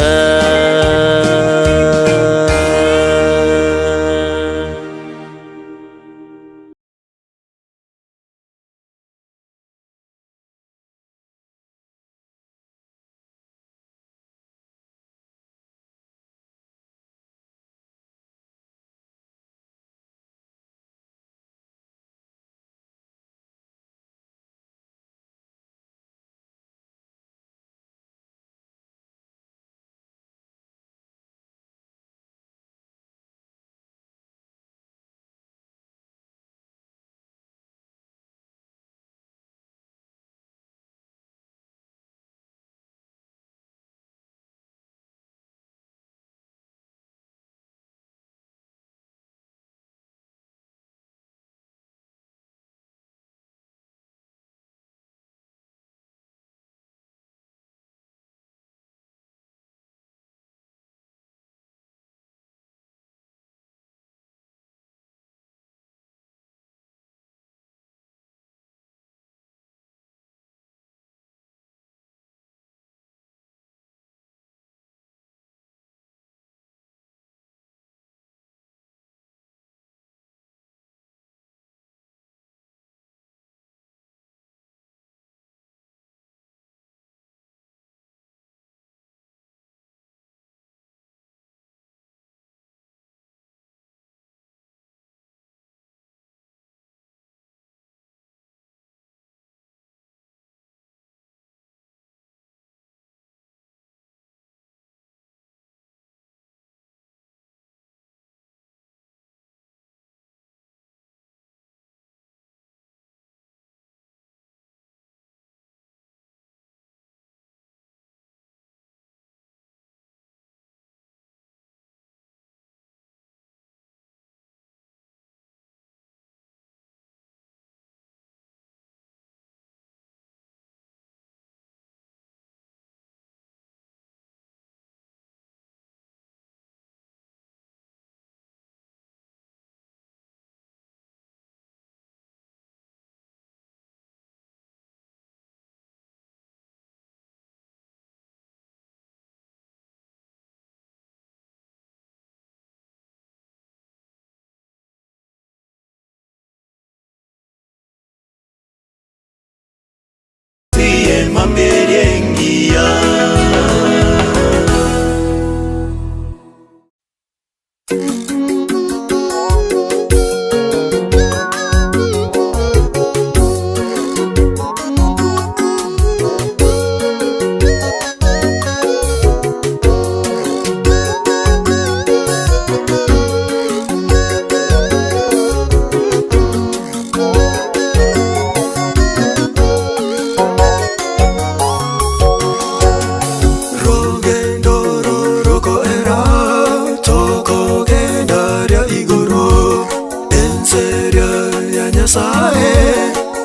Nyasaye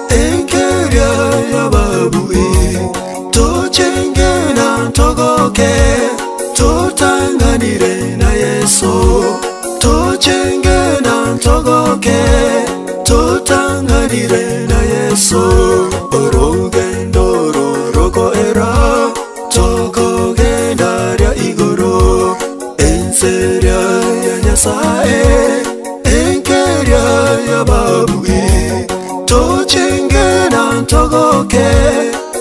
enkeria ya babui tochengena togoke totanganire na Yesu tochengena togoke totanganire na Yesu orugendo roroko era tokogenda igoro enseria ya Nyasaye enkeria ya babui tochengena togoke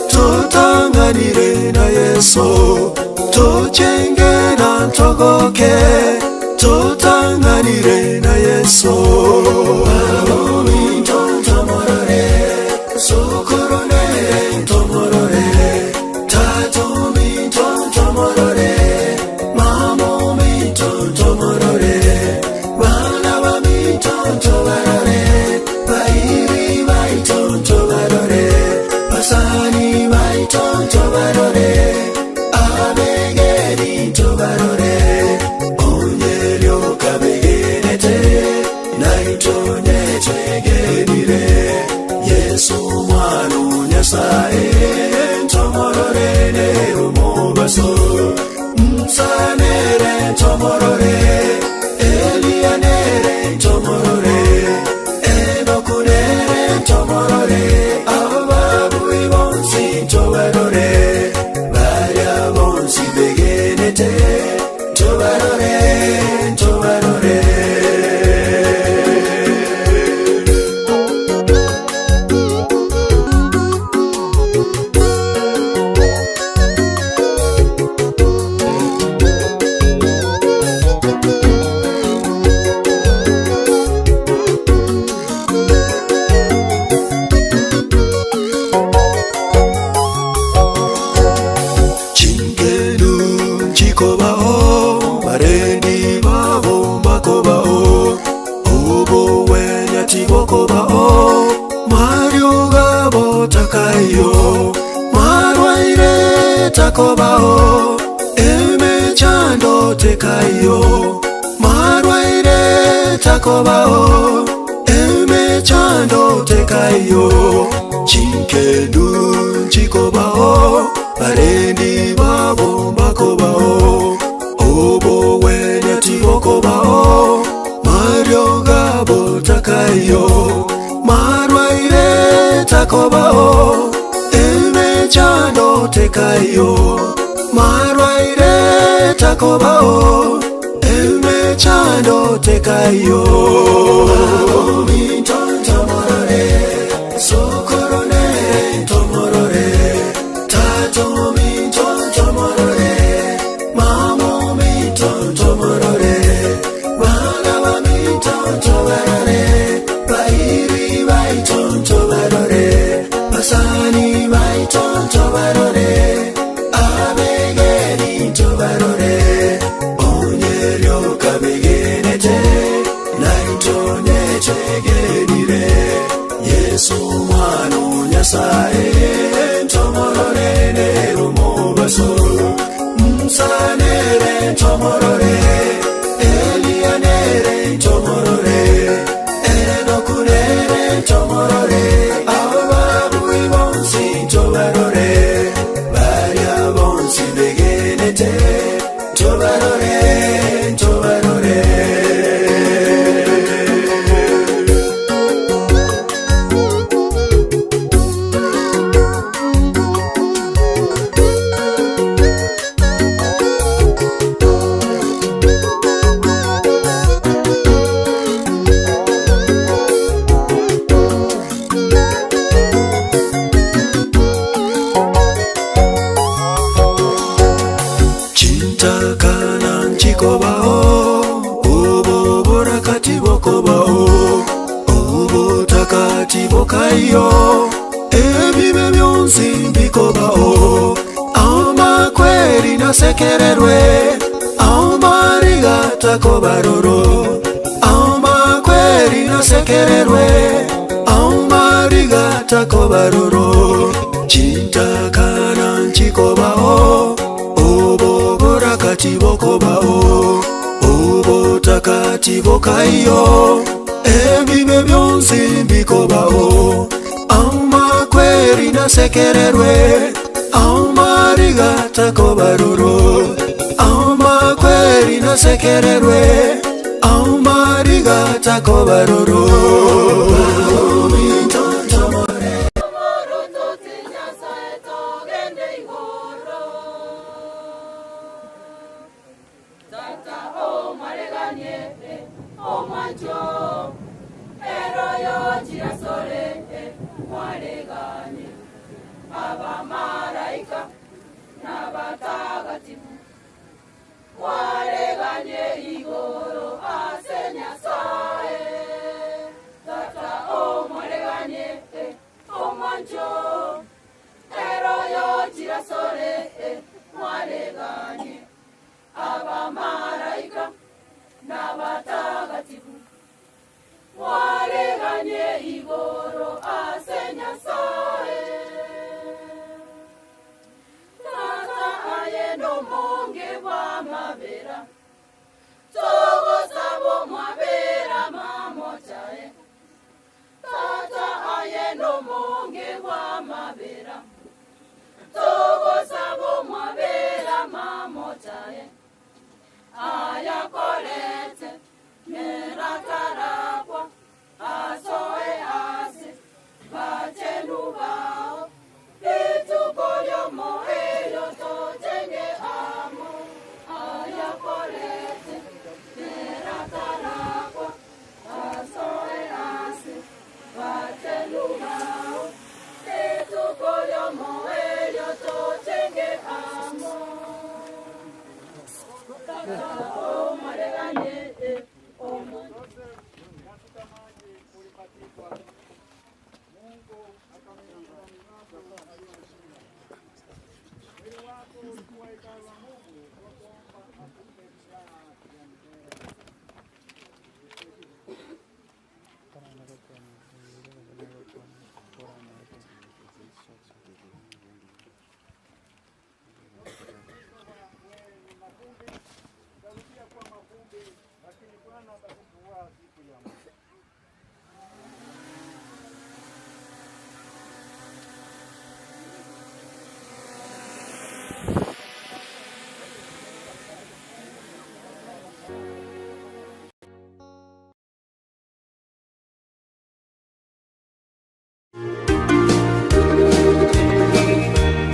totanganire na Yesu tochengena togoke totanganire na Yesu Babomi tontomorore sokorone tomorore tatomi tontomorore mamomi tontomorore banabami tontomarore bairi bai tontomarore pasani bai tontomarore abegeni tomarore onyerio kabegenete naitonye twegenire Yesu mwanu Nyasaye tomorore ne rumobaso msanere tomorore elianere tomorore enokunere tomorore ababu ibonsi tomarore baria bonsi begenete tomarore tomarore Chikobao, barendi babo makobao, obo wenya tibokobao, mario gabo takayo, marwaire takobao, eme chando tekayo, marwaire takobao, eme chando tekayo, chinkedu chikobao, barendi babo makobao, obo wenya tibokobao, mario gabo takayo, marwaire takobao, eme chando tekayo, marwaire takobao, eme chando tekayo. Babomi tontomorore sokorone tomorore tatomi tontomorore mamomi tontomorore banabami tontomorore bairi bai tontomorore basani bai tontomorore abegeni tomorore onyerio kabegenete naitonye twegenire Yesu mwanu Nyasaye tomorore ne rumobaso msanere tomorore elianere tomorore enokunere tomorore ababu ibonsi tomarore baria bonsi begenete tomarore tomarore Chintakanan chikobao, ubo borakati bokobao, ubo takati bokayo, ebibe byonsi bikobao, ama kweli na sekererwe, ama rigata kobaroro, ama kweli na sekererwe, ama rigata kobaroro, chintakanan chikobao, obo borakati bokobao, obo takati bokayo, ebibe byonsi bikobaho amakweri nasekererwe amariga takobaruro amakweri nasekererwe amariga takobaruro Abamarayika n'abatagatifu wareganye igoro asenya sae tata o mwareganye omanjo eroyo jirasore wareganye abamarayika n'abatagatifu wareganye igoro asenya sae tata ayeno monge wa mabera togo sabo mwabera mamochae tata ayeno monge wa mabera togo sabo mwabera mamochae ayakolete merakarakwa asoe ase batenu bao itukoyo moeyo totenge amo ayakolete merakarakwa asoe ase batenu bao itukoyo moeyo totenge amo o maregane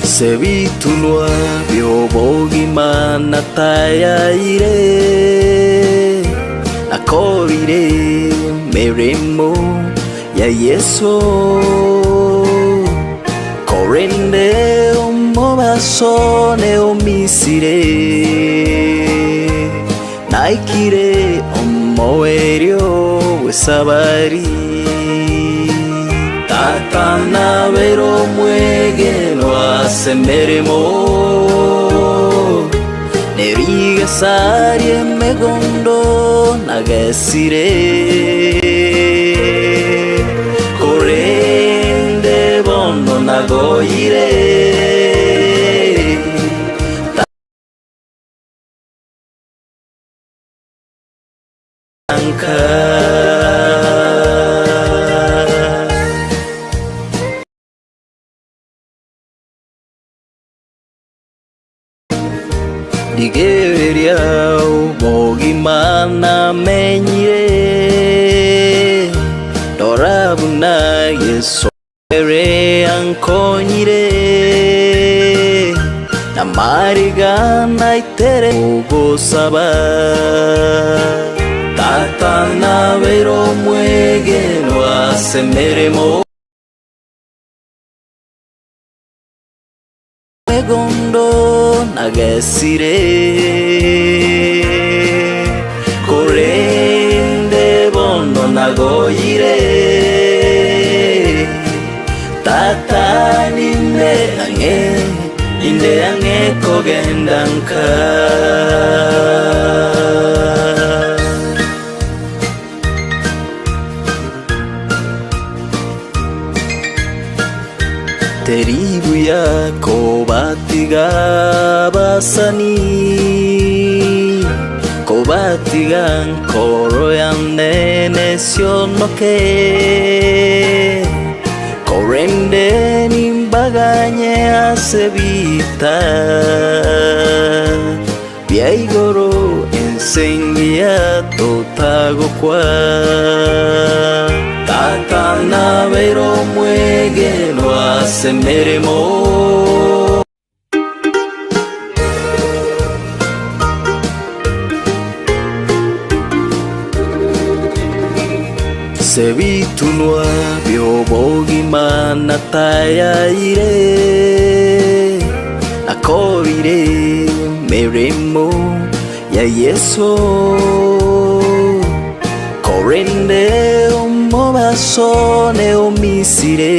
Sebitulwa byobogimana tayaire nakorire meremo ya Yesu korende omobasone omisire naikire omoerio wesabari Tatana vero muegeno asemeremo Neriga sarie megondo nagesire Korende bono nagoire Digeria bogimana menyire Dorabuna Yesu ere ankonyire Namarigana itere ugosaba Tatana vero muegeno asemeremo Megondo nagesire Korende bono nagoire Tata ninde ange kogendanka Teribu yako batiga basani kobatiga nkoro ya nene sionoke korende nimbaganye asebita byaigoro ensengia totago kwa tata na vero mwege no asemeremo sebitunwa byobogimana tayaire akobire meremo ya Yesu korende omobasone omisire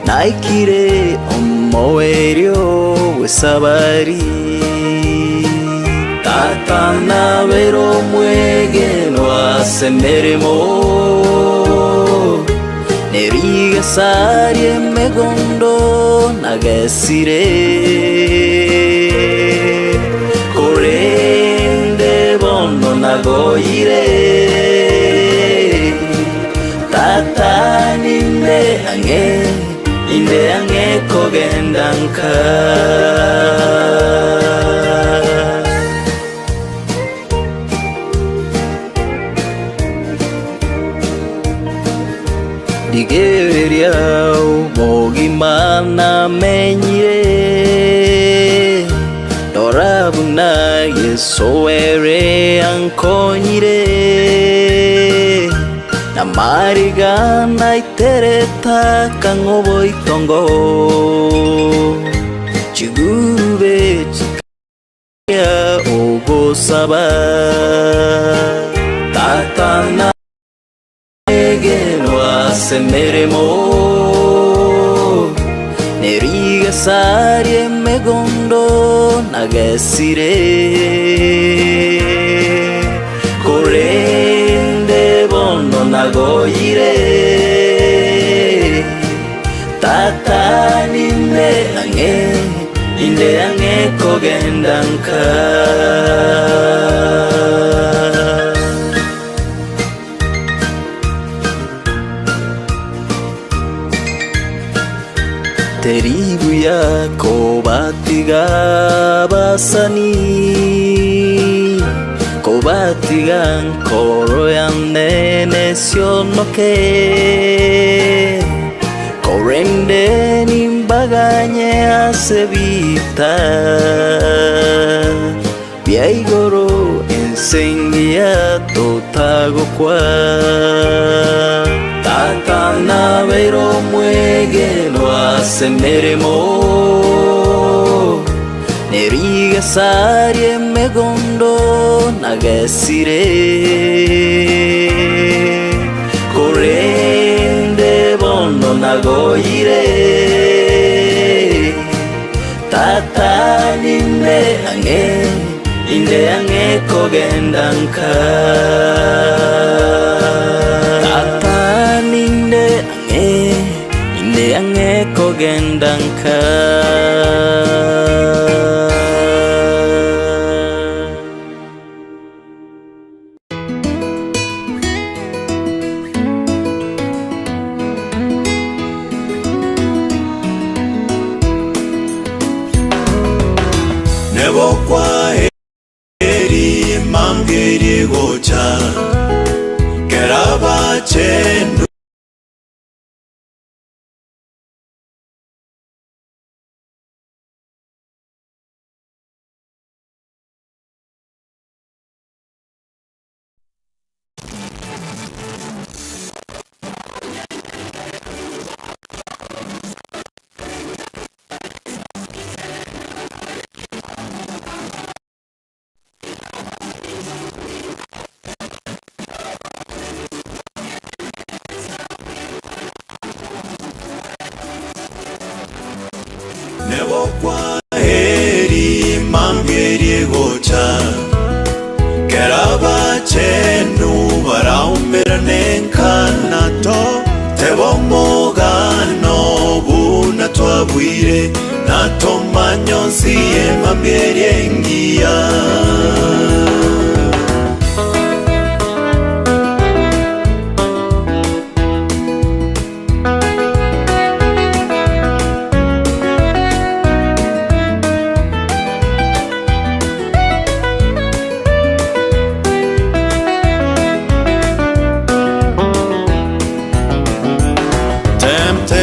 naikire omoerio wesabari tata na vero mwege no asemeremo neriga sarie megondo nagesire korende bono nagoire tata ninde ange kogendanka digeria bogimana menyire dorabuna Yesu ere ankonyire na marigana itereta kangobo itongo chigube chikaya ogo saba tatana semeremo neriga sarie megondo nagesire korende bono nagoire tata ninde ange kogendanka teribu yako batiga basani kobatiga nkoro ya nene sionoke korende nimbaganye asebita byaigoro ensengia totago kwa tata na vero mwege no asemeremo neriga sarie megondo nagesire korende bono nagoire tata ninde ange kogendanka tata ninde ange kogendanka nebo kwa eri mangeri gocha keraba chendo nebo kwa eri mangeri gocha keraba chenu baraumira nenkanato tebo mogano buna twabwire nato manyonsi emambieri engia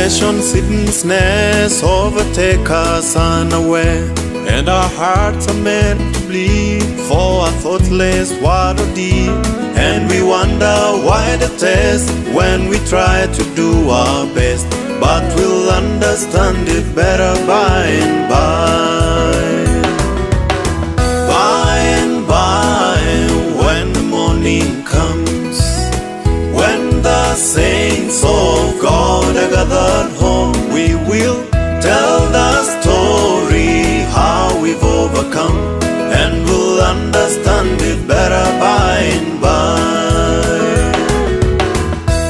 Temptation, sickness overtake us unaware, and our hearts are meant to bleed for a thoughtless word or deed. And we wonder why the test when we try to do our best, but we'll understand it better by and by. By and by, when the morning comes, when the saints of God are gathered home, we will tell the story how we've overcome, and we'll understand it better by and by.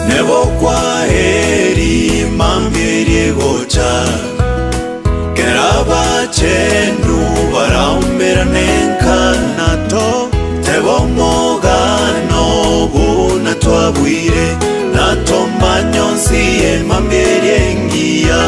Nebo kwa heri mambiri gocha, keraba chenu baraumbira nenka nato, tebo mogano buna twabwire, nato manyonsi e mambiri engia.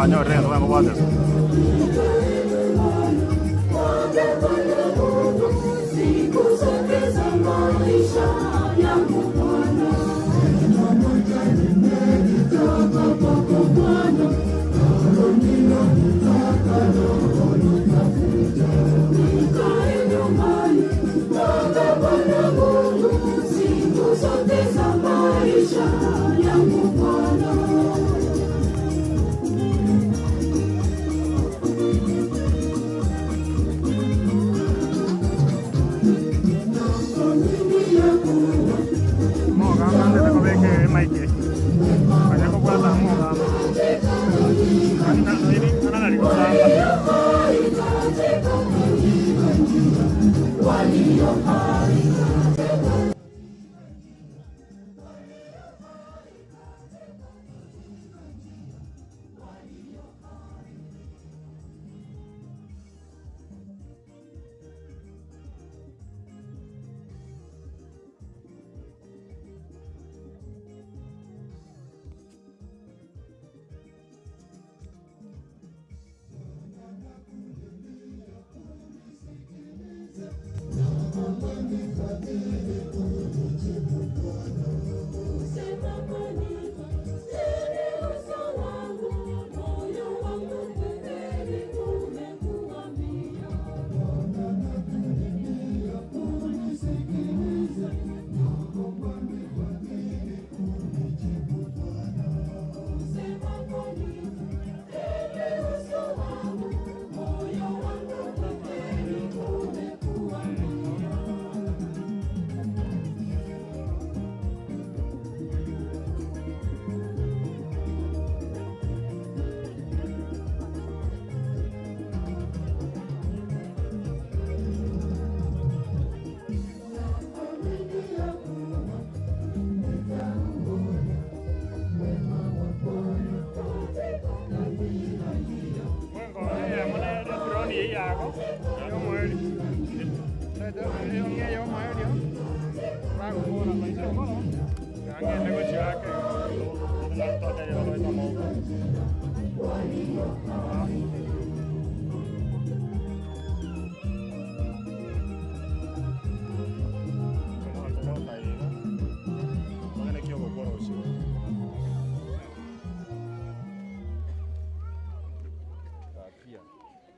wanyorre en wango wates.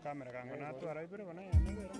Kamera kangu na tu arai pero bana ya ne vera.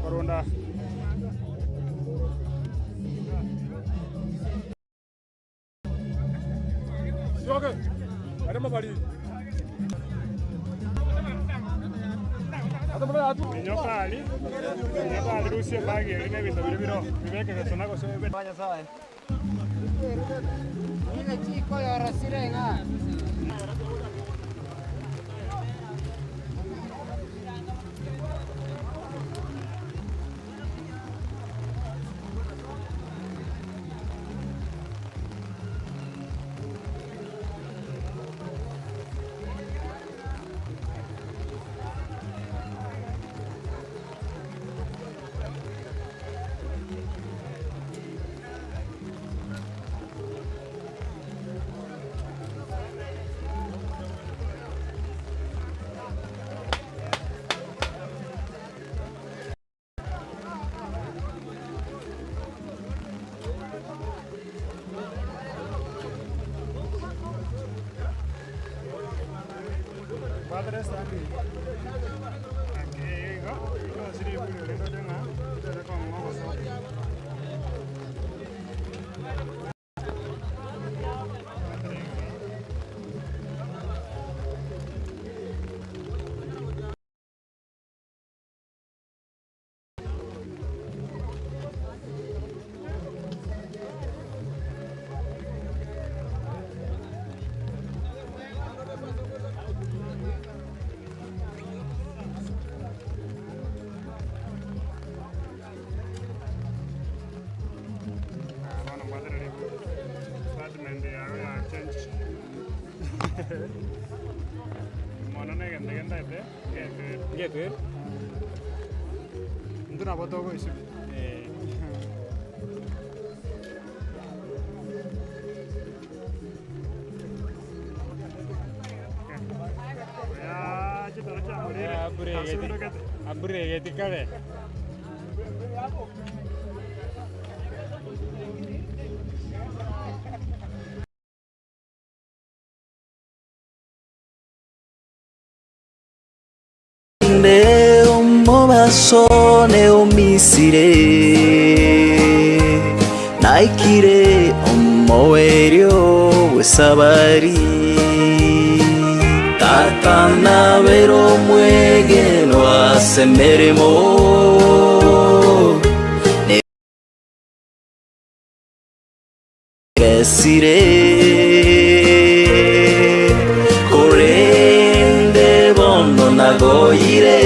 Corona. Joga. Ada apa balik? Nyokali Rusia bagi ini bisa biro mereka ke sana kok saya banyak saya. Ini chico ya rasirenga. Omobasone omisire naikire omowerio wesabari tatana vero mwegeno asemeremo nesire korende bono nagoire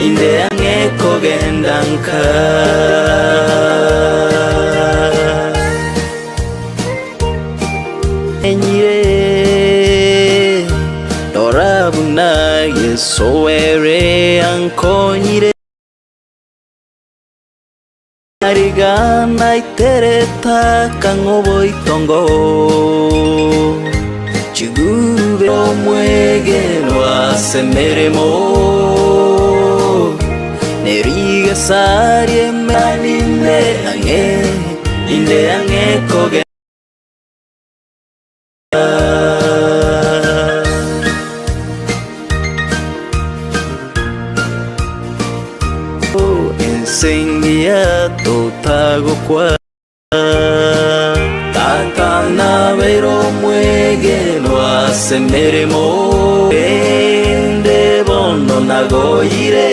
inde ange kogendanka enyire dorabuna yesoere ankonyire arigana itereta kangobo itongo chigube omwegeno asemeremo neriga sarie maninde ange inde ange koge ensengia totago kwa tatana vero mwegeno asemeremo ende bono nagoire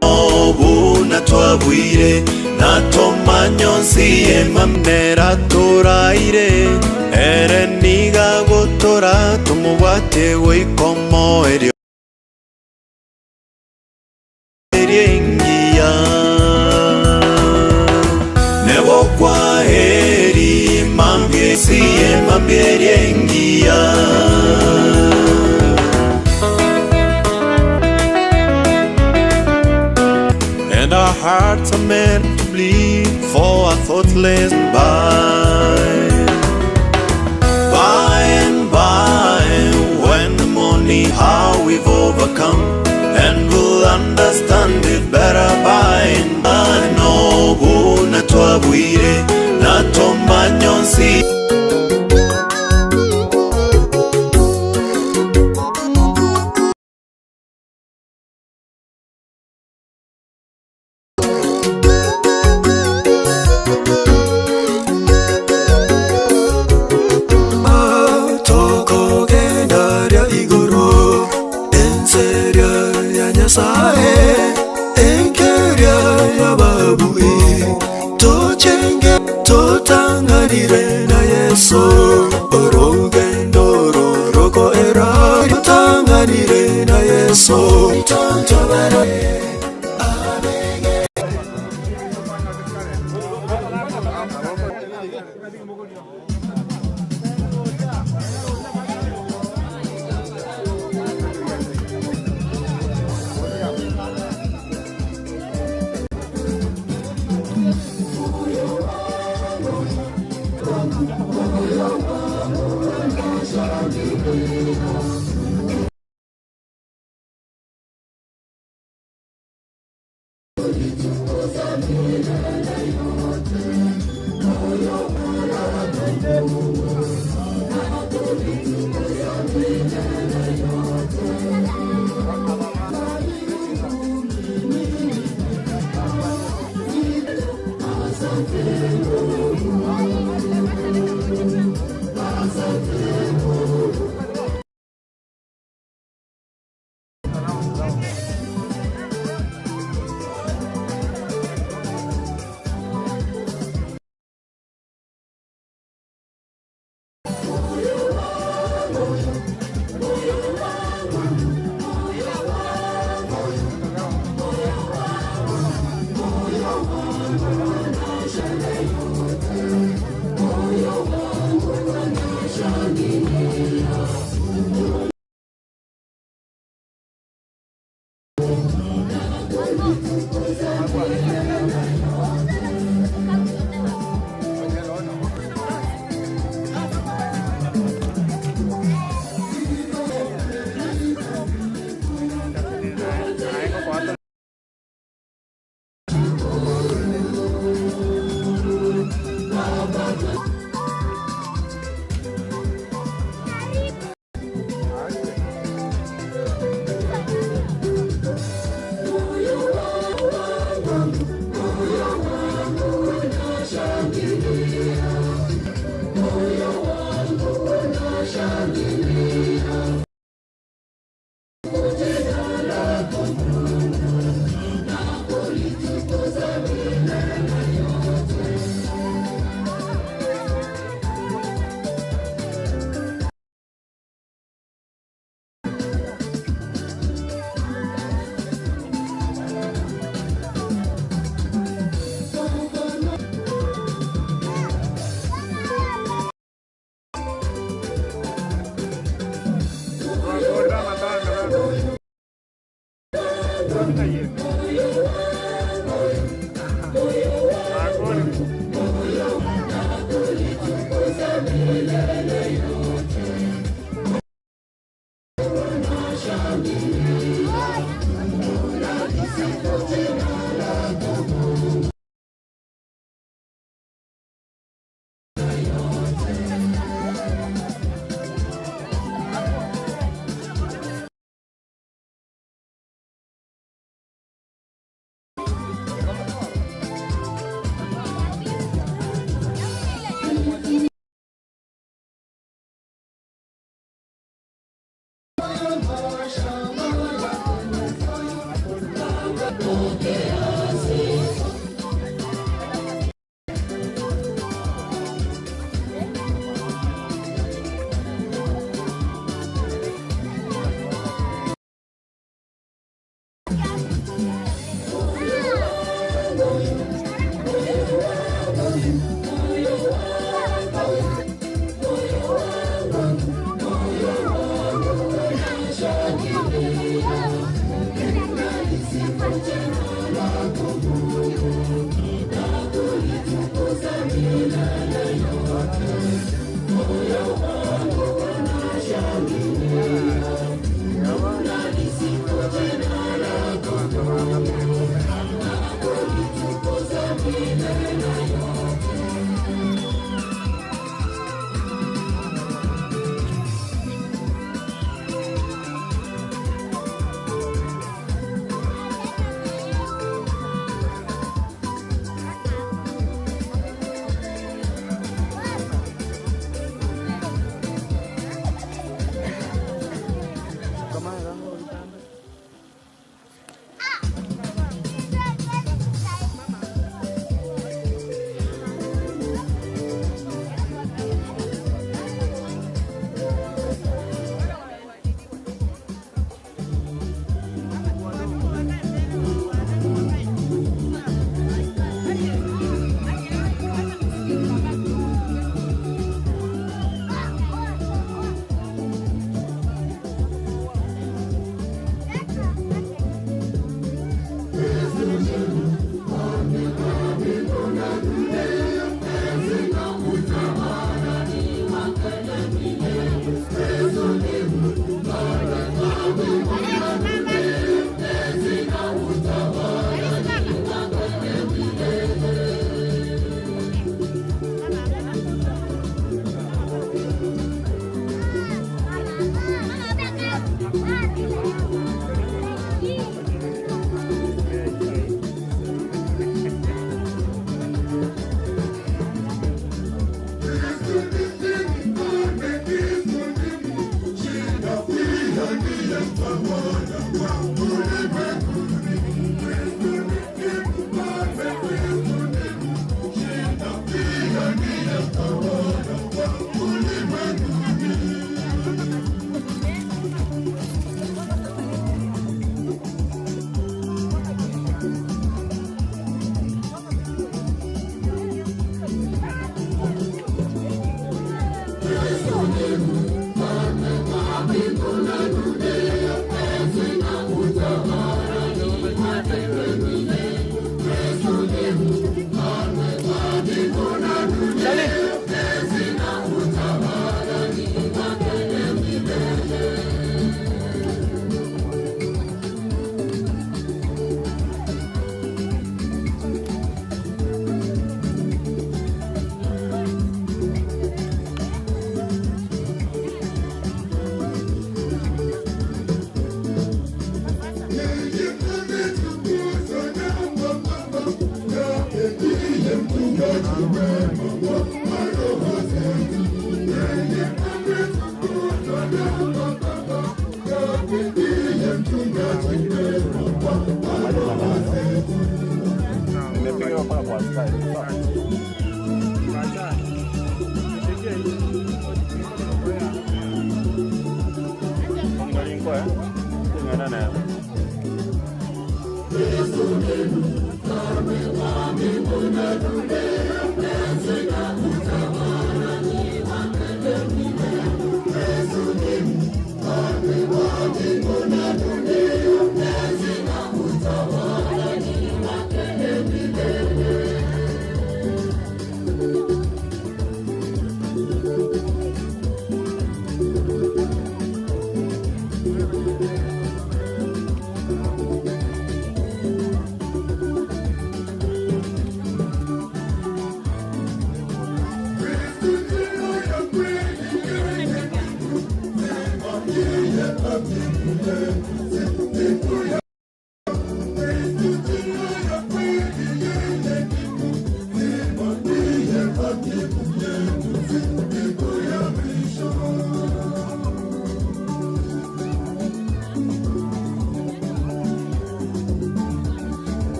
obuna twabwire natomanyozi emamera toraire ere niga gotora tumubate goikomo erio eriengia nebo kwa eri mambie si emambie eriengia and our hearts are meant to bleed for a thoughtless by and by when the morning how we've overcome and we'll understand it better by and by. No guna twabwire na tomanyonsi totanganire na Yesu orugendo roroko era totanganire na Yesu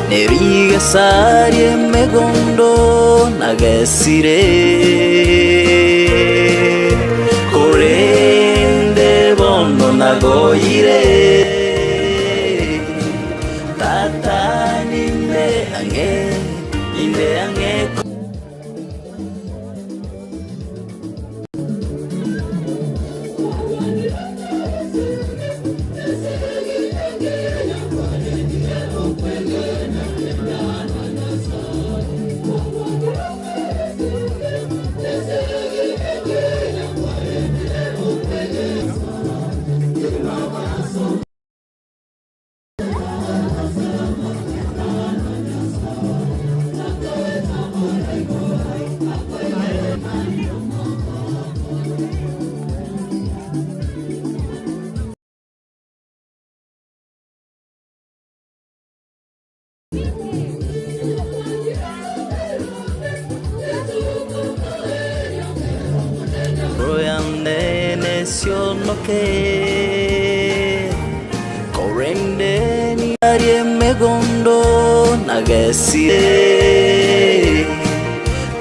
Neriga sarie megondo nagesire korende bono nagoire tata ninde ange sionoke korende ni arie megondo nagesie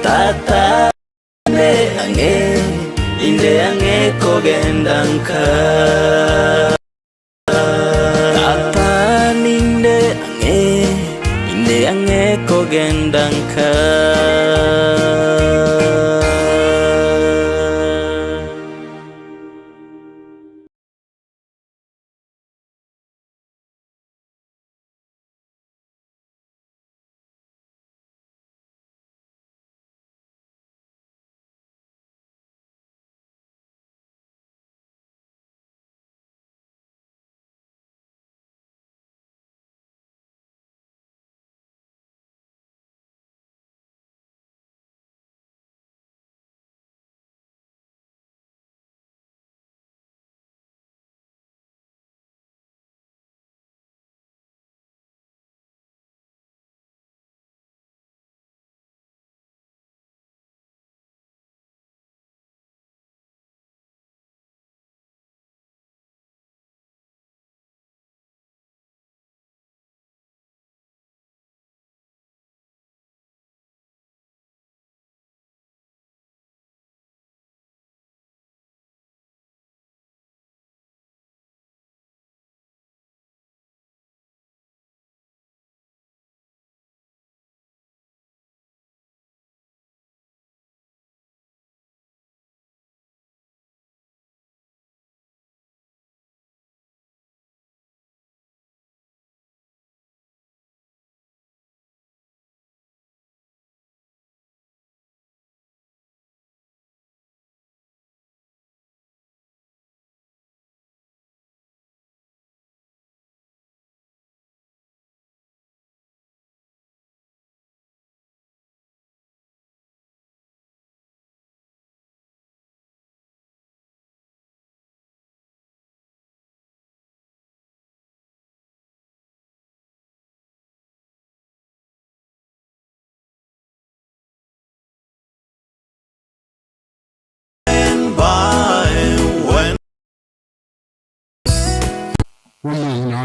tata ne ange inde ange kogendanka tata ninde ange inde ange kogendanka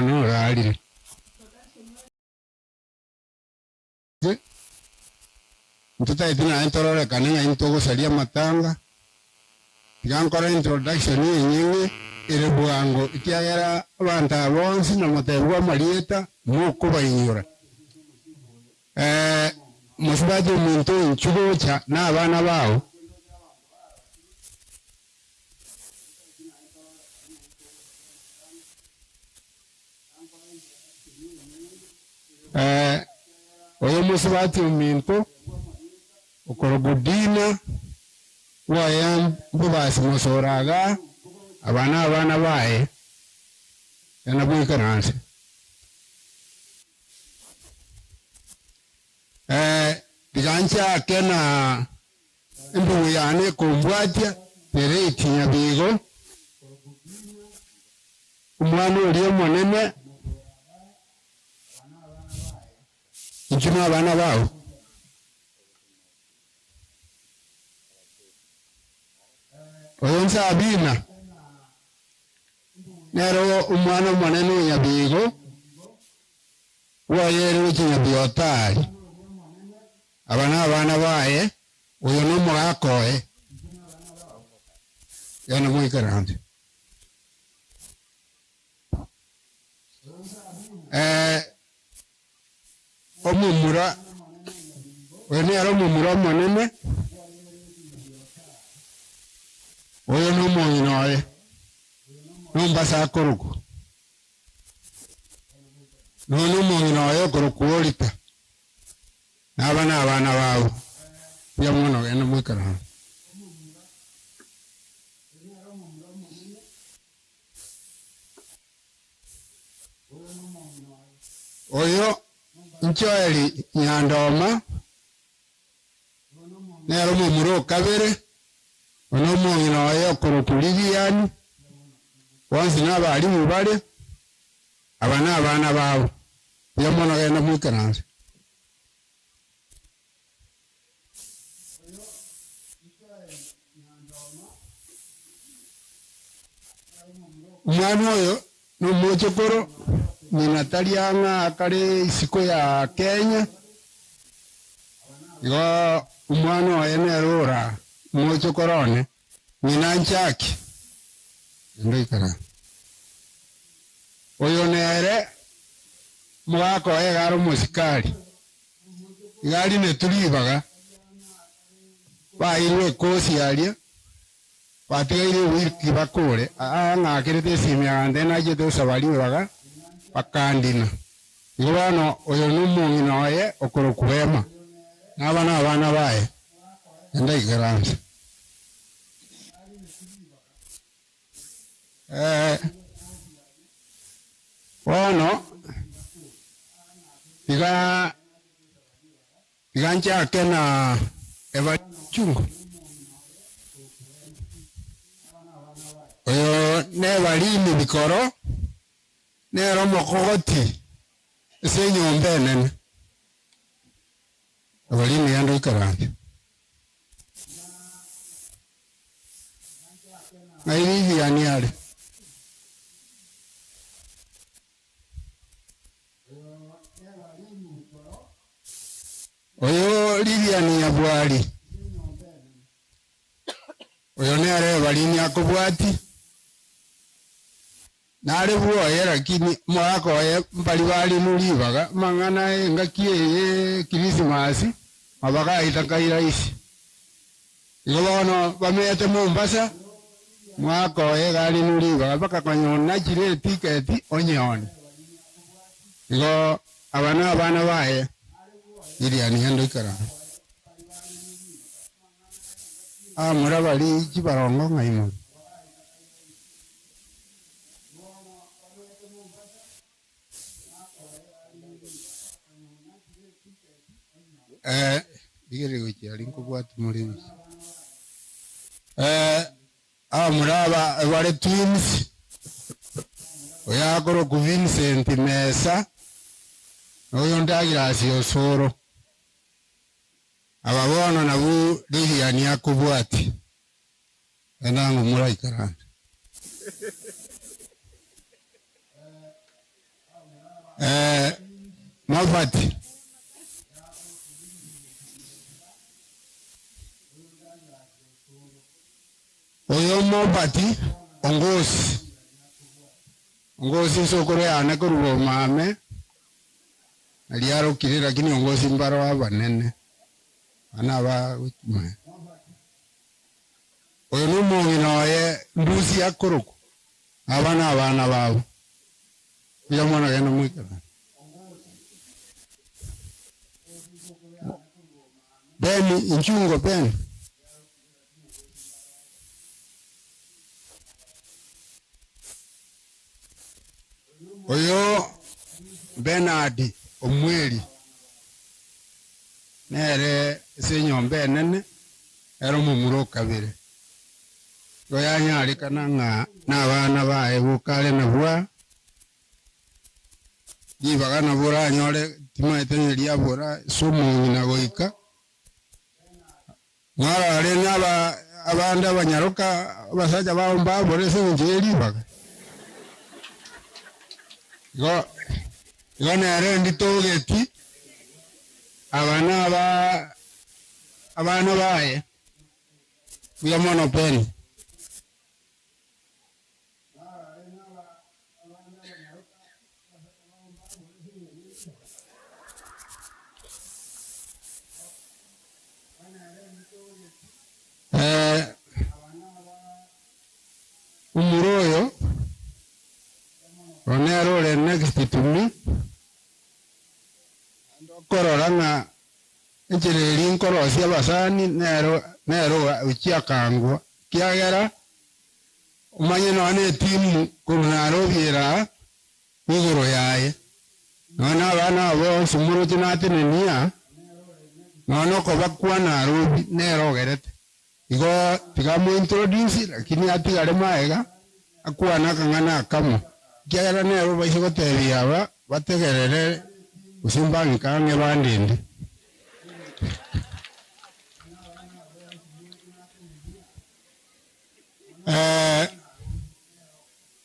no rali mtoto itina entorore kanenga intogo salia matanga igankora introduction yenyewe ire bwango ikiagera abanta bonsi na motebwa marieta nuko bayinyura musbaje umuntu inchugocha na abana bawo oyo musibati umuntu ukorogudina waya mbubasi musoraga abana bae yana bwikaranse digancha kena mbu yane kumbwatia tere itinya bigo umwana uriye monene inchuna abana bawo oyonsa abina nero umwana monene nyabigo wayere chinyabiyotari abana bae uyo no murakoe yana mwikarande omumura wene yaro mumura monene oyo no moyinoye nombasa koruko no moyinoye koruko olita abana bawo ya muno yana mwikarande oyo nchoeli nyandoma nero mumuro kabere ono mungino ayo kurutuliriani wansi nabali mubale abana bawo yamono genda mukaranze Umwana oyo n'umuchokoro ninatalianga akari isiko ya Kenya. Igo umwana oyo nerura umuchokorone ninanchaki. Ndikara. Oyo nere mwako egaro musikali. Gari netulibaga. Bairwe kosi alia. Patigaire wiki bakore ng'akirite esimu yande najete osabaribaga bakandina igo bano oyo n'omong'ina oye okorokuema n'aba n'abaana baye endaigeransa bono tiga nchake na ebachungu oyo ne balimi bikoro ne romokogoti ese nyombe nene balimi yando ikaranje ngairi yani ale oyo Lilian ya bwali oyo ne ale balimi akobwati nare buoye lakini mwako ye mbali bali nulibaga mangana ngakie Christmas abaga itakaira isi igo bono bamete Mombasa mwako ye gali nulibaga baka kanyona chire ticket onyoni igo abana baye iri anihendo ikara murabali kibarongo ngaimo igere gochari nkobwati muri muraba bari twins oyagoro ku Vincent Mesa oyo ndagirasi osoro ababono nabu Lilian yakubwati enango muraikarana mafati oyo mobati ongosi sokore ane kurubo mame aliaro kire lakini ongosi mbaro abanene ana ba utuma oyo n'omong'ina oye mbuzi akoroku abana babo ya mwana genda mwikara beni inchungo beni oyo Bernard omweli nere senyombe nene ero mumuro kabire goyanyari kana nga n'abana bae bukale na bwa dibaga na bura nyore timaete ria bura sumu na goika mwara ale n'aba abanda banyaruka basaja baomba bore se ngeri baga go nere nditogeti abana bae kuya mono peni umuroyo onero le next to me korora nga enchereri nkorosia basani nero uchiakangwa kiagera umanye none timu kurunaro biera igoro yaye nona abana bo sumuro tinatenenia nono ko bakwana arubi nero gerete igo tigamu introduce lakini atigare maega akwana kangana kamo kiagera nero baisho tebia bategerere usimbangi kange bandindi